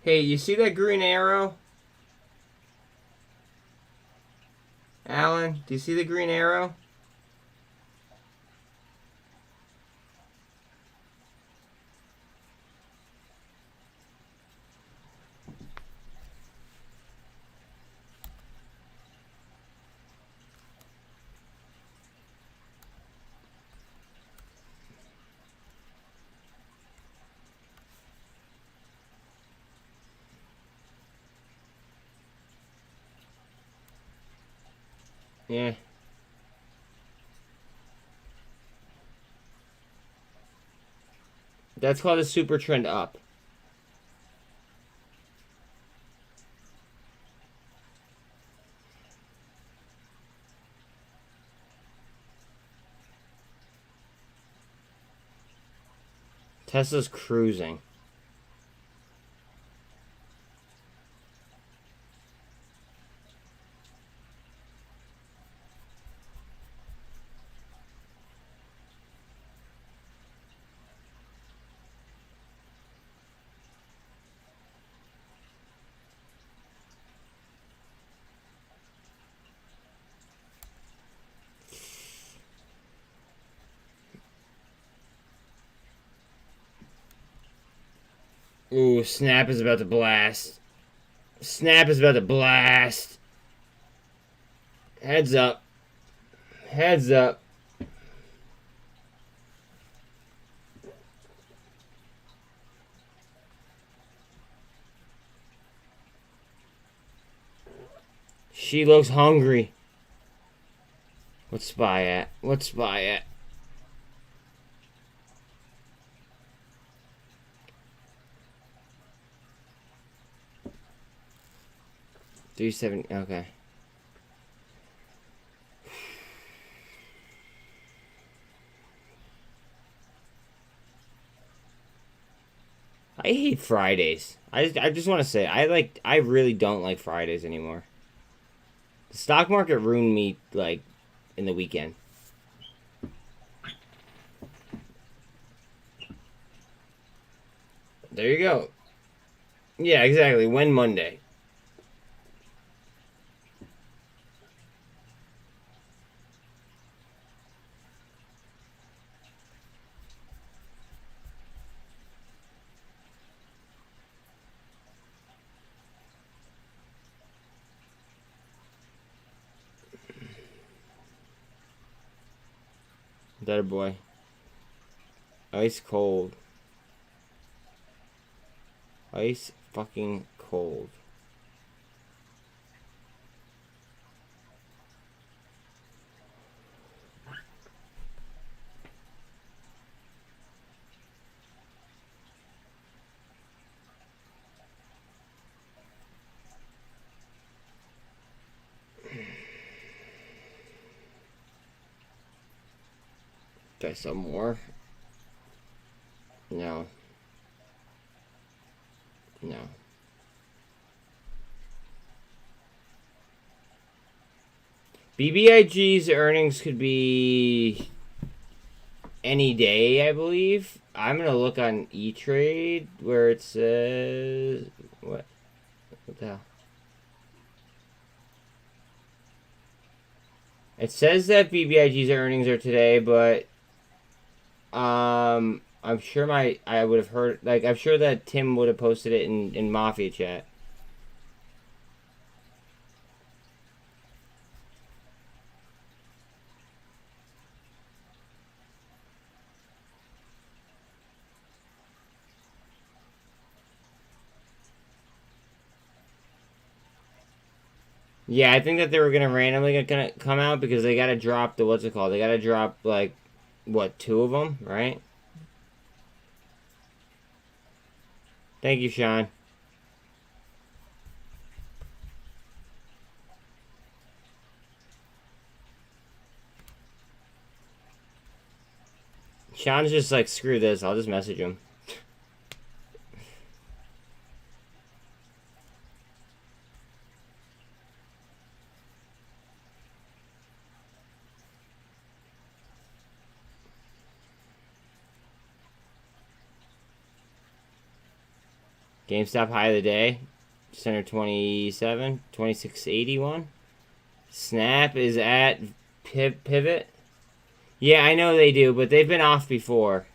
Hey, you see that green arrow? Alan, do you see the green arrow? Yeah. That's called a super trend up. Tesla's cruising. Ooh, Snap is about to blast. Snap is about to blast. Heads up. Heads up. She looks hungry. What's SPY at? What's SPY at? 37. Okay. I hate Fridays. I just want to say I really don't like Fridays anymore. The stock market ruined me like in the weekend. There you go. Yeah, exactly. When Monday. That a boy. Ice cold. Ice fucking cold. Try some more. No. No. BBIG's earnings could be any day, I believe. I'm gonna look on E-Trade where it says what the hell? It says that BBIG's earnings are today, but I'm sure I would have heard, like, I'm sure that Tim would have posted it in Mafia chat. Yeah, I think that they were gonna randomly gonna come out because they gotta drop the, what's it called? They gotta drop, like, what, 2 of them, right? Thank you, Sean. Sean's just like, screw this, I'll just message him. GameStop high of the day, just under 27, 2681. Snap is at pivot. Yeah, I know they do, but they've been off before.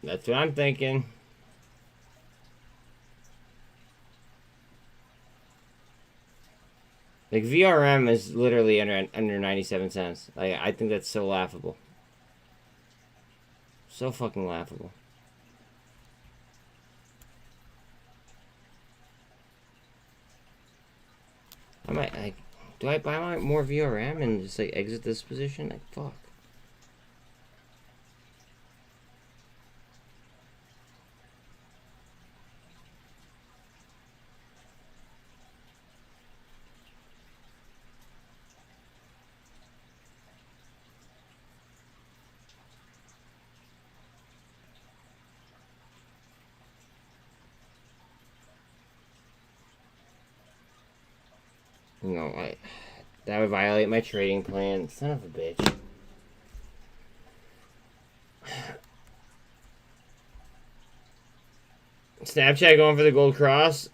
That's what I'm thinking. Like, VRM is literally under 97 cents. Like, I think that's so laughable. So fucking laughable. I might, like, do I buy more VRM and just, like, exit this position? Like, fuck. You know, that would violate my trading plan. Son of a bitch. Snapchat going for the gold cross.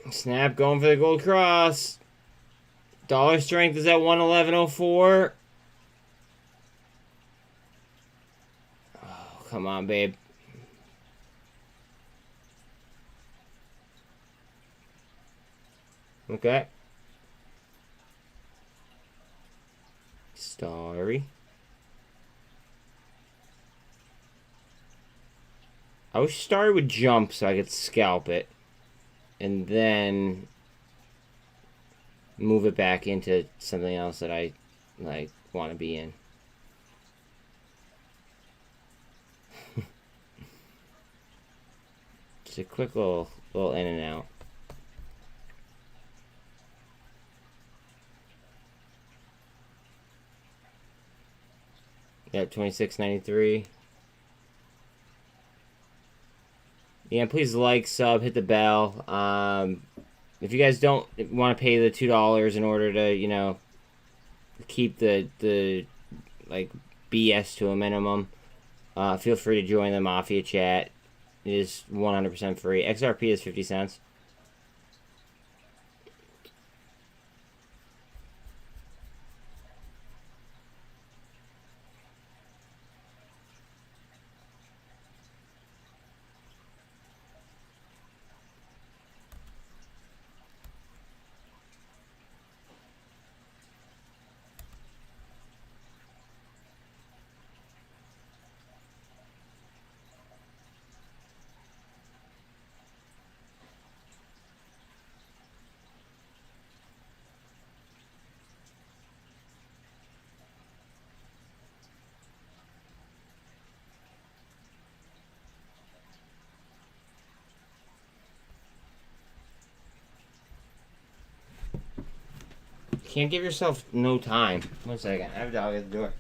Snap going for the gold cross. Dollar strength is at 111.04. Oh, come on, babe. Okay. STRY. I wish STRY would jump so I could scalp it. And then move it back into something else that I like want to be in. Just a quick little in and out. Yep, 26.93. Yeah, please like, sub, hit the bell. If you guys don't want to pay the $2 in order to, you know, keep the like BS to a minimum, feel free to join the Mafia chat. It is 100% free. XRP is 50 cents. Can't give yourself no time. 1 second. I have a dog at the door.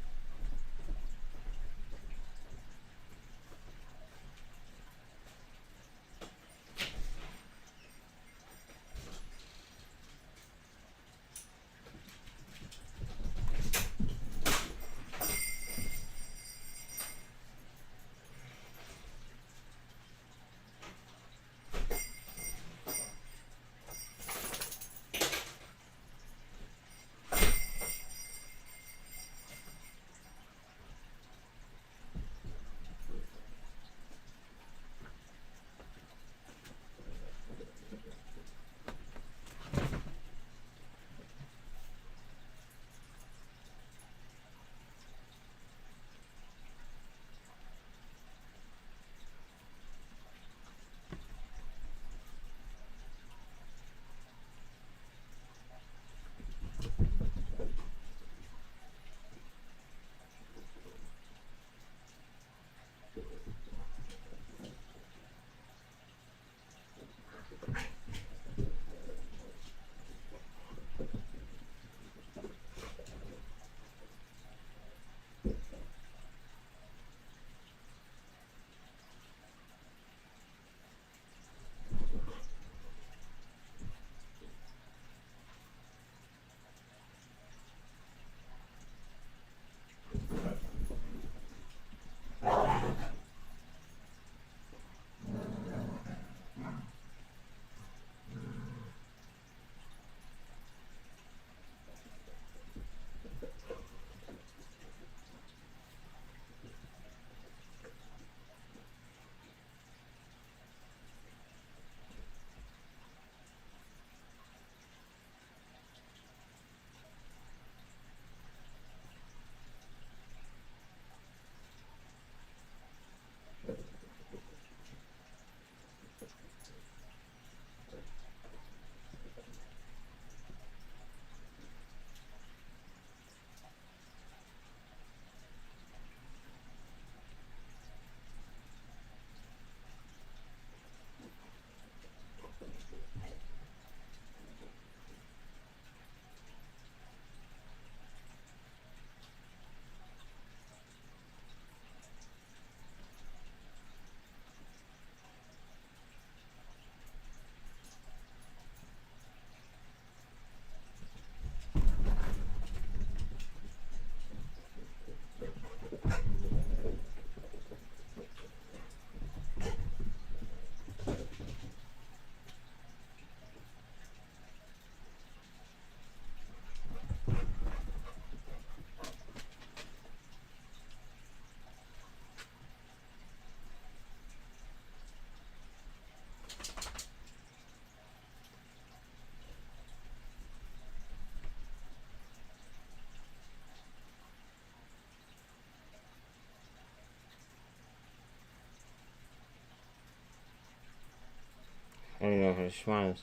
I just want to.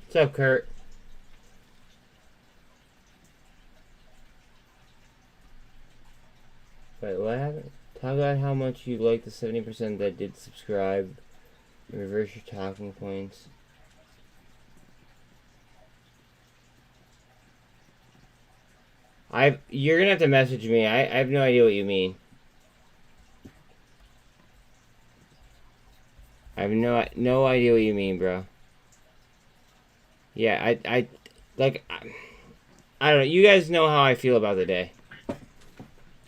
What's up, Kurt? Wait, what happened? Talk about how much you like the 70% that did subscribe. Reverse your talking points. You're gonna have to message me. I have no idea what you mean. I have no idea what you mean, bro. Yeah, I don't know. You guys know how I feel about the day.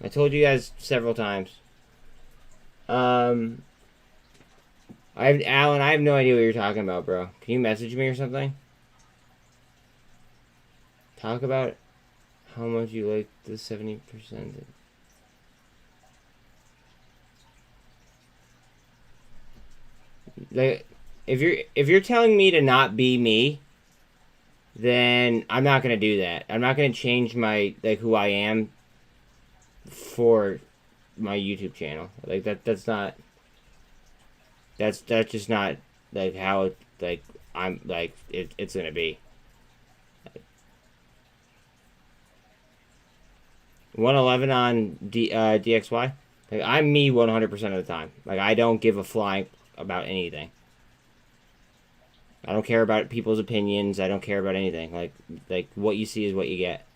I told you guys several times. Alan, I have no idea what you're talking about, bro. Can you message me or something? Talk about how much you like the 70%. Like, if you're telling me to not be me, then I'm not gonna do that. I'm not gonna change my who I am for my YouTube channel. Like that's not. That's just not like how I'm like it's gonna be. 111 on DXY. Like, I'm me 100% of the time. Like, I don't give a flying about anything. I don't care about people's opinions. I don't care about anything. Like what you see is what you get.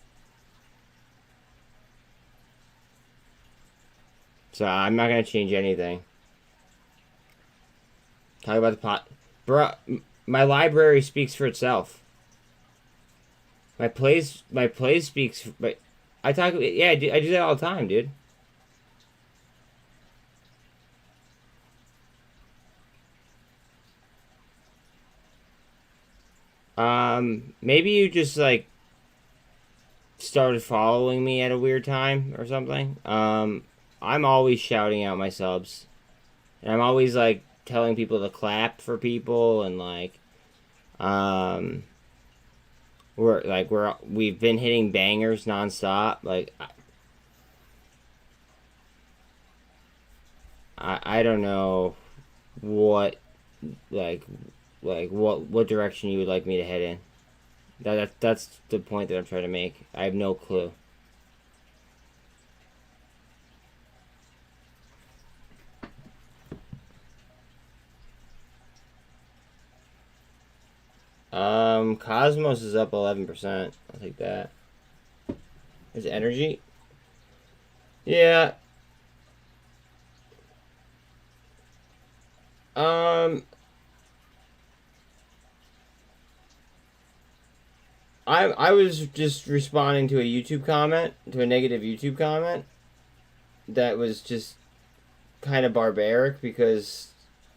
So I'm not gonna change anything. Talk about the pot, bro. My library speaks for itself. My plays speaks. But I talk. Yeah, I do that all the time, dude. Maybe you just like started following me at a weird time or something. I'm always shouting out my subs, and I'm always like telling people to clap for people, and like, we've been hitting bangers nonstop. Like, I don't know what what direction you would like me to head in. That's the point that I'm trying to make. I have no clue. Cosmos is up 11%. I'll take that. Is energy? Yeah. I was just responding to a YouTube comment, to a negative YouTube comment that was just kind of barbaric because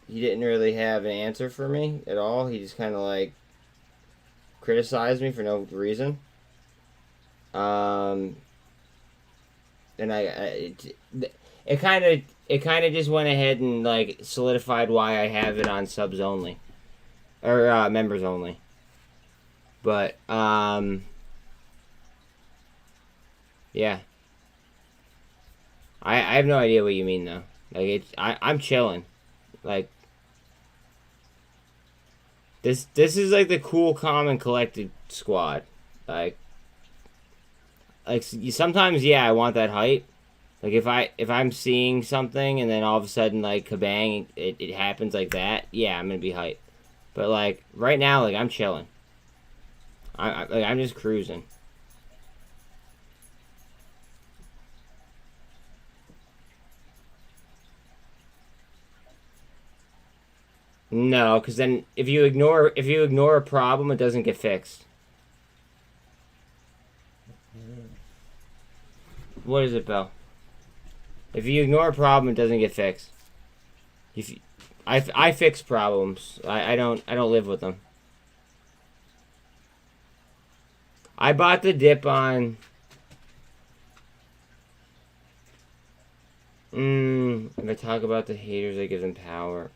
he didn't really have an answer for me at all. He just kind of like criticized me for no reason. And it kind of just went ahead and like solidified why I have it on subs only, or members only. But yeah, I have no idea what you mean though. Like I'm chilling, like this is like the cool, calm, and collected squad. Like sometimes, yeah, I want that hype. Like if I'm seeing something and then all of a sudden like kabang, it happens like that. Yeah, I'm gonna be hyped. But like right now, like I'm chilling. I'm just cruising. No, because then if you ignore a problem, it doesn't get fixed. What is it, Bill? If you ignore a problem, it doesn't get fixed. I fix problems. I don't live with them. I bought the dip on. If I talk about the haters, I give them power.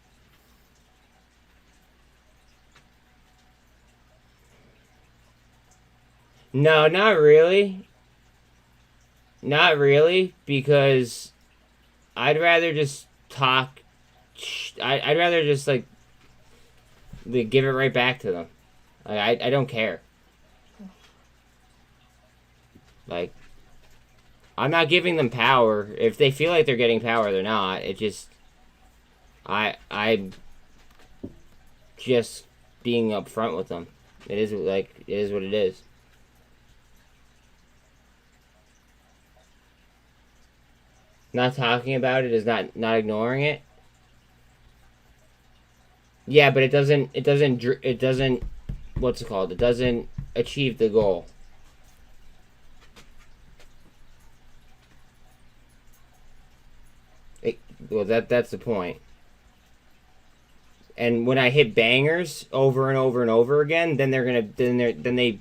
No, not really. Not really, because I'd rather just talk. I'd rather just like give it right back to them. Like, I don't care. Like, I'm not giving them power. If they feel like they're getting power, they're not. It just I'm just being upfront with them. It is what it is. Not talking about it is not ignoring it. Yeah, but it doesn't, what's it called? It doesn't achieve the goal. Well, that's the point. And when I hit bangers over and over and over again, then they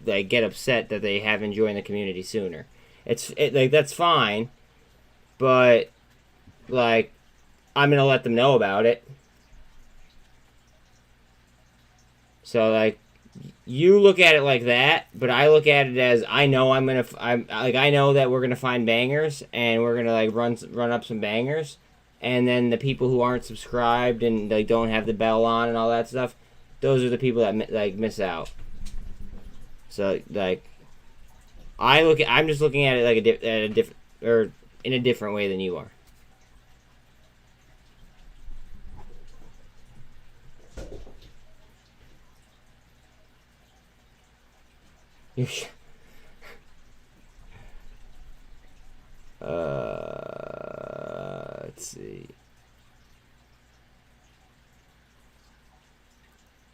like get upset that they haven't joined the community sooner. Like, that's fine, but like, I'm gonna let them know about it. So like, you look at it like that, but I look at it as I know I know that we're gonna find bangers and we're gonna like run up some bangers, and then the people who aren't subscribed and like don't have the bell on and all that stuff, those are the people that like miss out. So like, I'm just looking at it like in a different way than you are. Let's see.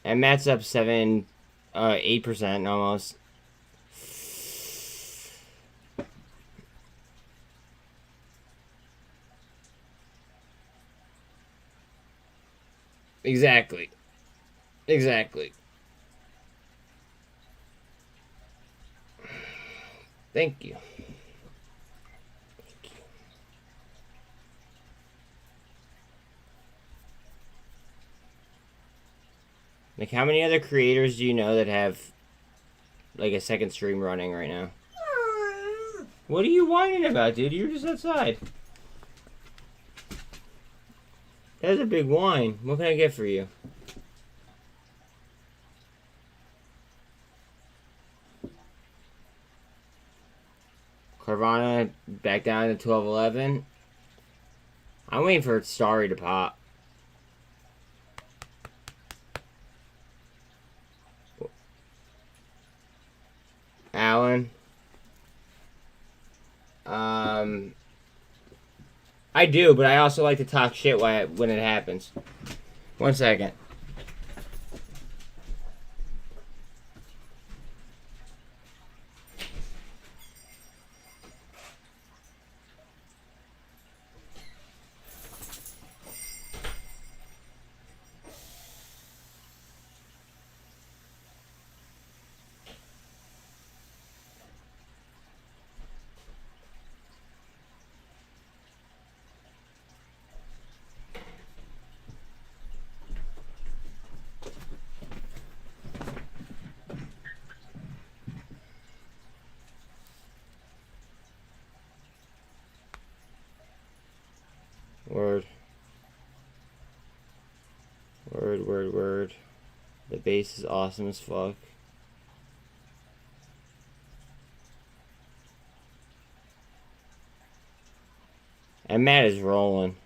And Matt's up 8% almost. Exactly. Thank you. Like, how many other creators do you know that have like a second stream running right now? What are you whining about, dude? You're just outside. That's a big whine. What can I get for you? Carvana back down to 12.11. I'm waiting for STRY to pop. Alan. I do, but I also like to talk shit when it happens. 1 second. Word. The bass is awesome as fuck. And Matt is rolling.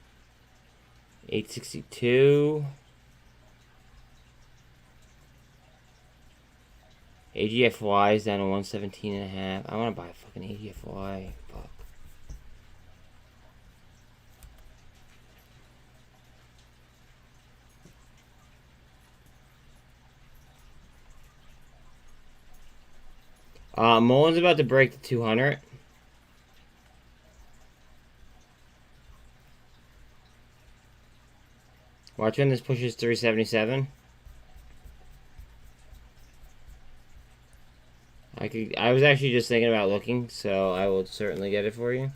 862. AGFY is down to 117.5. I want to buy a fucking AGFY. Fuck. MULN's about to break the 200. Watch when this pushes 377. I was actually just thinking about looking, so I will certainly get it for you.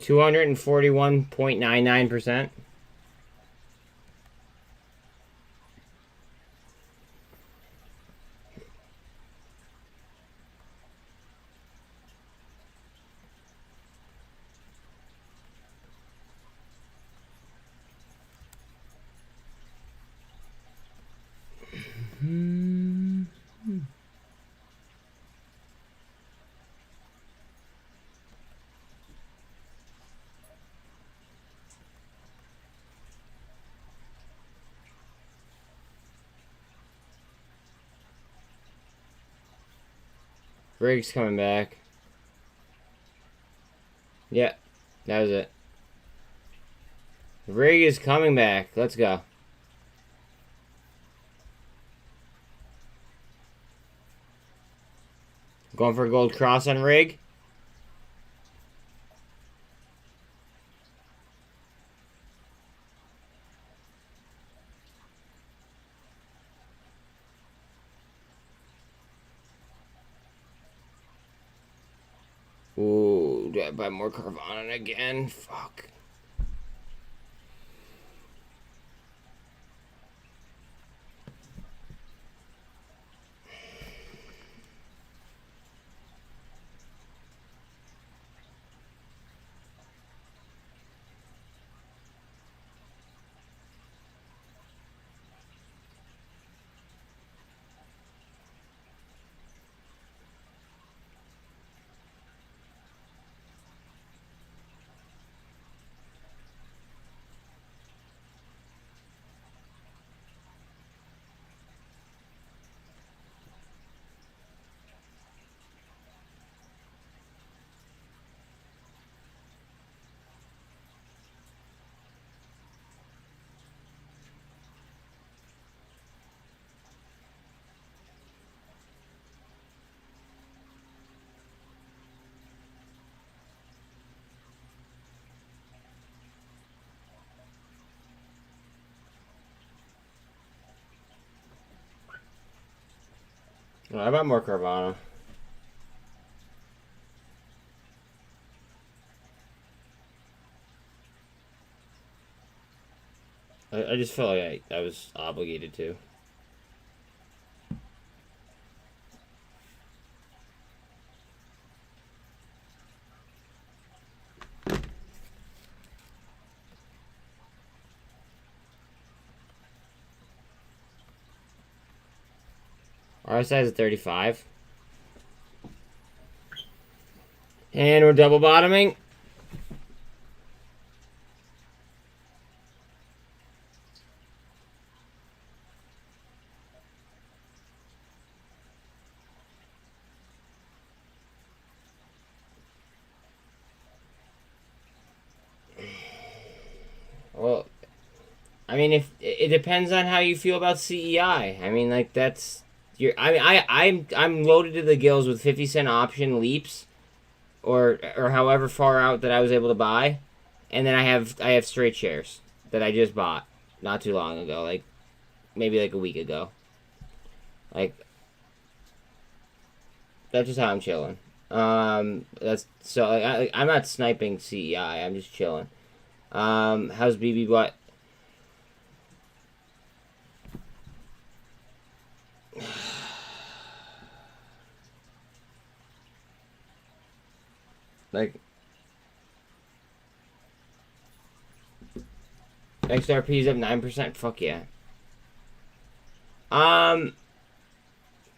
$241.99%. Rig's coming back. Yeah, that was it. Rig is coming back. Let's go. Going for a gold cross on Rig. Ooh, do I buy more Carvana again? Fuck. Well, I bought more Carvana. I just felt like I was obligated to. RSI is at 35. And we're double bottoming. Well, I mean, if it depends on how you feel about CEI. I mean, like that's I'm loaded to the gills with 50-cent option leaps, or however far out that I was able to buy, and then I have straight shares that I just bought not too long ago, like maybe like a week ago. Like that's just how I'm chilling. That's so I'm not sniping CEI. I'm just chilling. How's BB what? Like XRP is up 9%. Fuck yeah.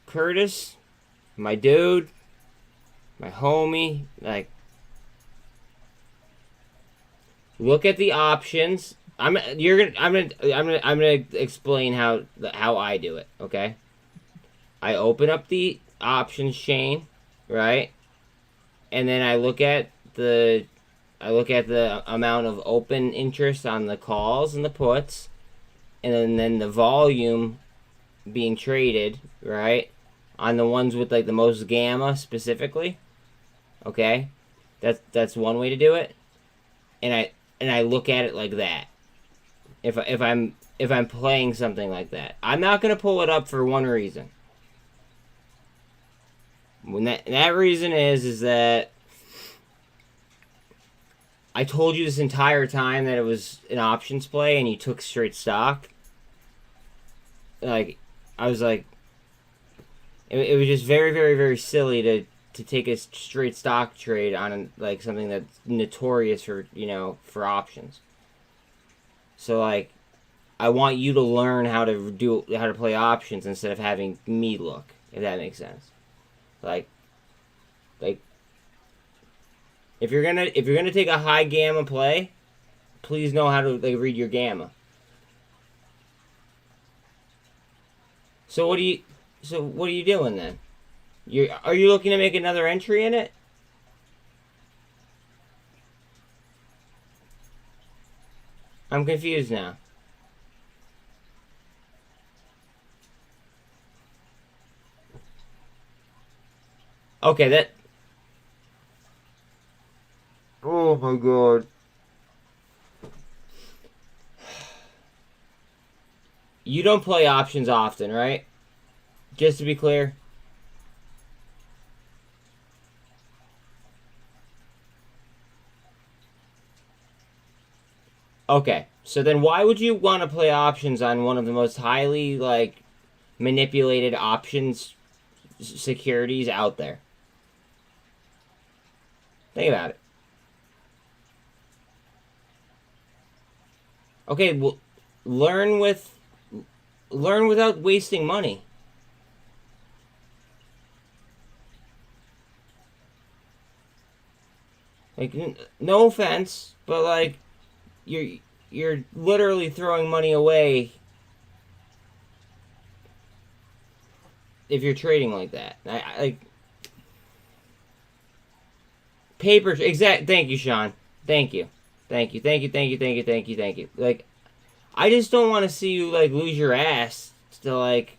Curtis, my dude, my homie, like look at the options. I'm gonna explain how I do it, okay? I open up the options chain, right? And then I look at the I look at the amount of open interest on the calls and the puts, and then the volume being traded, right, on the ones with like the most gamma specifically. Okay, that's one way to do it, and I look at it like that. If I'm playing something like that, I'm not gonna pull it up for one reason. When that reason is that I told you this entire time that it was an options play and you took straight stock. Like, I was like, it was just very, very, very silly to take a straight stock trade on like something that's notorious for, you know, for options. So like, I want you to learn how to play options instead of having me look, if that makes sense. Like if you're gonna take a high gamma play, please know how to like read your gamma. So what are you doing then? Are you looking to make another entry in it? I'm confused now. Okay, that. Oh my god. You don't play options often, right? Just to be clear. Okay, so then why would you want to play options on one of the most highly like manipulated options securities out there? Think about it. Okay, well, learn without wasting money. Like, no offense, but like, you're literally throwing money away if you're trading like that. I like paper. Exact. Thank you, Sean. Thank you. Thank you. Thank you. Thank you. Thank you. Thank you. Thank you. Like, I just don't want to see you like lose your ass to like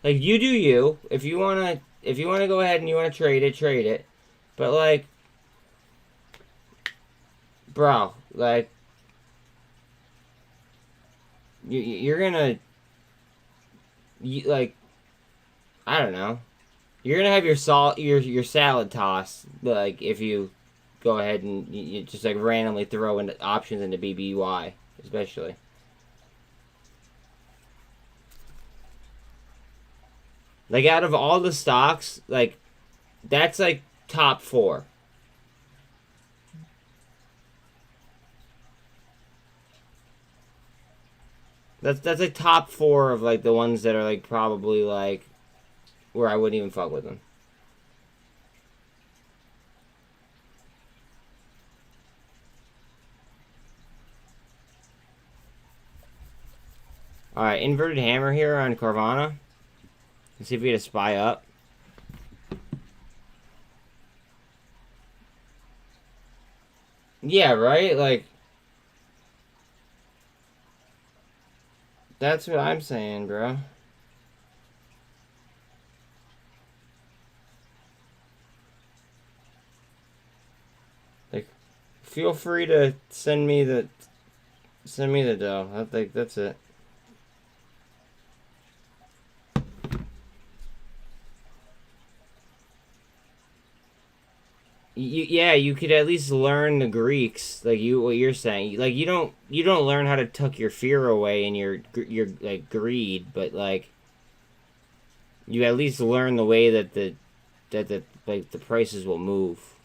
you do you. If you wanna go ahead and you wanna trade it. But like, bro, like, you're gonna, like, I don't know. You're gonna have your salad toss, like, if you go ahead and you just like randomly throw in options into BBY, especially. Like, out of all the stocks, like, that's like top 4. That's like top 4 of like the ones that are like probably like where I wouldn't even fuck with them. All right, inverted hammer here on Carvana. Let's see if we get a SPY up. Yeah, right? Like, that's what I'm saying, bro. Like, feel free to send me the dough. I think that's it. You could at least learn the Greeks, like what you're saying. Like, you don't learn how to tuck your fear away and your like greed, but like you at least learn the way that the like the prices will move.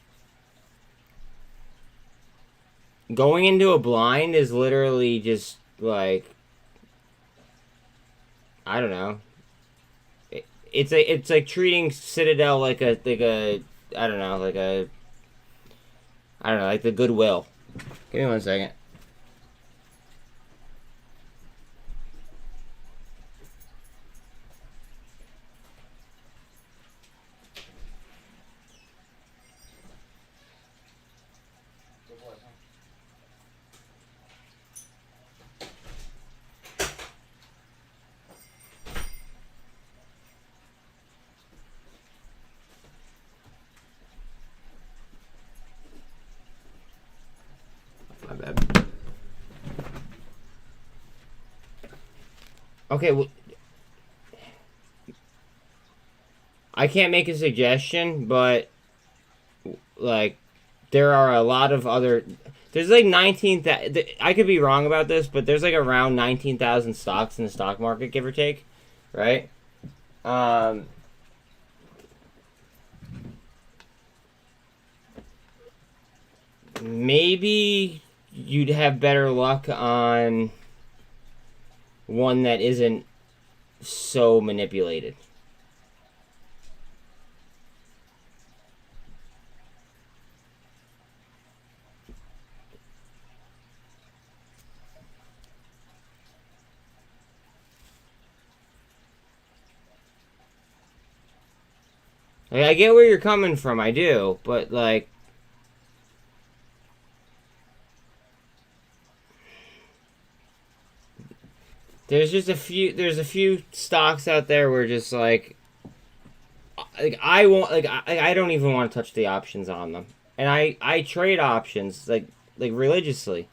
Going into a blind is literally just like, I don't know. It's like treating Citadel like a I don't know, like a, I don't know, like the Goodwill. Give me 1 second. Okay, well, I can't make a suggestion, but like there are a lot of other. There's like 19,000. I could be wrong about this, but there's like around 19,000 stocks in the stock market, give or take, right? Um, Maybe you'd have better luck on one that isn't so manipulated. Like, I get where you're coming from, I do, but like, there's a few stocks out there where just like I won't I don't even want to touch the options on them, and I trade options like religiously.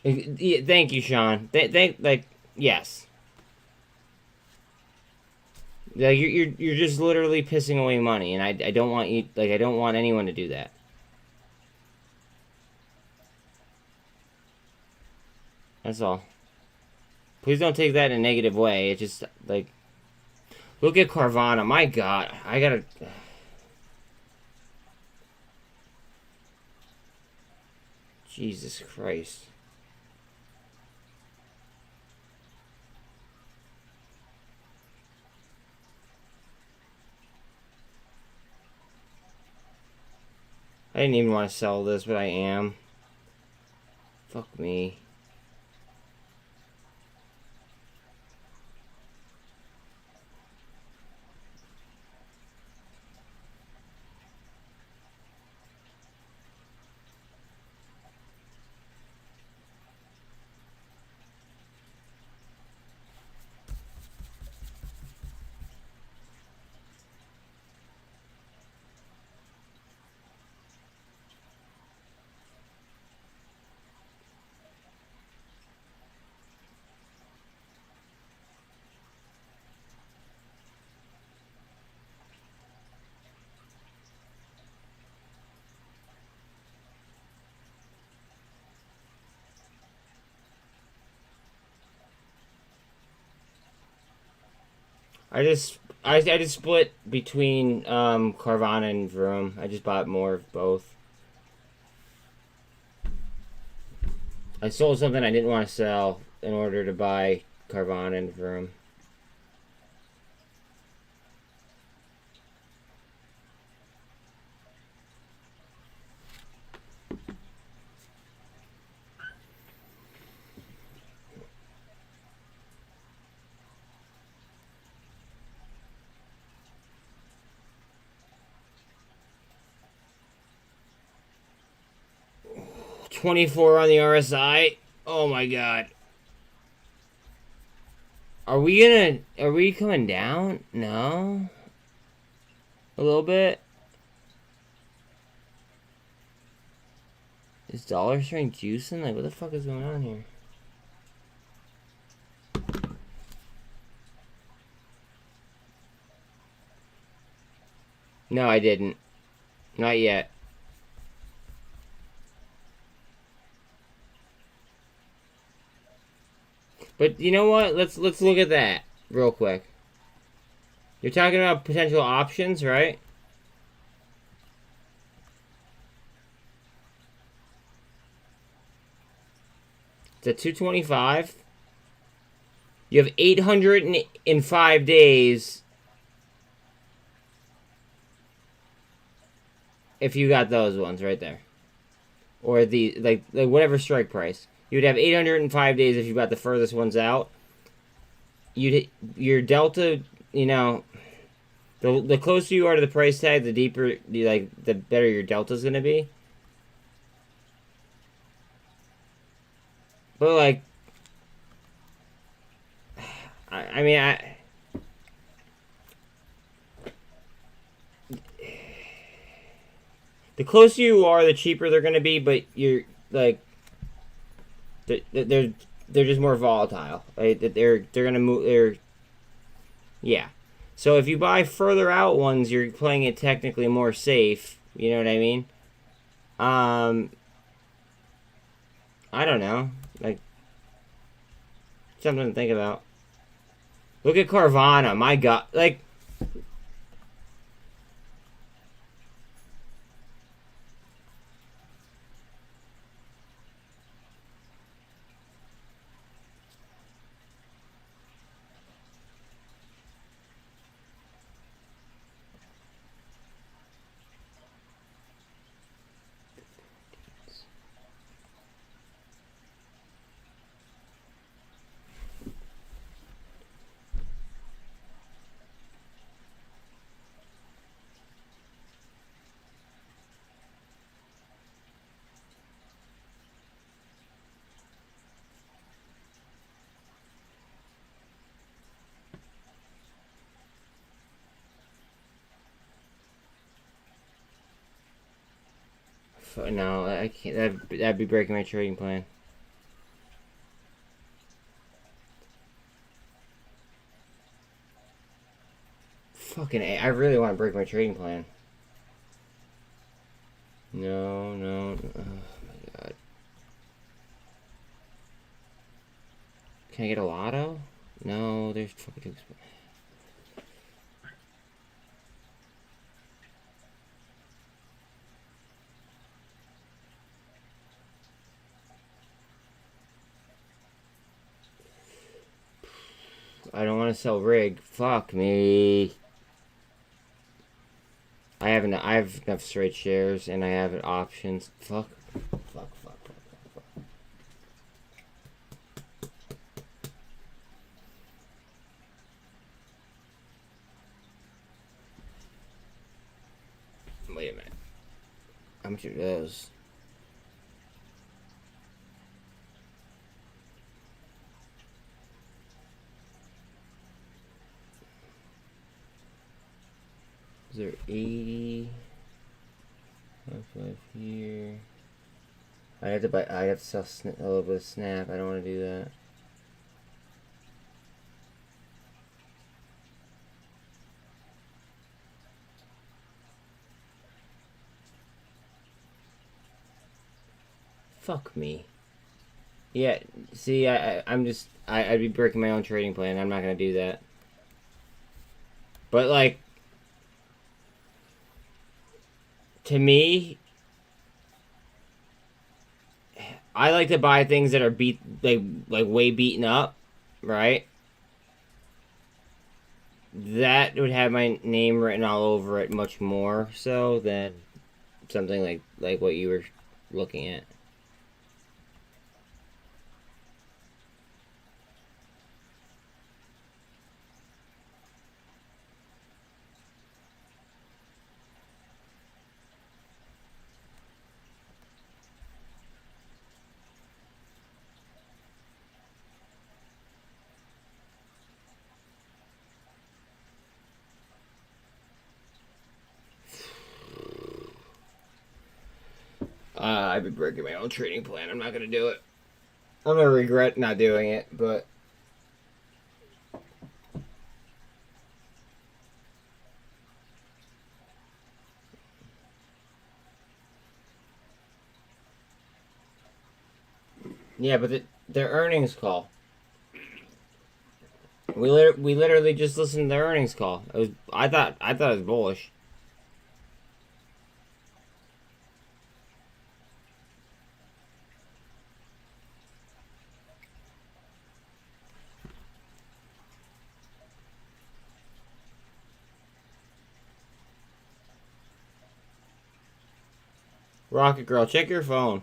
Thank you, Sean. Like yes. Like you're just literally pissing away money, and I don't want you I don't want anyone to do that. That's all. Please don't take that in a negative way. It's just like look at Carvana. My God, I gotta. Jesus Christ. I didn't even want to sell this, but I am. Fuck me. I just split between Carvana and Vroom. I just bought more of both. I sold something I didn't want to sell in order to buy Carvana and Vroom. $24 on the RSI. Oh my God. Are we coming down? No. A little bit. Is dollar strength juicing? Like, what the fuck is going on here? No, I didn't. Not yet. But you know what? Let's look at that real quick. You're talking about potential options, right? It's at 225. You have 805 days if you got those ones right there. Or the like whatever strike price. You would have 805 days if you got the furthest ones out. Your delta, you know, the closer you are to the price tag, the deeper, the better your delta's gonna be. But like, I mean, the closer you are, the cheaper they're gonna be. But you're like, They're just more volatile. Right? They're gonna move. Yeah. So if you buy further out ones, you're playing it technically more safe. You know what I mean? I don't know. Like, something to think about. Look at Carvana. My God. Like, no, I can't. That'd be breaking my trading plan. Fucking A. I really want to break my trading plan. No, no. Oh my God. Can I get a lotto? No, there's fucking too expensive. I don't want to sell rig. Fuck me. I have enough straight shares and I have options. Fuck. Wait a minute. How much are those? Is there 80? 5 here. I have to sell a little bit of Snap. I don't want to do that. Fuck me. Yeah, see, I'd be breaking my own trading plan. I'm not gonna do that. But like, to me, I like to buy things that are like way beaten up, right? That would have my name written all over it much more so than something like what you were looking at. I've been breaking my own trading plan. I'm not gonna do it. I'm gonna regret not doing it, but yeah, but their earnings call. We literally just listened to their earnings call. I thought it was bullish. Rocket Girl, check your phone.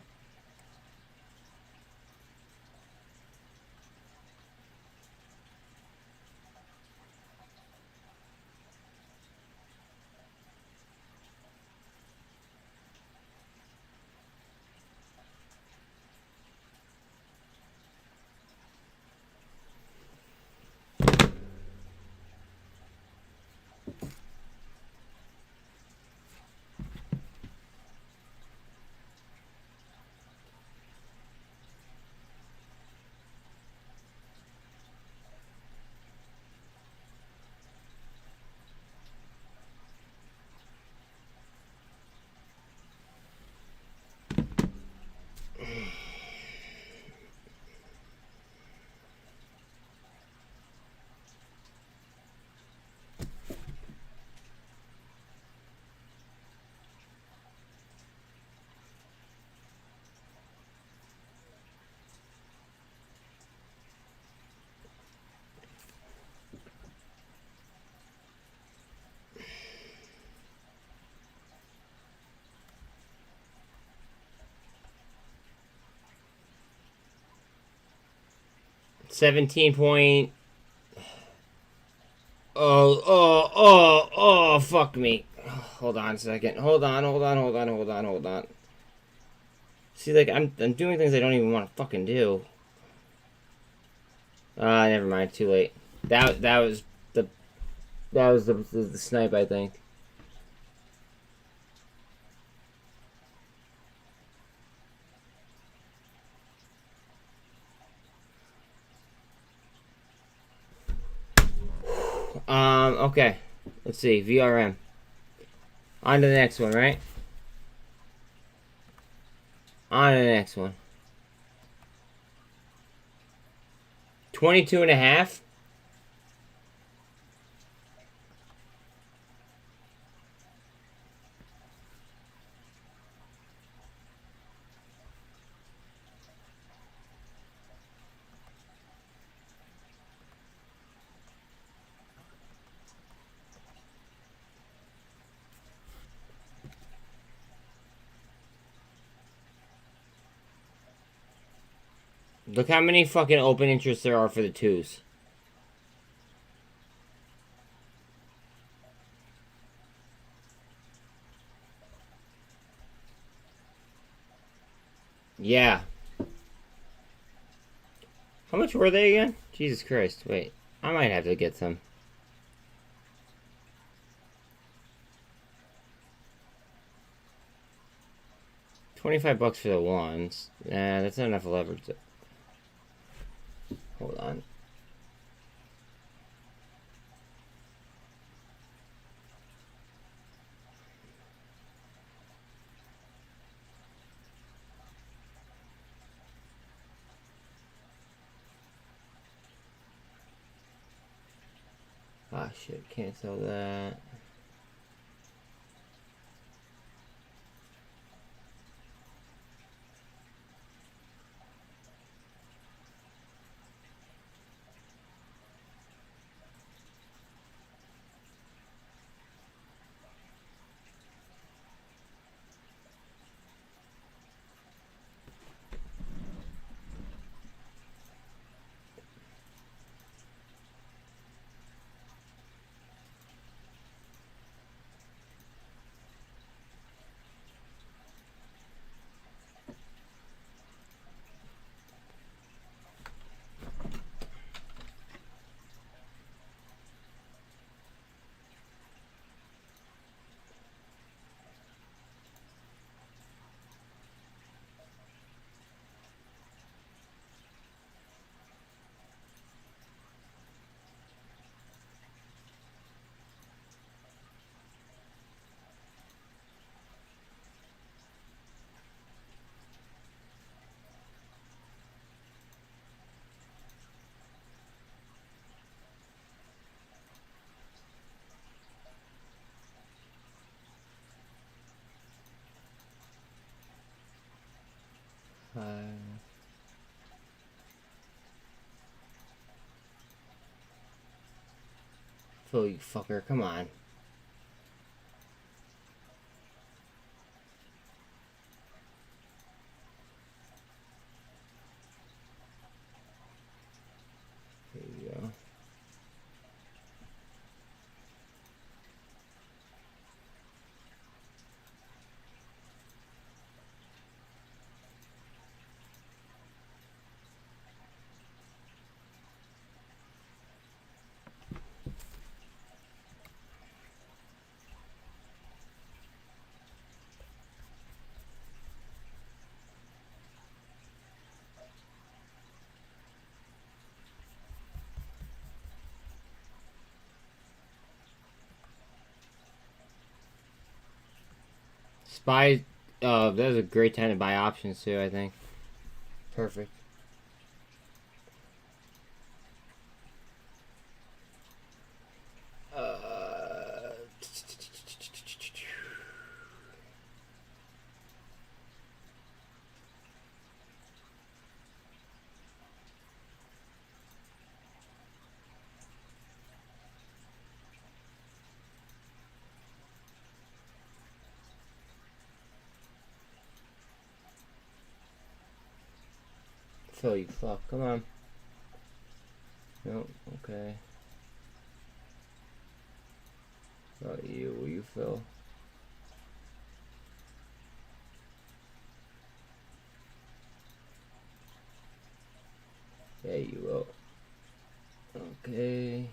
17 point. Oh, fuck me. Hold on a second. Hold on. See, like, I'm doing things I don't even want to fucking do. Never mind. Too late. That was the snipe, I think. Okay. Let's see. VRM. On to the next one, right? On to the next one. 22 and a half. Look how many fucking open interests there are for the twos. Yeah. How much were they again? Jesus Christ. Wait. I might have to get some. $25 for the ones. Nah, that's not enough leverage. Hold on. Ah, shit. Cancel that. Phil, you fucker. Come on. There you go. SPY, that was a great time to buy options too, I think. Perfect. Phil, you fuck. Come on. No, okay. How about you? Will you fill? Yeah, you will. Okay.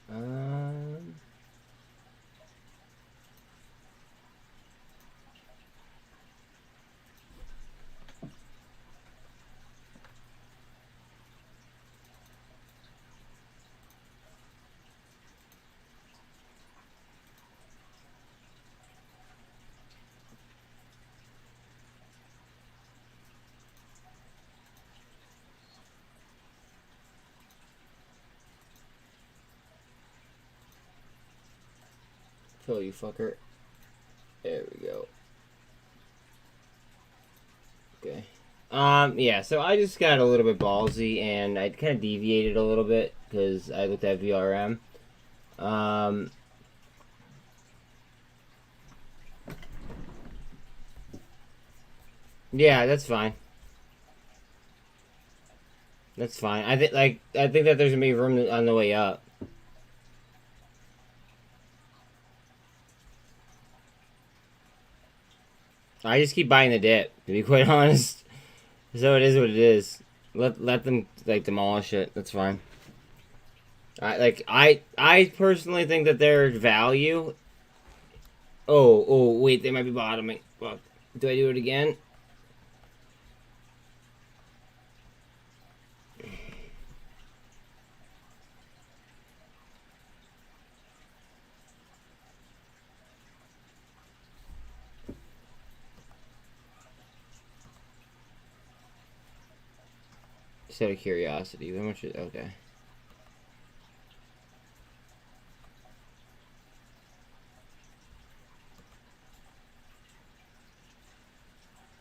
Um, fill, you fucker. There we go. Okay. Yeah, so I just got a little bit ballsy, and I kind of deviated a little bit, because I looked at VRM. Yeah, that's fine. That's fine. I think that there's gonna be room on the way up. I just keep buying the dip, to be quite honest. So it is what it is. Let them like demolish it. That's fine. I personally think that their value. Oh wait, they might be bottoming. Fuck. Do I do it again? Just out of curiosity, how much is okay?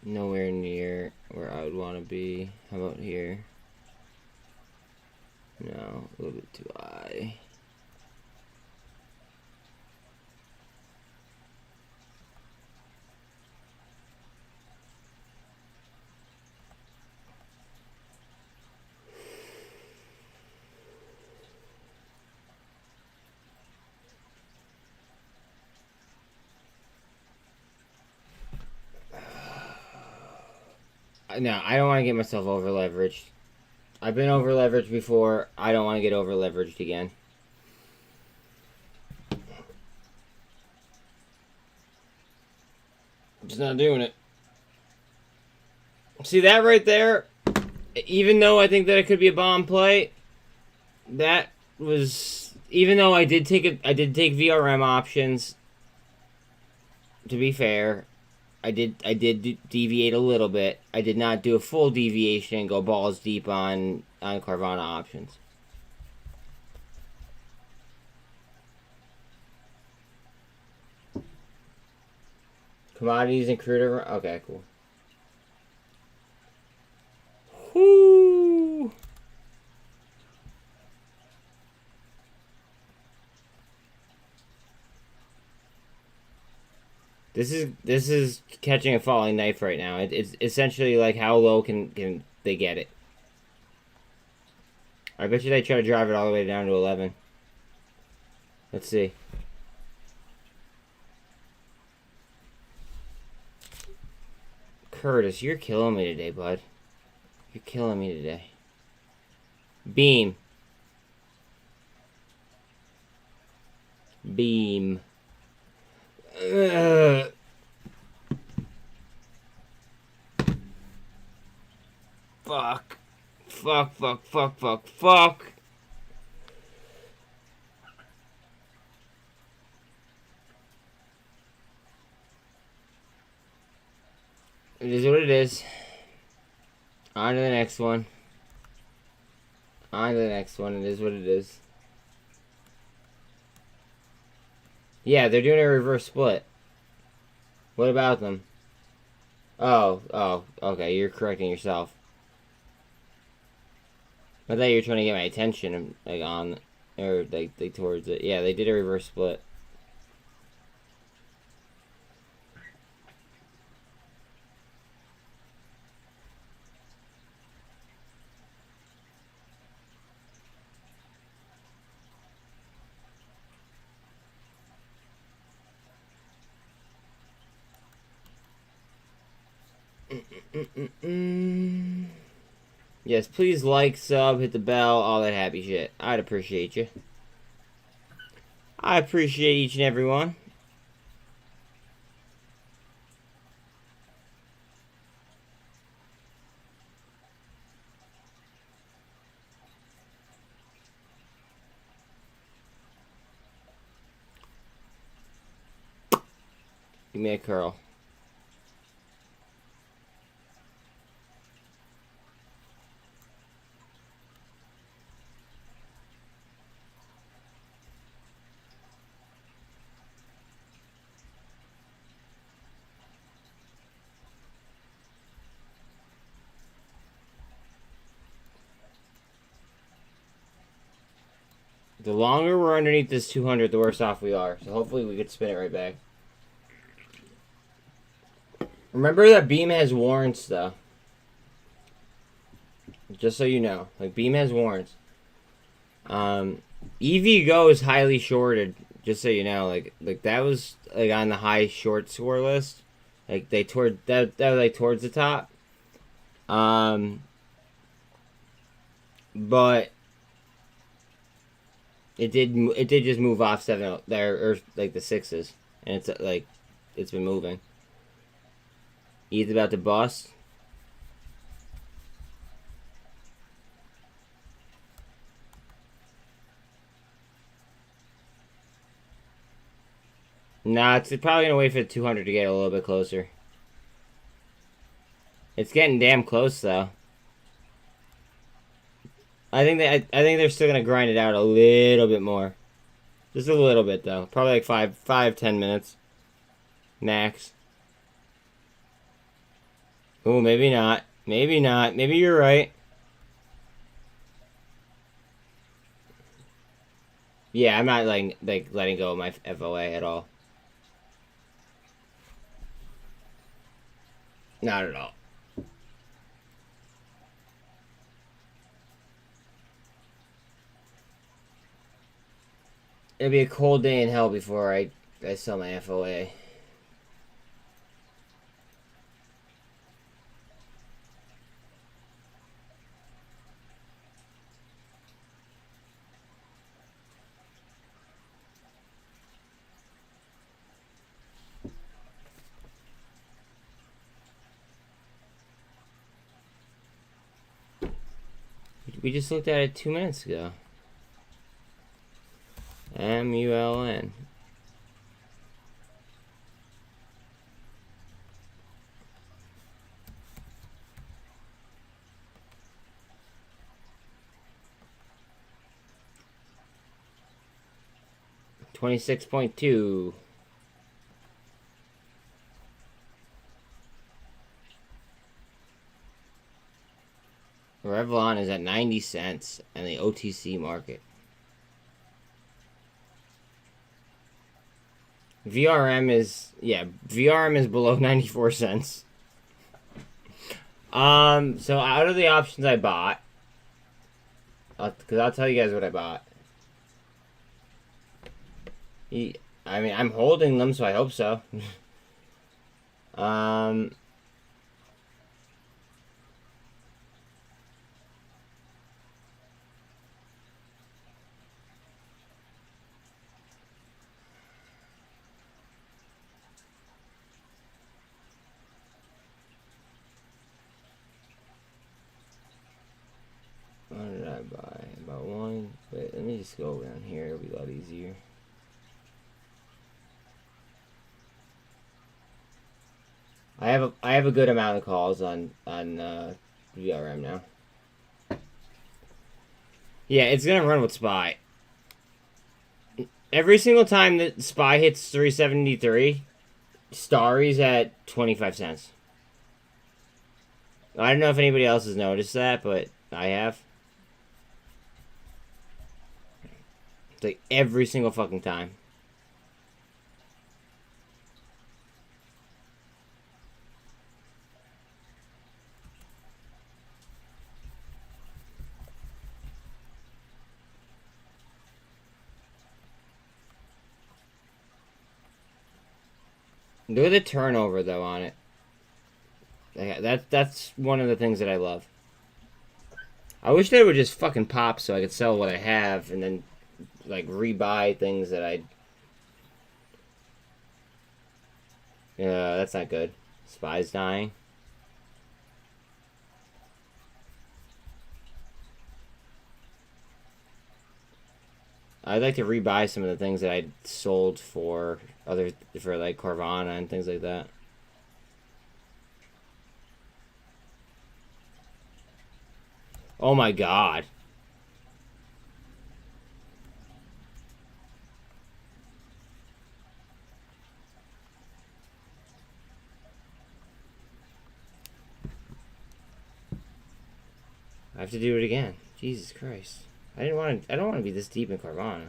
Nowhere near where I would want to be. How about here? No, a little bit too high. No, I don't want to get myself over leveraged. I've been over leveraged before. I don't want to get over leveraged again. Just not doing it. See that right there? Even though I think that it could be a bomb play, that was, even though I did take VRM options. To be fair, I did deviate a little bit. I did not do a full deviation and go balls deep on Carvana options. Commodities and crude. Okay, cool. Whoo! This is catching a falling knife right now. It's essentially like how low can they get it? I bet you they try to drive it all the way down to 11. Let's see. Curtis, you're killing me today, bud. You're killing me today. Beam. Beam. Ugh. Fuck. Fuck, fuck, fuck, fuck, fuck. It is what it is. On to the next one. On to the next one. It is what it is. Yeah, they're doing a reverse split. What about them? Oh, okay, you're correcting yourself. I thought you were trying to get my attention, like, on, or, like towards it. Yeah, they did a reverse split. Yes, please like, sub, hit the bell, all that happy shit. I'd appreciate you. I appreciate each and every one. Give me a curl. The longer we're underneath this 200, the worse off we are. So hopefully we could spin it right back. Remember that Beam has warrants, though. Just so you know. Like, Beam has warrants. EVGO is highly shorted. Just so you know. Like that was, like, on the high short score list. Like, that was, like, towards the top. But it did just move off 7 there, or like the 6s, and it's like it's been moving. ETH's about to bust. Nah, it's probably gonna wait for the 200 to get a little bit closer. It's getting damn close though. I think they're still gonna grind it out a little bit more. Just a little bit though. Probably like 5-10 minutes. Max. Oh, maybe not. Maybe not. Maybe you're right. Yeah, I'm not like letting go of my FOA at all. Not at all. It'll be a cold day in hell before I sell my FOA. We just looked at it 2 minutes ago. MULN. $26.2. Revlon is at 90 cents in the OTC market. VRM is below 94 cents. So out of the options I bought, because I'll tell you guys what I bought. I mean, I'm holding them, so I hope so. What did I buy? About one. Wait, let me just go down here. It'll be a lot easier. I have a good amount of calls on VRM now. Yeah, it's gonna run with SPY. Every single time that SPY hits 373, STRY's at 25 cents. I don't know if anybody else has noticed that, but I have. It's like every single fucking time. Look at the turnover, though, on it. That's one of the things that I love. I wish they would just fucking pop so I could sell what I have and then, like, rebuy things that I... Yeah, that's not good. SPY's dying. I'd like to rebuy some of the things that I sold for like Carvana and things like that. Oh my god. I have to do it again. Jesus Christ. I don't want to be this deep in Carvana.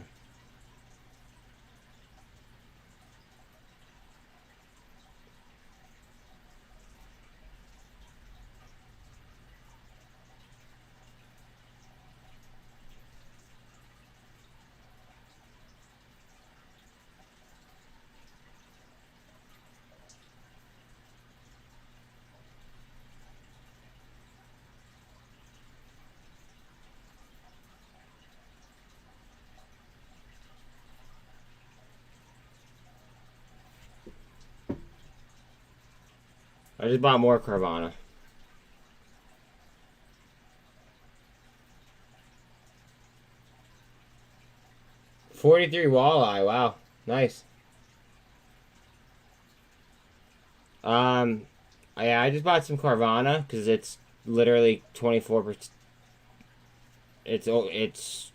I just bought more Carvana. $43 walleye, wow. Nice. Yeah, I just bought some Carvana because it's literally 24%. It's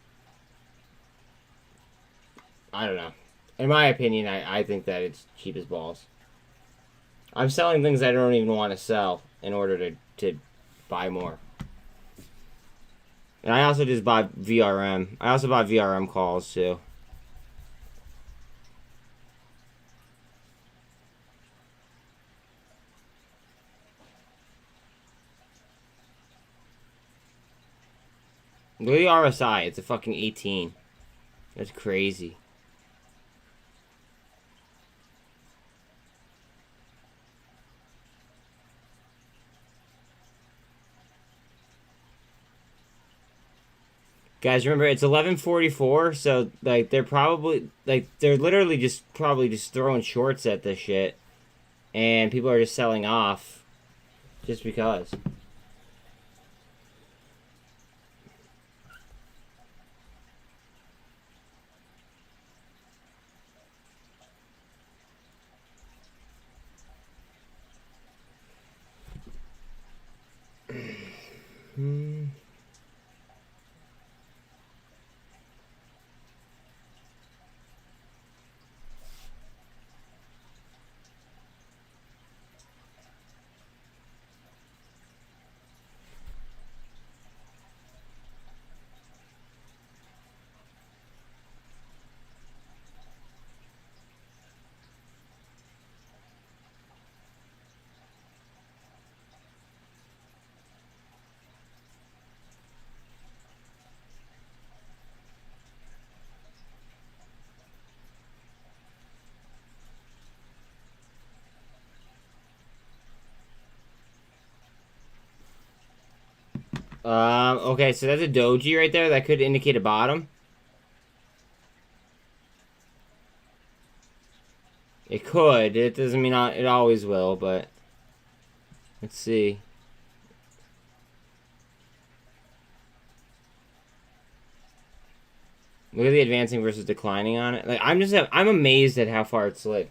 I don't know. In my opinion, I think that it's cheap as balls. I'm selling things I don't even want to sell in order to buy more. And I also just bought VRM. I also bought VRM calls too. Look at the RSI. It's a fucking 18. That's crazy. Guys, remember it's 11:44, so like they're literally just throwing shorts at this shit, and people are just selling off, just because. Okay, so that's a doji right there. That could indicate a bottom. It could. It doesn't mean it always will, but let's see. Look at the advancing versus declining on it. Like I'm amazed at how far it slid.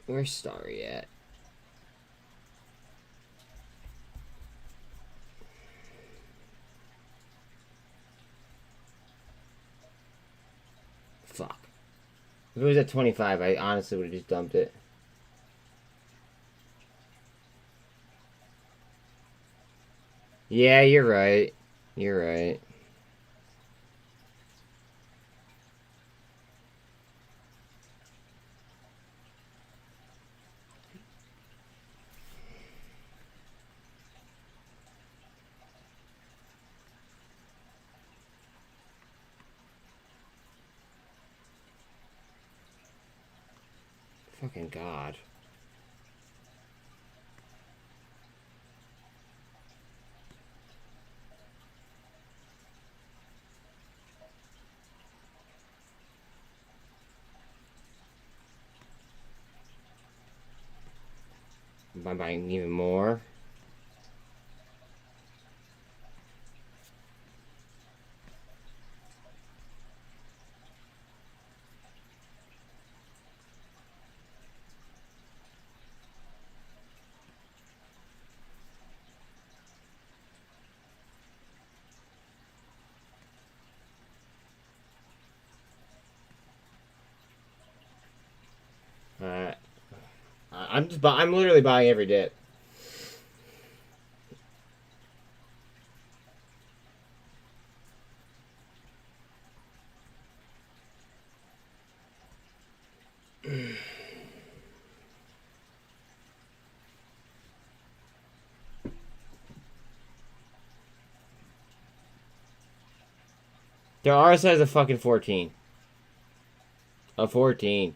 Where's Starry at? Fuck. If it was at 25, I honestly would have just dumped it. Yeah, you're right. You're right. Fucking God. Am I buying even more? Alright. I'm literally buying every dip. Their RSI is a fucking 14. A 14.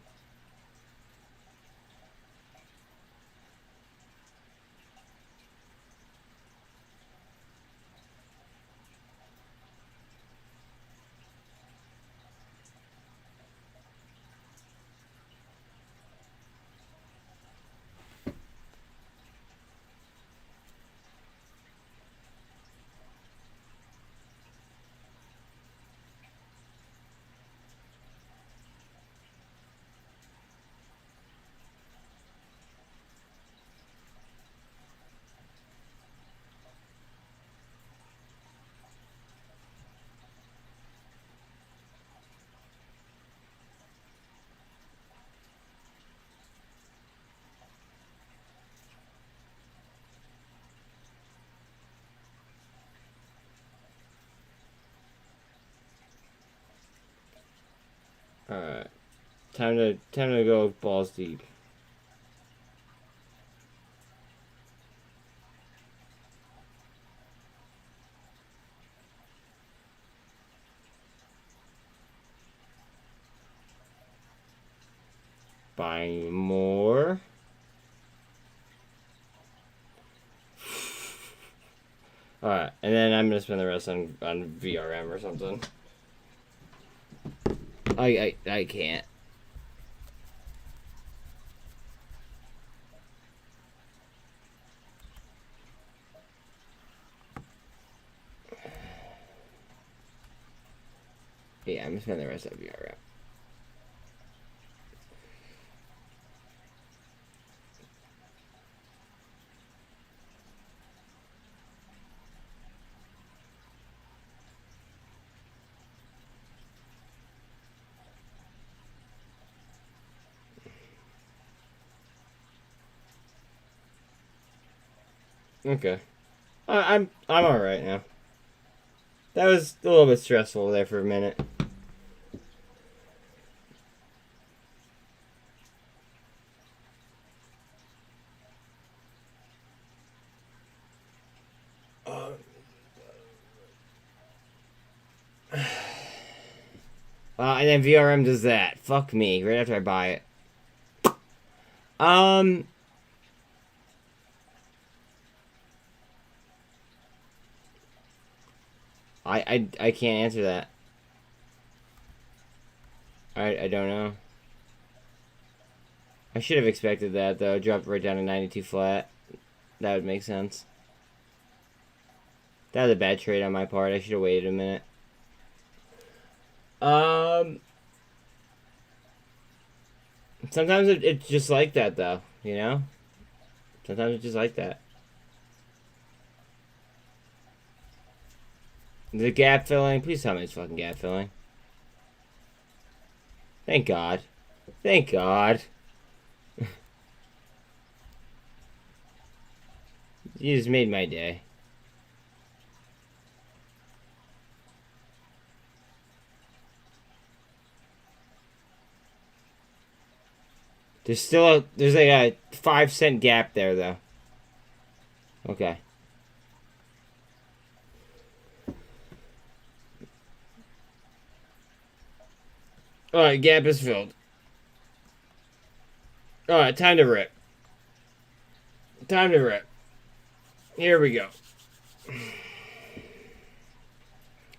Alright. Time to go balls deep. Buying more. Alright, and then I'm gonna spend the rest on VRM or something. I can't. Yeah, I'm gonna spend the rest of VRM. Okay. I'm alright now. That was a little bit stressful there for a minute. And then VRM does that. Fuck me. Right after I buy it. I can't answer that. I don't know. I should have expected that though. Dropped right down to 92 flat. That would make sense. That was a bad trade on my part. I should have waited a minute. Sometimes it's just like that, though. You know. Sometimes it's just like that. The gap filling. Please tell me it's fucking gap filling. Thank God. Thank God. You just made my day. There's like a 5-cent gap there, though. Okay. Alright, gap is filled. Alright, time to rip. Time to rip. Here we go.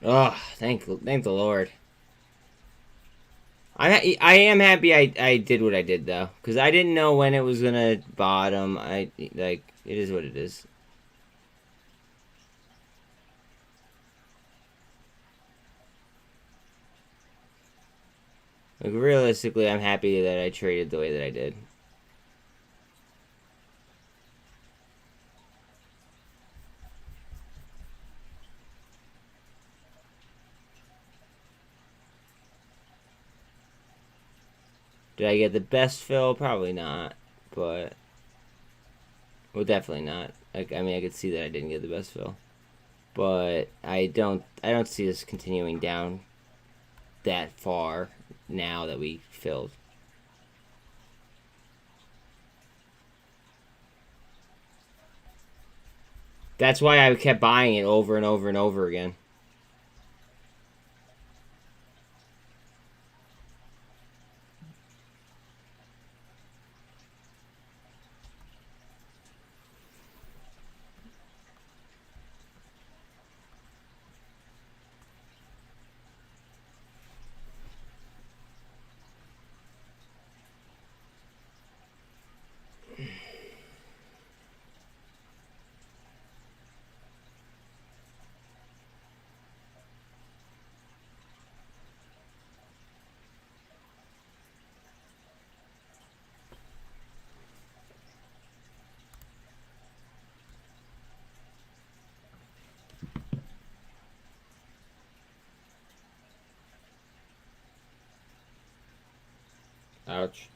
Oh, thank the Lord. I am happy I did what I did, though, because I didn't know when it was gonna bottom. It is what it is. Like, realistically, I'm happy that I traded the way that I did. Did I get the best fill? Probably not, but well, definitely not. Like, I mean, I could see that I didn't get the best fill, but I don't see this continuing down that far now that we filled. That's why I kept buying it over and over and over again. Ouch.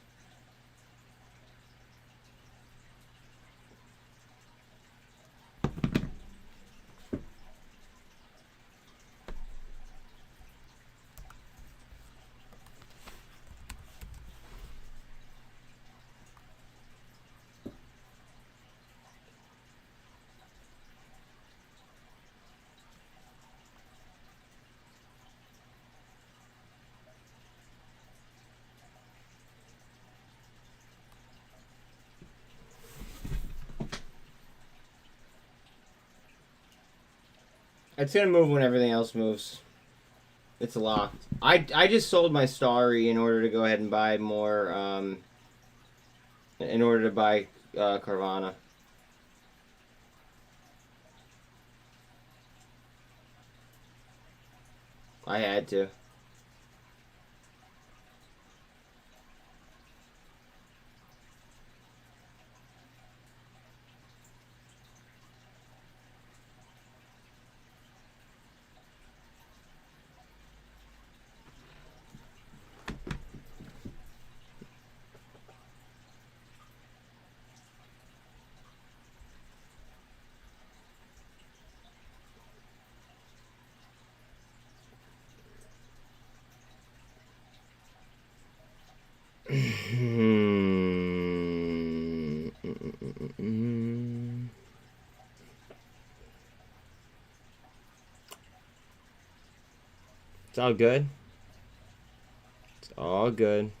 It's gonna move when everything else moves. It's locked. I just sold my STRY in order to go ahead and buy more. In order to buy Carvana. I had to. It's all good. It's all good.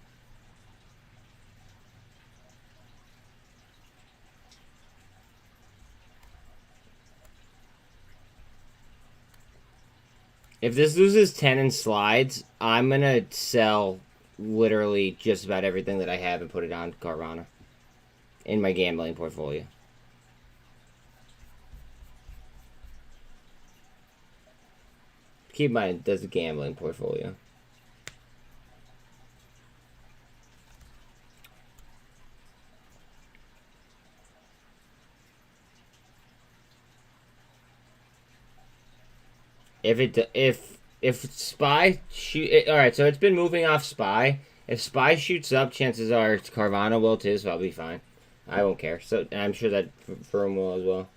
If this loses 10 and slides, I'm gonna sell literally just about everything that I have and put it on Carvana in my gambling portfolio. Keep in mind, that's a gambling portfolio. If SPY shoot, all right. So it's been moving off SPY. If SPY shoots up, chances are Carvana will too, so I'll be fine. I won't care. So and I'm sure that firm will as well.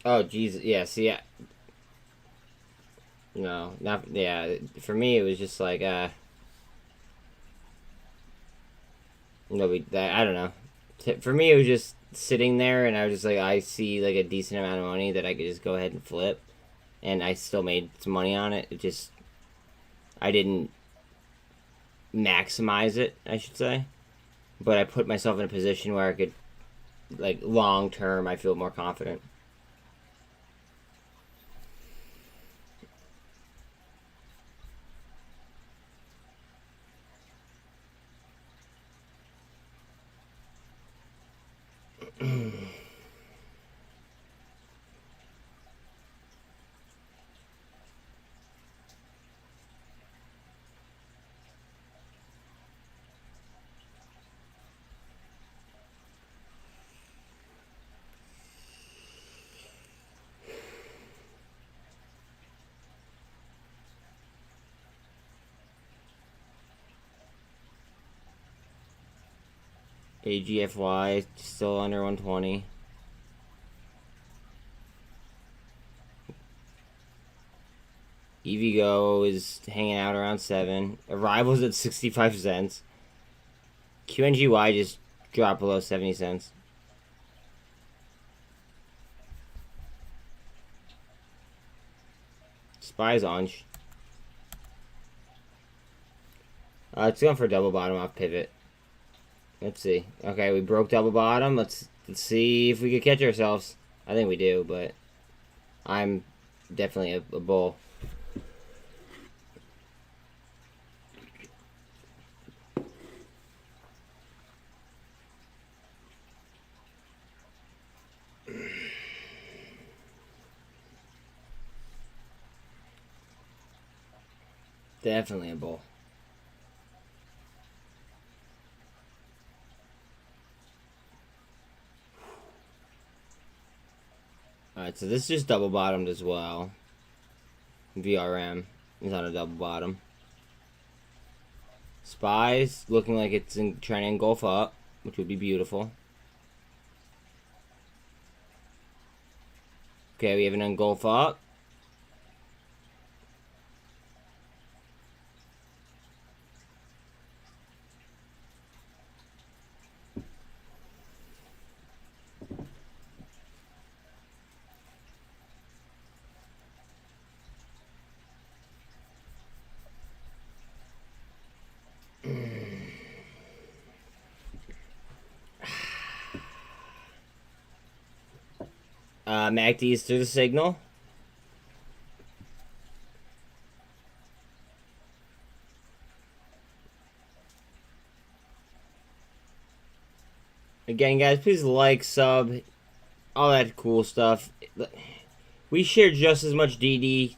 Oh Jesus, yeah. See, no, not yeah. For me, it was just like I don't know. For me, it was just sitting there, and I was just like, I see like a decent amount of money that I could just go ahead and flip, and I still made some money on it. It just I didn't maximize it, I should say, but I put myself in a position where I could, like, long term, I feel more confident. AGFY still under 120. EVGO is hanging out around 7. Arrival's at 65 cents. QNGY just dropped below 70 cents. SPY's on. It's going for a double bottom off pivot. Let's see. Okay, we broke double bottom. Let's see if we could catch ourselves. I think we do, but I'm definitely a bull. Definitely a bull. Alright, so this is just double bottomed as well. VRM is on a double bottom. SPY's looking like it's trying to engulf up, which would be beautiful. Okay, we have an engulf up. MACD is through the signal. Again, guys, please like, sub, all that cool stuff. We share just as much DD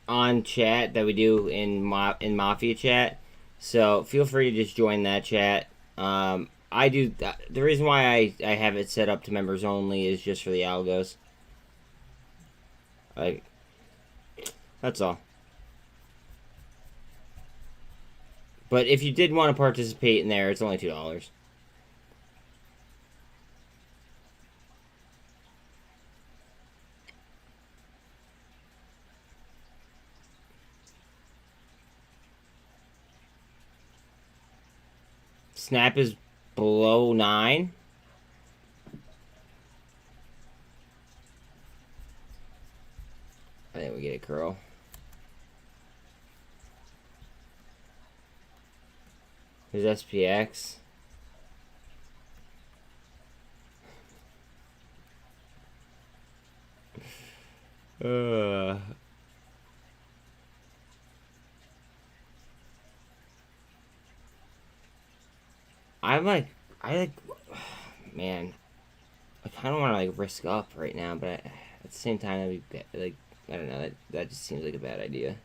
on chat that we do in Mafia chat, so feel free to just join that chat. I do. The reason why I have it set up to members only is just for the algos. Like, that's all. But if you did want to participate in there, it's only $2. Snap is below 9. I think we get a curl. There's SPX. Man, I kind of want to like risk up right now, but at the same time, that'd be like, I don't know, that just seems like a bad idea.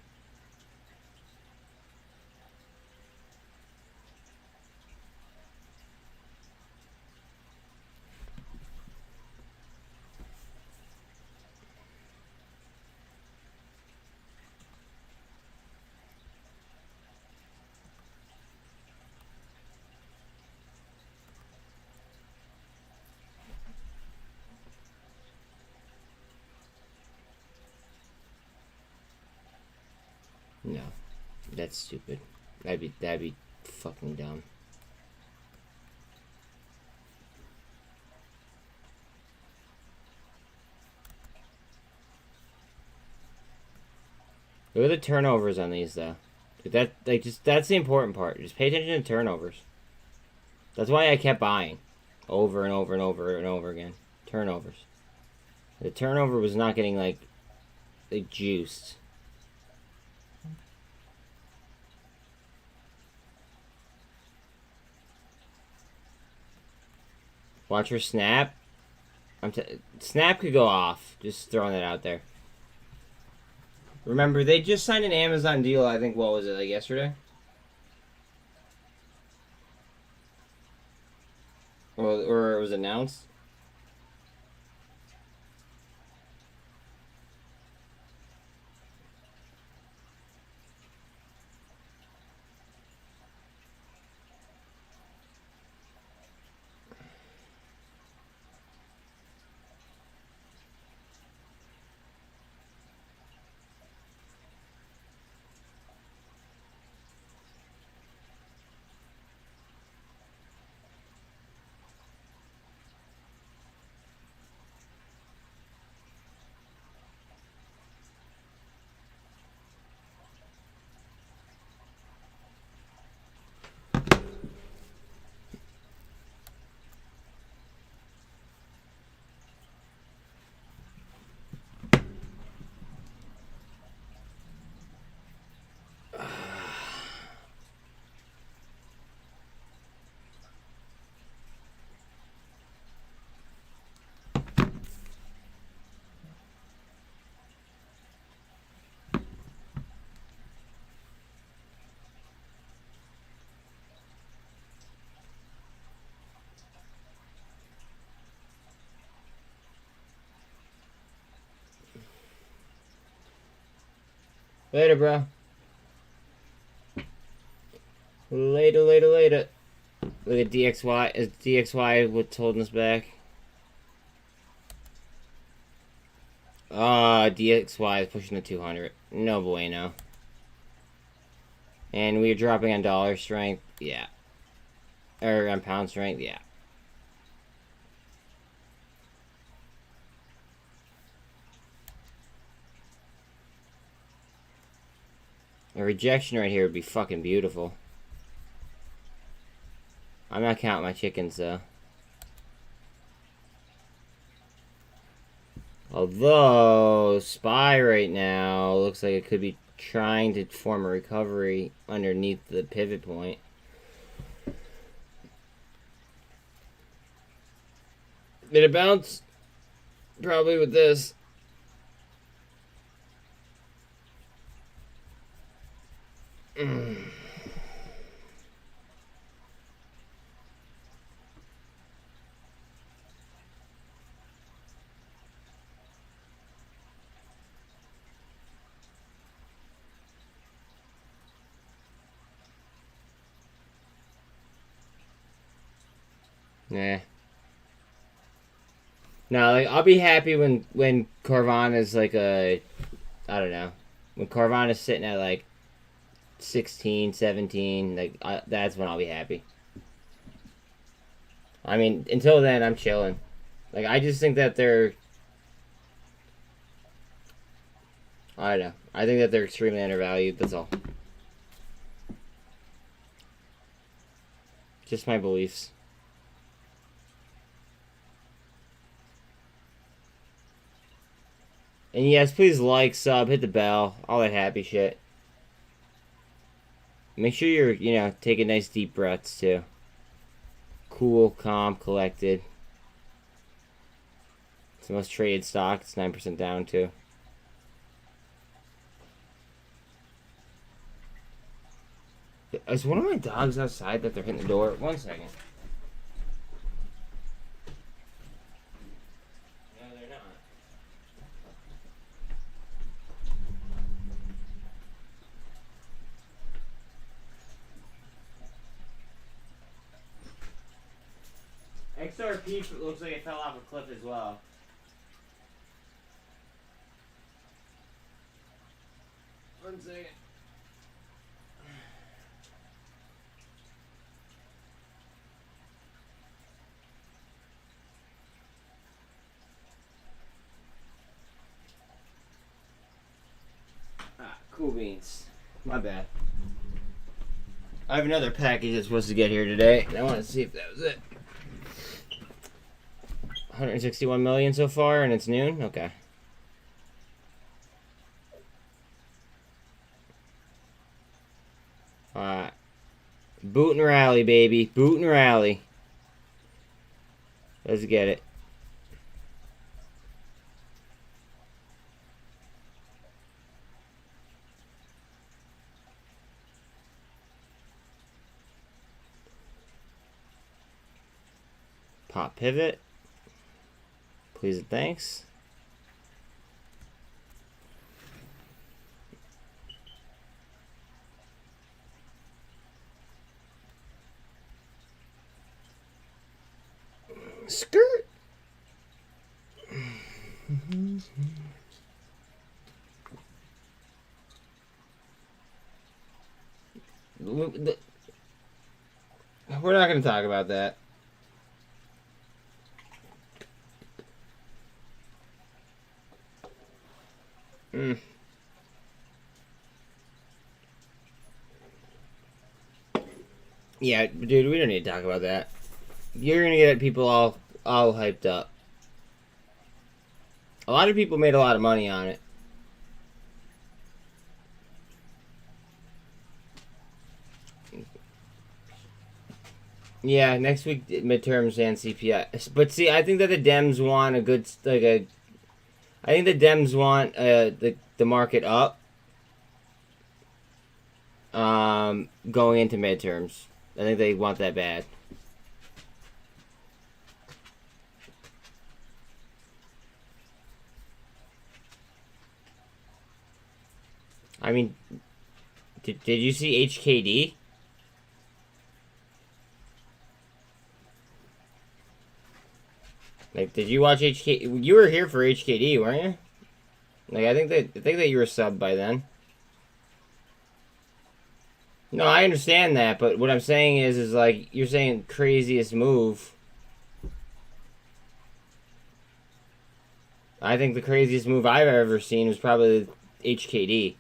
No, that's stupid. That'd be fucking dumb. Look at the turnovers on these though. That's the important part. Just pay attention to turnovers. That's why I kept buying over and over and over and over again. Turnovers. The turnover was not getting like juiced. Watch her snap. Snap could go off. Just throwing that out there. Remember, they just signed an Amazon deal, I think, what was it, like yesterday? Or it was announced? Later, bro. Later. Look at DXY. Is DXY what's holding us back? DXY is pushing the 200. No bueno. And we're dropping on dollar strength. Yeah. Or on pound strength. Yeah. A rejection right here would be fucking beautiful. I'm not counting my chickens, though. Although, SPY right now looks like it could be trying to form a recovery underneath the pivot point. Did it bounce? Probably with this. Nah. No, like I'll be happy when Carvana is like I don't know, when Carvana is sitting at like 16, 17, like that's when I'll be happy. I mean, until then, I'm chilling. Like I just think that I don't know. I think that they're extremely undervalued. That's all. Just my beliefs. And yes, please like, sub, hit the bell, all that happy shit. Make sure you're, you know, taking nice deep breaths too. Cool, calm, collected. It's the most traded stock. It's 9% down too. Is one of my dogs outside that they're hitting the door? 1 second. No, they're not. XRP looks like it fell off a cliff as well. One second. Cool beans. My bad. I have another package that's supposed to get here today, and I want to see if that was it. 161 million so far, and it's noon? Okay. Alright. Boot and rally, baby. Boot and rally. Let's get it. Pop pivot. Please and thanks. Skirt. We're not going to talk about that. Yeah, dude, we don't need to talk about that. You're gonna get people all hyped up. A lot of people made a lot of money on it. Yeah, next week midterms and CPI. But see, I think that the Dems want a good I think the Dems want the market up going into midterms. I think they want that bad. I mean, did you see HKD? Like, did you watch HK? You were here for HKD, weren't you? Like, I think that you were subbed by then. No, I understand that, but what I'm saying is like, you're saying craziest move. I think the craziest move I've ever seen was probably HKD.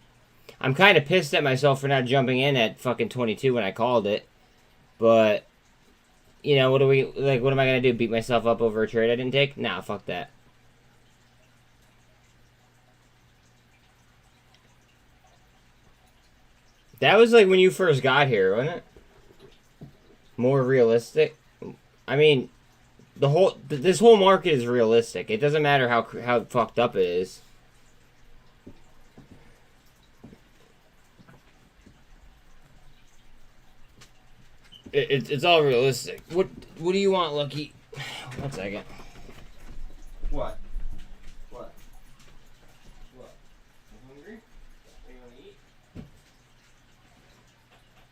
I'm kind of pissed at myself for not jumping in at fucking 22 when I called it, but you know, what am I gonna do? Beat myself up over a trade I didn't take? Nah, fuck that. That was like when you first got here, wasn't it? More realistic. I mean, this whole market is realistic. It doesn't matter how fucked up it is. It's all realistic. What do you want, Lucky? 1 second. What? What? What? You hungry? What do you want to eat?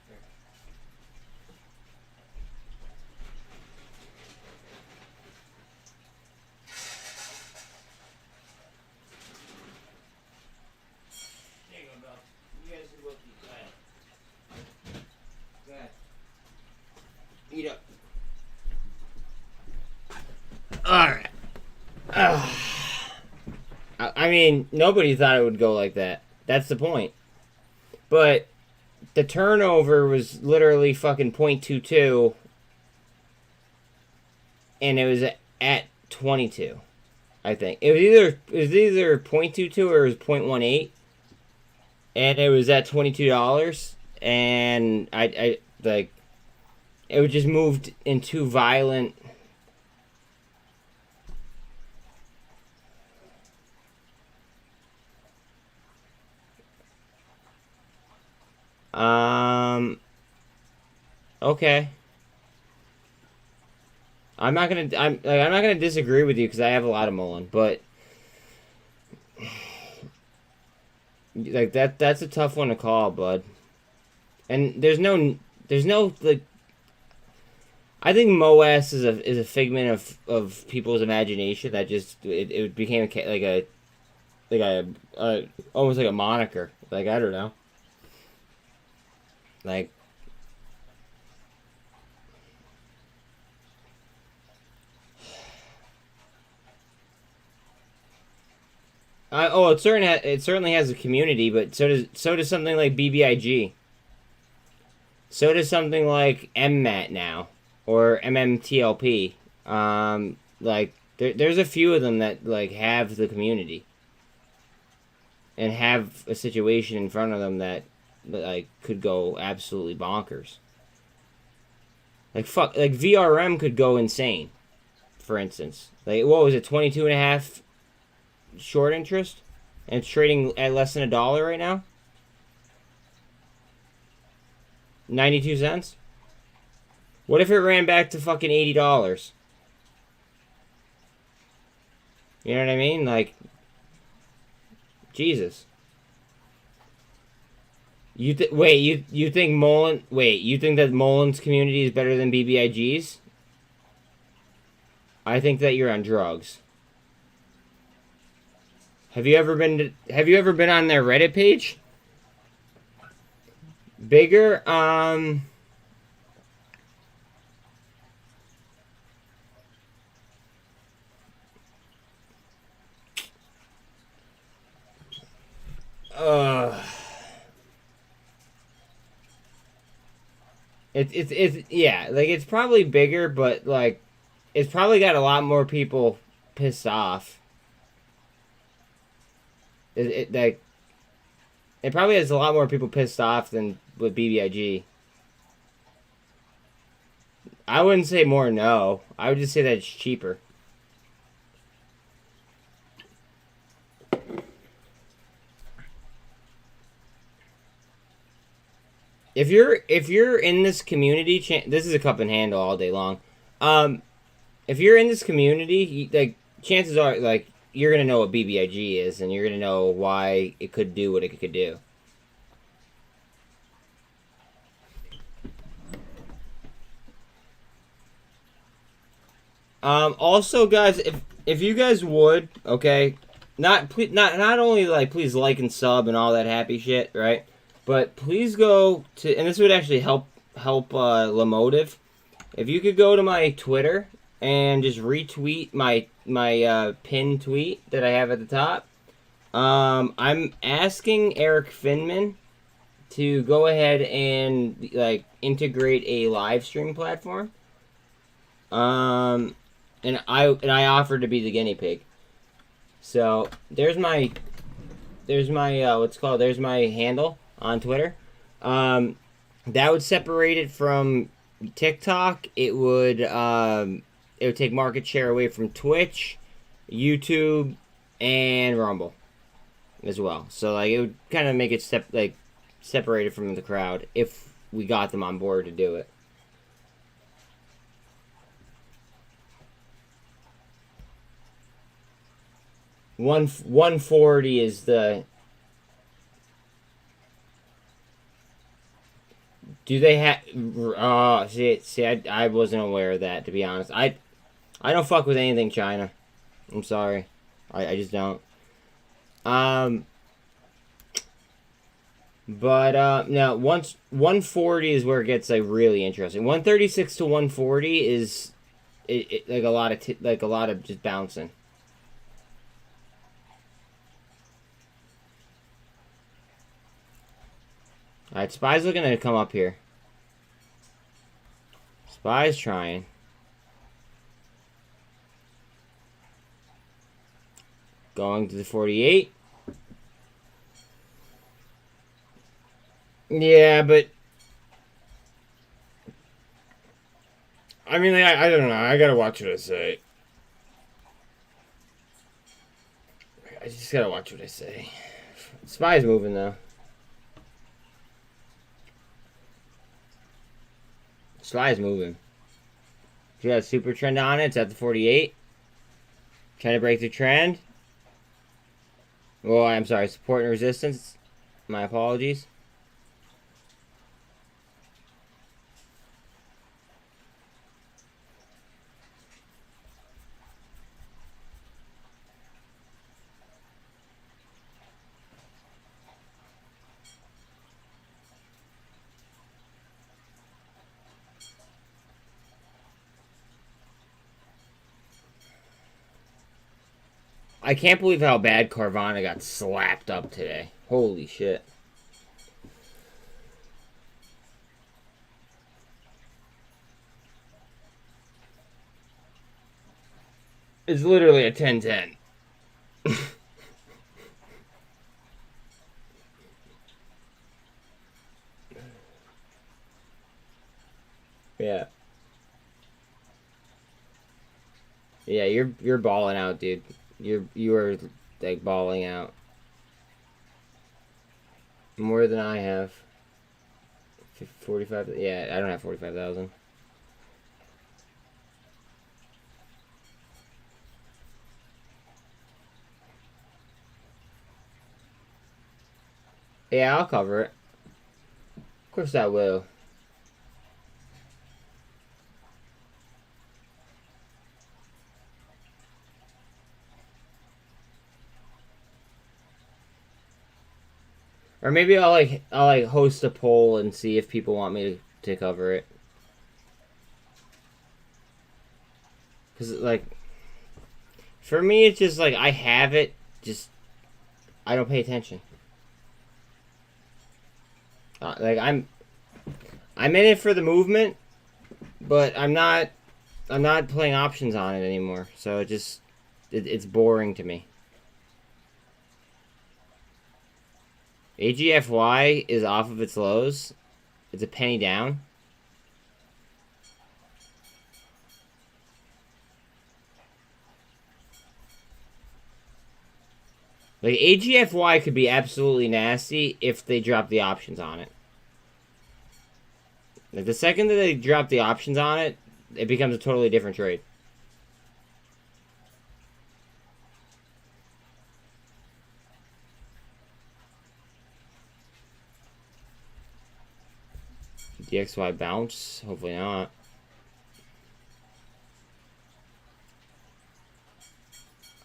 Here. There you go, Bill. You guys can both eat. Go ahead. Go ahead. Eat up. Alright. I mean, nobody thought it would go like that. That's the point. But the turnover was literally fucking 0.22 and it was at 22. I think it was either 0.22 or it was 0.18, and it was at $22, and I like it was just moved into violent. Okay. I'm not gonna disagree with you because I have a lot of MULN, but like that's a tough one to call, bud. And there's no like. I think MOS is a figment of people's imagination that just it became like a almost like a moniker. Like, I don't know. Like, it certainly has a community, but so does something like BBIG. So does something like MMAT now, or MMTLP. Like there's a few of them that like have the community and have a situation in front of them that like could go absolutely bonkers. Like VRM could go insane, for instance. Like, what was it, 22.5 short interest, and it's trading at less than $1 right now. 92 cents. What if it ran back to fucking $80? You know what I mean? Like, Jesus. You think that MULN's community is better than BBIG's? I think that you're on drugs. Have you ever been on their Reddit page? Bigger, it's yeah, like, it's probably bigger, but like it's probably got a lot more people pissed off. Like, it probably has a lot more people pissed off than with BBIG. I wouldn't say more, no. I would just say that it's cheaper. If you're in this community, this is a cup and handle all day long. If you're in this community, like, chances are, like, you're gonna know what BBIG is, and you're gonna know why it could do what it could do. Also, guys, if you guys would, okay, not only, like, please like and sub and all that happy shit, right? But please go to, and this would actually help Lamotive. If you could go to my Twitter and just retweet my pinned tweet that I have at the top. I'm asking Eric Finman to go ahead and, like, integrate a live stream platform. And I offered to be the guinea pig. So there's my there's my handle on Twitter. That would separate it from TikTok. It would take market share away from Twitch, YouTube, and Rumble as well. So, like, it would kind of make it separated from the crowd if we got them on board to do it. One 140 is the. Do they have? See, I wasn't aware of that, to be honest. I don't fuck with anything China. I'm sorry, I just don't. But now once 140 is where it gets, like, really interesting. 136 to 140 is like a lot of just bouncing. Alright, Spy's looking to come up here. Spy's trying. Going to the 48. Yeah, but I mean, like, I don't know. I gotta watch what I say. I just gotta watch what I say. SPY's moving though. SPY's moving. You got a super trend on it. It's at the 48. Trying to break the trend. Well, I'm sorry. Support and resistance. My apologies. I can't believe how bad Carvana got slapped up today. Holy shit. It's literally a 10-10. Yeah. Yeah, you're balling out, dude. You are like balling out. More than I have. 45. Yeah, I don't have 45,000. Yeah, I'll cover it. Of course I will. Or maybe I'll host a poll and see if people want me to cover it. Cause like, for me it's just like I have it, just I don't pay attention. Like I'm in it for the movement, but I'm not playing options on it anymore. So it's boring to me. AGFY is off of its lows. It's a penny down. Like, AGFY could be absolutely nasty if they drop the options on it. Like, the second that they drop the options on it, it becomes a totally different trade. DXY bounce? Hopefully not.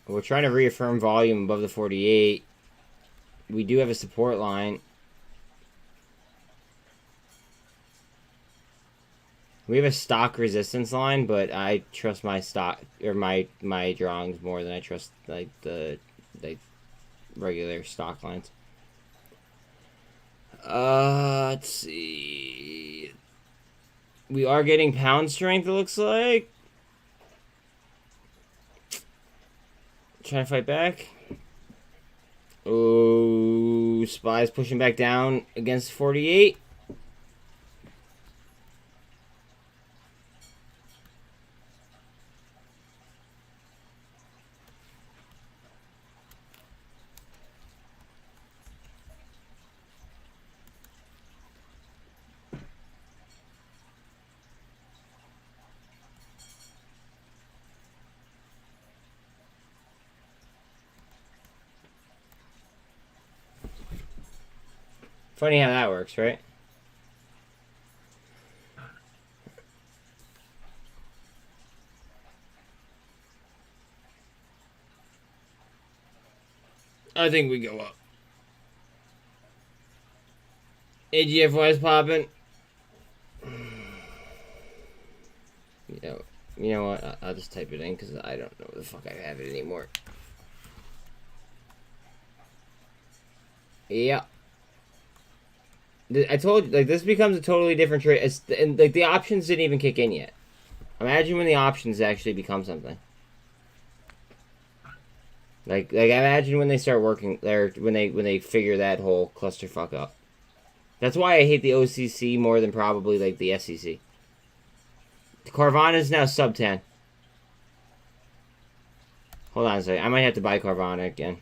We're trying to reaffirm volume above the 48. We do have a support line. We have a stock resistance line, but I trust my stock or my drawings more than I trust like the regular stock lines. Let's see. We are getting pound strength, it looks like. Trying to fight back. Oh, SPY's pushing back down against 48. Funny how that works, right? I think we go up. AGFY is popping. You know what? I'll just type it in because I don't know where the fuck I have it anymore. Yeah. I told you, like, this becomes a totally different trade. And like, the options didn't even kick in yet. Imagine when the options actually become something. Like imagine when they start working there, when they figure that whole clusterfuck up. That's why I hate the OCC more than probably like the SEC. Carvana is now sub 10. Hold on a second. I might have to buy Carvana again.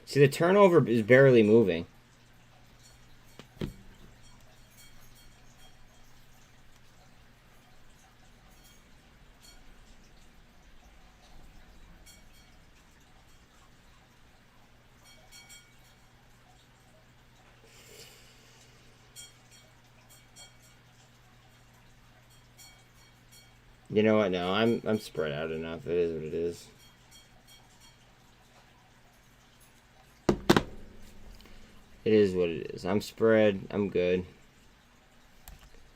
See, the turnover is barely moving. You know what? No, I'm spread out enough. It is what it is. It is what it is. I'm spread. I'm good.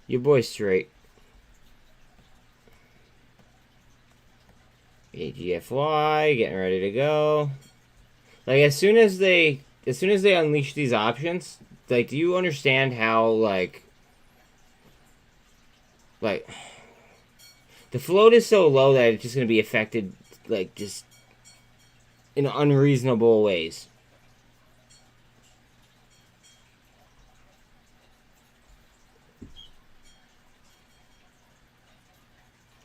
Your boy's straight. AGFY getting ready to go. Like as soon as they unleash these options, like do you understand how like the float is so low that it's just gonna be affected like just in unreasonable ways.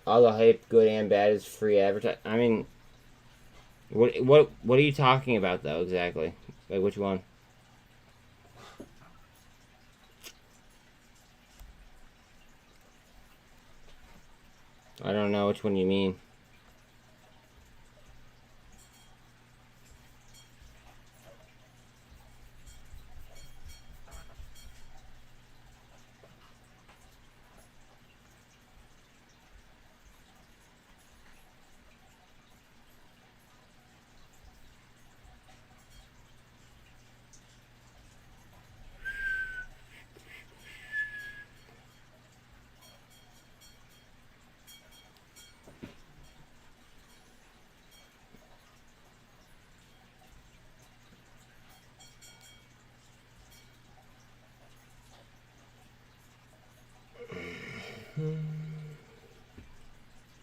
All the hype, good and bad, is free advertising. I mean, what are you talking about though exactly? Like which one? I don't know which one you mean.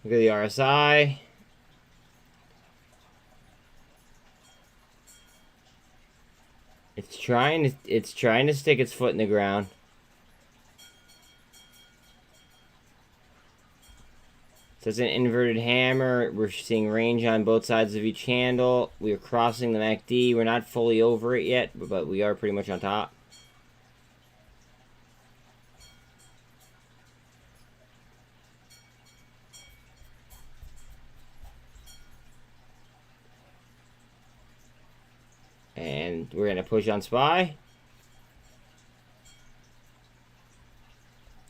Look at the RSI. It's trying to stick its foot in the ground. So it's an inverted hammer. We're seeing range on both sides of each handle. We are crossing the MACD. We're not fully over it yet, but we are pretty much on top. And we're going to push on SPY.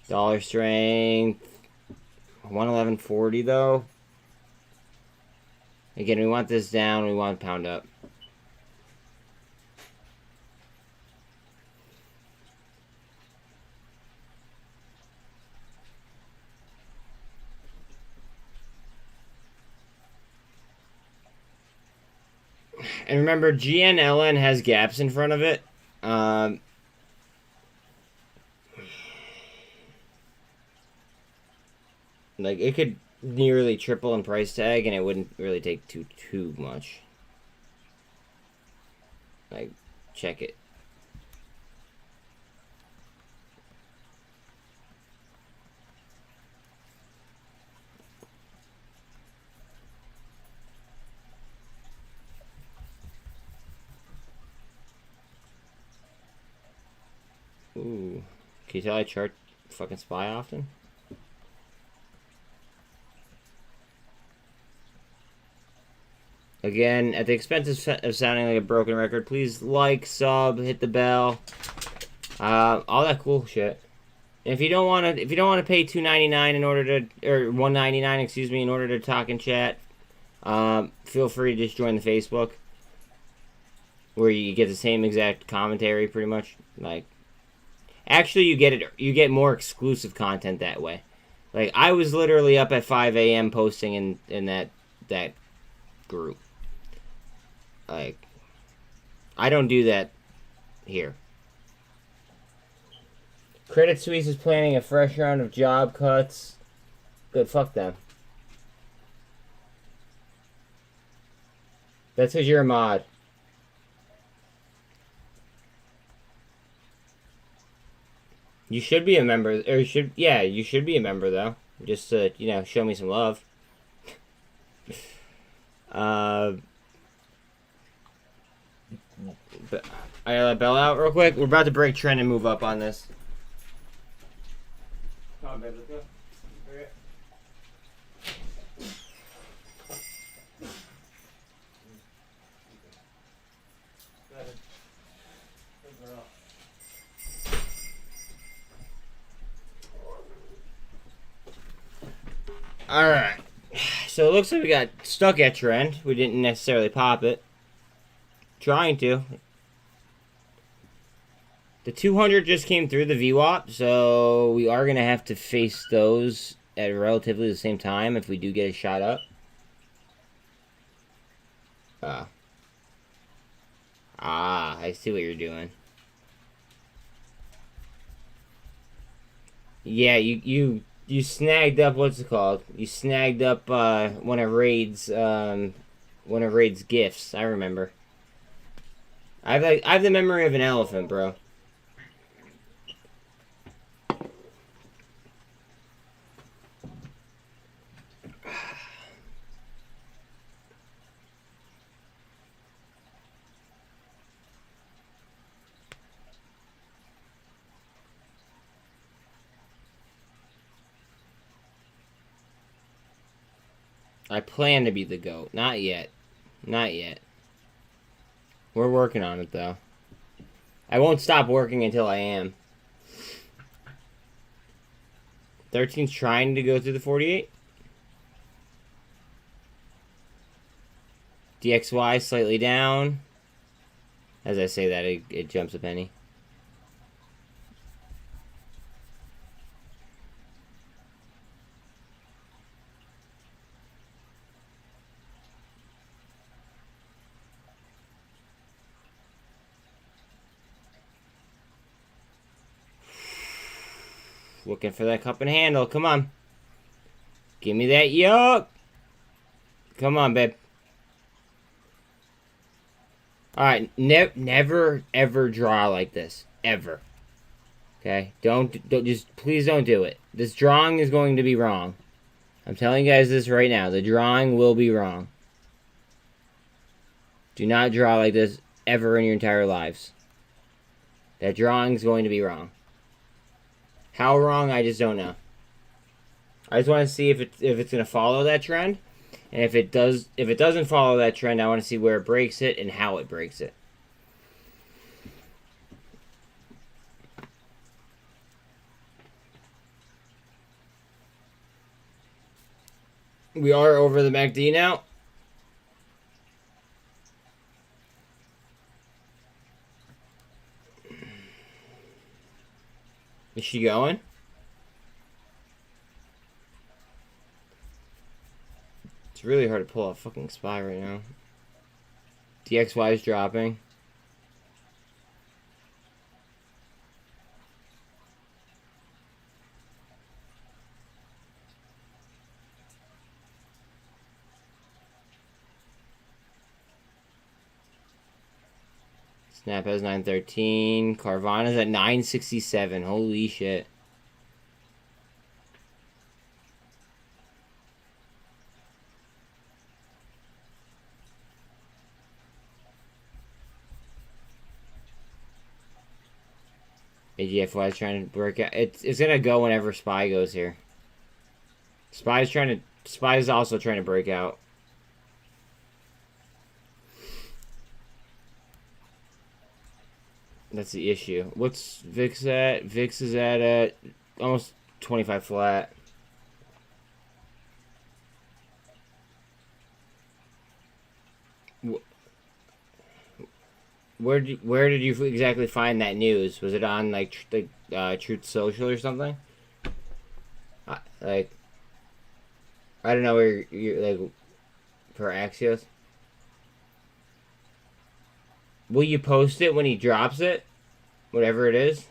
Dollar strength. 111.40 though. Again, we want this down. We want pound up. And remember, GNLN has gaps in front of it. Like, it could nearly triple in price tag, and it wouldn't really take too much. Like, check it. Ooh. Can you tell I chart fucking SPY often? Again, at the expense of sounding like a broken record, please like, sub, hit the bell, all that cool shit. And if you don't want to pay $2.99 in order to, or $1.99, excuse me, in order to talk and chat, feel free to just join the Facebook, where you get the same exact commentary, pretty much. Like, actually, you get more exclusive content that way. Like, I was literally up at 5 a.m. posting in that group. Like, I don't do that here. Credit Suisse is planning a fresh round of job cuts. Good, fuck them. That's because you're a mod. You should be a member, or you should be a member though. Just to, show me some love. But I gotta let Bella out real quick. We're about to break trend and move up on this. Come on, babe, let's go. Alright. So it looks like we got stuck at trend. We didn't necessarily pop it. Trying to. The 200 just came through the VWAP, so we are going to have to face those at relatively the same time if we do get a shot up. I see what you're doing. Yeah, you snagged up, what's it called? You snagged up one of Raid's gifts. I remember. I have the memory of an elephant, bro. I plan to be the GOAT. Not yet. Not yet. We're working on it, though. I won't stop working until I am. 13's trying to go through the 48. DXY slightly down. As I say that, it jumps a penny. Looking for that cup and handle. Come on. Give me that yoke. Come on, babe. Alright, never, ever draw like this. Ever. Okay? Don't just, please don't do it. This drawing is going to be wrong. I'm telling you guys this right now. The drawing will be wrong. Do not draw like this ever in your entire lives. That drawing is going to be wrong. How wrong, I just don't know. I just want to see if it's going to follow that trend. And if it doesn't follow that trend, I want to see where it breaks it and how it breaks it. We are over the MACD now. Is she going? It's really hard to pull a fucking SPY right now. DXY is dropping. Snap has 913. Carvana's at 967. Holy shit. AGFY is trying to break out. It's gonna go whenever SPY goes here. SPY is also trying to break out. That's the issue. What's VIX at? VIX is at almost 25 flat. Where did you exactly find that news? Was it on like Truth Social or something? I don't know where you're like for Axios. Will you post it when he drops it? Whatever it is?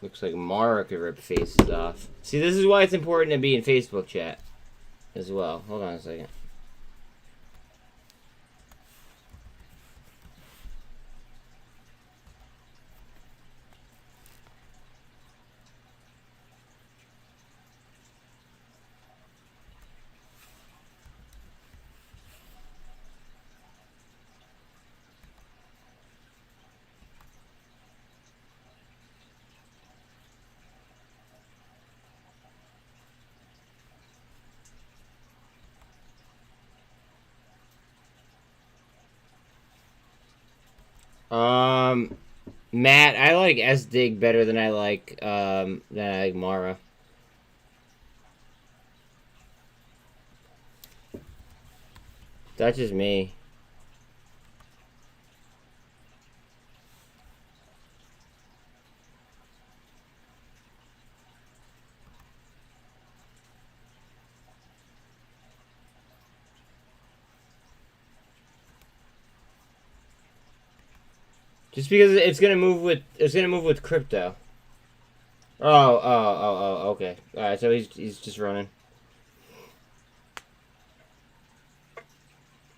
Looks like Mara could rip faces off. See, this is why it's important to be in Facebook chat as well. Hold on a second. Matt, I like S-Dig better than I like Mara. That's just me. Just because it's gonna move with crypto. Okay. All right, so he's just running.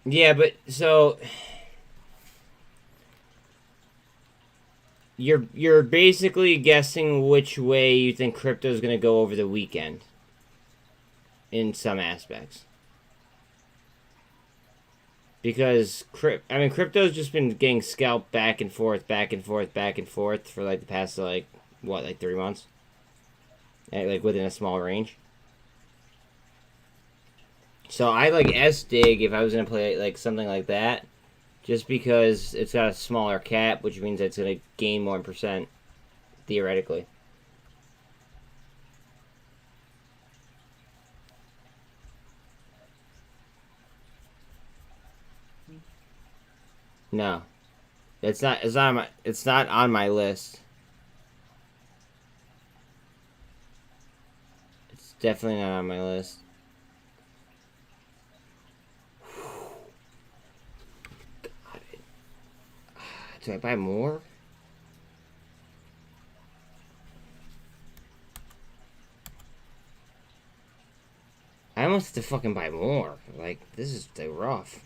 Yeah, but so you're basically guessing which way you think crypto is gonna go over the weekend. In some aspects. Because crypto's just been getting scalped back and forth for like the past like 3 months, like within a small range. So I like S-Dig if I was gonna play like something like that, just because it's got a smaller cap, which means it's gonna gain more percent theoretically. No, it's not. It's not on my list. It's definitely not on my list. God. Do I buy more? I almost have to fucking buy more. Like, this is rough.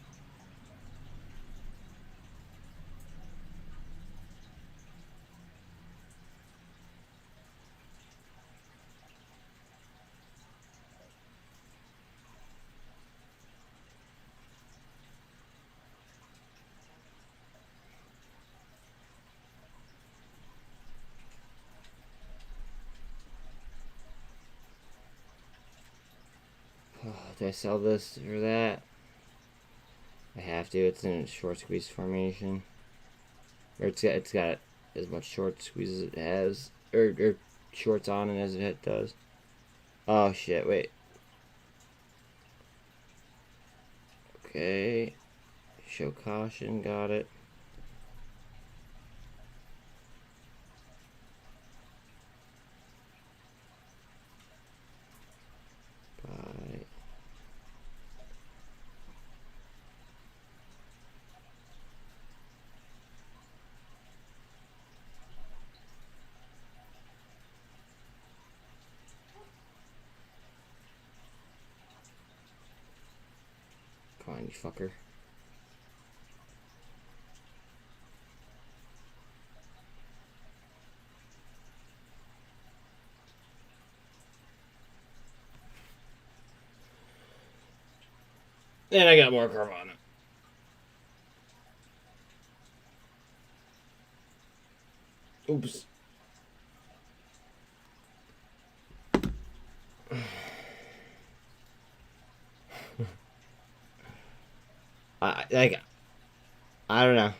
Do I sell this for that? I have to. It's in a short squeeze formation. Or it's got as much short squeeze as it has. Or shorts on it as it does. Oh shit, wait. Okay. Show caution, got it. Bye. Come on, you fucker. And I got more Carvana. Oops. I don't know.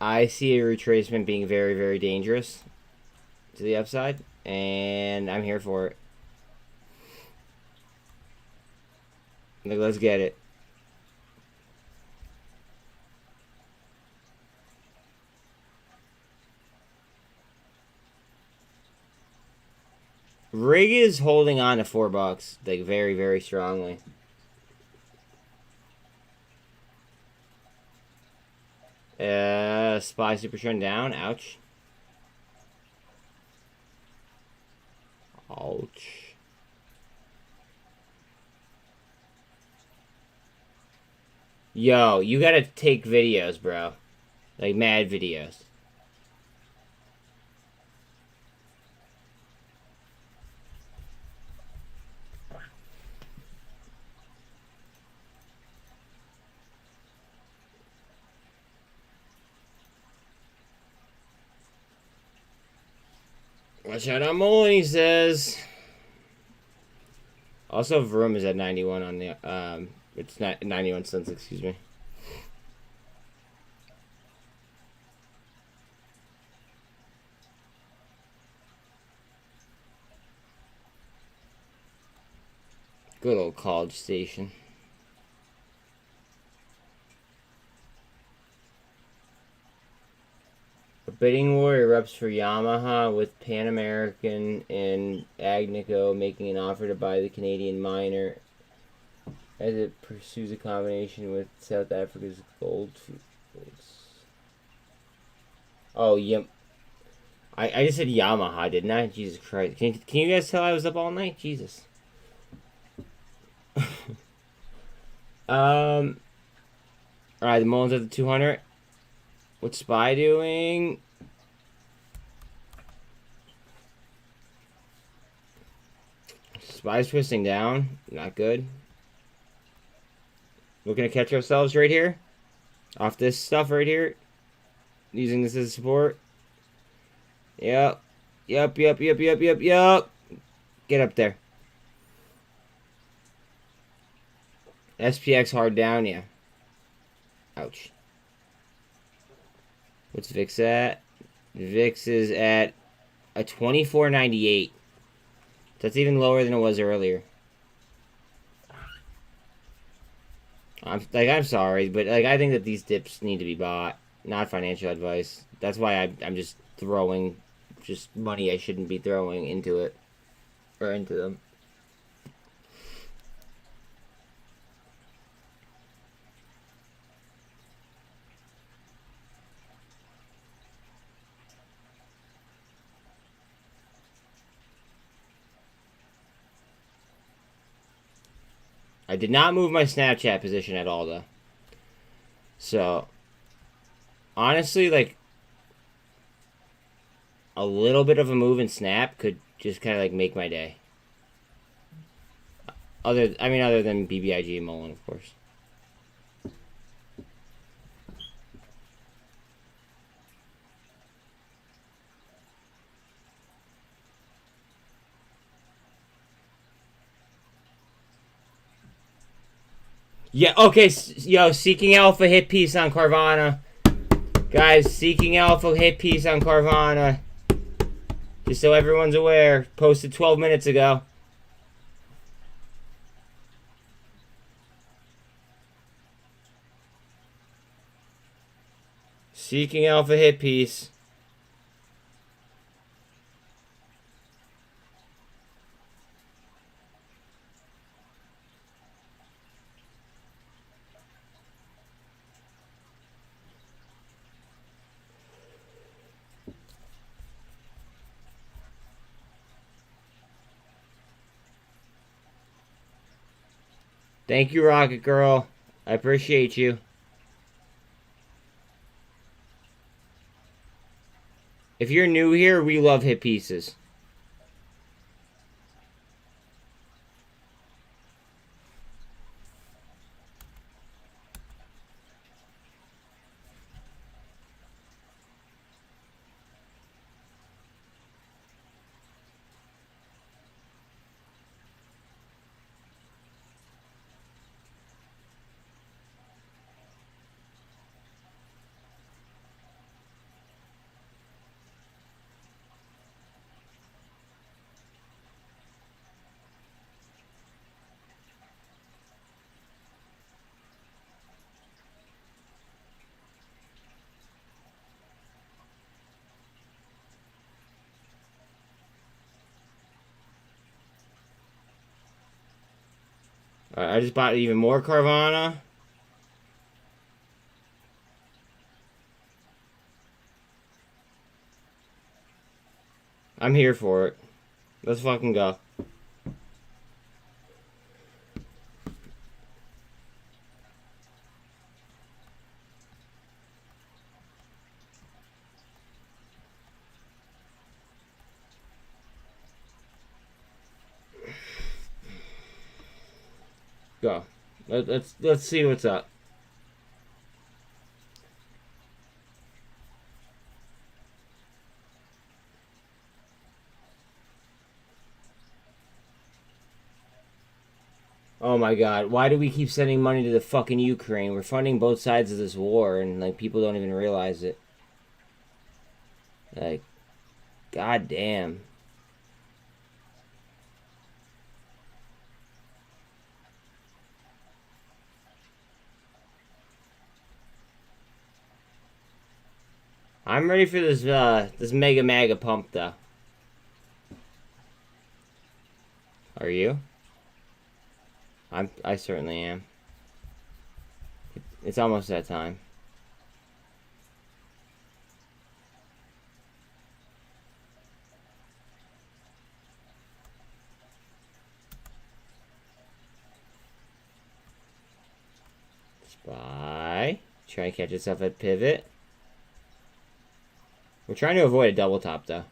I see a retracement being very, very dangerous to the upside, and I'm here for it. Like, let's get it. Rig is holding on to $4, like, very, very strongly. SPY super trend down. Ouch. Ouch. Yo, you gotta take videos, bro. Like, mad videos. Watch out on MULN, he says. Also, Vroom is at 91 on the, it's not 91 cents, excuse me. Good old College Station. A bidding war erupts for Yamaha with Pan American and Agnico making an offer to buy the Canadian miner as it pursues a combination with South Africa's goldfields. Oh, yep. I just said Yamaha, didn't I? Jesus Christ. Can you guys tell I was up all night? Jesus. Alright, the MULN's at the 200. What's SPY doing? SPY's twisting down. Not good. We're going to catch ourselves right here. Off this stuff right here. Using this as support. Yep. Yep. Get up there. SPX hard down, yeah. Ouch. What's VIX at? VIX is at a 24.98. That's even lower than it was earlier. I'm sorry, but like I think that these dips need to be bought, not financial advice. That's why I'm just throwing just money I shouldn't be throwing into it or into them. I did not move my Snapchat position at all, though. So, honestly, like, a little bit of a move in Snap could just kind of, like, make my day. Other than BBIG and MULN, of course. Yeah, okay, yo, Seeking Alpha hit piece on Carvana. Guys, Seeking Alpha hit piece on Carvana. Just so everyone's aware. Posted 12 minutes ago. Seeking Alpha hit piece. Thank you, Rocket Girl. I appreciate you. If you're new here, we love hit pieces. I just bought even more Carvana. I'm here for it. Let's fucking go. Go. Let's see what's up. Oh my god, why do we keep sending money to the fucking Ukraine? We're funding both sides of this war and like people don't even realize it. Like, god damn. I'm ready for this mega maga pump though. Are you? I certainly am. It's almost that time. SPY. Try and catch itself at pivot. We're trying to avoid a double top though.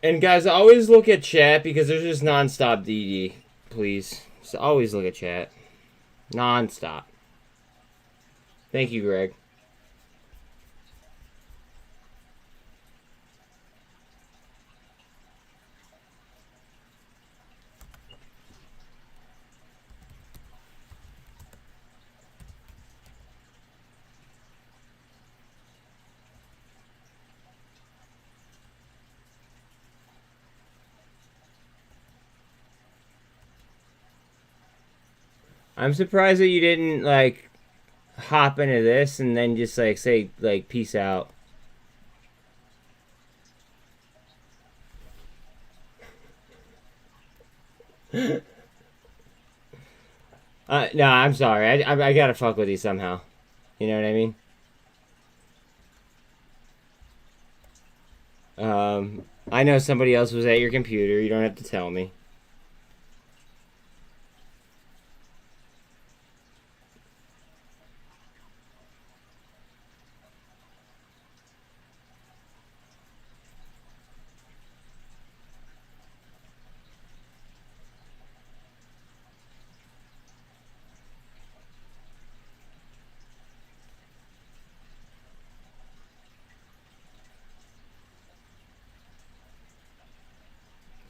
And guys, always look at chat because there's just non-stop DD. Please. Just always look at chat. Non-stop. Thank you, Greg. I'm surprised that you didn't, like, hop into this and then just, like, say, like, peace out. No, I'm sorry. I gotta fuck with you somehow. You know what I mean? I know somebody else was at your computer. You don't have to tell me.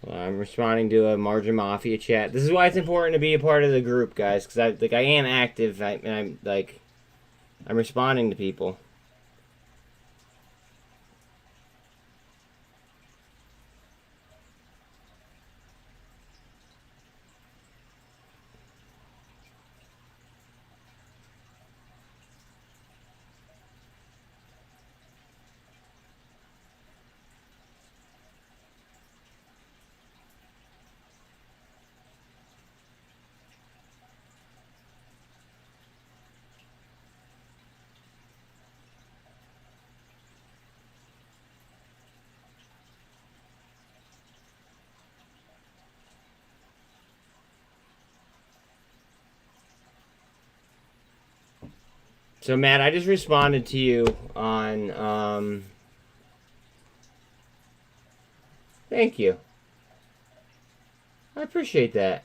I'm responding to a Margin Mafia chat. This is why it's important to be a part of the group, guys, because I am active. I'm responding to people. So, Matt, I just responded to you on, Thank you. I appreciate that.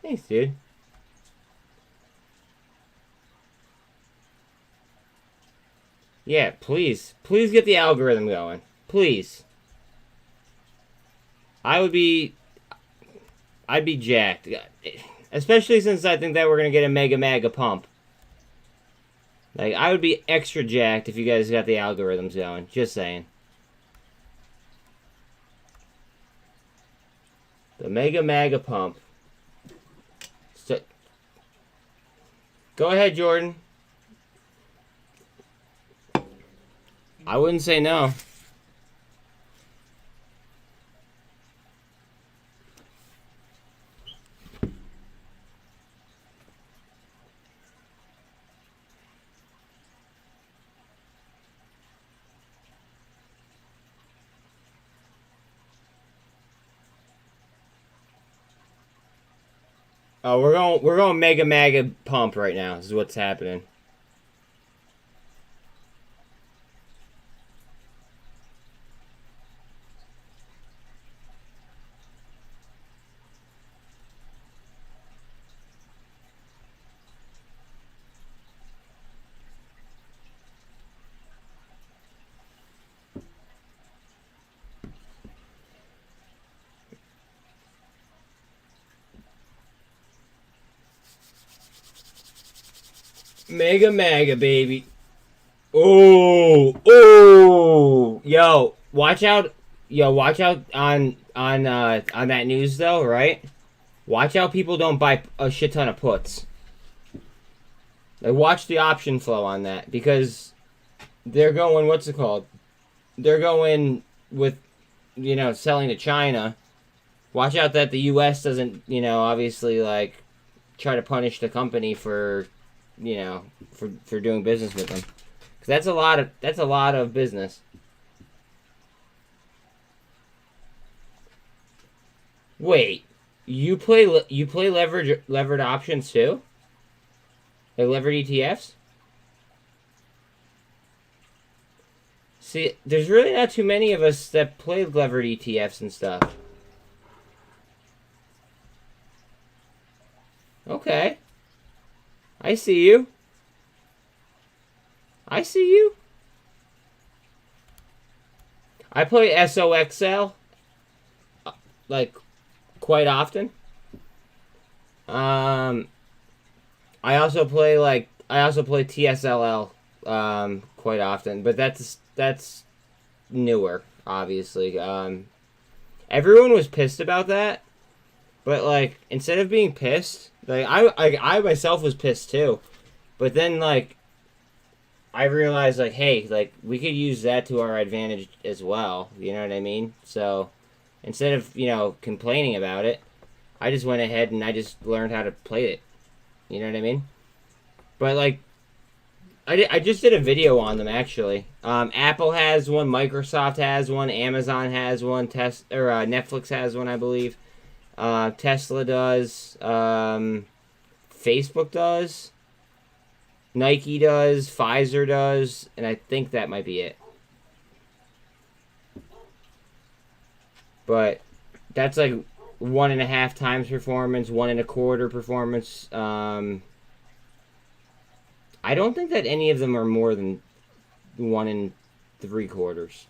Thanks, dude. Yeah, please. Please get the algorithm going. Please. I'd be jacked. Especially since I think that we're going to get a mega maga pump. Like, I would be extra jacked if you guys got the algorithms going. Just saying. The mega maga pump. So, go ahead, Jordan. I wouldn't say no. Oh, we're going mega maga pump right now. This is what's happening. Mega maga, baby. Oh, watch out, watch out on that news though, right? Watch out, people don't buy a shit ton of puts. Like, watch the option flow on that because they're going. What's it called? They're going with, selling to China. Watch out that the U.S. doesn't, obviously like try to punish the company for, for doing business with them. Because that's a lot of business. Wait, you play levered options too? Like levered ETFs? See, there's really not too many of us that play levered ETFs and stuff. Okay. I see you. I see you. I play SOXL like quite often. I also play TSLL quite often, but that's newer, obviously. Everyone was pissed about that, but like instead of being pissed, like I myself was pissed too, but then like I realized like, hey, like we could use that to our advantage as well. You know what I mean? So instead of complaining about it, I just went ahead and I just learned how to play it. You know what I mean? But like, I just did a video on them actually. Apple has one, Microsoft has one, Amazon has one, Netflix has one, I believe. Tesla does. Facebook does. Nike does. Pfizer does, and I think that might be it. But that's like 1.5 times performance, 1.25 performance. I don't think that any of them are more than 1.75.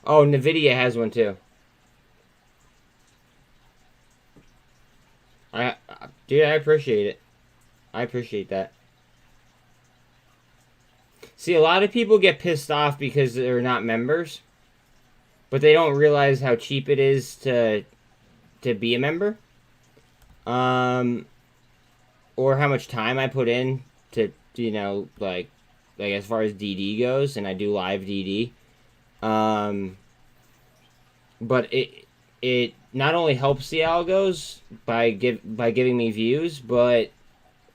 Oh, Nvidia has one too. Dude, I appreciate it. I appreciate that. See, a lot of people get pissed off because they're not members, but they don't realize how cheap it is to be a member. Or how much time I put in to, like as far as DD goes, and I do live DD. But it not only helps the algos by giving me views, but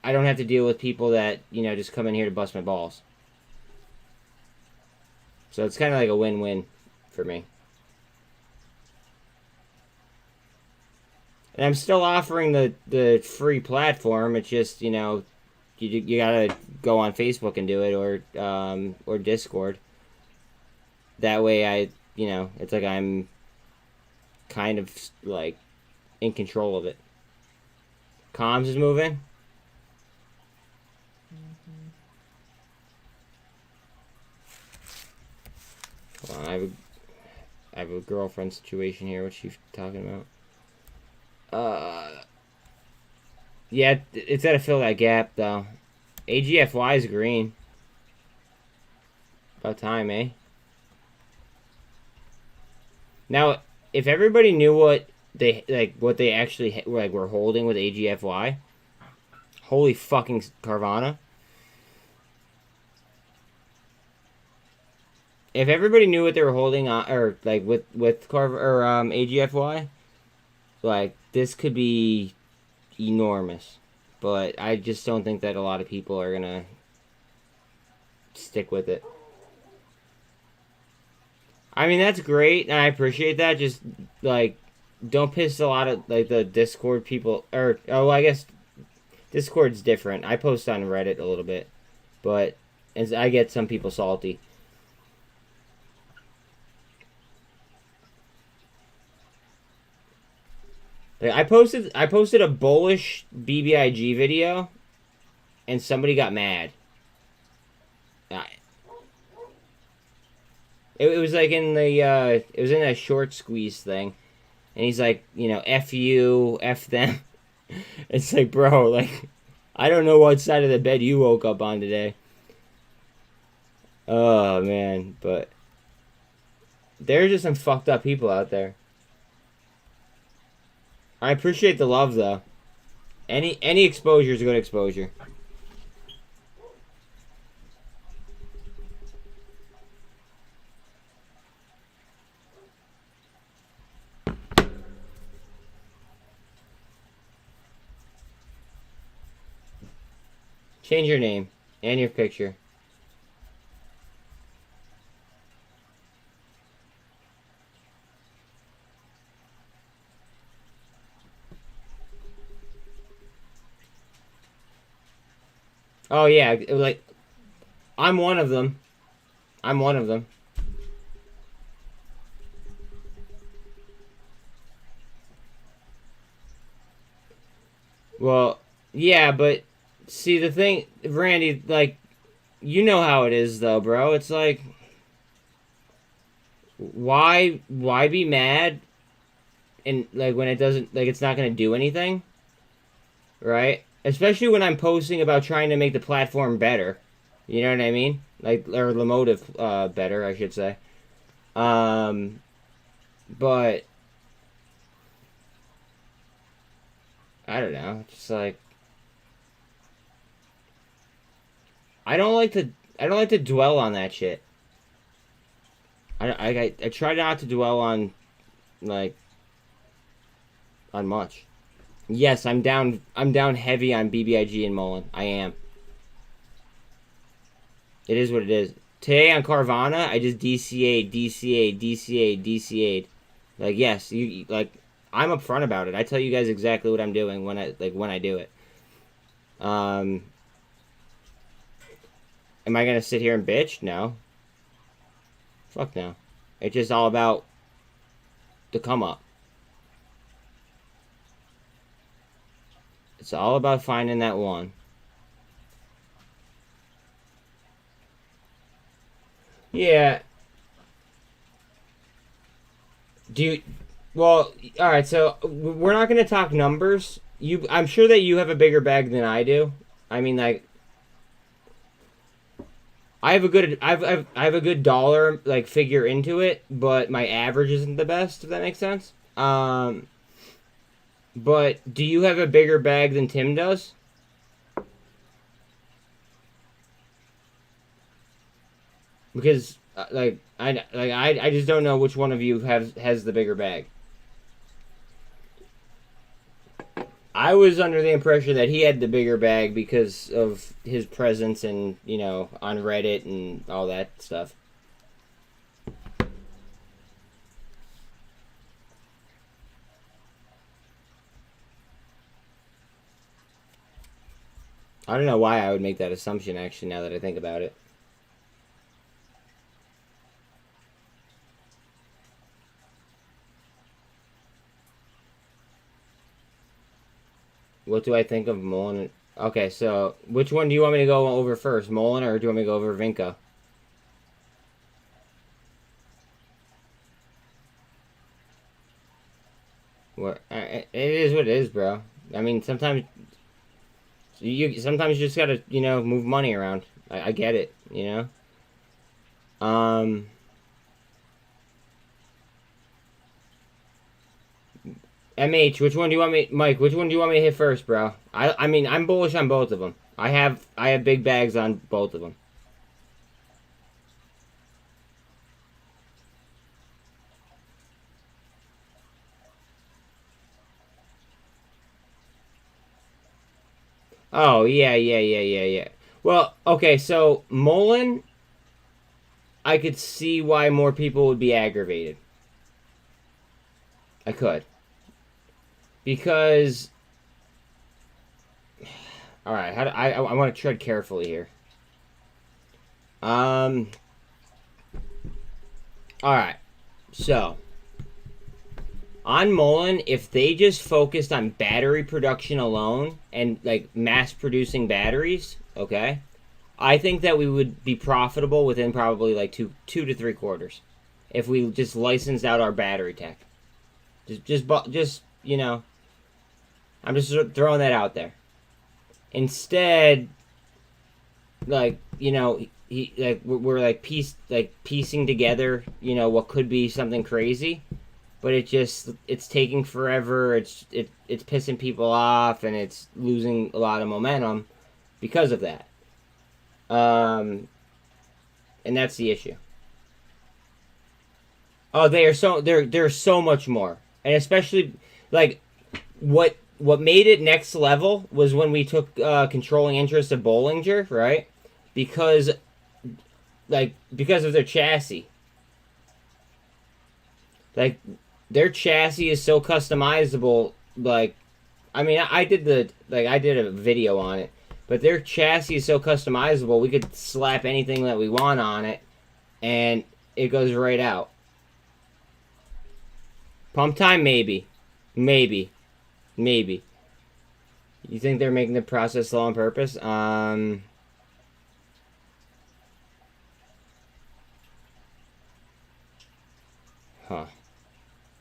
I don't have to deal with people that just come in here to bust my balls. So it's kind of like a win-win for me. And I'm still offering the free platform. It's just you gotta go on Facebook and do it, or Discord. That way it's like I'm kind of like in control of it. Comms is moving. Hold on, I have a girlfriend situation here. What's she talking about? Yeah, it's gotta fill that gap though. AGFY is green. About time, eh? Now, if everybody knew what they actually were holding with AGFY, holy fucking Carvana! If everybody knew what they were holding on, or like with AGFY, like this could be enormous. But I just don't think that a lot of people are gonna stick with it. I mean, that's great, and I appreciate that. Just like, don't piss a lot of like the Discord people, or oh, I guess Discord's different. I post on Reddit a little bit, but as I get some people salty. Like, I posted a bullish BBIG video, and somebody got mad. I, it was like in the it was in a short squeeze thing, and he's like, you know, F you, F them. It's like, bro, like, I don't know what side of the bed you woke up on today. Oh man, but there's just some fucked up people out there. I appreciate the love though. Any exposure is good exposure. Change your name and your picture. Oh yeah, like I'm one of them. I'm one of them. Well, yeah, but see the thing, Randy, like you know how it is though, bro. It's like why be mad and like when it doesn't like it's not going to do anything, right? Especially when I'm posting about trying to make the platform better. You know what I mean? Like or the motive better, I should say. Um but I don't know. Just like I don't like to dwell on that shit. I try not to dwell on like on much. Yes, I'm down. I'm down heavy on BBIG and MULN. I am. It is what it is. Today on Carvana, I just DCA'd, DCA'd, DCA'd, DCA'd. Like yes, you like. I'm upfront about it. I tell you guys exactly what I'm doing when I do it. Um, am I gonna sit here and bitch? No. Fuck no. It's just all about the come up. It's all about finding that one. Yeah. Do you? Well, all right. So we're not going to talk numbers. I'm sure that you have a bigger bag than I do. I mean, like, I have a good dollar like figure into it, but my average isn't the best. If that makes sense. But do you have a bigger bag than Tim does? Because I just don't know which one of you has the bigger bag. I was under the impression that he had the bigger bag because of his presence and you know on Reddit and all that stuff. I don't know why I would make that assumption. Actually, now that I think about it. What do I think of MULN? Okay, so which one do you want me to go over first, MULN, or do you want me to go over Vinca? What? It is what it is, bro. I mean, sometimes you just gotta move money around. I get it, you know. MH, which one do you want me, Mike? Which one do you want me to hit first, bro? I mean, I'm bullish on both of them. I have big bags on both of them. Oh yeah. Well, okay, so MULN I could see why more people would be aggravated. I could. Because, all right, I want to tread carefully here. All right, so on MULN, if they just focused on battery production alone and like mass producing batteries, okay, I think that we would be profitable within probably like two to 3 quarters if we just licensed out our battery tech. Just you know, I'm just throwing that out there. Instead, like, you know, we're like piecing together, you know, what could be something crazy, but it's taking forever. It's pissing people off, and it's losing a lot of momentum because of that. And that's the issue. Oh, there's so much more, and especially like what made it next level was when we took controlling interest of Bollinger, right? Because of their chassis. Like, their chassis is so customizable. Like, I mean, I did a video on it, but their chassis is so customizable. We could slap anything that we want on it, and it goes right out. Pump time, maybe. You think they're making the process slow on purpose? Huh.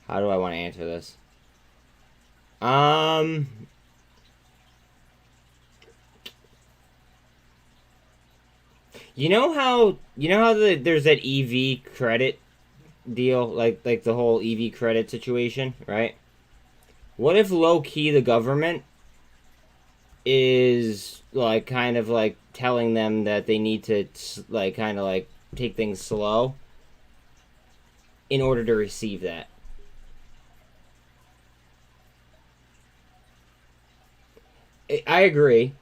How do I want to answer this? There's that EV credit deal, like the whole EV credit situation, right? What if low key the government is like kind of like telling them that they need to like kind of like take things slow in order to receive that? I agree.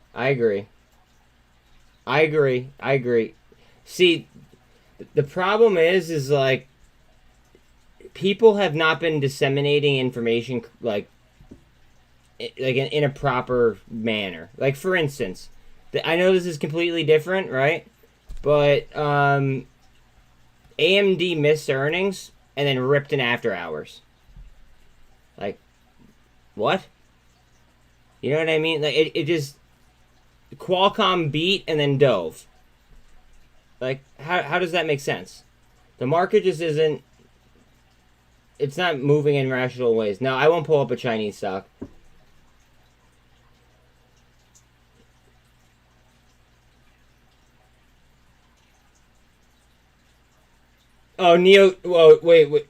See, the problem is like people have not been disseminating information like in a proper manner. Like, for instance, I know this is completely different, right? But AMD missed earnings and then ripped in after hours. Like, what? You know what I mean? Like, it just Qualcomm beat and then dove. Like, how does that make sense? The market just isn't. It's not moving in rational ways. Now, I won't pull up a Chinese stock. Oh, Neo. Whoa, wait.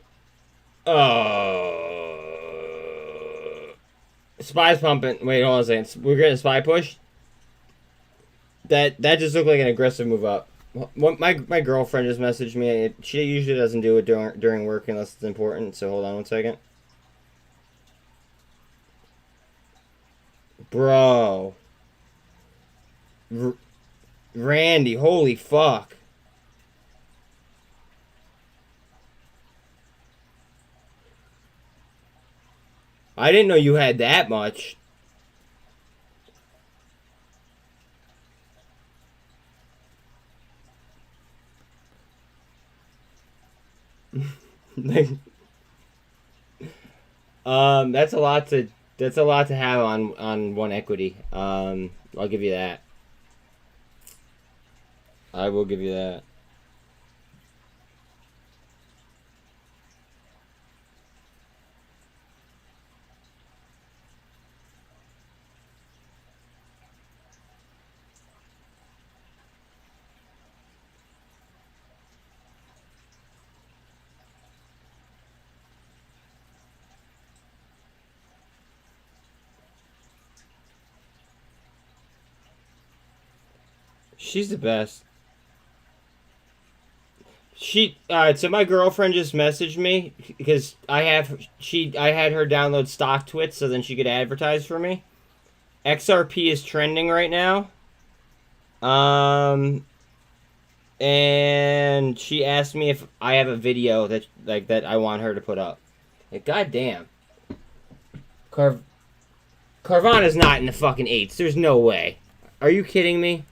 Spy's pumping. Wait, hold on a second. We're getting a spy push. That just looked like an aggressive move up. My girlfriend just messaged me. She usually doesn't do it during work unless it's important. So hold on one second. Bro. Randy, holy fuck. I didn't know you had that much. That's a lot to have on one equity. I'll give you that. I will give you that. She's the best. Alright, so my girlfriend just messaged me because I had her download StockTwits so then she could advertise for me. XRP is trending right now. And And she asked me if I have a video that that I want her to put up. Like, goddamn. Carvana's not in the fucking 8s. There's no way. Are you kidding me?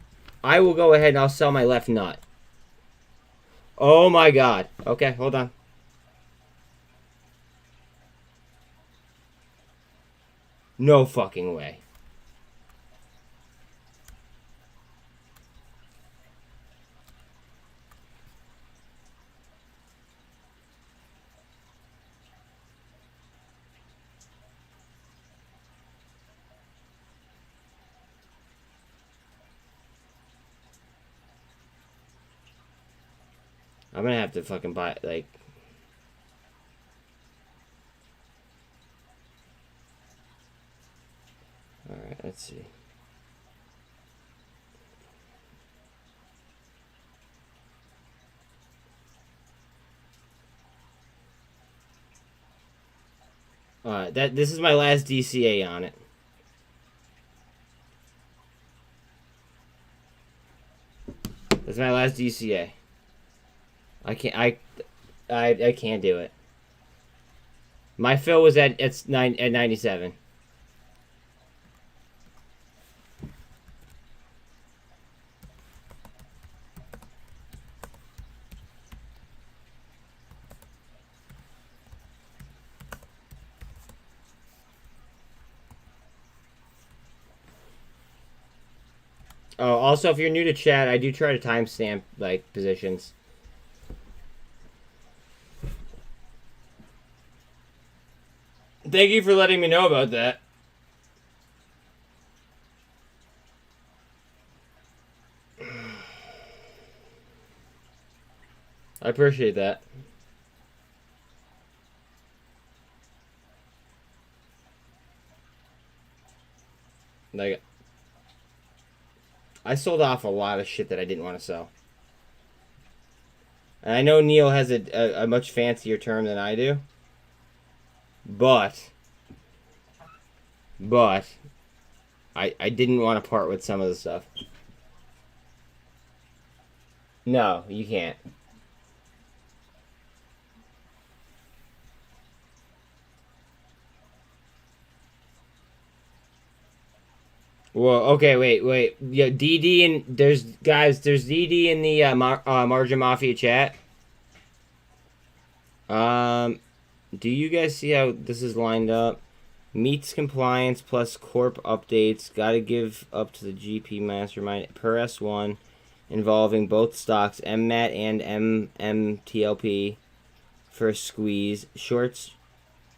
I will go ahead and I'll sell my left nut. Oh my god. Okay, hold on. No fucking way. I'm gonna have to fucking buy, like... Alright, let's see. Alright, this is my last DCA on it. That's my last DCA. I can't do it. My fill was at 97. Oh, also, if you're new to chat, I do try to timestamp, like, positions. Thank you for letting me know about that. I appreciate that. Like, I sold off a lot of shit that I didn't want to sell. And I know Neil has a much fancier term than I do. But I didn't want to part with some of the stuff. No, you can't. Well, okay, wait. Yeah, DD and there's DD in the Margin Mafia chat. Do you guys see how this is lined up? Meets compliance plus corp updates. Gotta give up to the GP mastermind per S1 involving both stocks MMAT and MMTLP for a squeeze. Shorts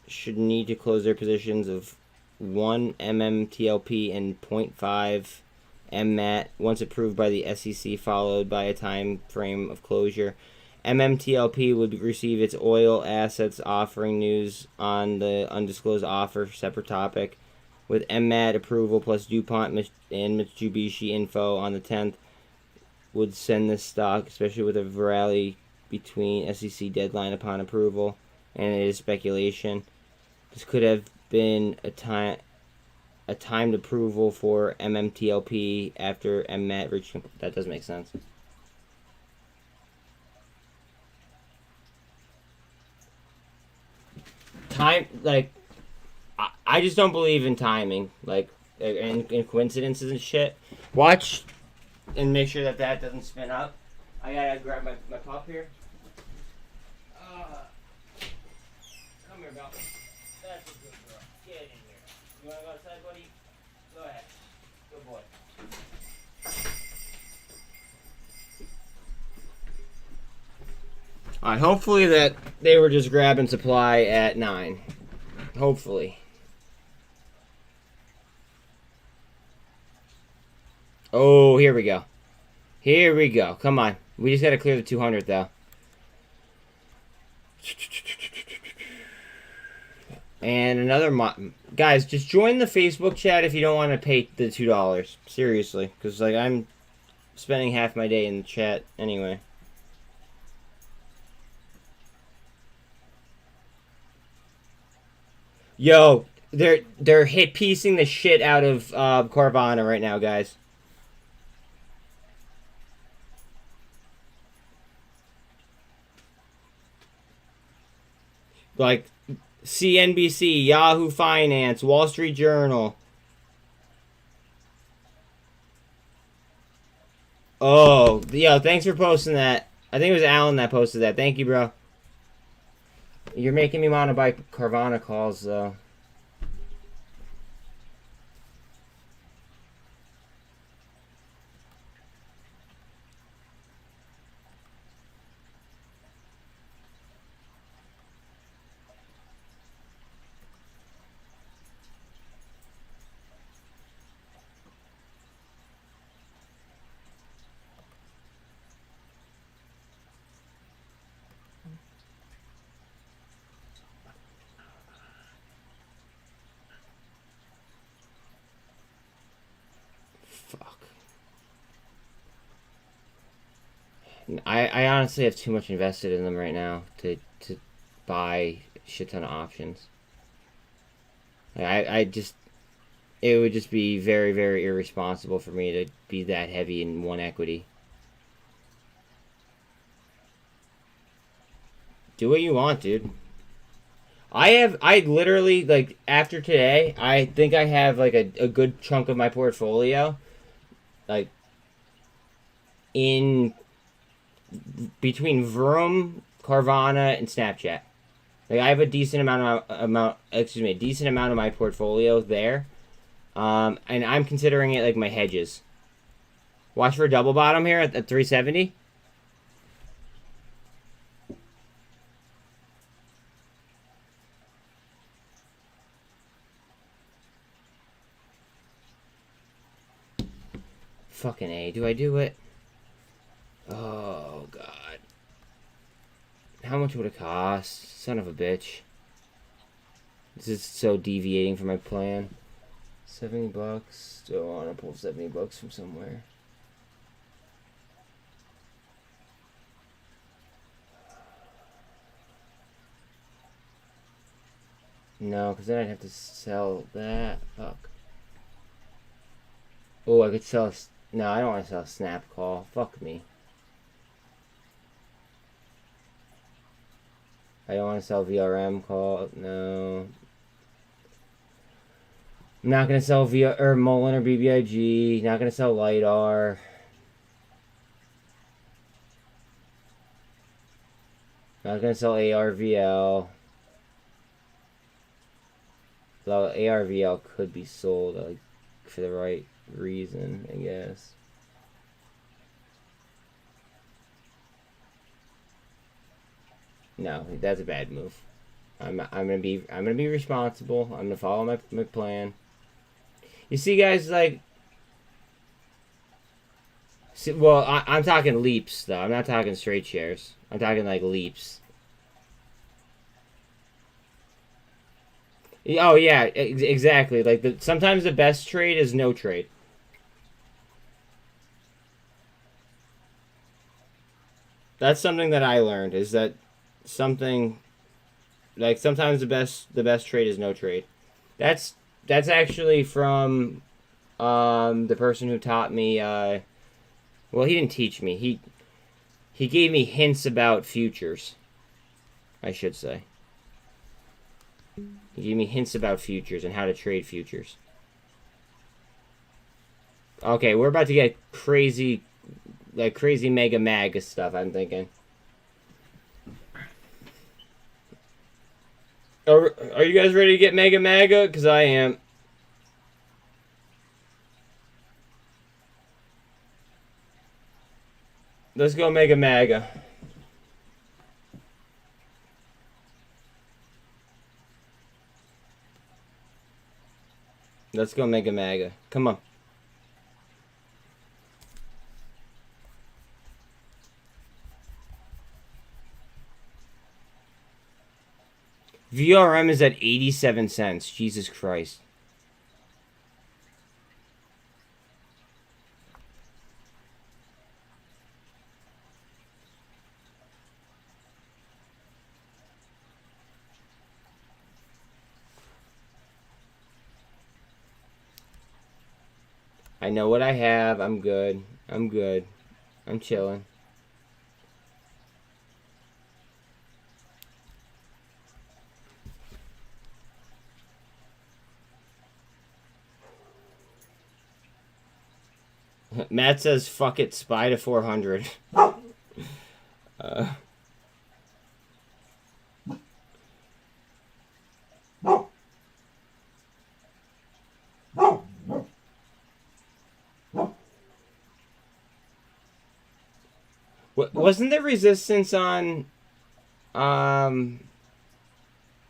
should need to close their positions of 1 MMTLP and 0.5 MMAT once approved by the SEC, followed by a time frame of closure. MMTLP would receive its oil assets offering news on the undisclosed offer, separate topic, with MMAT approval plus DuPont and Mitsubishi info on the 10th would send this stock, especially with a rally between SEC deadline upon approval, and it is speculation. This could have been a timed approval for MMTLP after MMAT reached. That doesn't make sense. Time, like, I just don't believe in timing, like, and coincidences and shit. Watch and make sure that doesn't spin up. I gotta grab my pup here. Come here, Belle. That's a good girl. Get in here. You wanna go outside, buddy? Go ahead. Good boy. Alright, hopefully that they were just grabbing supply at 9. Hopefully. Oh, here we go. Here we go. Come on. We just gotta clear the 200 though. And another guys, just join the Facebook chat if you don't want to pay the $2. Seriously, because like I'm spending half my day in the chat anyway. Yo, they're hit piecing the shit out of Carvana right now, guys. like CNBC, Yahoo Finance, Wall Street Journal. Oh, yeah, thanks for posting that. I think it was Alan that posted that. Thank you, bro. You're making me want to buy Carvana calls, though. Fuck. I honestly have too much invested in them right now to buy a shit ton of options. I just, it would just be very, very irresponsible for me to be that heavy in one equity. Do what you want, dude. I literally, like, after today, I think I have, like, a good chunk of my portfolio, like, in between Vroom, Carvana, and Snapchat. Like, I have a decent amount of my portfolio there. And I'm considering it like my hedges. Watch for a double bottom here at 370. Fucking A. Do I do it? Oh, God. How much would it cost? Son of a bitch. This is so deviating from my plan. $70. Still want to pull $70 from somewhere. No, because then I'd have to sell that. Fuck. Oh, I could sell... No, I don't want to sell a snap call. Fuck me. I don't want to sell VRM call. No. I'm not going to sell MULN or BBIG. Not going to sell LIDAR. Not going to sell ARVL. Though ARVL could be sold, like, for the right reason, I guess. No, that's a bad move. I'm gonna be responsible. I'm gonna follow my plan. You see, guys, like, well, I'm talking leaps though. I'm not talking straight shares. I'm talking like leaps. Oh yeah, exactly. Like sometimes the best trade is no trade. That's something that I learned, is that something like sometimes the best trade is no trade. That's actually from the person who taught me. Well, he didn't teach me. He gave me hints about futures, I should say. He gave me hints about futures and how to trade futures. Okay, we're about to get crazy, like crazy mega Maga stuff, I'm thinking. Are you guys ready to get mega Maga? Because I am. Let's go mega Maga. Let's go mega Maga. Come on. VRM is at 87 cents. Jesus Christ. I know what I have. I'm good. I'm good. I'm chilling. Matt says, fuck it, spy to 400. Wasn't there resistance on, oh,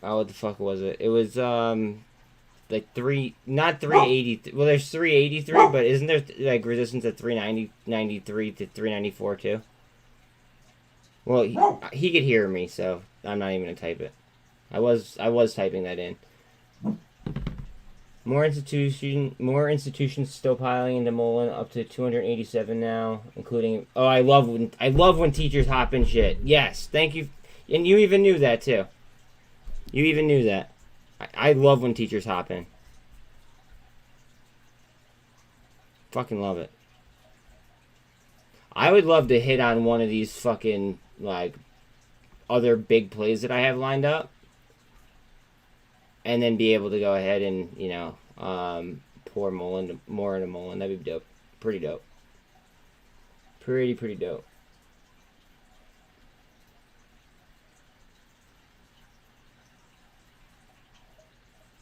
what the fuck was it? It was, like not 380. Well, there's 383, but isn't there like resistance at 393 to 394 too? Well, he could hear me, so I'm not even gonna type it. I was typing that in. More institutions still piling into MULN, up to 287 now, including. Oh, I love when teachers hop in shit. Yes, thank you, and you even knew that too. You even knew that. I love when teachers hop in. Fucking love it. I would love to hit on one of these fucking, like, other big plays that I have lined up. And then be able to go ahead and, you know, pour more into MULN. That'd be dope. Pretty dope. Pretty dope.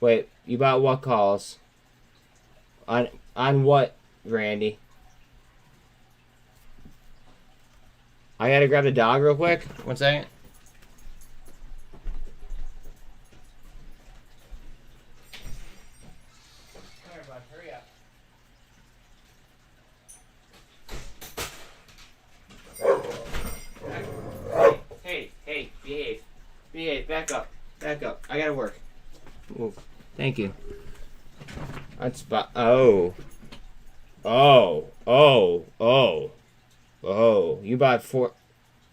Wait, you bought what calls? On what, Randy? I gotta grab the dog real quick. 1 second. Come here, bud. Hurry up. Hey, behave. Behave. Back up. I gotta work. Move. Thank you. That's oh. You bought four.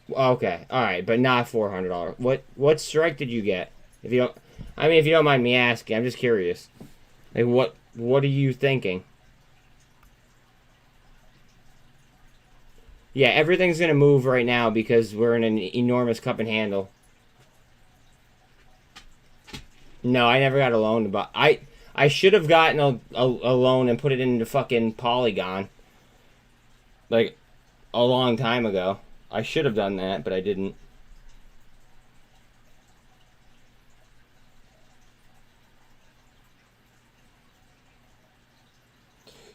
Okay, all right, but not $400. What strike did you get? If you don't mind me asking, I'm just curious. Like, what are you thinking? Yeah, everything's gonna move right now because we're in an enormous cup and handle. No, I never got a loan, but I should have gotten a loan and put it into fucking Polygon. Like, a long time ago. I should have done that, but I didn't.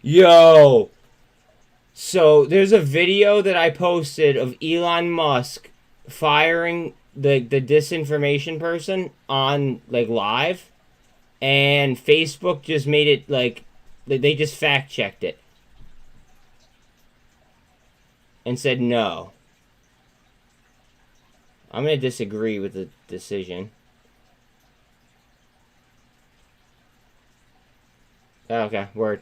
Yo! So, there's a video that I posted of Elon Musk firing the disinformation person on, like, live. And Facebook just made it, like, they just fact-checked it. And said no. I'm going to disagree with the decision. Okay, word.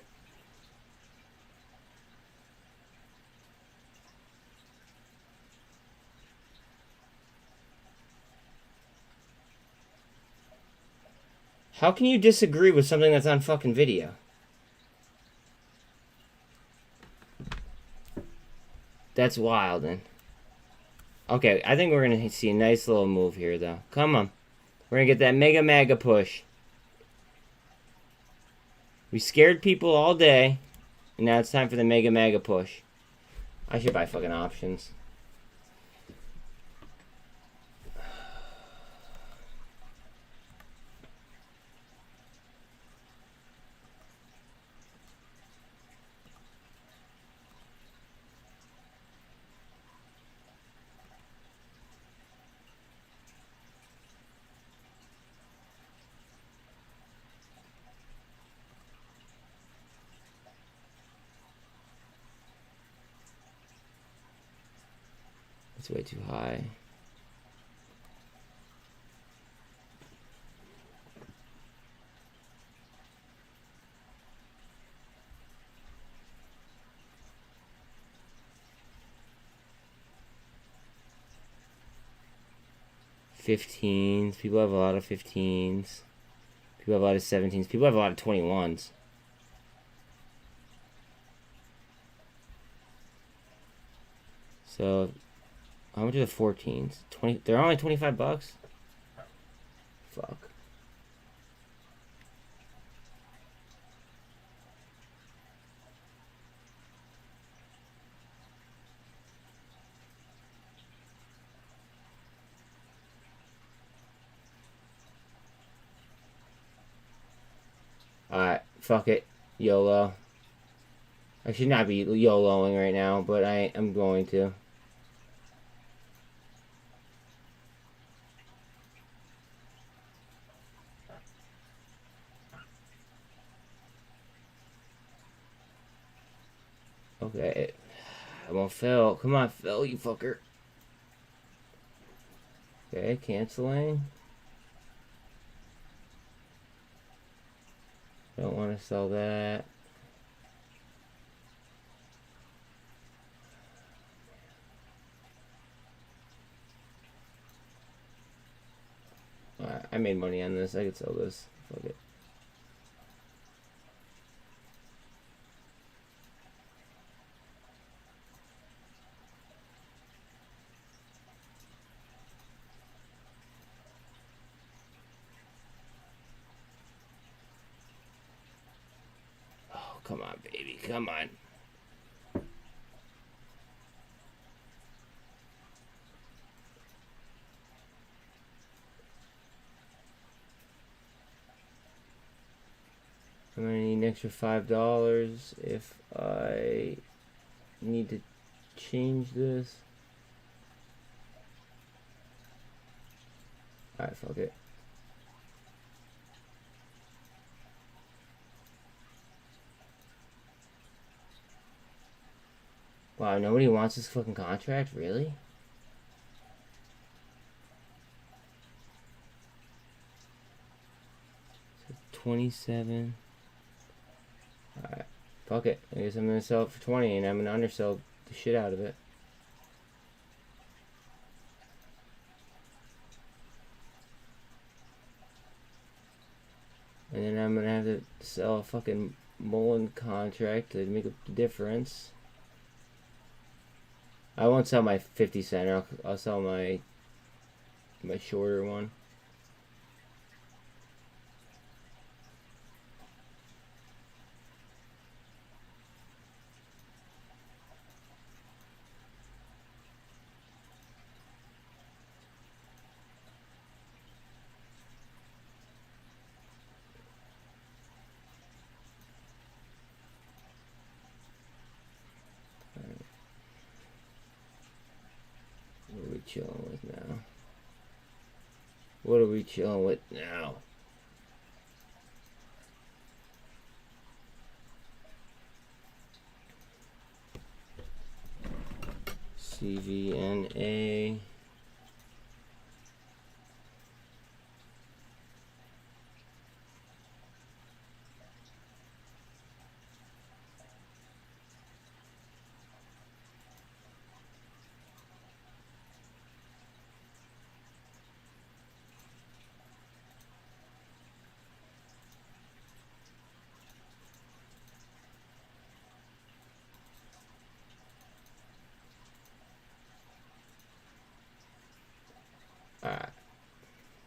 How can you disagree with something that's on fucking video? That's wild, then. Okay, I think we're going to see a nice little move here, though. Come on. We're going to get that mega Maga push. We scared people all day, and now it's time for the mega Maga push. I should buy fucking options. It's way too high. $15s. People have a lot of 15s. People have a lot of 17s. People have a lot of 21s. So, how much are the 14s? 20. They're only $25. Fuck. Alright, fuck it. YOLO. I should not be YOLOing right now, but I am going to. Okay. I won't fill. Come on, fill, you fucker. Okay, canceling. Don't want to sell that. Alright, I made money on this. I could sell this. Fuck it. Oh, come on, baby. Come on. I'm gonna need an extra $5 if I need to change this. Alright, fuck it. Wow, nobody wants this fucking contract? Really? So 27. Alright. Fuck it. I guess I'm gonna sell it for 20 and I'm gonna undersell the shit out of it. And then I'm gonna have to sell a fucking MULN contract to make up the difference. I won't sell my 50 cent. I'll sell my shorter one. What are we chilling with now? What are we chilling with now? CVNA. Alright.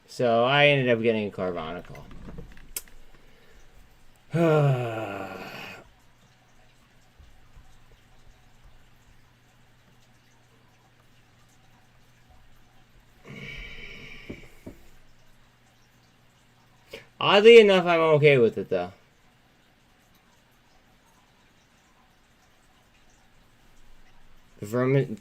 So I ended up getting a carbonical. Oddly enough, I'm okay with it though. The vermin.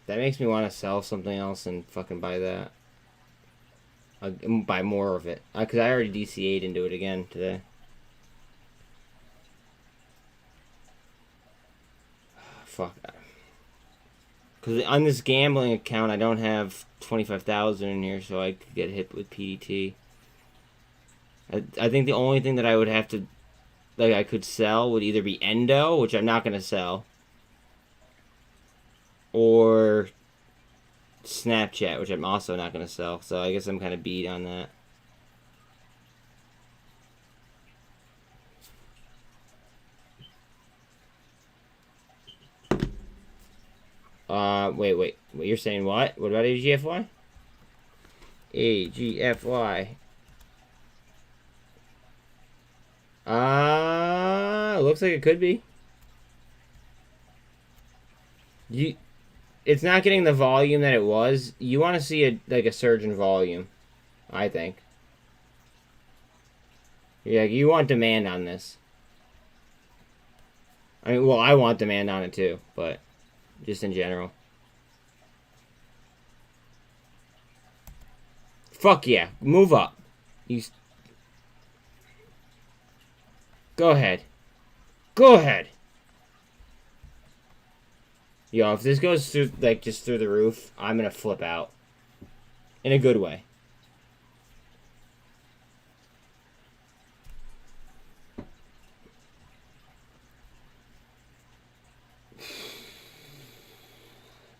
That makes me want to sell something else and fucking buy that. Buy more of it. Because I already DCA'd into it again today. Fuck. Because on this gambling account, I don't have 25,000 in here, so I could get hit with PDT. I think the only thing that I would have to, like, I could sell would either be Endo, which I'm not going to sell, or Snapchat, which I'm also not going to sell. So I guess I'm kind of beat on that. Wait. You're saying what? What about AGFY? AGFY. Looks like it could be. It's not getting the volume that it was. You want to see a surge in volume, I think. Yeah, you want demand on this. I mean, well, I want demand on it too, but just in general. Fuck yeah. Move up. You... Go ahead. Go ahead. Yo, if this goes through, like, just through the roof, I'm gonna flip out. In a good way.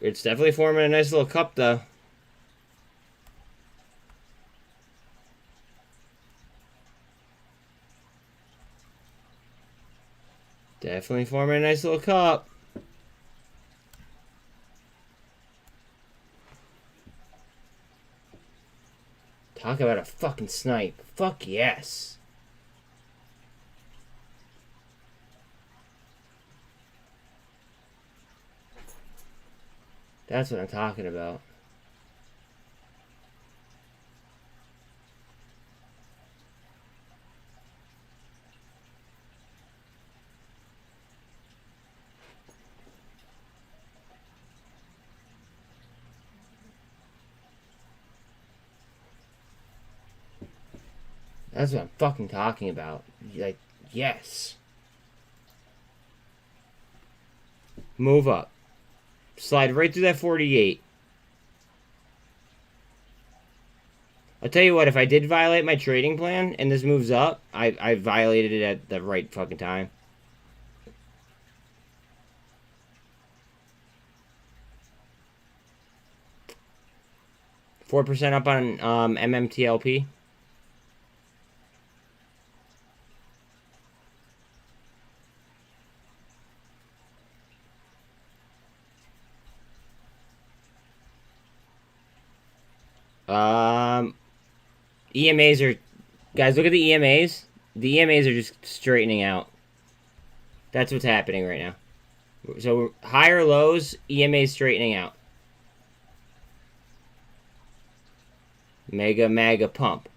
It's definitely forming a nice little cup, though. Definitely forming a nice little cup. Talk about a fucking snipe. Fuck yes. That's what I'm talking about. That's what I'm fucking talking about. Like, yes. Move up. Slide right through that 48. I'll tell you what, if I did violate my trading plan and this moves up, I violated it at the right fucking time. $4% up on MMTLP. EMAs are... Guys, look at the EMAs. The EMAs are just straightening out. That's what's happening right now. So, higher lows, EMAs straightening out. Mega, mega pump.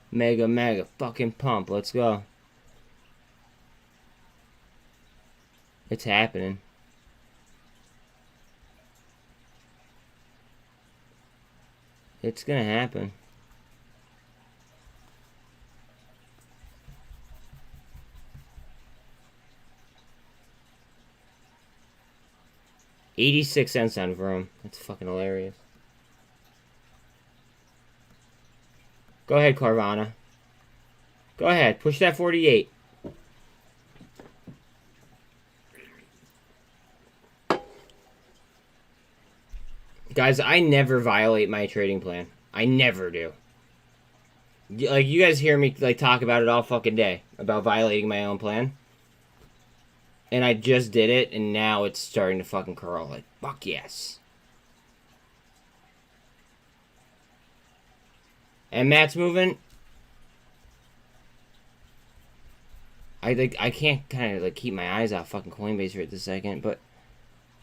Mega, mega fucking pump. Let's go. It's happening. It's gonna happen. $0.86 on Vroom. That's fucking hilarious. Go ahead, Carvana. Go ahead. Push that 48. Guys, I never violate my trading plan. I never do. Like, you guys hear me, like, talk about it all fucking day. About violating my own plan. And I just did it, and now it's starting to fucking curl. Like, fuck yes. And Matt's moving. I can't kind of, like, keep my eyes off fucking Coinbase right this second, but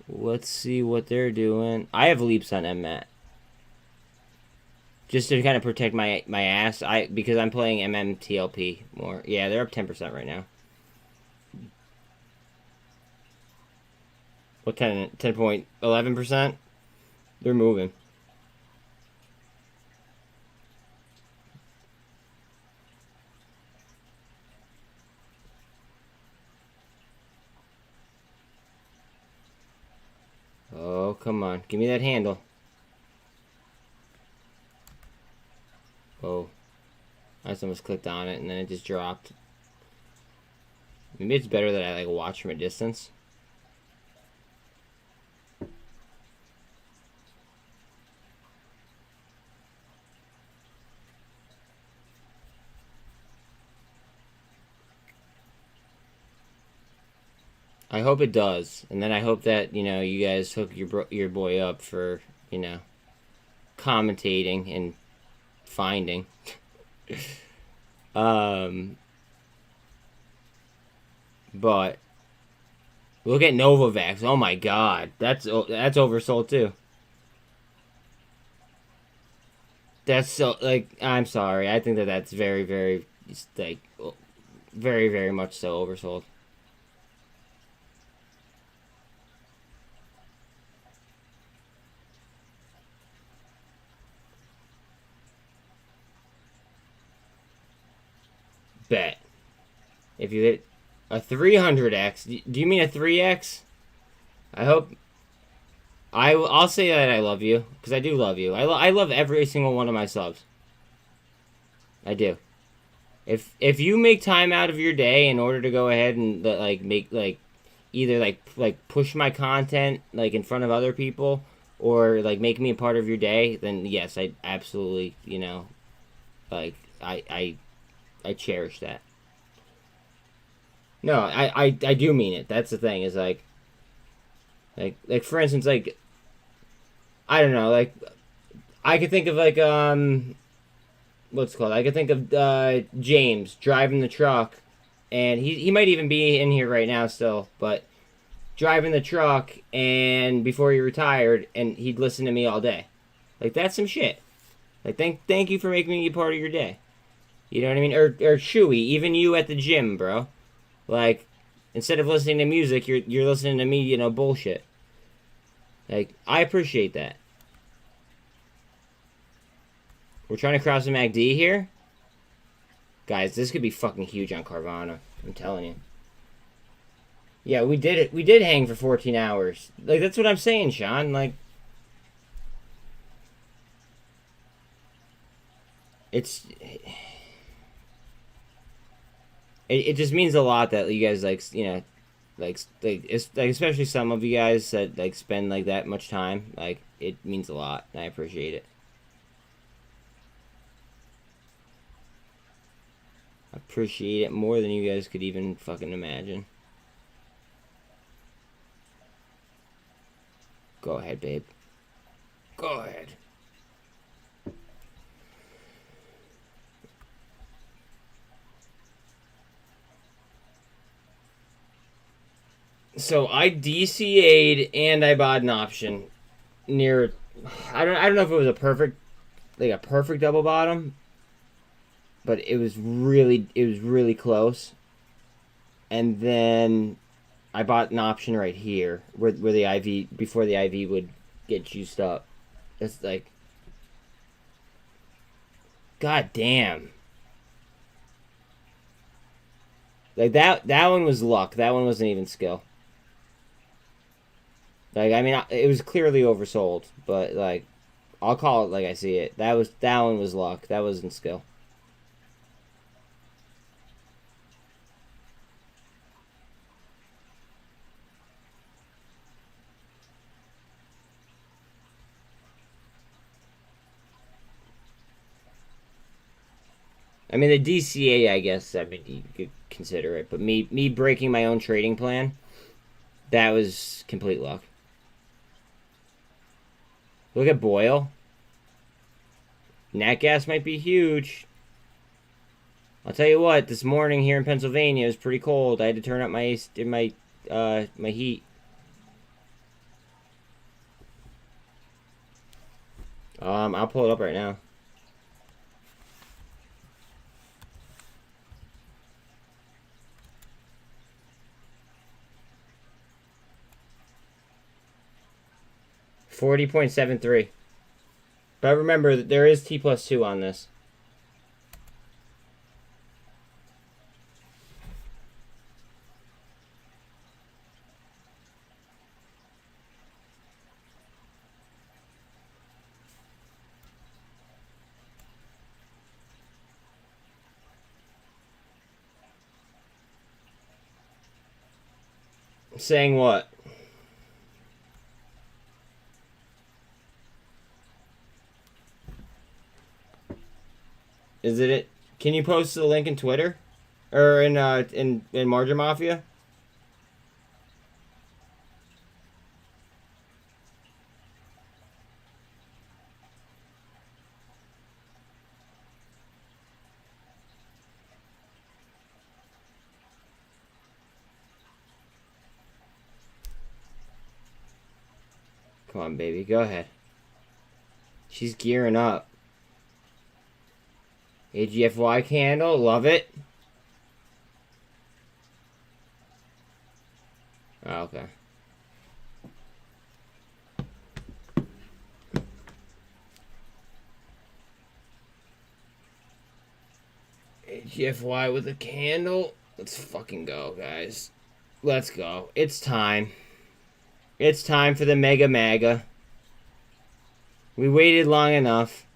let's see what they're doing. I have leaps on MMAT. Just to kind of protect my ass, because I'm playing MMTLP more. Yeah, they're up 10% right now. What 10.11%? They're moving. Oh, come on. Give me that handle. Oh. I just almost clicked on it and then it just dropped. Maybe it's better that I, like, watch from a distance. I hope it does. And then I hope that, you know, you guys hook your boy up for, you know, commentating and finding. But look at NVAX. Oh my god. That's oversold too. That's so, like, I'm sorry. I think that's very, very, like, Very, very much so oversold. Bet. If you hit a 300x, do you mean a 3x? I hope. I'll say that I love you, because I do love you. I love every single one of my subs. I do. If you make time out of your day in order to go ahead and like make like either like push my content like in front of other people or like make me a part of your day, then yes, I absolutely, you know, like I cherish that. No, I do mean it. That's the thing. Is like for instance, like I don't know, like I could think of like what's it called? I could think of James driving the truck, and he might even be in here right now still, but driving the truck and before he retired, and he'd listen to me all day. Like that's some shit. Like thank you for making me a part of your day. You know what I mean? Or Chewy, even you at the gym, bro. Like instead of listening to music, you're listening to me, you know, bullshit. Like I appreciate that. We're trying to cross the MACD here. Guys, this could be fucking huge on Carvana. I'm telling you. Yeah, we did it. We did hang for 14 hours. Like, that's what I'm saying, Sean. Like, it's... It just means a lot that you guys, like, you know, like especially some of you guys that, like, spend, like, that much time. Like, it means a lot, and I appreciate it. I appreciate it more than you guys could even fucking imagine. Go ahead, babe. Go ahead. So I DCA'd and I bought an option near. I don't know if it was a perfect double bottom, but it was really close. And then I bought an option right here where the IV before the IV would get juiced up. It's like, god damn. Like that one was luck. That one wasn't even skill. Like I mean, it was clearly oversold, but like I'll call it like I see it. That one was luck. That wasn't skill. I mean, the DCA, I guess, I mean, you could consider it. But me breaking my own trading plan, that was complete luck. Look at Boyle. Nat gas might be huge. I'll tell you what, this morning here in Pennsylvania, it was pretty cold. I had to turn up my heat. I'll pull it up right now. $40.73. But remember, there is T+2 on this. Saying what? Is it? Can you post the link in Twitter, or in Margin Mafia? Come on, baby, go ahead. She's gearing up. AGFY candle, love it. Okay. AGFY with a candle. Let's fucking go, guys. Let's go. It's time. It's time for the Mega Maga. We waited long enough.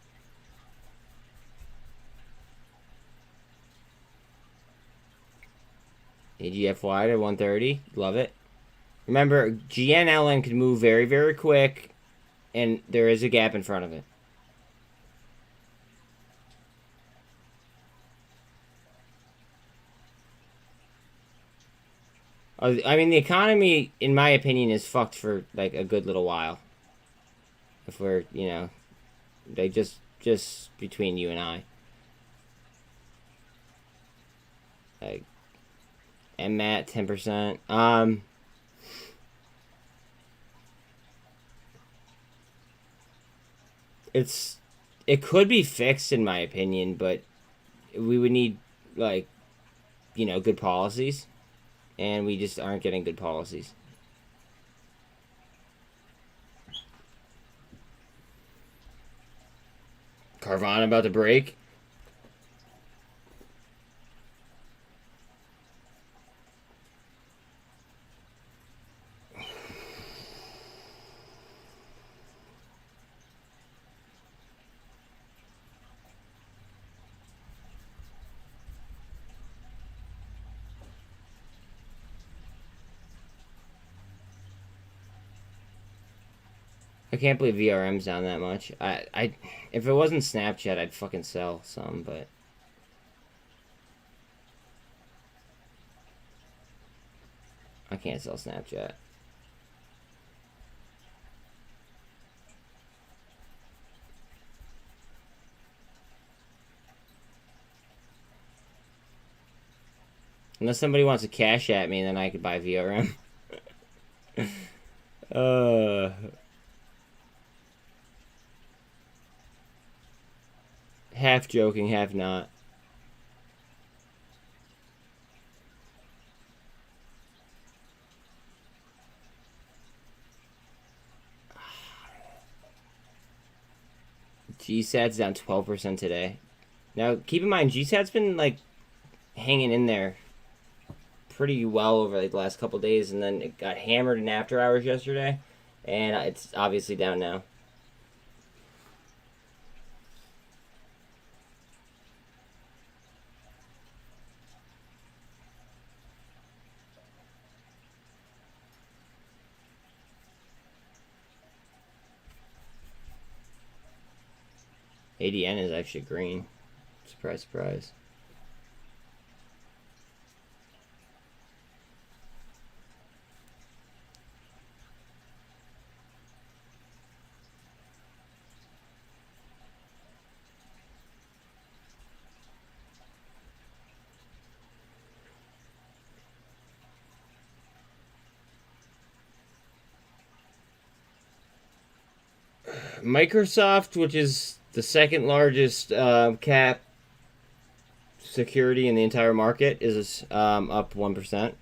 AGFY to 130. Love it. Remember, GNLN can move very, very quick, and there is a gap in front of it. I mean, the economy, in my opinion, is fucked for, like, a good little while. If we're, you know, like, just between you and I. Like, MMAT 10%. It could be fixed, in my opinion, but we would need, like, you know, good policies. And we just aren't getting good policies. Carvana about to break. I can't believe VRM's down that much. If it wasn't Snapchat, I'd fucking sell some, but I can't sell Snapchat. Unless somebody wants to cash at me, then I could buy VRM. Half joking, half not. GSAT's down 12% today. Now, keep in mind, GSAT's been, like, hanging in there pretty well over, like, the last couple days, and then it got hammered in after hours yesterday, and it's obviously down now. ADN is actually green. Surprise, surprise. Microsoft, which is the second largest cap security in the entire market, is up 1%.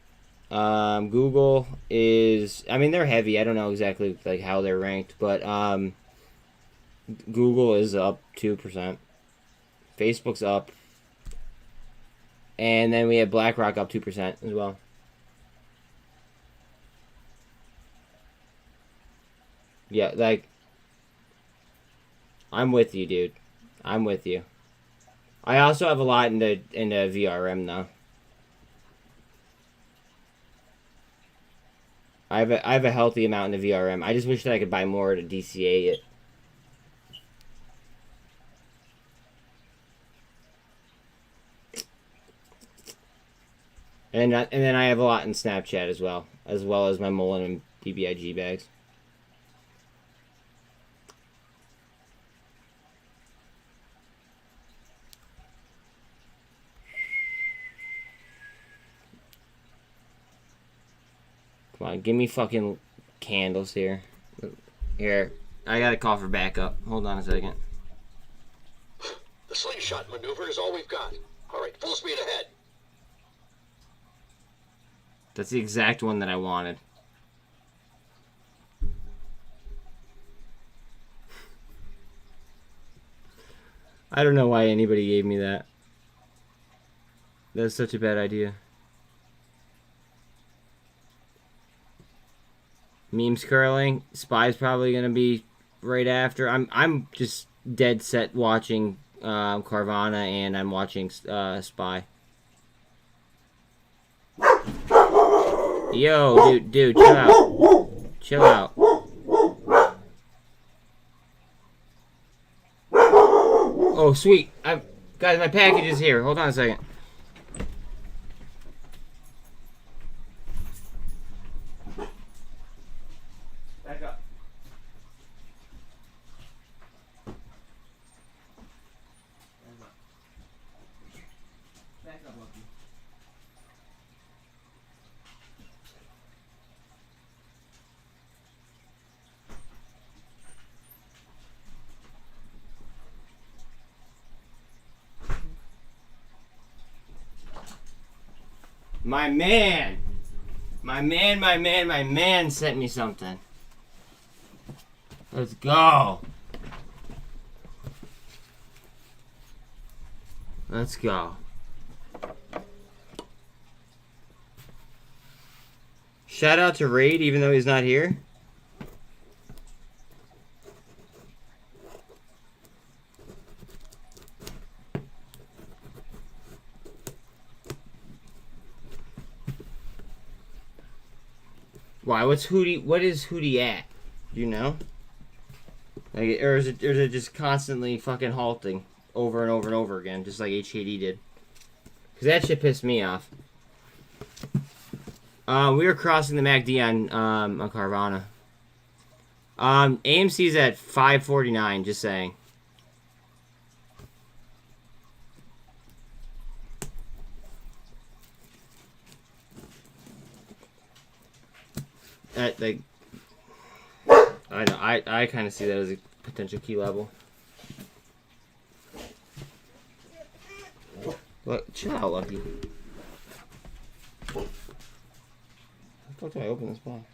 Google is, I mean, they're heavy. I don't know exactly like how they're ranked, but Google is up 2%. Facebook's up, and then we have BlackRock up 2% as well. Yeah, like, I'm with you, dude. I'm with you. I also have a lot into VRM though. I have a healthy amount into VRM. I just wish that I could buy more to DCA it. And then I have a lot in Snapchat as well as my MULN and BBIG bags. Come on, give me fucking candles here. Here, I gotta call for backup. Hold on a second. The slingshot maneuver is all we've got. All right, full speed ahead. That's the exact one that I wanted. I don't know why anybody gave me that. That's such a bad idea. Memes curling. Spy's probably gonna be right after. I'm just dead set watching Carvana, and I'm watching Spy. Yo, dude, chill out. Chill out. Oh, sweet. Guys, my package is here. Hold on a second. Back up. Back up, Lucky. My man sent me something. Let's go. Let's go. Shout out to Raid, even though he's not here. Why? What is Hootie at? Do you know? Like, or is it just constantly fucking halting over and over and over again, just like HKD did? Because that shit pissed me off. We were crossing the MACD on Carvana. AMC's at 549, just saying. Like, I know, I kind of see that as a potential key level. Look, chill out, Lucky. How the fuck do I open this box?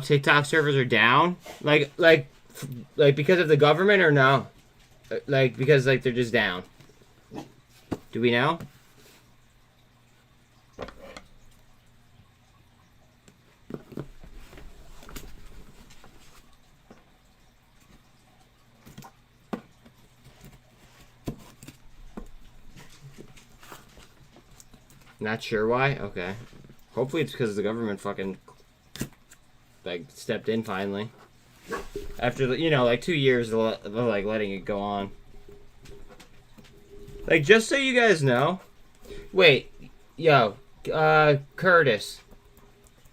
TikTok servers are down? Like because of the government, or no? Like, because, like, they're just down. Do we know? Not sure why? Okay. Hopefully it's because the government fucking, like, stepped in finally. After, you know, like 2 years of like letting it go on. Like, just so you guys know. Wait, yo, Curtis.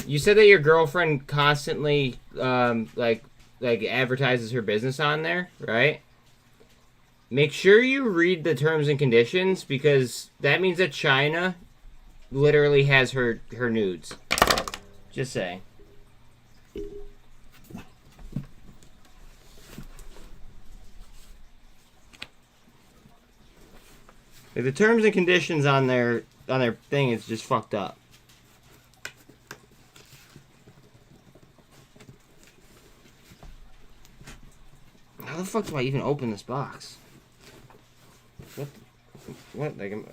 You said that your girlfriend constantly like advertises her business on there, right? Make sure you read the terms and conditions, because that means that China literally has her nudes. Just saying. Like, the terms and conditions on their thing is just fucked up. How the fuck do I even open this box? What? Like, am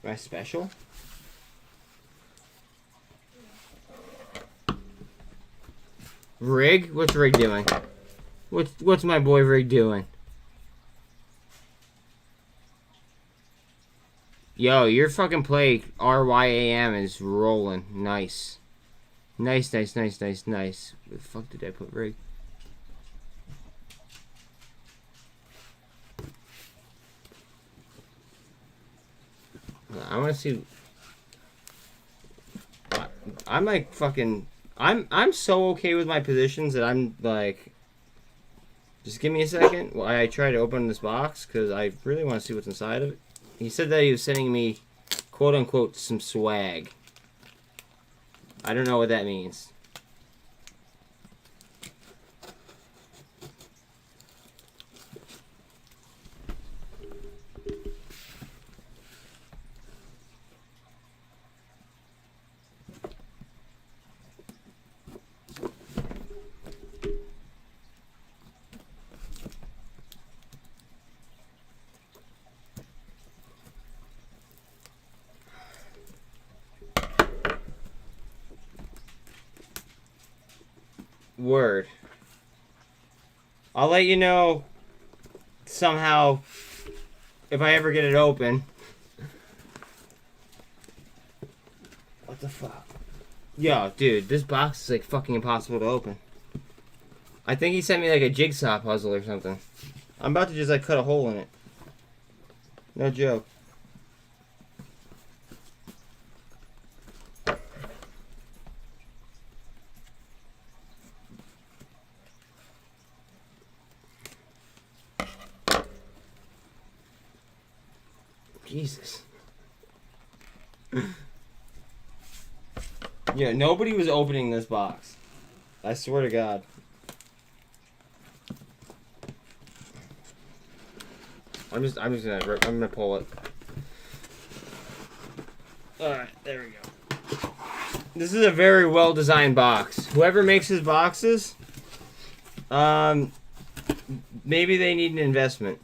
I special? Rig? What's Rig doing? What's my boy Rig doing? Yo, your fucking play RYAM is rolling. Nice. Nice. Where the fuck did I put Rig? I want to see. I'm like fucking. I'm so okay with my positions that I'm like. Just give me a second while I try to open this box, because I really want to see what's inside of it. He said that he was sending me, quote unquote, some swag. I don't know what that means. Word. I'll let you know somehow if I ever get it open. What the fuck? Yo, dude, this box is like fucking impossible to open. I think he sent me like a jigsaw puzzle or something. I'm about to just like cut a hole in it. No joke. Jesus. Yeah, nobody was opening this box. I swear to God. I'm gonna pull it. Alright, there we go. This is a very well designed box. Whoever makes his boxes, maybe they need an investment.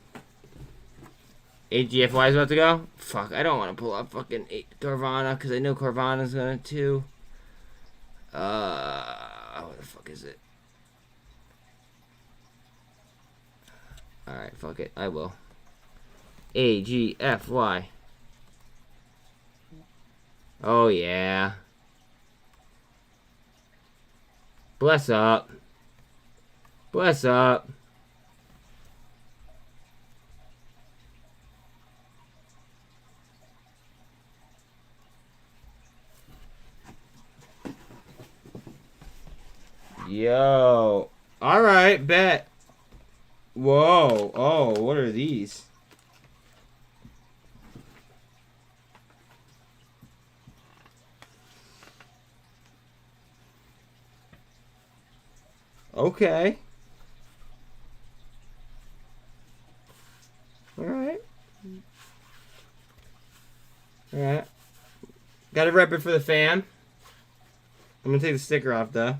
AGFY is about to go? Fuck, I don't want to pull up fucking Carvana because I know Carvana's gonna too. What the fuck is it? Alright, fuck it. I will. AGFY. Oh, yeah. Bless up. Bless up. Yo. Alright, bet. Whoa. Oh, what are these? Okay. Alright. Alright. Gotta rep it for the fam. I'm gonna take the sticker off though.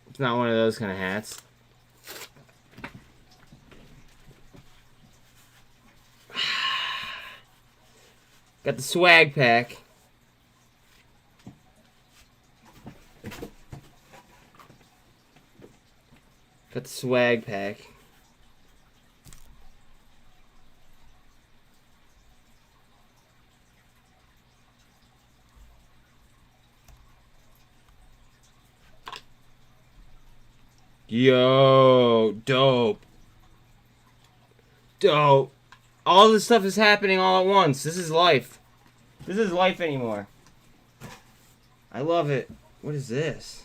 It's not one of those kind of hats. Got the swag pack. Got the swag pack. Yo, dope. Dope. All this stuff is happening all at once. This is life. This is life anymore. I love it. What is this?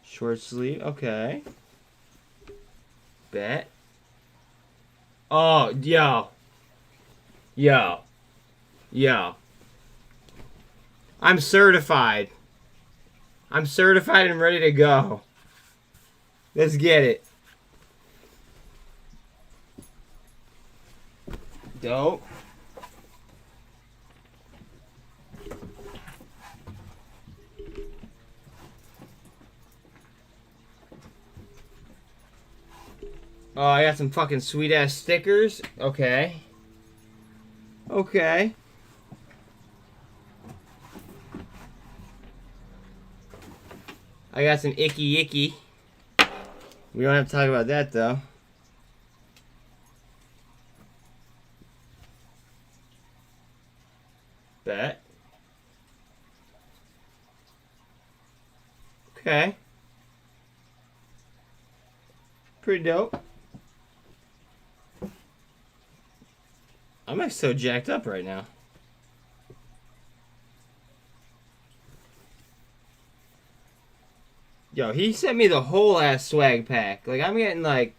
Short sleeve. Okay. Bet. Oh, yo. Yo. Yo. I'm certified. I'm certified and ready to go. Let's get it. Dope. Oh, I got some fucking sweet ass stickers. Okay. Okay. I got some icky. We don't have to talk about that though. Bet. Okay. Pretty dope. I'm like so jacked up right now. Yo, he sent me the whole ass swag pack. Like, I'm getting like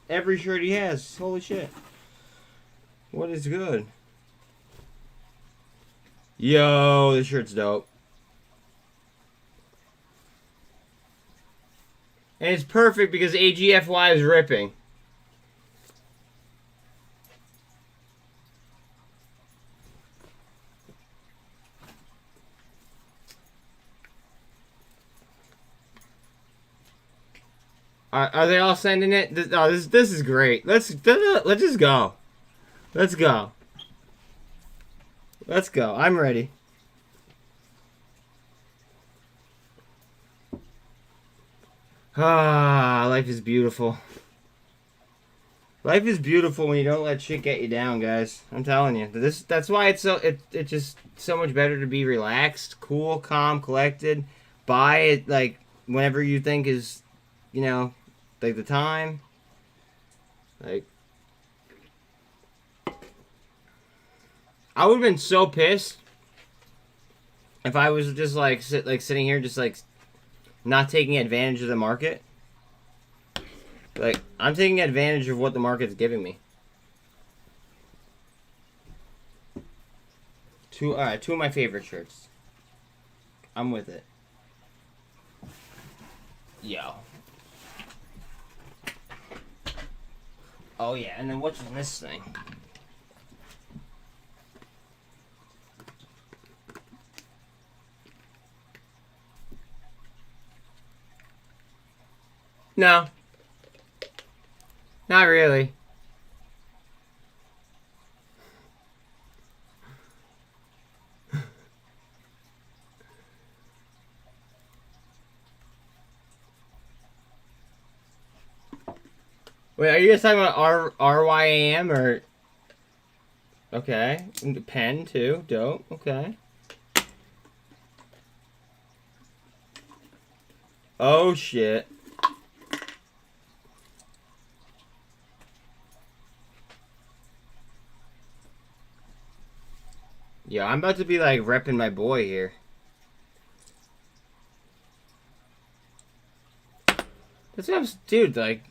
every shirt he has. Holy shit. What is good? Yo, this shirt's dope. And it's perfect because AGFY is ripping. Are they all sending it? This is great. Let's just go. Let's go. Let's go. I'm ready. Ah, life is beautiful. Life is beautiful when you don't let shit get you down, guys. I'm telling you. That's why it's just so much better to be relaxed, cool, calm, collected. Buy it like whenever you think is, you know, like the time. Like I would have been so pissed if I was just like sitting here just like not taking advantage of the market. Like, I'm taking advantage of what the market's giving me. Two of my favorite shirts. I'm with it. Yo. Oh yeah, and then what's in this thing? No. Not really. Wait, are you guys talking about RYAM or? Okay, pen too. Dope. Okay. Oh shit. Yo, I'm about to be like repping my boy here. That's what I'm, dude. Like,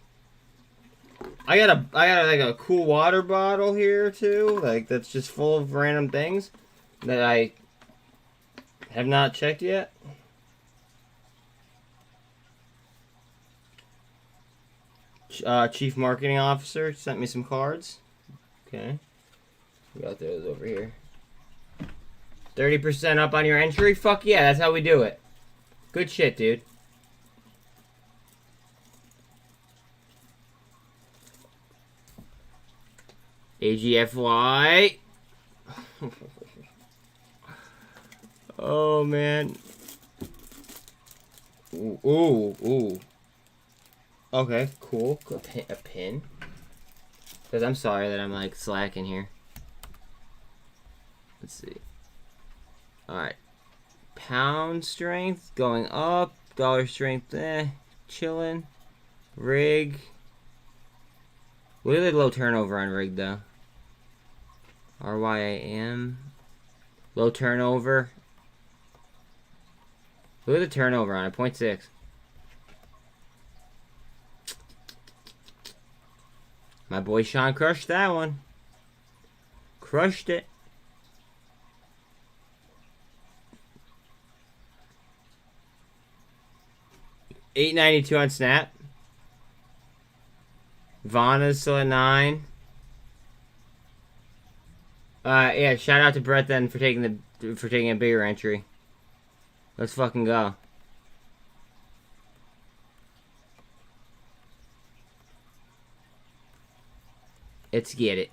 I got like a cool water bottle here too. Like that's just full of random things that I have not checked yet. Chief Marketing Officer sent me some cards. Okay, we got those over here. 30% up on your entry? Fuck yeah, that's how we do it. Good shit, dude. AGFY. Oh, man. Ooh. Okay, cool. A pin. Because I'm sorry that I'm, like, slacking here. Let's see. Alright. Pound strength going up. Dollar strength, chilling. Rig. Look at the low turnover on rig, though. RYAM. Low turnover. Look at the turnover on it, 0.6. My boy Sean crushed that one. Crushed it. $8.92 on Snap. Vana's still at 9. Yeah, shout out to Brett then for taking a bigger entry. Let's fucking go. Let's get it.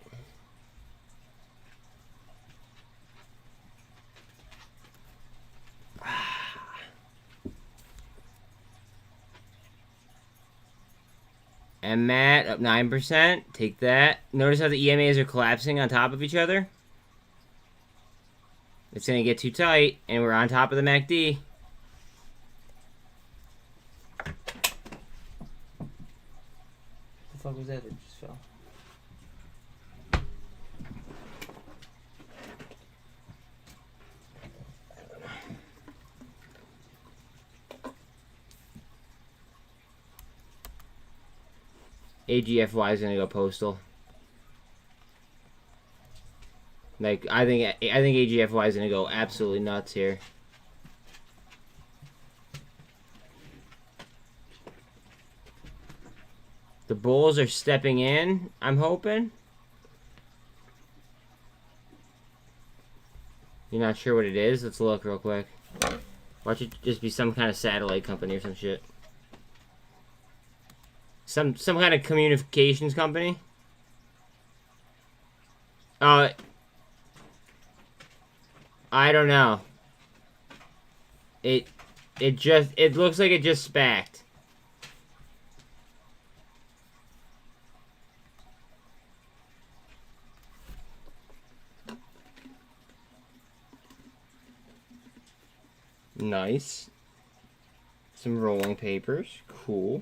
MMAT up 9%. Take that. Notice how the EMAs are collapsing on top of each other? It's going to get too tight, and we're on top of the MACD. What the fuck was that that just fell? AGFY is gonna go postal. Like I think AGFY is gonna go absolutely nuts here. The bulls are stepping in, I'm hoping. You're not sure what it is? Let's look real quick. Watch it just be some kind of satellite company or some shit. Some kind of communications company. I don't know. It looks like it just spacked. Nice. Some rolling papers. Cool.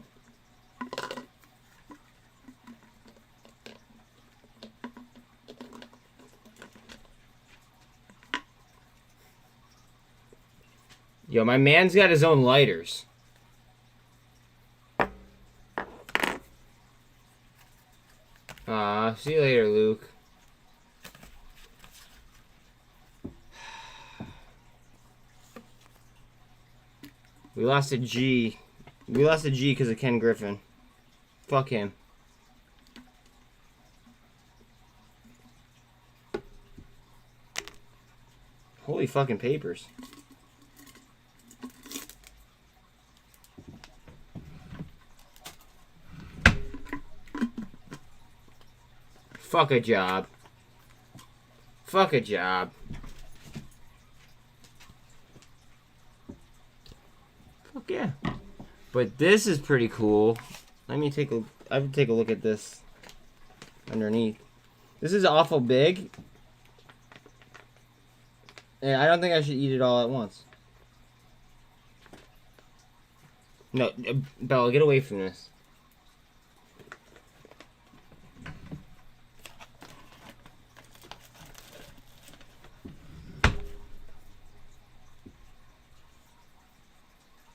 Yo, my man's got his own lighters. See you later, Luke. We lost a G. We lost a G because of Ken Griffin. Fuck him. Holy fucking papers. Fuck a job. Fuck a job. Fuck yeah. But this is pretty cool. Let me take a... I would take a look at this underneath. This is awful big. And I don't think I should eat it all at once. No, Bella, get away from this.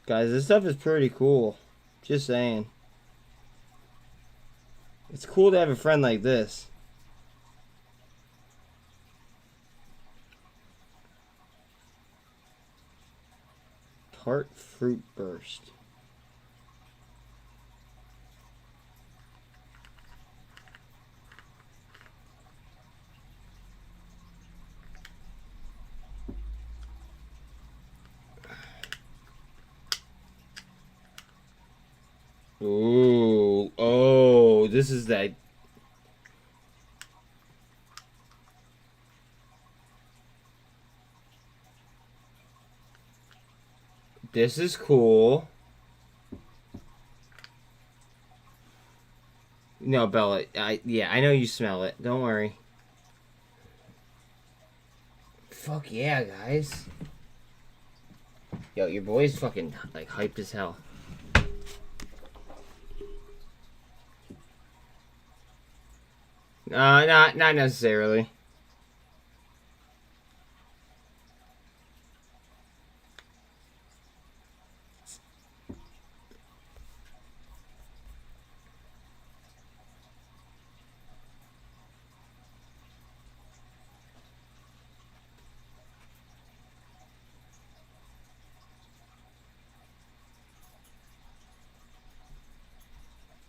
Guys, this stuff is pretty cool. Just saying. It's cool to have a friend like this. Tart Fruit Burst. Ooh, oh, this is that. This is cool. No, Bella, yeah, I know you smell it. Don't worry. Fuck yeah, guys. Yo, your boy's fucking, like, hyped as hell. Not necessarily.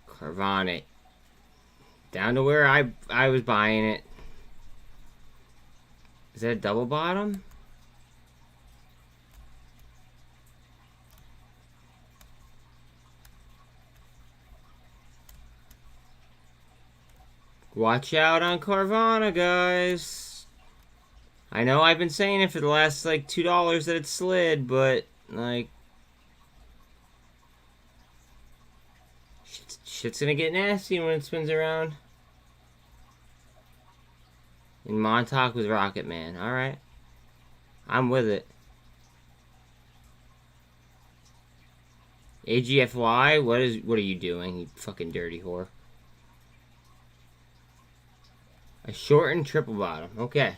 Carvana. Down to where I was buying it. Is that a double bottom? Watch out on Carvana, guys. I know I've been saying it for the last, like, $2 that it slid, but, like... Shit's gonna get nasty when it spins around. And Montauk with Rocket Man. Alright. I'm with it. AGFY? What are you doing, you fucking dirty whore? A shortened triple bottom. Okay.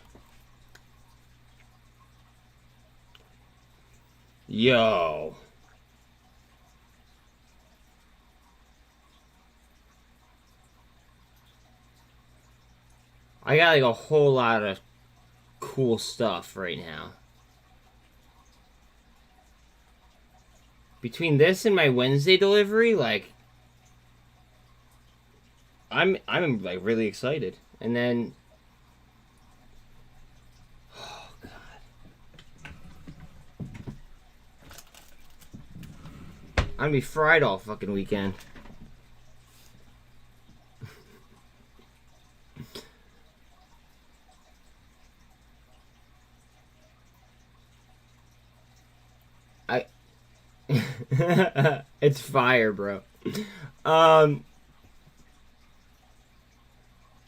Yo. I got like a whole lot of cool stuff right now. Between this and my Wednesday delivery, like I'm like really excited. And then oh god. I'm gonna be fried all fucking weekend. It's fire, bro.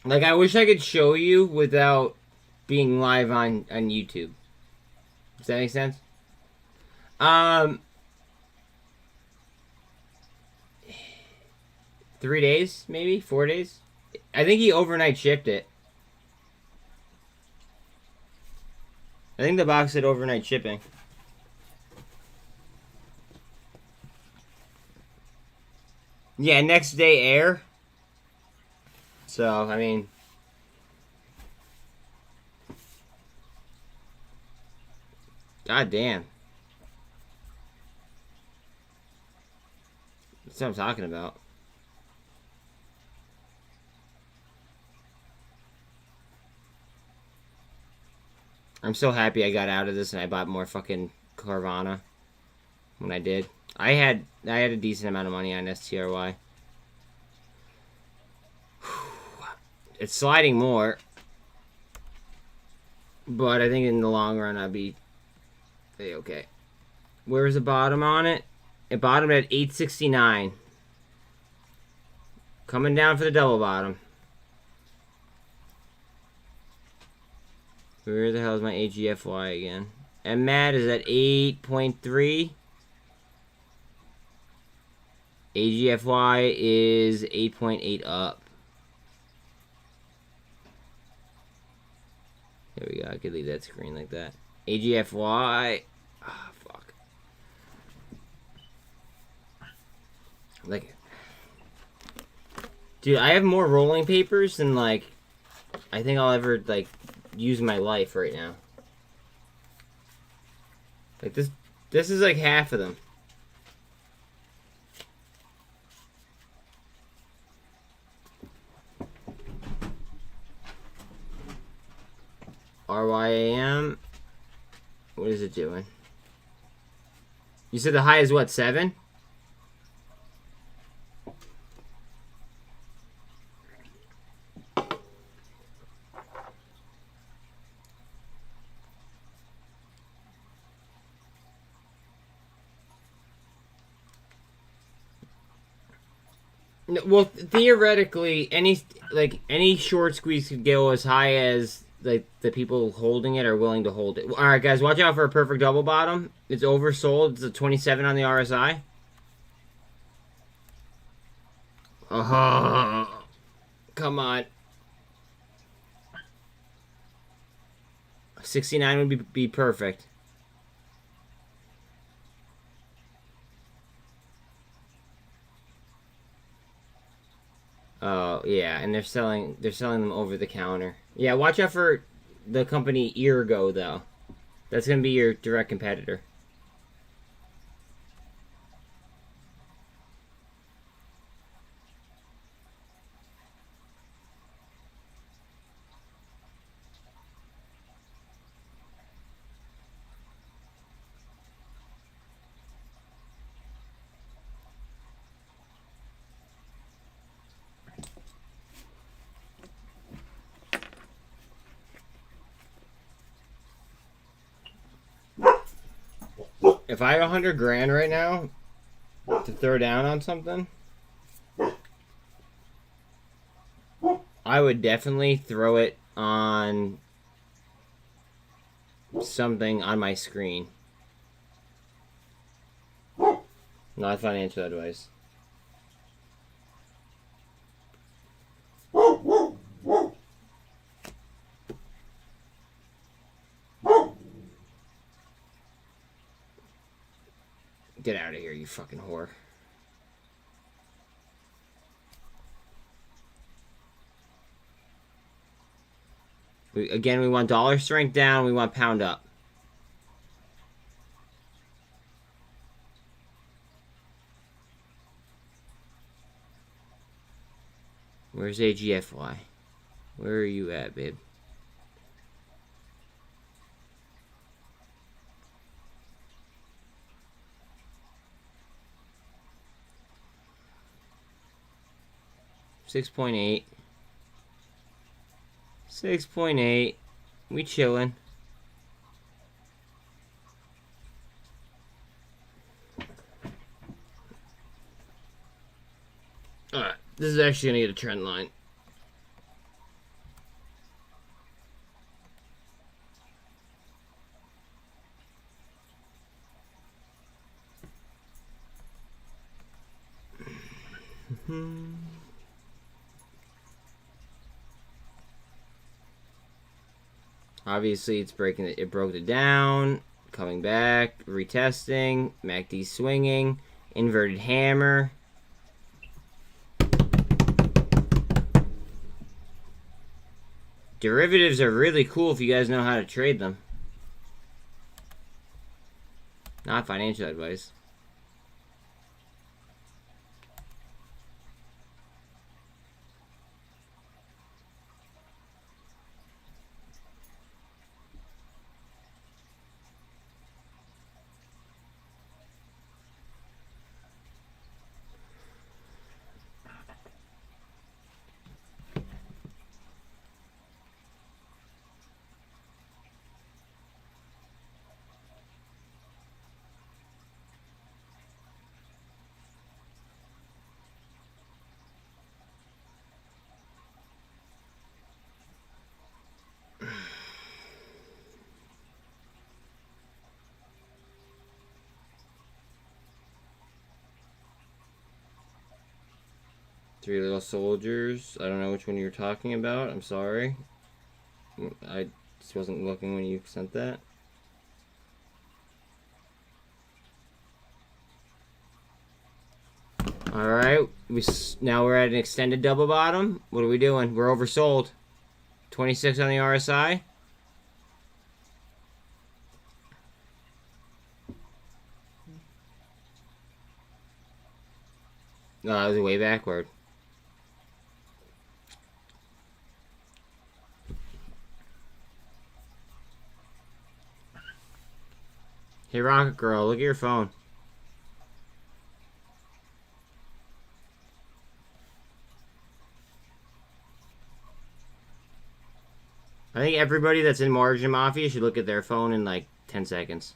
Like, I wish I could show you without being live on YouTube. Does that make sense? 3 days, maybe 4 days. I think he overnight shipped it. I think the box said overnight shipping. Yeah, next day air. So, I mean, god damn. That's what I'm talking about. I'm so happy I got out of this and I bought more fucking Carvana when I did. I had a decent amount of money on STRY. It's sliding more, but I think in the long run I'll be okay. Where's the bottom on it? It bottomed at 869. Coming down for the double bottom. Where the hell is my AGFY again? MMAT is at 8.3. AGFY is 8.8 up. There we go. I could leave that screen like that. AGFY. Ah, fuck. Like, dude, I have more rolling papers than, like, I think I'll ever, like, use in my life right now. Like, this is like half of them. RYAM. What is it doing? You said the high is what, 7? Well, theoretically, any short squeeze could go as high as, like, the people holding it are willing to hold it. All right, guys, watch out for a perfect double bottom. It's oversold. It's a 27 on the RSI. Oh, come on. 69 would be perfect. Oh, yeah, and they're selling them over the counter. Yeah, watch out for the company Ergo, though. That's going to be your direct competitor. If I had 100 grand right now to throw down on something, I would definitely throw it on something on my screen. Not financial advice. Get out of here, you fucking whore. Again, we want dollar strength down. We want pound up. Where's AGFY? Where are you at, babe? $6.8. 6.8. We chillin'. is actually going to get a trend line. Obviously, it's breaking it. It broke it down. Coming back, retesting, MACD swinging, inverted hammer. Derivatives are really cool if you guys know how to trade them. Not financial advice. Three Little Soldiers. I don't know which one you're talking about. I'm sorry. I just wasn't looking when you sent that. Alright. Now we're at an extended double bottom. What are we doing? We're oversold. 26 on the RSI. No, that was way backward. Hey, Rocket Girl, look at your phone. I think everybody that's in Margin Mafia should look at their phone in like 10 seconds.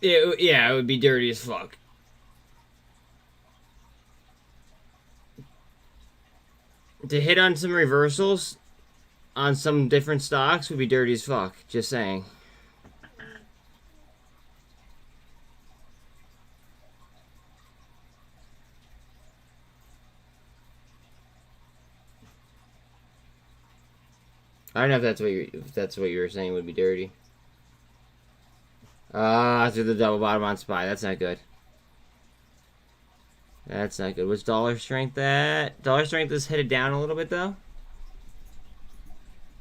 Yeah, it would be dirty as fuck. To hit on some reversals on some different stocks would be dirty as fuck. Just saying. I don't know if that's what you were saying would be dirty. Through the double bottom on SPY. That's not good. That's not good. What's dollar strength at? Dollar strength is headed down a little bit though.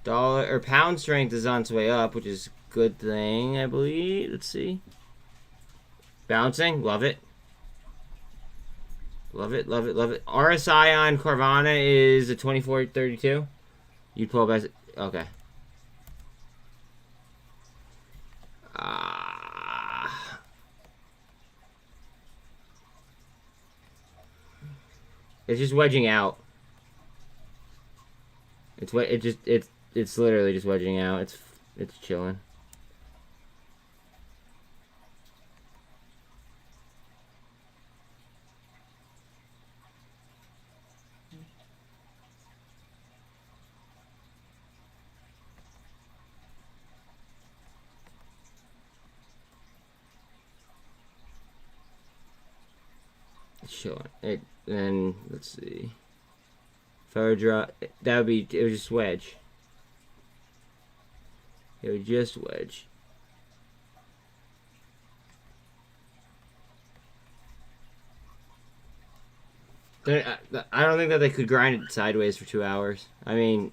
Pound strength is on its way up, which is a good thing, I believe. Let's see. Bouncing, love it. Love it, love it, love it. RSI on Carvana is a 24.32. You pull up as okay. It's just wedging out. It's literally just wedging out. It's chilling. It's chilling. Then let's see. If I were to draw, it would just wedge. It would just wedge. I don't think that they could grind it sideways for 2 hours. I mean,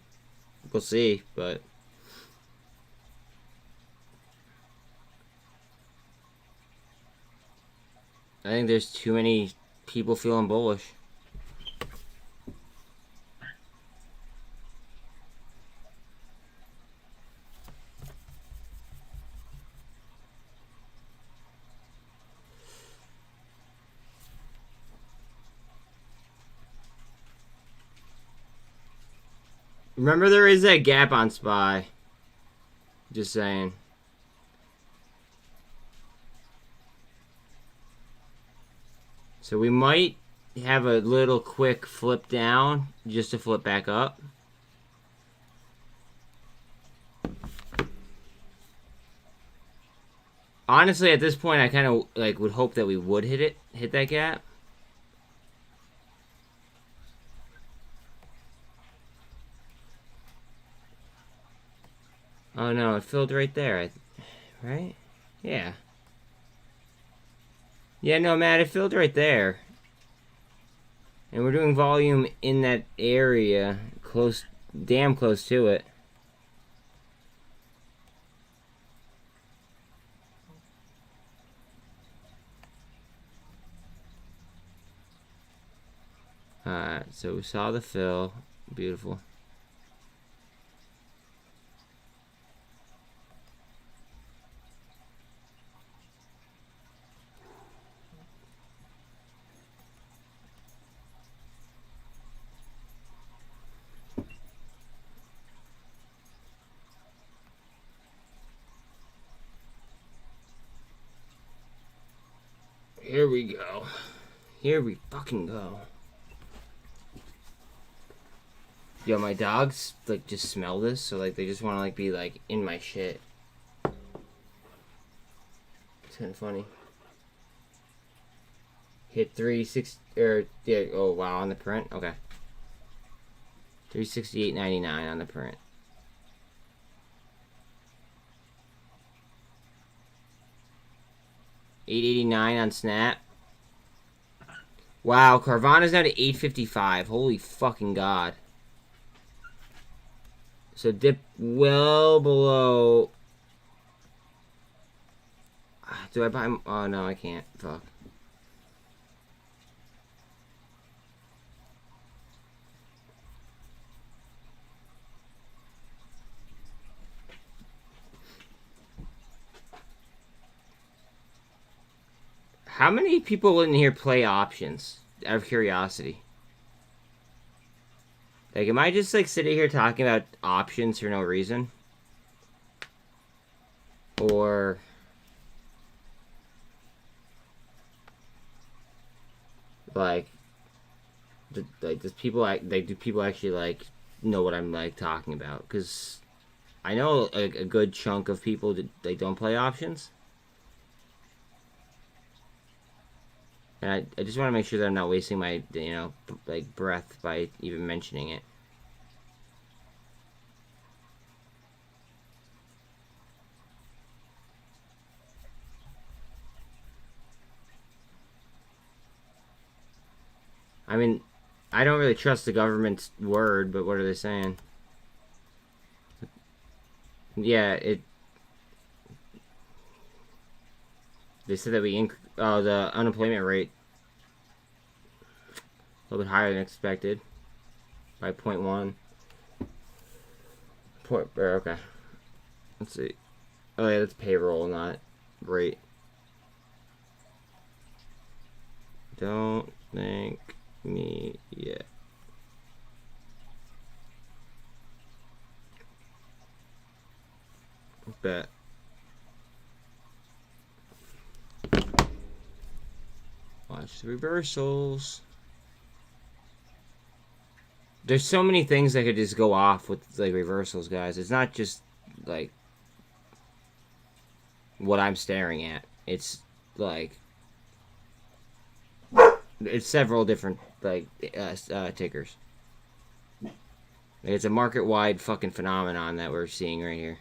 we'll see, but I think there's too many people feeling bullish. Remember, there is that gap on SPY. Just saying. So we might have a little quick flip down just to flip back up. Honestly, at this point, I kind of like would hope that we would hit that gap. Oh no, it filled right there, right? Yeah. Yeah, no, Matt, it filled right there. And we're doing volume in that area, close, damn close to it. Alright, so we saw the fill. Beautiful. Here we go. Here we fucking go. Yo, my dogs like just smell this, so like they just want to like be like in my shit. It's kind of funny. Hit 360 or yeah. Oh wow, on the print. Okay. 368.99 on the print. 889 on Snap. Wow, Carvana's now to 855. Holy fucking god. So dip well below. Do I buy? Oh no, I can't. Fuck. How many people in here play options? Out of curiosity. Like, am I just, like, sitting here talking about options for no reason? Or... like, do people actually, like, know what I'm, like, talking about? Because I know a good chunk of people that they don't play options. And I just want to make sure that I'm not wasting my, you know, like, breath by even mentioning it. I mean, I don't really trust the government's word, but what are they saying? Yeah, they said that the unemployment rate a little bit higher than expected by 0.1. Okay. Let's see. Oh yeah, that's payroll, not rate. Don't thank me yet. Bet. Watch the reversals. There's so many things that could just go off with like reversals, guys. It's not just like what I'm staring at. It's like it's several different like tickers. It's a market-wide fucking phenomenon that we're seeing right here.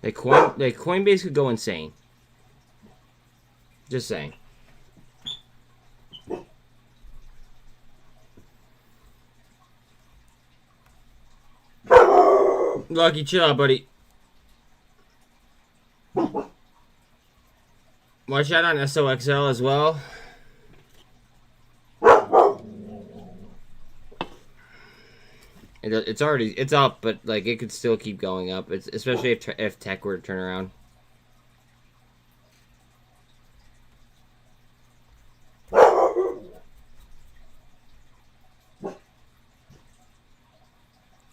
Coinbase could go insane. Just saying. Lucky, chill out, buddy. Watch out on SOXL as well. It's up, but like it could still keep going up. It's especially if tech were to turn around.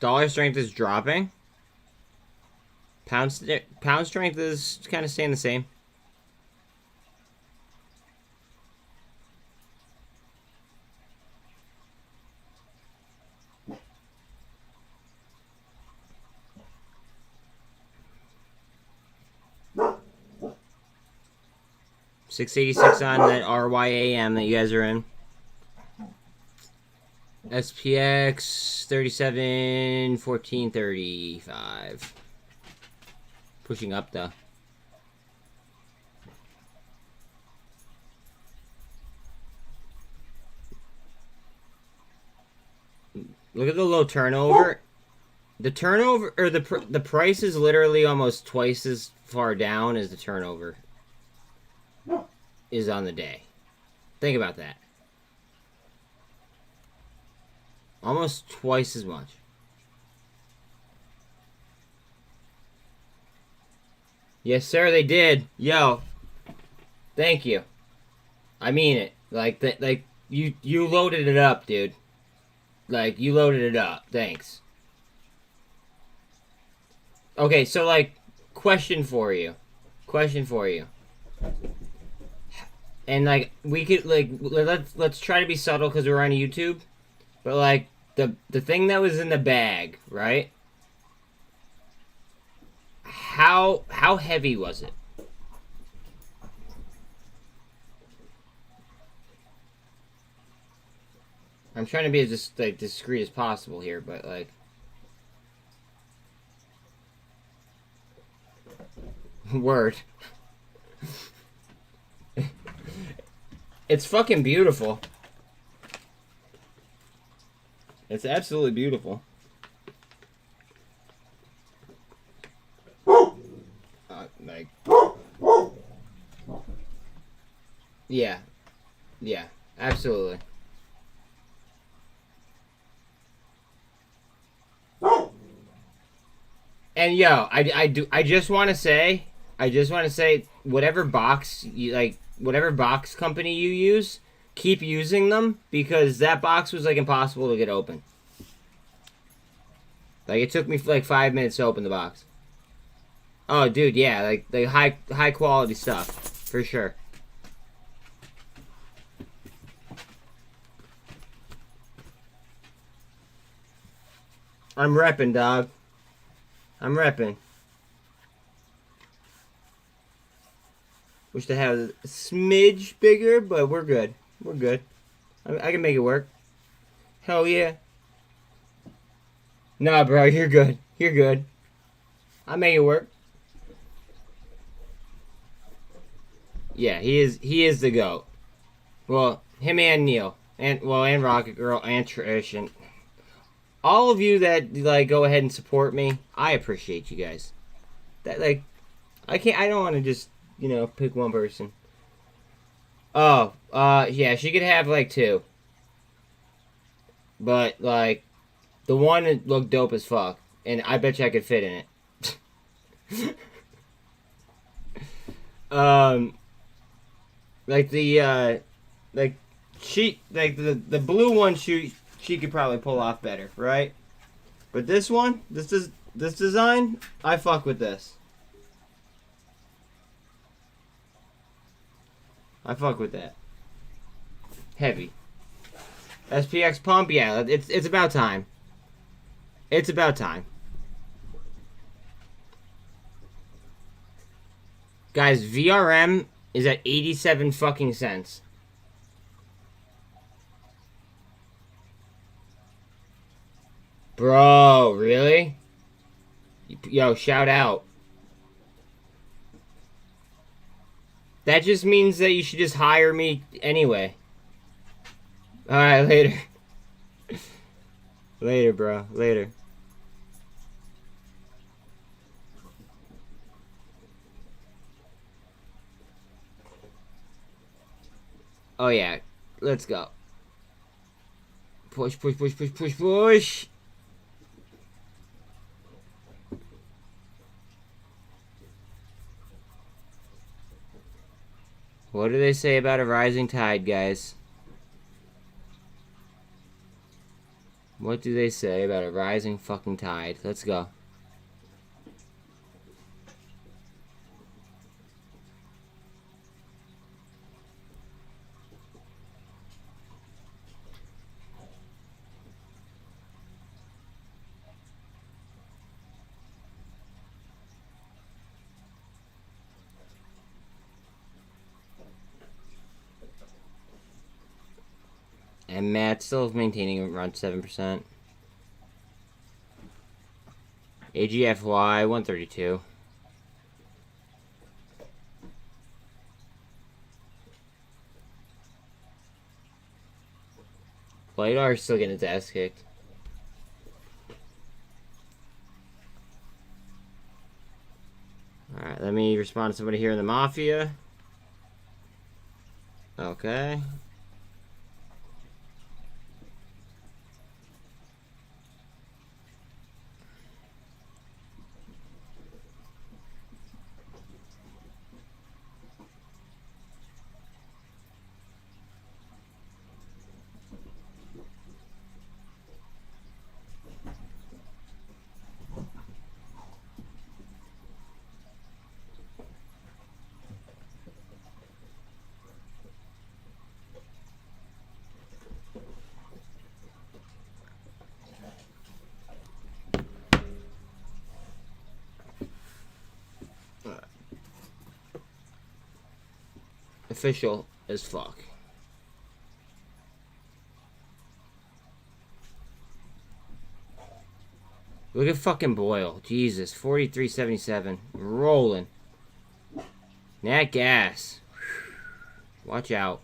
Dollar strength is dropping. Pound strength is kind of staying the same. $686 on that RYAM that you guys are in. SPX 37 1435. Pushing up though. Look at the low turnover. The turnover or the price is literally almost twice as far down as the turnover is on the day. Think about that. Almost twice as much. Yes, sir, they did. Yo, thank you. I mean it. Like you loaded it up, dude. Like you loaded it up. Thanks. Okay, so like, question for you. And like we could like let's try to be subtle because we're on YouTube, but like the thing that was in the bag, right? How heavy was it? I'm trying to be as just like discreet as possible here, but like word. It's fucking beautiful. It's absolutely beautiful. Like, yeah, absolutely. And yo, I just want to say, whatever box you like, whatever box company you use, keep using them because that box was like impossible to get open. Like it took me like 5 minutes to open the box. Oh, dude, yeah, like high quality stuff for sure. I'm repping, dog. I'm repping. Wish to have a smidge bigger, but we're good. We're good. I can make it work. Hell yeah. Nah, bro, you're good. You're good. I make it work. Yeah, he is the GOAT. Well, him and Neil. And Rocket Girl and Trish and all of you that like go ahead and support me. I appreciate you guys. That like I don't want to just, you know, pick one person. Oh, yeah, she could have like two. But like the one that looked dope as fuck, and I bet you I could fit in it. Like the like she like the blue one she could probably pull off better, right? But this one, this design, I fuck with this. I fuck with that. Heavy. SPX pump, yeah, it's about time. It's about time. Guys, VRM is at 87 fucking cents. Bro, really? Yo, shout out. That just means that you should just hire me anyway. Alright, later. Later, bro. Later. Oh yeah, let's go. Push, push, push, push, push, push. What do they say about a rising tide, guys? What do they say about a rising fucking tide? Let's go. MMAT still maintaining around 7%. AGFY 132. LiDAR is still getting its ass kicked. Alright, let me respond to somebody here in the Mafia. Okay. Official as fuck. Look at fucking Boyle. Jesus. 43.77. Rolling. Nat gas. Watch out.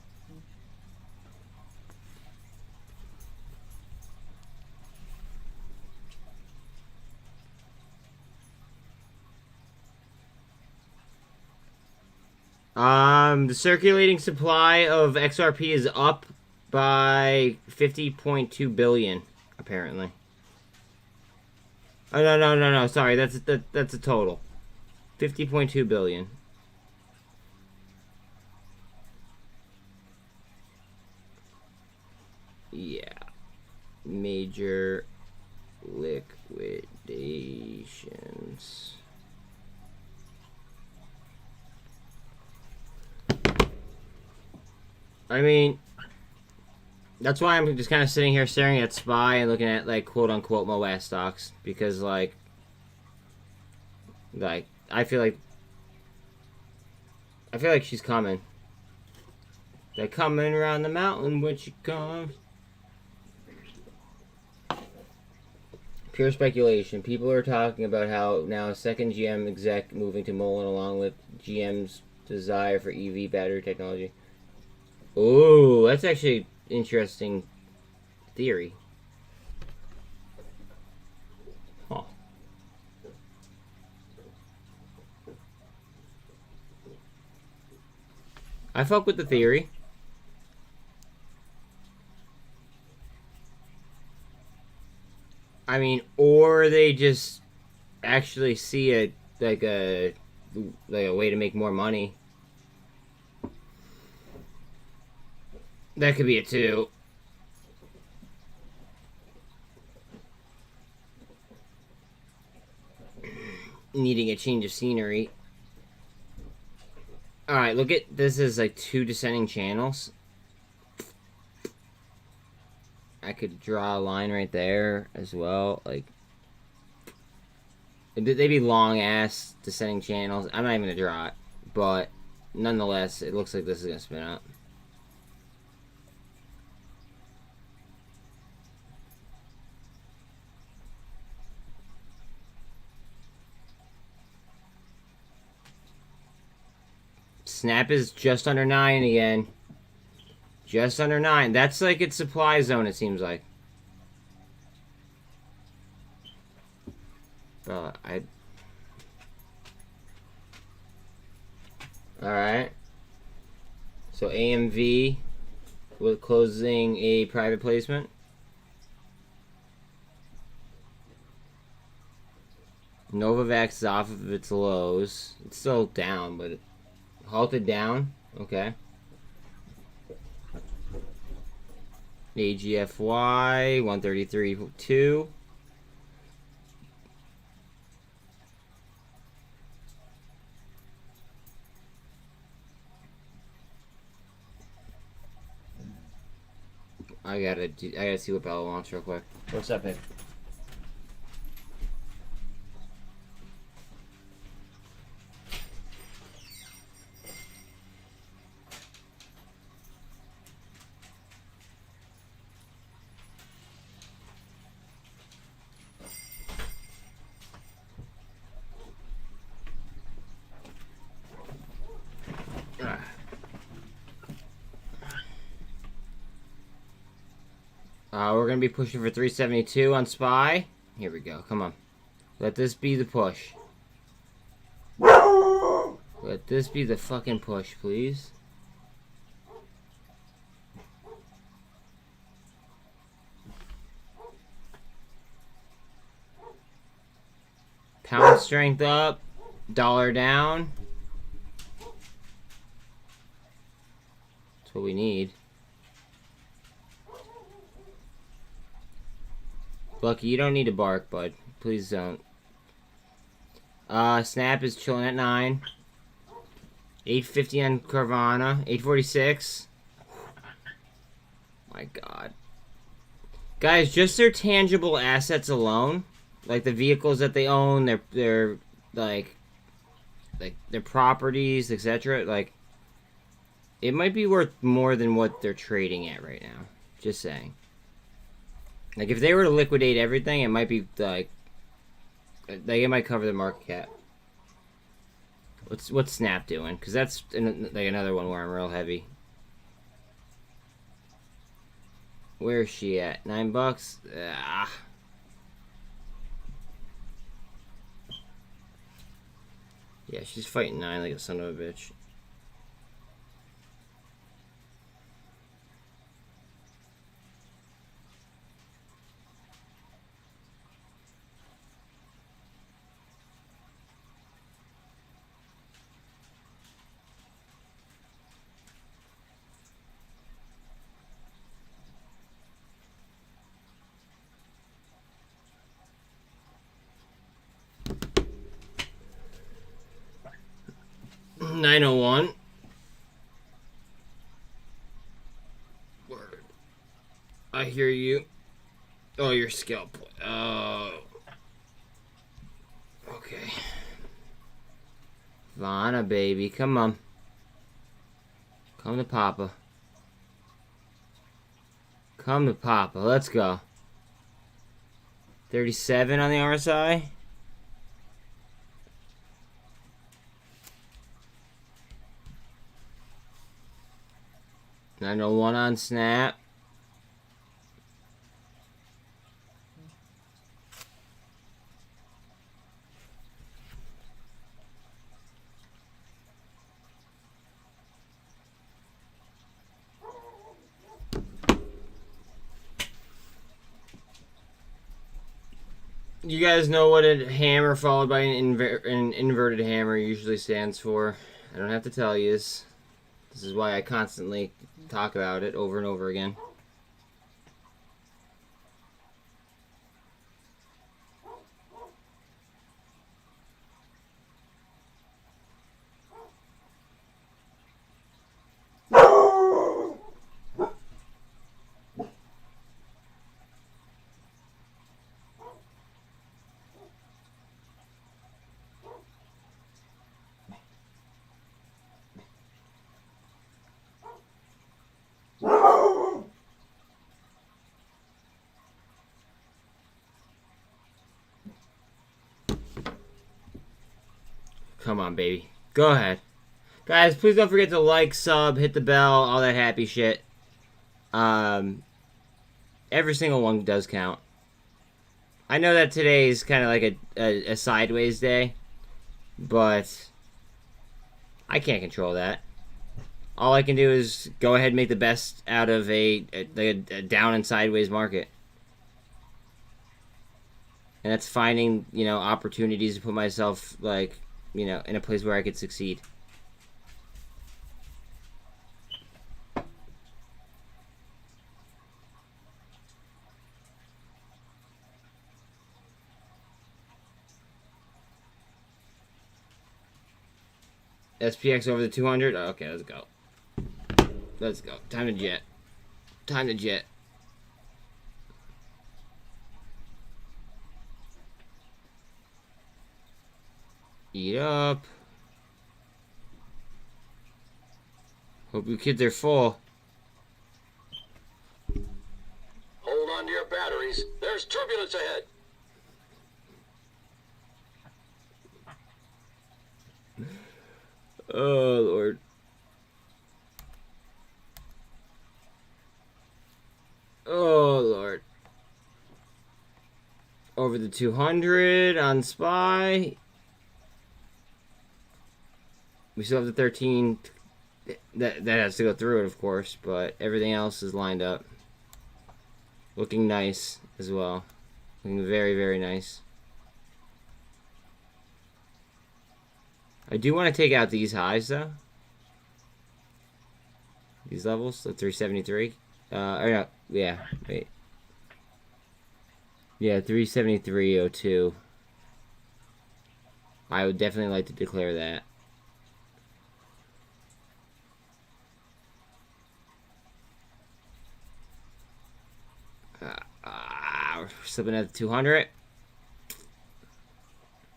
The circulating supply of XRP is up by 50.2 billion, apparently. Oh, no. Sorry, that's a total. 50.2 billion. Yeah. Major liquidations. I mean, that's why I'm just kind of sitting here staring at SPY and looking at, like, quote-unquote MOAS stocks. Because, like, I feel like she's coming. They're coming around the mountain when she comes. Pure speculation. People are talking about how now a second GM exec moving to MULN along with GM's desire for EV battery technology. Ooh, that's actually interesting theory. Huh. I fuck with the theory. I mean, or they just actually see it like a way to make more money. That could be it too. Needing a change of scenery. Alright, look at this is like 2 descending channels. I could draw a line right there as well. Like, they'd be long ass descending channels. I'm not even gonna draw it, but nonetheless, it looks like this is gonna spin up. Snap is just under 9 again. Just under 9. That's like its supply zone, it seems like. Alright. So AMV with closing a private placement. Novavax is off of its lows. It's still down, but it halted down. Okay. AGFY 133.2. I gotta see what Bella wants real quick. What's up, babe? We're going to be pushing for 372 on SPY. Here we go. Come on. Let this be the push. Let this be the fucking push, please. Pound strength up. Dollar down. That's what we need. Lucky, you don't need to bark, bud. Please don't. Snap is chilling at 9. 850 on Carvana. 846. My God. Guys, just their tangible assets alone, like the vehicles that they own, their like their properties, etc. Like, it might be worth more than what they're trading at right now. Just saying. Like, if they were to liquidate everything, it might be, like, it might cover the market cap. What's Snap doing? Because that's, like, another one where I'm real heavy. Where is she at? $9? Ah. Yeah, she's fighting 9 like a son of a bitch. $901. Word. I hear you. Oh, your scalp. Oh. Okay. Vana, baby. Come on. Come to Papa. Come to Papa. Let's go. 37 on the RSI. $901 on Snap. You guys know what a hammer followed by an inverted hammer usually stands for. I don't have to tell you this. This is why I constantly talk about it over and over again. Come on, baby. Go ahead. Guys, please don't forget to like, sub, hit the bell, all that happy shit. Every single one does count. I know that today is kind of like a sideways day, but I can't control that. all I can do is go ahead and make the best out of a down and sideways market. And that's finding, you know, opportunities to put myself, like, you know, in a place where I could succeed. SPX over the 200? Okay, let's go. Let's go. Time to jet. Time to jet. Eat up. Hope you kids are full. Hold on to your batteries. There's turbulence ahead. Oh, Lord. Oh, Lord. Over the 200 on SPY. We still have the 13. That has to go through it, of course, but everything else is lined up. Looking nice as well. Looking very, very nice. I do want to take out these highs, though. These levels, the 373. Or no, yeah, wait. Yeah, 373.02. I would definitely like to declare that. We're slipping at the 200.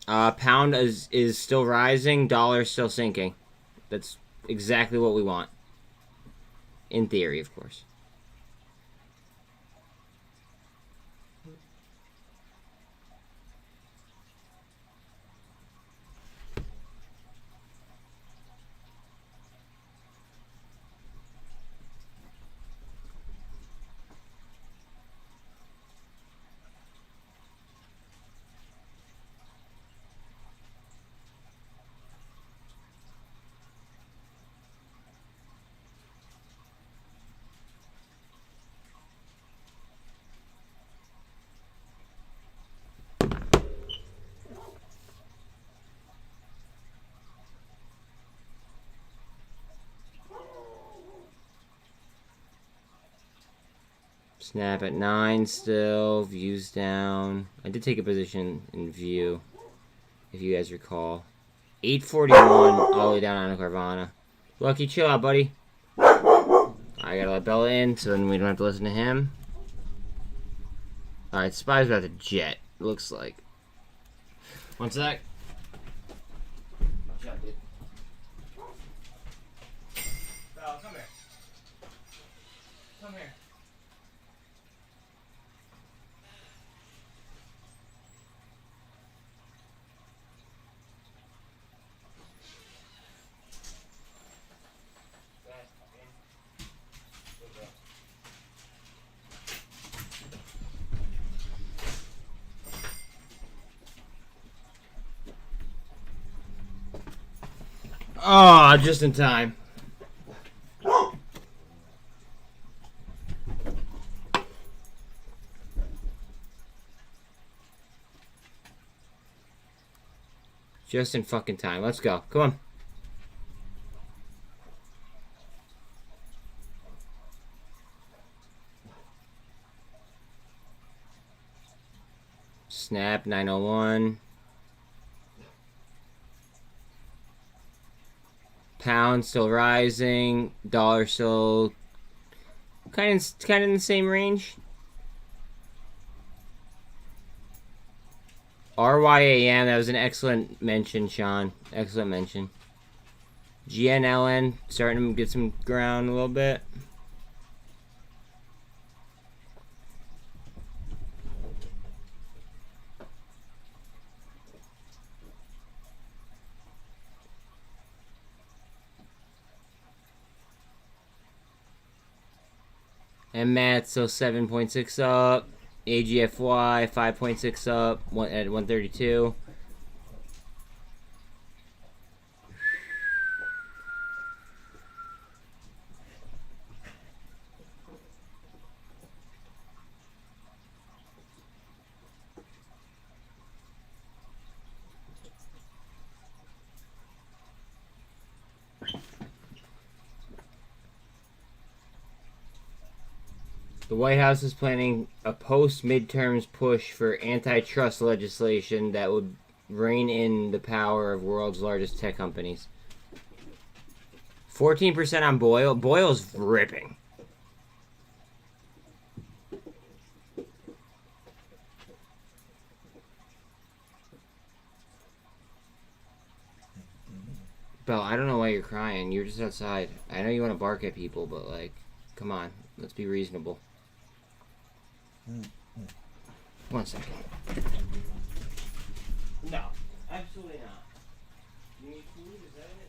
Pound is still rising. Dollar still sinking. That's exactly what we want. In theory, of course. Snap at 9 still. Views down. I did take a position in view, if you guys recall. 841 all the way down on Carvana. Lucky, chill out, buddy. I gotta let Bella in, so then we don't have to listen to him. Alright, SPY's about to jet, looks like. One sec. Watch out, dude. Bella, come here. Come here. Oh, just in time. Just in fucking time. Let's go. Come on. Snap 901. Pound still rising. Dollar still kind of in the same range. RYAM, that was an excellent mention, Sean. Excellent mention. GNLN starting to get some ground a little bit. MMAT still 7.6 up. AGFY 5.6 up at 132. The White House is planning a post-midterms push for antitrust legislation that would rein in the power of world's largest tech companies. 14% on Boyle. Boyle's ripping. Belle, I don't know why you're crying. You're just outside. I know you want to bark at people, but, like, come on. Let's be reasonable. 1 second. No, absolutely not. You need food? Is that it?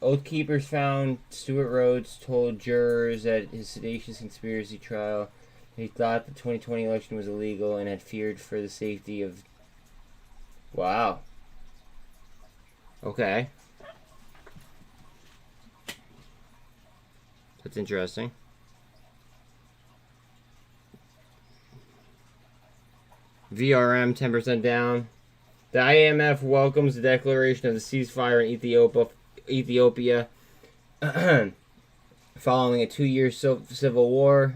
Oath Keepers found Stuart Rhodes told jurors at his seditious conspiracy trial he thought the 2020 election was illegal and had feared for the safety of... Wow. Okay. That's interesting. VRM 10% down. The IMF welcomes the declaration of the ceasefire in Ethiopia following a 2-year civil war.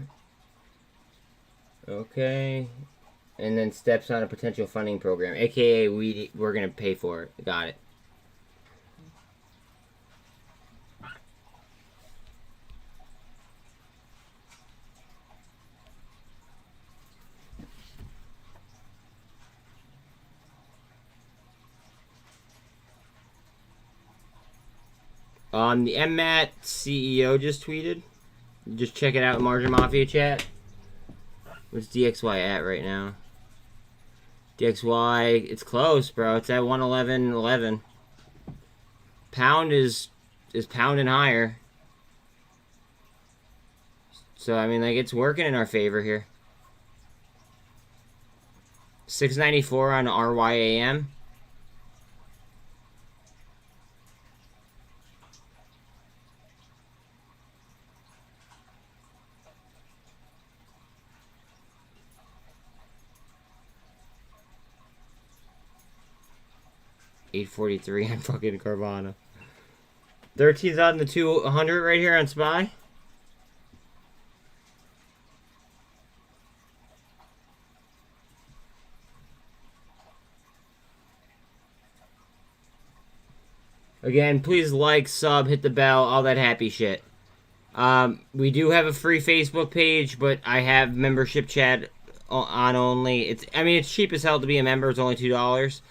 Okay. And then steps on a potential funding program. AKA, we're going to pay for it. Got it. The MMAT CEO just tweeted. Just check it out in Margin Mafia chat. What's DXY at right now? DXY, it's close, bro. It's at 111.11. Pound is pounding higher. So, I mean, like, it's working in our favor here. 694 on RYAM. $843 on fucking Carvana. 13's on the 200 right here on SPY. Again, please like, sub, hit the bell, all that happy shit. We do have a free Facebook page, but I have membership chat on only. It's cheap as hell to be a member. It's only $2.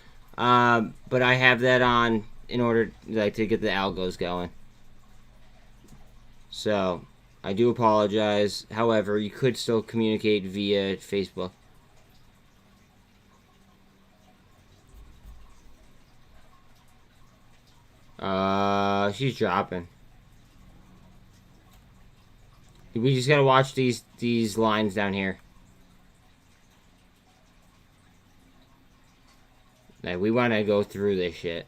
But I have that on in order to get the algos going. So, I do apologize. However, you could still communicate via Facebook. She's dropping. We just gotta watch these lines down here. Like, we want to go through this shit.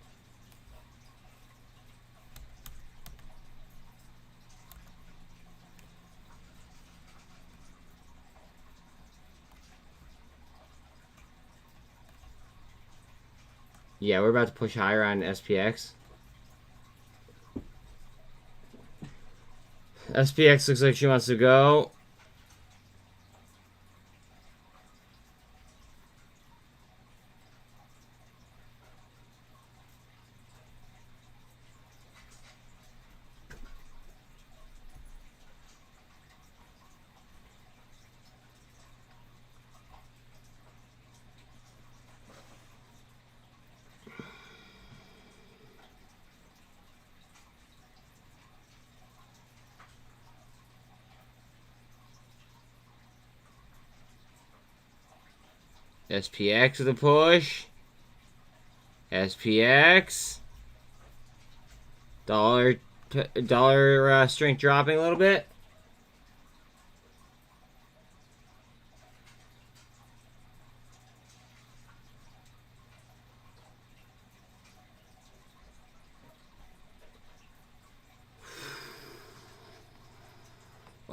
Yeah, we're about to push higher on SPX. SPX looks like she wants to go. SPX with a push. SPX. Dollar strength dropping a little bit.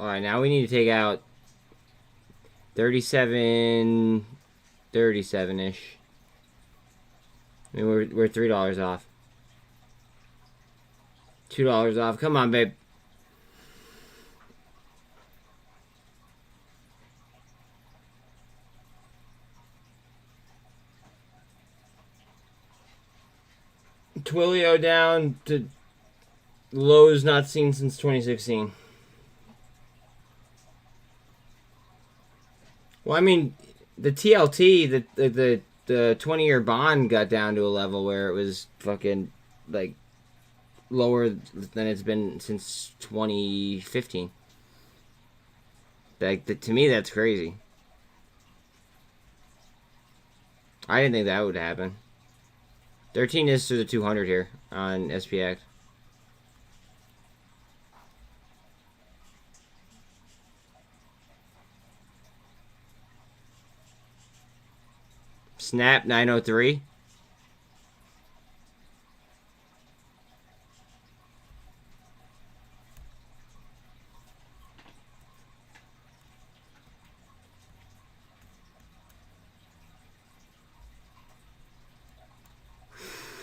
Alright, now we need to take out 37, 37-ish. I mean, we're $3 off. $2 off. Come on, babe. Twilio down to lows not seen since 2016. Well, I mean, the TLT, the 20-year bond got down to a level where it was fucking, like, lower than it's been since 2015. Like, to me, that's crazy. I didn't think that would happen. 13 is to the 200 here on SPX. Snap 903.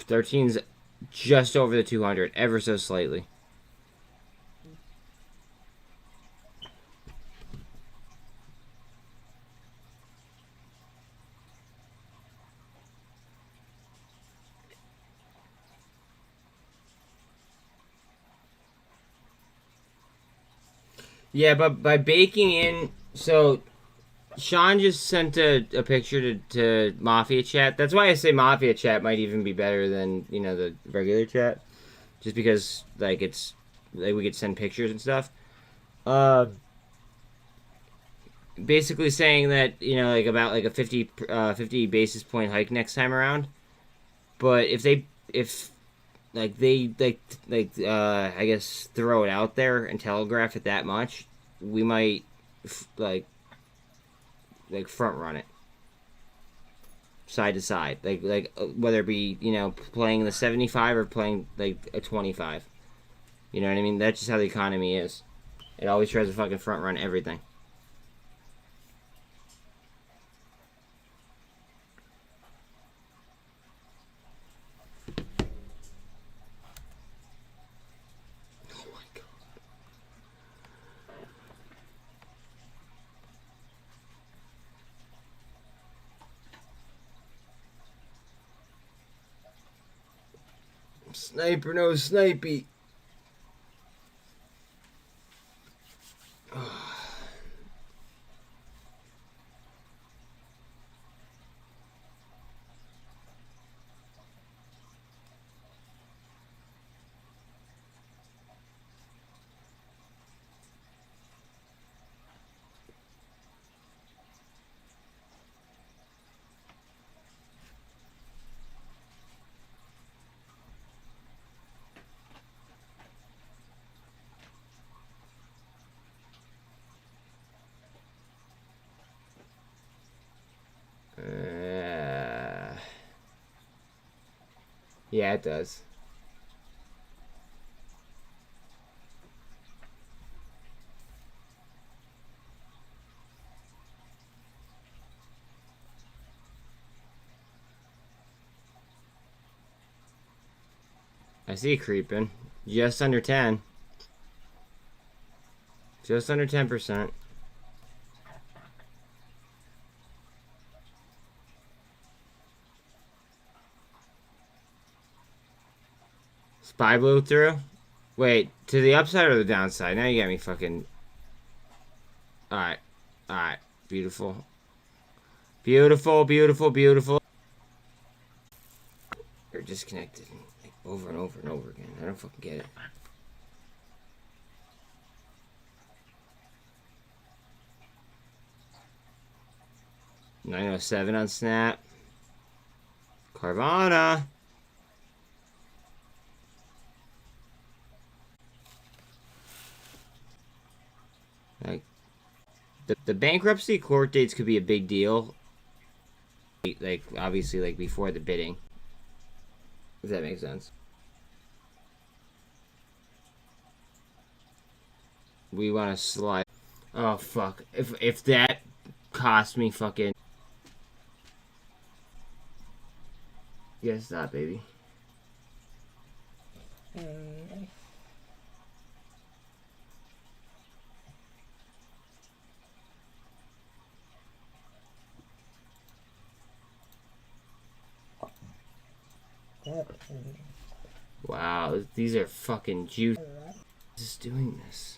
Thirteen's just over the 200, ever so slightly. Yeah, but by baking in, so Sean just sent a picture to Mafia Chat. That's why I say Mafia Chat might even be better than, you know, the regular chat. Just because, like, it's, like, we could send pictures and stuff. Basically saying that, you know, like, about, like, a 50 basis point hike next time around. But if they, I guess, throw it out there and telegraph it that much, we might, like front run it. Side to side. Like whether it be, you know, playing the 75 or playing, like, a 25. You know what I mean? That's just how the economy is. It always tries to fucking front run everything. Sniper, no snipey. Yeah, it does. I see it creeping. Just under 10. Just under 10%. Spy blew through? Wait, to the upside or the downside? Now you got me fucking... Alright. Alright. Beautiful. Beautiful, beautiful, beautiful. They're disconnected. Like, over and over and over again. I don't fucking get it. $907 on Snap. Carvana. Like, the bankruptcy court dates could be a big deal. Like, obviously, like, before the bidding. If that makes sense. We want to slide. Oh fuck! If that cost me fucking. Yeah, stop, baby. Wow, these are fucking juice. Just doing this.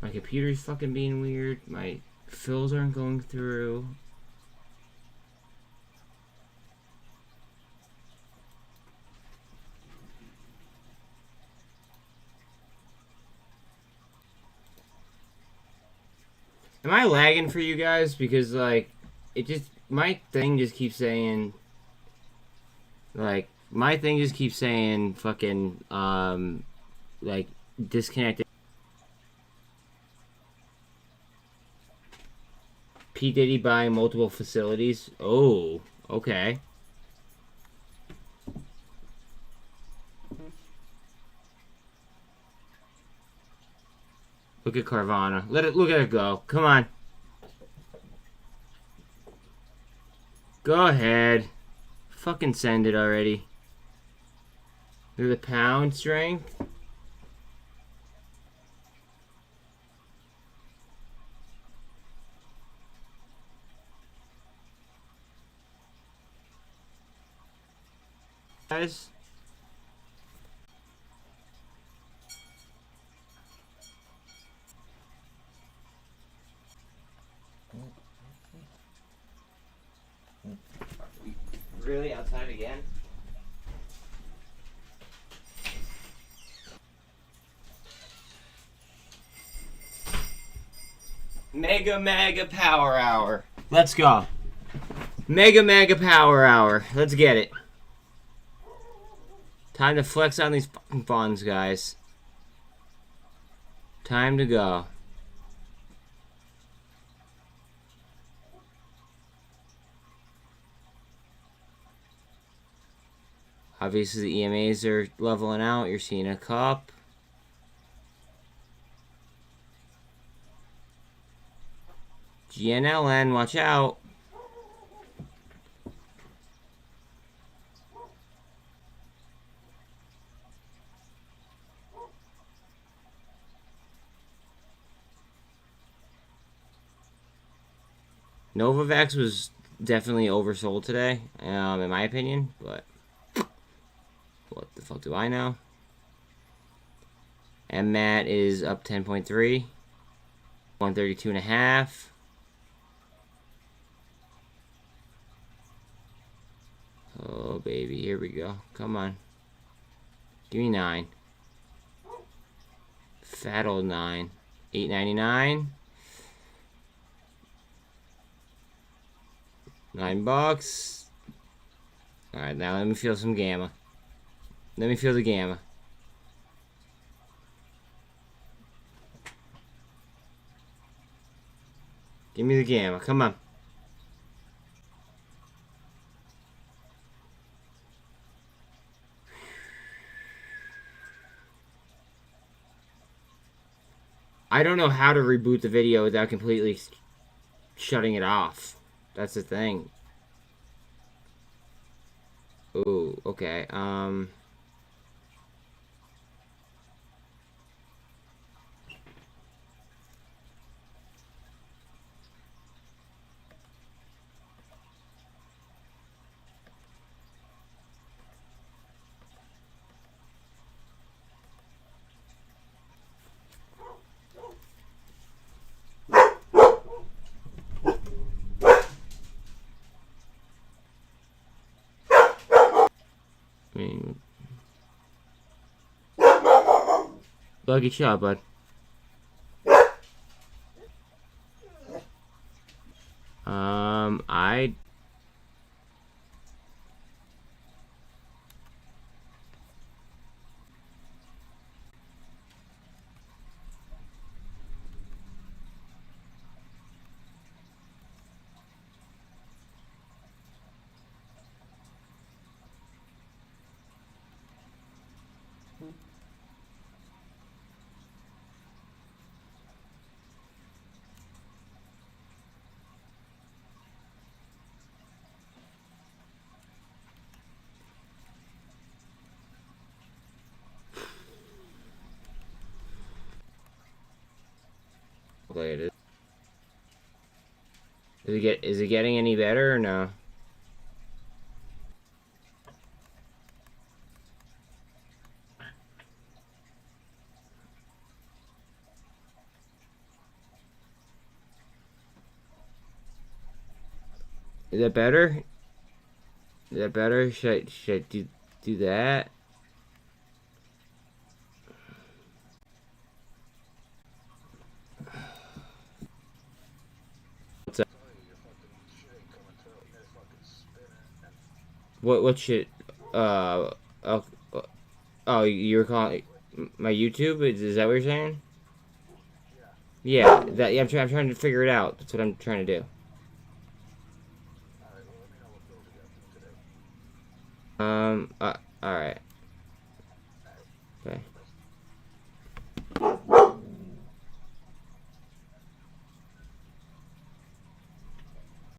My computer's fucking being weird. My fills aren't going through. Am I lagging for you guys? Because, like, it just... My thing just keeps saying... Like, my thing just keeps saying fucking, like, disconnected. P. Diddy buying multiple facilities. Oh, okay. Look at Carvana. Look at it go. Come on. Go ahead. Fucking send it already. Look at the pound strength. Guys. Really? Outside again? Mega Power Hour. Let's go. Mega Power Hour. Let's get it. Time to flex on these fucking funds, guys. Time to go. Obviously, the EMAs are leveling out. You're seeing a cup. GNLN, watch out. Novavax was definitely oversold today, in my opinion, but what the fuck do I know? MMAT is up 10.3, 132.5. Oh, baby, here we go. Come on. Give me 9. Fat old 9. 8.99. $9. Alright, now let me feel some gamma. Let me feel the gamma. Give me the gamma. Come on. I don't know how to reboot the video without completely shutting it off. That's the thing. Ooh, okay. I mean, lucky shot, bud. I play it. Is it getting any better or no? Is that better? Is that better? Should I do that? What's that? What should oh, oh, you were calling my YouTube? Is that what you're saying? Yeah, yeah, I'm trying to figure it out. That's what I'm trying to do. All right. Okay.